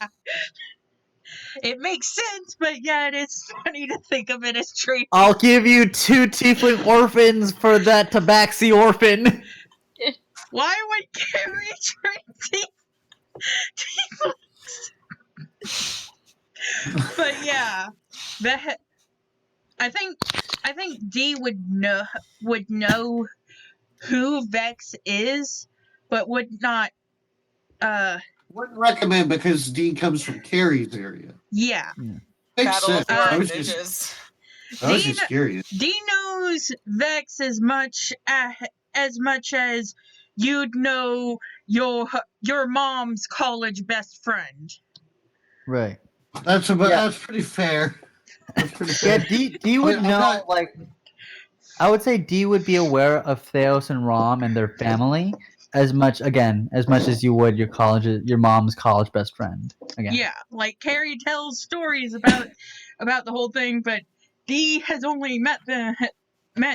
It makes sense, but yeah, it is funny to think of it as trade. I'll give you 2 tiefling orphans for that tabaxi orphan. Why would Carrie trade tieflings? But yeah, I think D would know who Vex is, but would not. Wouldn't recommend because D comes from Carrie's area. Yeah. Makes Battle of sense. I was orphanages. just curious. D knows Vex as much as you'd know your mom's college best friend. Right. That's pretty fair. That's pretty fair. Yeah, D would I'm know, not- like, I would say D would be aware of Theos and Rom and their family as much as you would your mom's college best friend. Again. Yeah, like Carrie tells stories about the whole thing, but D has only met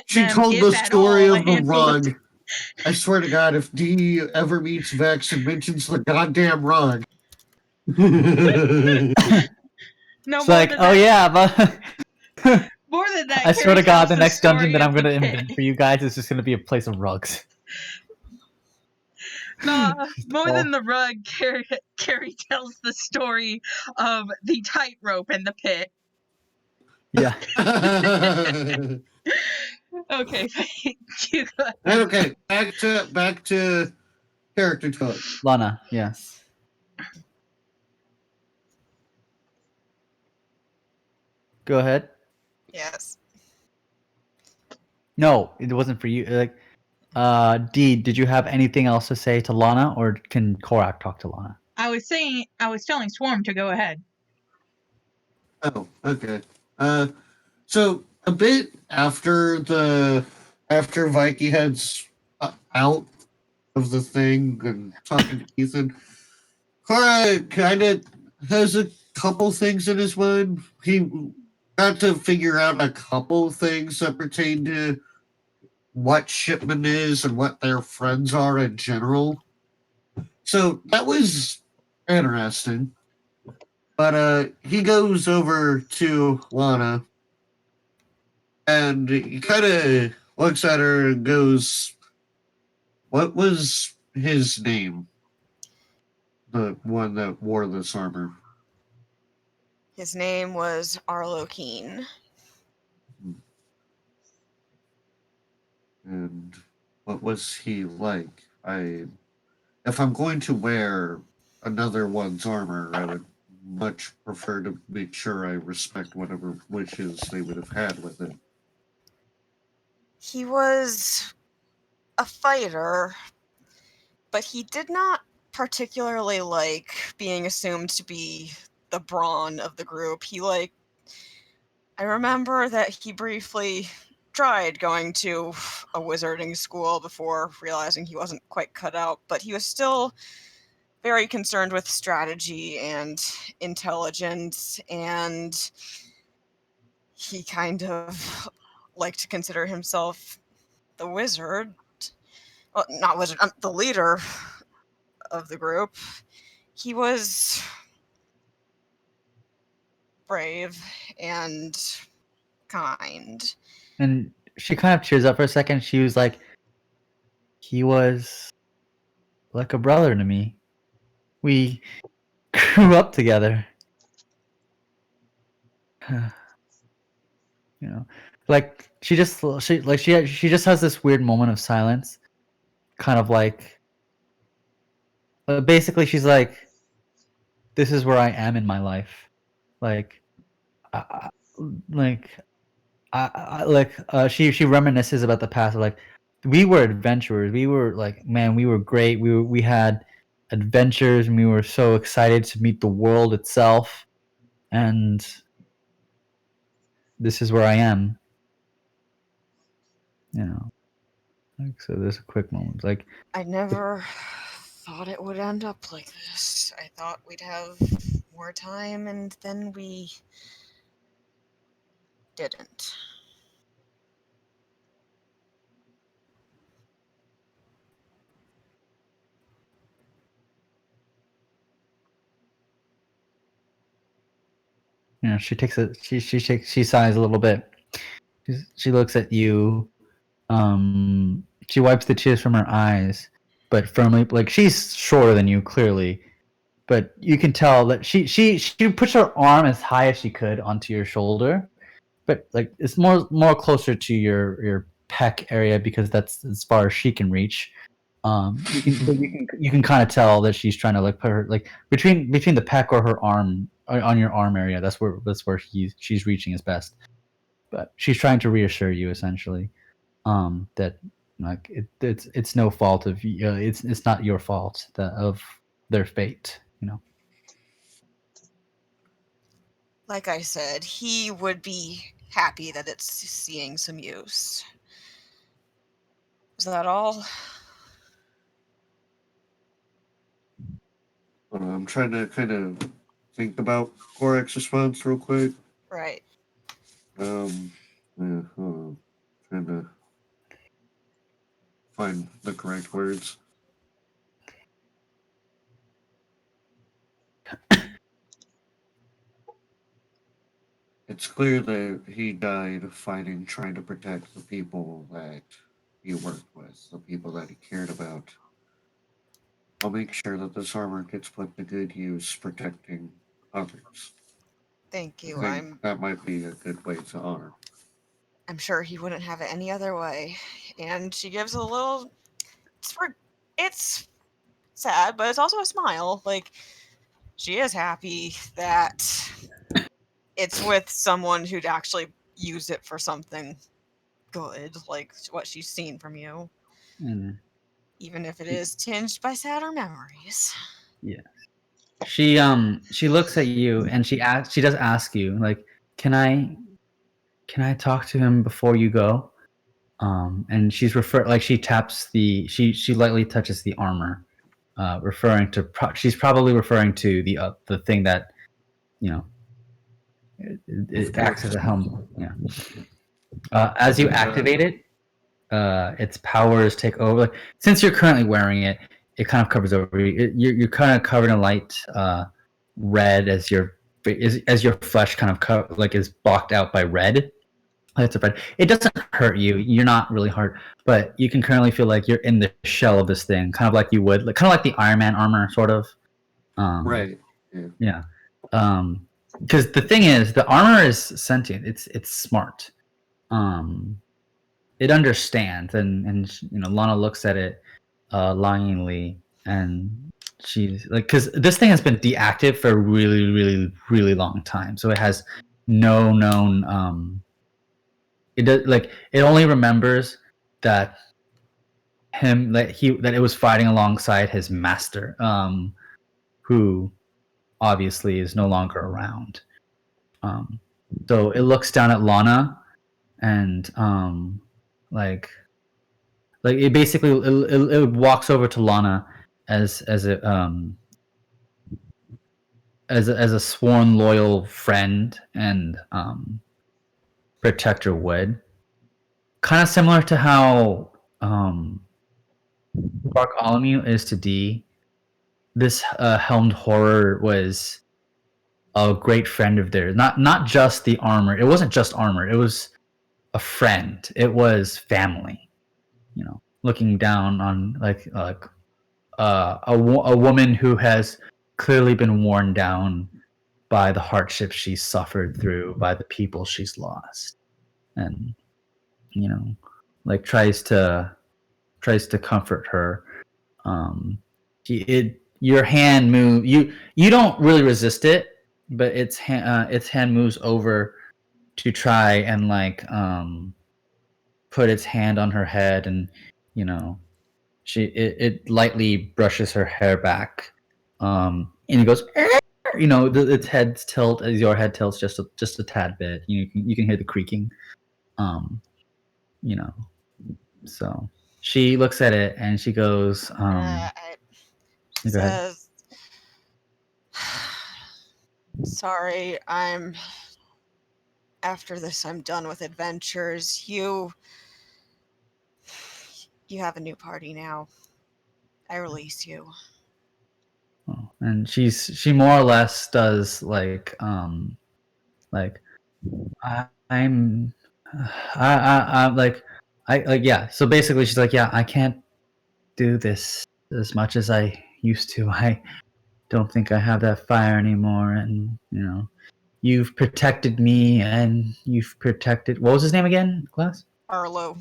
She them, told if the at story all, of a the handful of rug. I swear to God, if D ever meets Vex and mentions the goddamn rug. No, It's more like, than oh that. yeah, but More than that, I swear to Carrie God, tells the next dungeon story that I'm of the gonna pit. invent for you guys is just gonna be a place of rugs. Nah, more Oh. than the rug, Carrie tells the story of the tightrope in the pit. Yeah. Okay, thank you. Okay, back to character talk. Lana, yes. Go ahead. Yes. No, it wasn't for you. Like, Dee, did you have anything else to say to Lana, or can Korak talk to Lana? I was telling Swarm to go ahead. Oh, okay. So a bit after Viking heads out of the thing and talking to Ethan, Cora kind of has a couple things in his mind. He got to figure out a couple things that pertain to what Shipman is and what their friends are in general. So that was interesting. But he goes over to Lana and he kind of looks at her and goes, "What was his name? The one that wore this armor." His name was Arlo Keen. And what was he like? If I'm going to wear another one's armor, I would much prefer to make sure I respect whatever wishes they would have had with it. He was a fighter, but he did not particularly like being assumed to be the brawn of the group. I remember that he briefly tried going to a wizarding school before realizing he wasn't quite cut out, but he was still very concerned with strategy and intelligence, and he kind of liked to consider himself the wizard. Well, not wizard, the leader of the group. He was brave and kind. And she kind of cheers up for a second. She was like, he was like a brother to me. We grew up together. You know, like she just has this weird moment of silence, kind of like basically she's like, this is where I am in my life. Like I, like she reminisces about the past. Like we were adventurers. We were like, man, we were great. We had adventures, and we were so excited to meet the world itself. And this is where I am. You know, like, so there's a quick moment. Like I never thought it would end up like this. I thought we'd have more time, and then we didn't. you know, she sighs a little bit. She looks at you. She wipes the tears from her eyes, but firmly, like she's shorter than you, clearly, but you can tell that she puts her arm as high as she could onto your shoulder, but like it's more closer to your pec area because that's as far as she can reach. You can kind of tell that she's trying to like put her like between the pec or her arm on your arm area. That's where she's reaching as best. But she's trying to reassure you essentially that like it's no fault of it's not your fault of their fate. You know. Like I said, he would be happy that it's seeing some use. Is that all? I'm trying to kind of think about Korak's response real quick. Right. Yeah, hold on. Trying to find the correct words. It's clear that he died fighting, trying to protect the people that he worked with, the people that he cared about. I'll make sure that this armor gets put to good use protecting others. Thank I you. think that might be a good way to honor. I'm sure he wouldn't have it any other way. And she gives a little. It's sad, but it's also a smile. Like, she is happy that it's with someone who'd actually use it for something good, like what she's seen from you, And even if it is tinged by sadder memories. she looks at you and she does ask you, like, can I talk to him before you go? And she taps she lightly touches the armor, referring to she's probably referring to the thing that, you know, it acts as a helmet. Yeah. As you activate it, its powers take over. Like, since you're currently wearing it, it kind of covers over you. You're kind of covered in light red as your flesh kind of is blocked out by red. Lights of red. It doesn't hurt you. You're not really hurt, but you can currently feel like you're in the shell of this thing, kind of like you would, like kind of like the Iron Man armor, sort of. Right. Yeah. Because the thing is, the armor is sentient. It's smart. It understands, and you know, Lana looks at it longingly, and she's like, because this thing has been deactive for a really, really, really long time, so it has no known. It does, like, it only remembers that that it was fighting alongside his master, who obviously is no longer around. So it looks down at Lana, and like it basically it walks over to Lana as a sworn loyal friend and protector would. Kind of similar to how Bartholomew is to Dee. This helmed horror was a great friend of theirs. Not just the armor. It wasn't just armor. It was a friend. It was family. You know, looking down on a woman who has clearly been worn down by the hardships she's suffered through, by the people she's lost, and you know, like tries to comfort her. Your hand move. You don't really resist it, but its hand moves over to try and put its hand on her head, and you know, it lightly brushes her hair back, and it goes, you know, its head's tilt as your head tilts just a tad bit. You can hear the creaking, you know. So she looks at it and she goes, She says, sorry, after this, I'm done with adventures. You have a new party now. I release you. and she more or less does I'm yeah. So basically, she's like, yeah, I can't do this as much as I used to. I don't think I have that fire anymore, and you know, you've protected me, and you've protected. What was his name again, class? Arlo.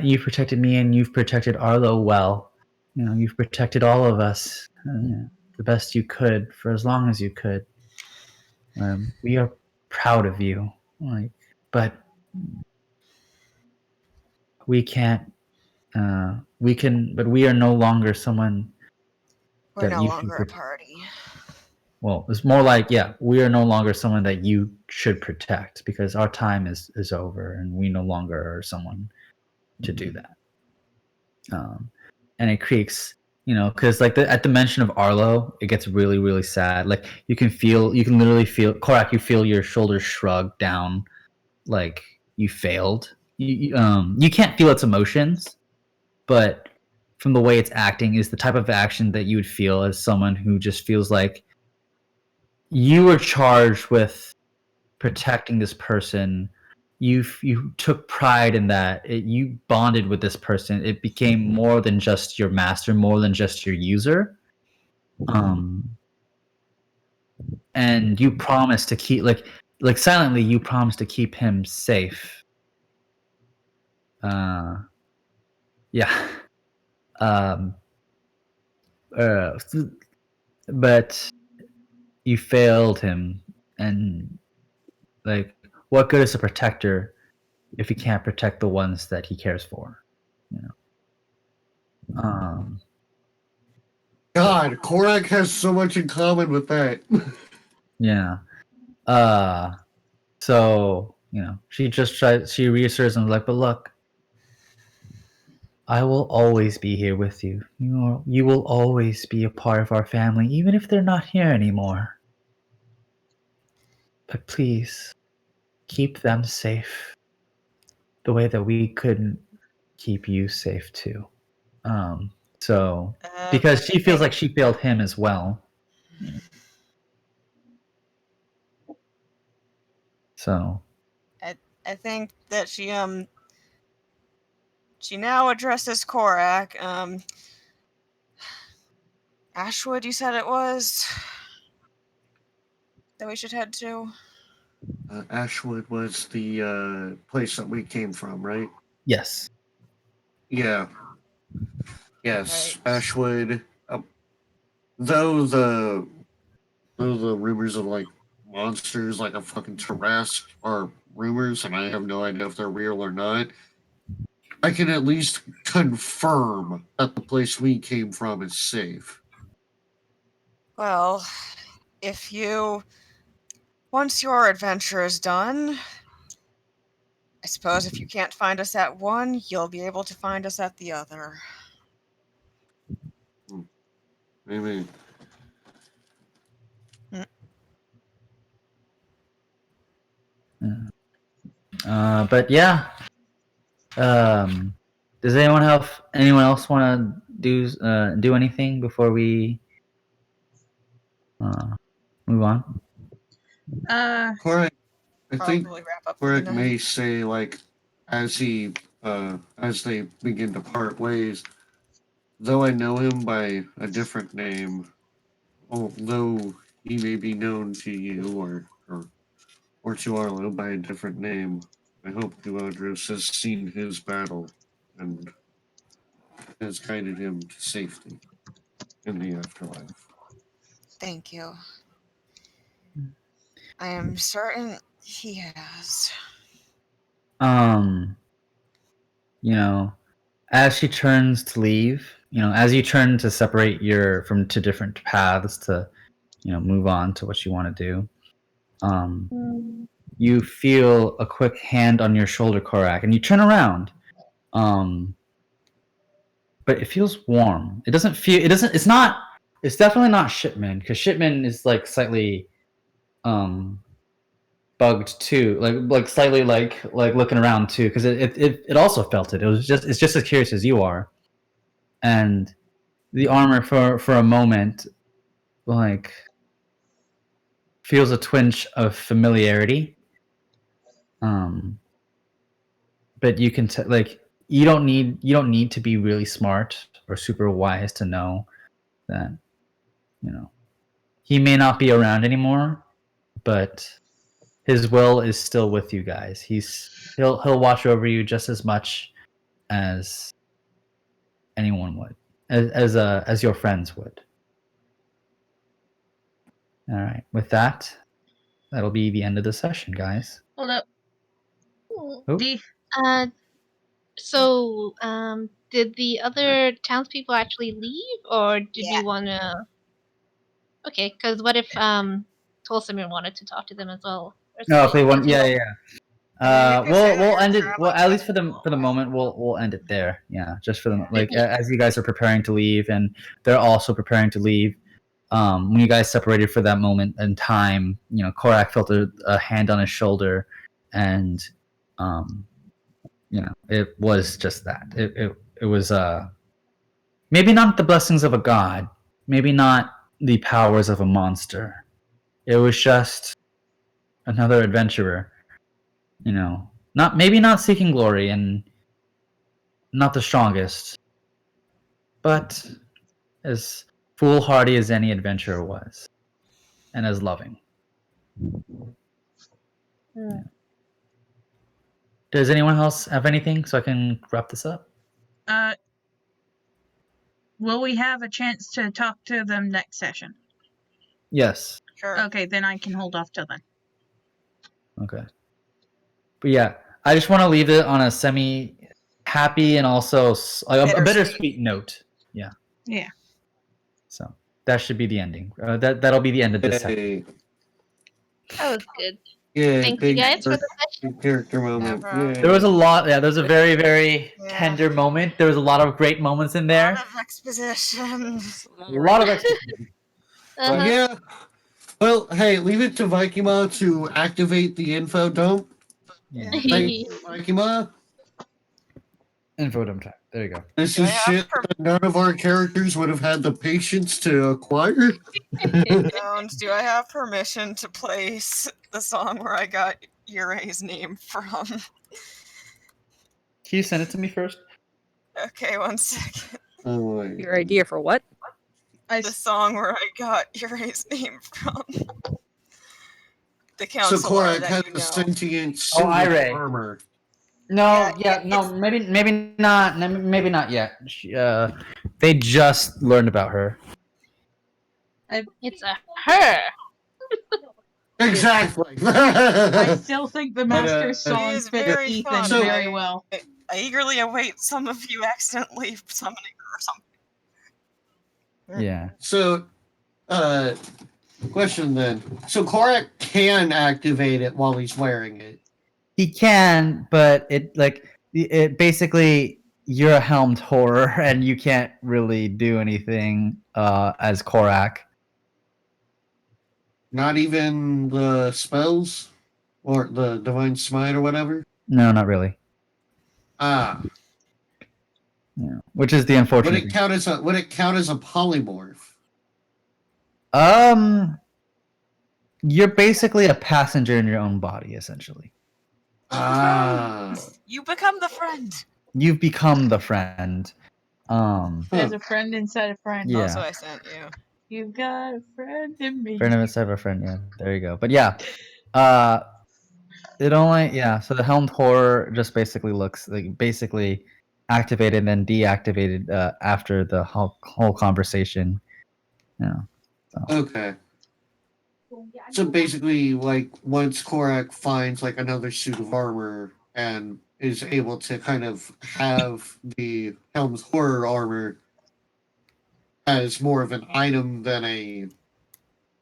You've protected me, and you've protected Arlo well. You know, you've protected all of us the best you could for as long as you could. We are proud of you. But we can't. But we are no longer someone. We're that no you longer can a party. Well, it's more like, yeah, we are no longer someone that you should protect because our time is over, and we no longer are someone to do that. And it creaks, you know, because at the mention of Arlo, it gets really, really sad. Like you can literally feel, Korak, you feel your shoulders shrug down, like you failed. You can't feel its emotions, but from the way it's acting is the type of action that you would feel as someone who just feels like you were charged with protecting this person. You took pride in that. You bonded with this person. It became more than just your master, more than just your user. and you promise to keep like silently you promise to keep him safe. Yeah. But you failed him, and like, what good is a protector if he can't protect the ones that he cares for? You know. God, Korak has so much in common with that. Yeah. So, you know, she reassures him like, but look, I will always be here with you. You will always be a part of our family, even if they're not here anymore. But please, keep them safe. The way that we couldn't keep you safe too. So because she feels like she failed him as well. So I think that she now addresses Korak. Ashwood, you said it was that we should head to? Ashwood was the place that we came from, right? yes. Yeah. Yes, Right. Ashwood. Though the rumors of like monsters like a fucking Tarrasque are rumors, and I have no idea if they're real or not, I can at least confirm that the place we came from is safe. Well, once your adventure is done, I suppose if you can't find us at one, you'll be able to find us at the other. Maybe. But yeah. Does anyone else want to do anything before we move on? Korak, I think Probably wrap up for the Korak night. may say like as they begin to part ways, though I know him by a different name, although he may be known to you or to Arlo by a different name, I hope Duandros has seen his battle and has guided him to safety in the afterlife. Thank you. I am certain he has. You know, as she turns to leave, you know, as you turn to separate to different paths to, you know, move on to what you want to do, you feel a quick hand on your shoulder, Korak, and you turn around. But it feels warm. It's definitely not Shipman, because Shipman is like slightly bugged too, like slightly like looking around too, because it also felt it. It's just as curious as you are. And the armor for a moment like feels a twinge of familiarity. But you can you don't need to be really smart or super wise to know that, you know, he may not be around anymore, but his will is still with you guys. He'll watch over you just as much as anyone would, as your friends would. All right. With that, that'll be the end of the session, guys. Hold up. Oh. Did the other townspeople actually leave, or did Yeah. we want to? Okay, because what if Tolsimir wanted to talk to them as well? No, if they want, yeah. We'll end it. Travel Well, at least for the moment, we'll end it there. Yeah, just for the as you guys are preparing to leave, and they're also preparing to leave. When you guys separated for that moment in time, you know, Korak felt a hand on his shoulder, and you know, it was just that. It was maybe not the blessings of a god, maybe not the powers of a monster. It was just another adventurer. You know, not seeking glory and not the strongest, but as foolhardy as any adventurer was, and as loving. Hmm. Does anyone else have anything so I can wrap this up? Will we have a chance to talk to them next session? Yes. Sure. Okay, then I can hold off till then. Okay. But yeah, I just want to leave it on a semi-happy and also a Bittersweet. bittersweet note. Yeah. Yeah. So that should be the ending. That'll be the end of this session. Yay. That was good. Yeah, Thank you big guys for the session. big character moment. problem. Yay. There was a lot. Yeah, there was a very, very Yeah. tender moment. There was a lot of great moments in A there. lot of exposition. A lot of exposition. Uh-huh. Yeah. Well, hey, leave it to Vikima to activate the info dump. Yeah. Thank you, Vikima. Info dump time. There you go. This Do I is have shit that none of our characters would have had the patience to acquire. Jones, do I have permission to play the song where I got Uray's name from? Can you send it to me first? Okay, one second. Oh, my Your idea for what? I The song where I got Uray's name from. The So counselor Korak that has you a know. sentient Oh, suit of Irate. armor. No, Yeah, no, maybe not yet. They just learned about her. It's a her. Exactly. I still think the Master It song is fits very Ethan fun. So- very well. I eagerly await some of you accidentally summoning her or something. Yeah. So, question then. So Korak can activate it while he's wearing it. He can, but it basically you're a helmed horror and you can't really do anything as Korak. Not even the spells or the divine smite or whatever. No, not really. Ah, Yeah. Which is the would unfortunate. it count as a polymorph? You're basically a passenger in your own body, essentially. Ah, You become the friend. You've become the friend. There's a friend inside a friend. Yeah. Also, I sent you. You've got a friend in me. Friend of a cyber friend, yeah. There you go. But yeah. So the helmed horror just basically looks like basically activated and then deactivated after the whole conversation. Yeah. okay. So basically, like once Korak finds like another suit of armor and is able to kind of have the Helm's horror armor as more of an item than a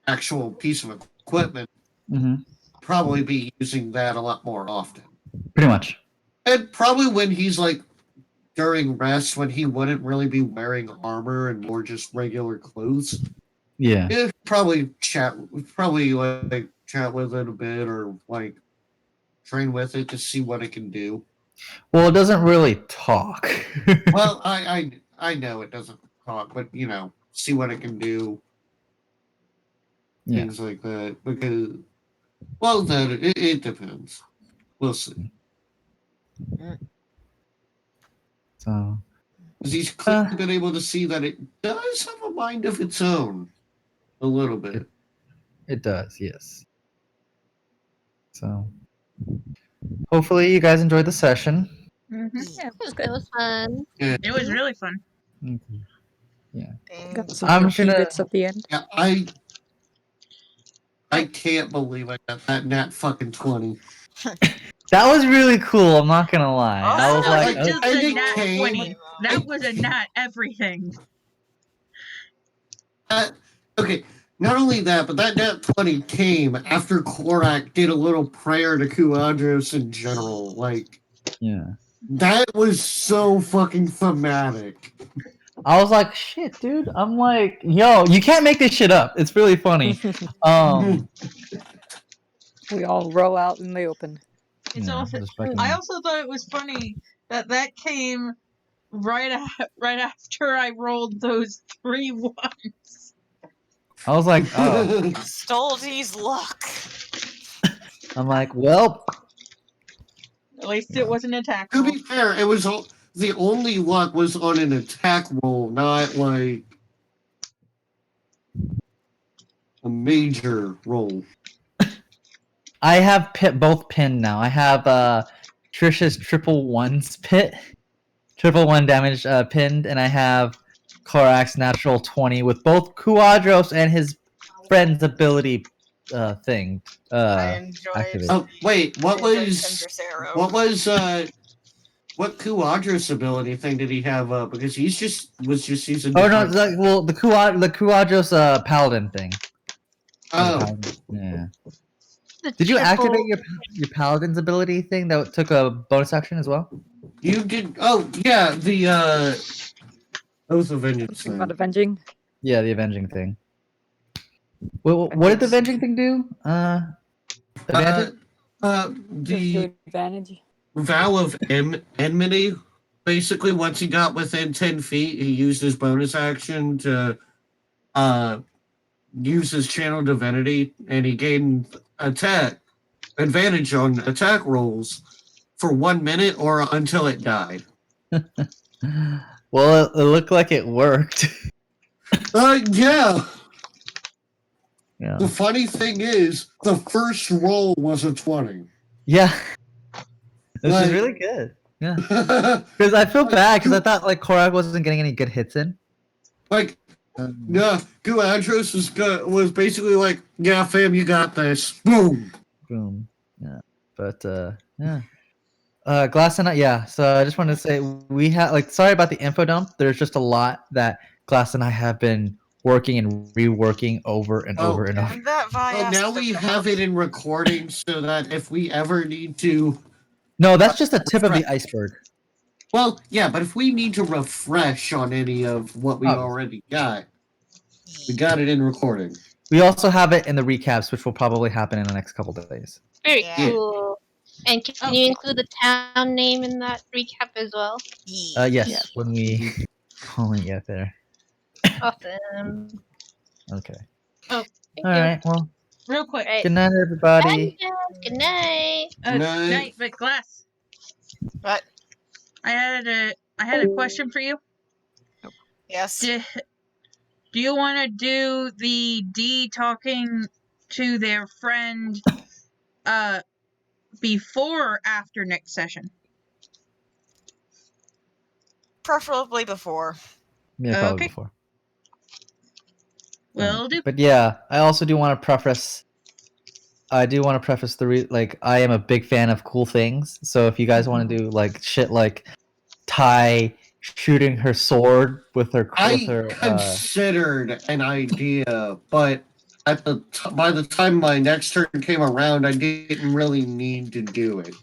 actual piece of equipment, Hmm. probably be using that a lot more often. Pretty much. And probably when he's like during rest, when he wouldn't really be wearing armor and more just regular clothes. Yeah. Yeah, probably chat with it a bit or like train with it to see what it can do. Well, it doesn't really talk. Well, I know it doesn't talk, but you know, see what it can do, Yeah. things like that. Because, well, then it depends. We'll see. So Because he's clearly been able to see that it does have a mind of its own, a little bit. it does, yes. So hopefully you guys enjoyed the session. Mhm. Yeah, it was It good. was fun. It was really fun. Got some I'm good gonna- bits at the end. Yeah, I can't believe I got that nat fucking 20. That was really cool. I'm not gonna lie. I was Oh, like, That was just I a think nat Kane- 20. That was a nat everything. Okay, not only that, but that nat 20 came after Korak did a little prayer to Kuadros in general. Like, yeah. that was so fucking thematic. I was like, shit, dude. I'm like, yo, you can't make this shit up. It's really funny. We all row out in the open. It's Yeah, also. just fucking- I also thought it was funny that came right after I rolled those 3 ones. I was like, oh. Stoldy's luck. I'm like, well, At least it wasn't attack To roll. be fair, it was the only luck was on an attack roll, not like a major roll. I have both pinned now. I have Trisha's triple ones triple one damage pinned, and I have Korak's natural 20 with both Kuadros and his friend's ability thing. I enjoyed. activated. Oh wait, what I enjoyed was Tendra's arrow. what Kuadros ability thing did he have? Because was just using. Oh no, the Kuadros paladin thing. Oh, Yeah. The Did you triple- activate your paladin's ability thing that took a bonus action as well? you did. Oh yeah, the Oath of Vengeance About thing. avenging. Yeah, the avenging thing. What did the avenging thing do? Advantage? The advantage. vow of enmity. Basically, once he got within 10 feet, he used his bonus action to use his channel divinity, and he gained advantage on attack rolls for 1 minute or until it died. Well, it looked like it worked. Yeah. Yeah. The funny thing is, the first roll was a 20. Yeah. This Like- is really good. Yeah. Because I feel bad because I thought like Korak wasn't getting any good hits in. Like, yeah, Guadros was basically like, yeah, fam, you got this. Boom. Boom. Yeah. But yeah. Glass and I, yeah. So I just wanted to say we have like sorry about the info dump. There's just a lot that Glass and I have been working and reworking over and Oh. over and over. And that Vi Oh, asked now we about- have it in recording so that if we ever need to, No, that's just the tip of the iceberg. well, yeah, but if we need to refresh on any of what we Oh. already got, we got it in recording. We also have it in the recaps, which will probably happen in the next couple of days. Very Yeah. cool. And can you include the town name in that recap as well? Yes, Yeah. when we only get there. Awesome. Okay. Thank All you. right. Well, Real quick. Right. good night, everybody. Bye, guys. Good night. Night. Night, but Glass. What? I had a question for you. Yes. Do you want to do the D talking to their friend before or after next session? Preferably before. Yeah, probably Okay. before. Will do. But yeah, I also do want to preface. I do want to preface like I am a big fan of cool things. So if you guys want to do like shit like Tai shooting her sword with her, I with her considered an idea, but at by the time my next turn came around, I didn't really need to do it.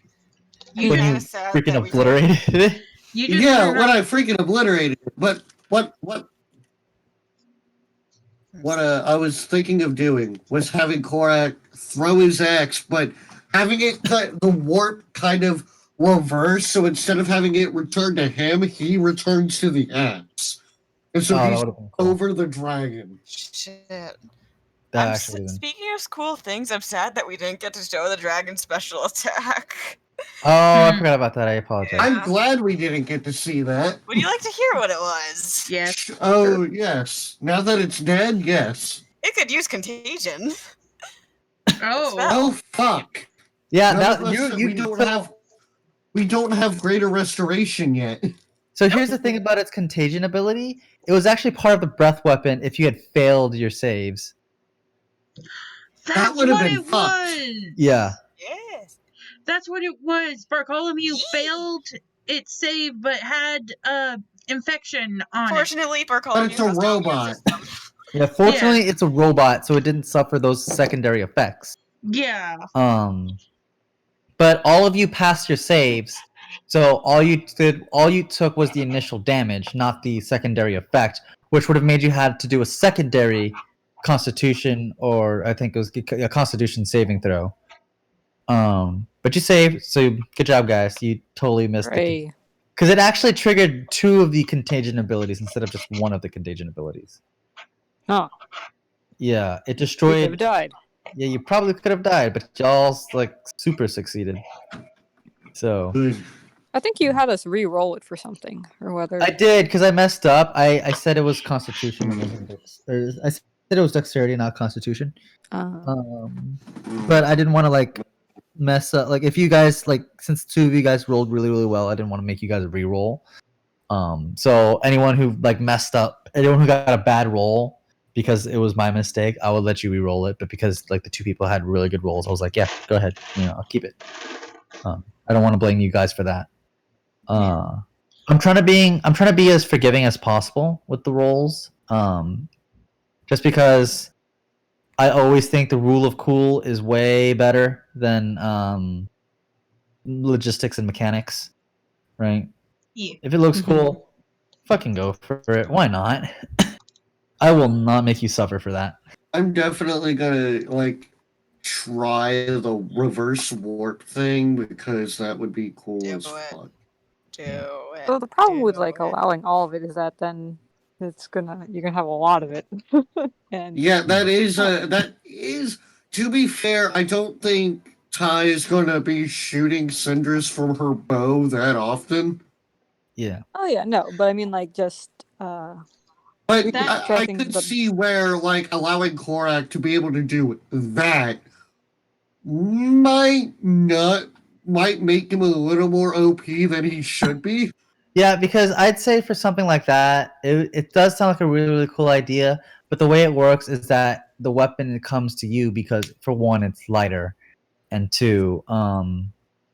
You when kinda you sad freaking that we obliterated it. You just Yeah, wanna when know- I freaking obliterated it. But what I was thinking of doing was having Korak throw his axe, but having it the warp kind of reverse. So instead of having it return to him, he returns to the axe, and so Oh, that he's would've been cool. over the dragon. Shit. That I'm actually would've been- speaking of cool things, I'm sad that we didn't get to show the dragon special attack. Oh, I Hmm. forgot about that. I apologize. Yeah. I'm glad we didn't get to see that. Would you like to hear what it was? Yes. Oh yes. Now that it's dead, yes. It could use contagion. Oh. Oh fuck. Yeah, None of now us- you we don't have greater restoration yet. So here's the thing about its contagion ability. It was actually part of the breath weapon if you had failed your saves. That's would've what been it fucked. was. Yeah. Yes. That's what it was. Bartholomew failed its save but had infection on it. Fortunately, But Bartholomew it's a has no immune robot. system. Yeah, fortunately it's a robot, so it didn't suffer those secondary effects. Yeah. But all of you passed your saves, so all you took was the initial damage, not the secondary effect, which would have made you had to do a secondary Constitution, or I think it was a Constitution saving throw. But you saved, so good job, guys. You totally missed it. Hooray. Because it actually triggered 2 of the contagion abilities instead of just 1 of the contagion abilities. Huh. Yeah, it Could have destroyed. died. Yeah, you probably could have died, but y'all like super succeeded. So Good. I think you had us re-roll it for something, or whether. I did because I messed up. I said it was Constitution. It wasn't I said it was Dexterity, not Constitution. Uh, But I didn't want to like mess up, like if you guys like, since 2 of you guys rolled really really well, I didn't want to make you guys re-roll. So anyone who like messed up, anyone who got a bad roll because it was my mistake, I would let you re-roll it. But because like the 2 people had really good rolls, I was like, yeah, go ahead, I'll keep it. I don't want to blame you guys for that. I'm trying to be as forgiving as possible with the rolls. Just because I always think the rule of cool is way better than logistics and mechanics, right? Yeah. If it looks cool, fucking go for it. Why not? I will not make you suffer for that. I'm definitely gonna like try the reverse warp thing because that would be cool Do as it. fuck. Do it. So the problem with do like it. allowing all of it is that then you're gonna have a lot of it. And Yeah, that is to be fair, I don't think Ty is gonna be shooting cinders from her bow that often. Yeah. oh yeah, no, but I mean like just But That- I Trusting could the- see where like allowing Korak to be able to do that might make him a little more OP than he should be. Yeah, because I'd say for something like that, it does sound like a really, really cool idea. But the way it works is that the weapon comes to you because, for one, it's lighter, and 2,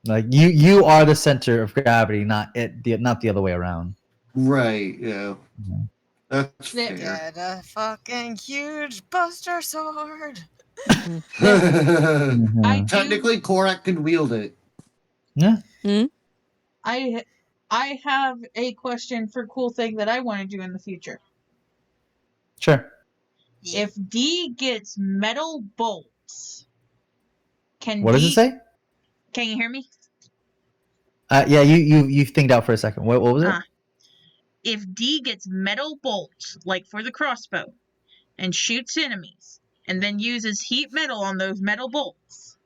like you are the center of gravity, not the other way around. Right, yeah. Mhm. That's Yeah. fair. Get a fucking huge Buster Sword. Mhm. I do, Technically, Korak can wield it. Yeah. I have a question for cool thing that I want to do in the future. Sure. If D gets metal bolts, can What does D, it say? Can you hear me? Yeah, you thinked out for a second. What was it? If D gets metal bolts, like for the crossbow, and shoots enemies, and then uses heat metal on those metal bolts,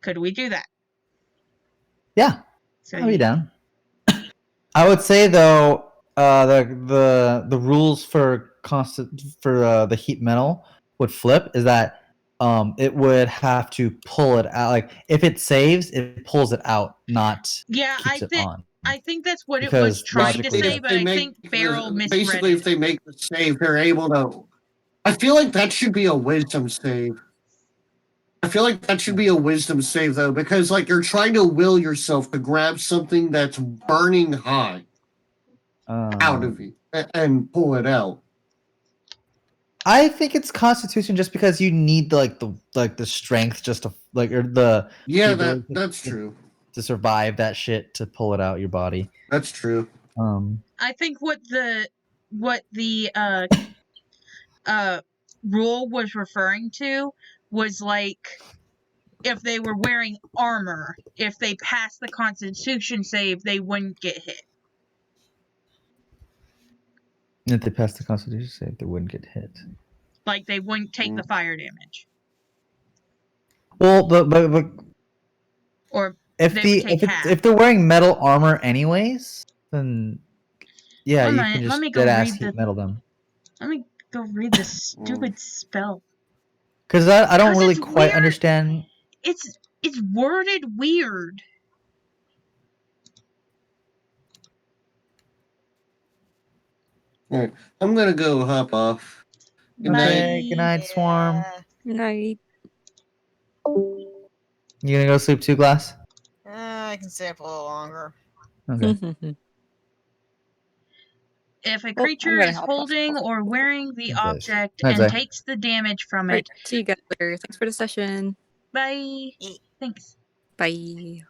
could we do that? Yeah. So I'll be down. I would say though, the rules for the heat metal would flip. Is that it would have to pull it out. Like if it saves, it pulls it out, not Yeah, keeps it on. I think that's what it was Because trying to logically, say, If but they I make think Beryl misread basically, it. if they make the save, they're able to. I feel like that should be a wisdom save. I feel like that should be a wisdom save though, because like you're trying to will yourself to grab something that's burning hot out of you and pull it out. I think it's Constitution just because you need the strength just to or the Yeah, ability that's true. to survive that shit to pull it out your body. That's true. I think what the rule was referring to was like if they were wearing armor, if they passed the Constitution save, they wouldn't get hit. If they pass the Constitution save, they wouldn't get hit. Like they wouldn't take the fire damage. Well, but Or if they would take half. if they're wearing metal armor anyways, then yeah, Hold you on, can let just me go dead ass read heat the- metal them. Let me go read this stupid spell. Because I don't 'Cause really it's quite weird. understand. It's worded weird. Alright, I'm gonna go hop off. Good night. Okay, good night, Swarm. night. You gonna go sleep 2 glass? I can stay up a little longer. Okay. If a I'm creature gonna is hop off. holding or wearing the Okay. object Nice, and Zay. takes the damage from Right. it, See you guys later. Thanks for the session. bye. Thanks. Bye.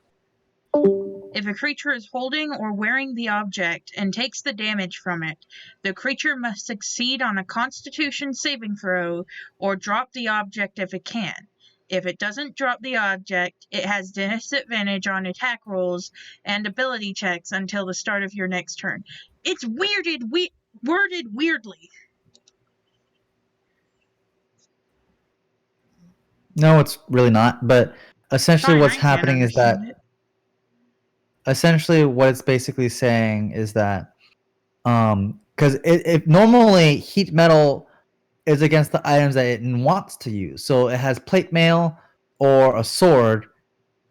If a creature is holding or wearing the object and takes the damage from it, the creature must succeed on a Constitution saving throw or drop the object if it can. If it doesn't drop the object, it has disadvantage on attack rolls and ability checks until the start of your next turn. It's worded weirdly. No, it's really not. But essentially, Fine, what's I can't happening is that understand it. essentially what it's basically saying is that because it normally heat metal is against the items that it wants to use. So it has plate mail or a sword,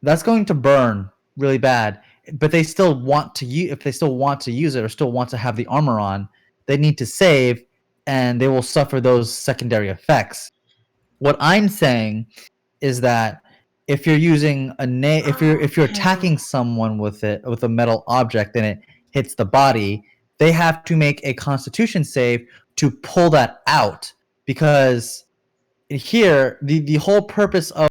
that's going to burn really bad. But they still want to use, if they still want to use it or still want to have the armor on, they need to save, and they will suffer those secondary effects. What I'm saying is that if you're using if you're attacking someone with a metal object and it hits the body, they have to make a Constitution save to pull that out, because here the whole purpose of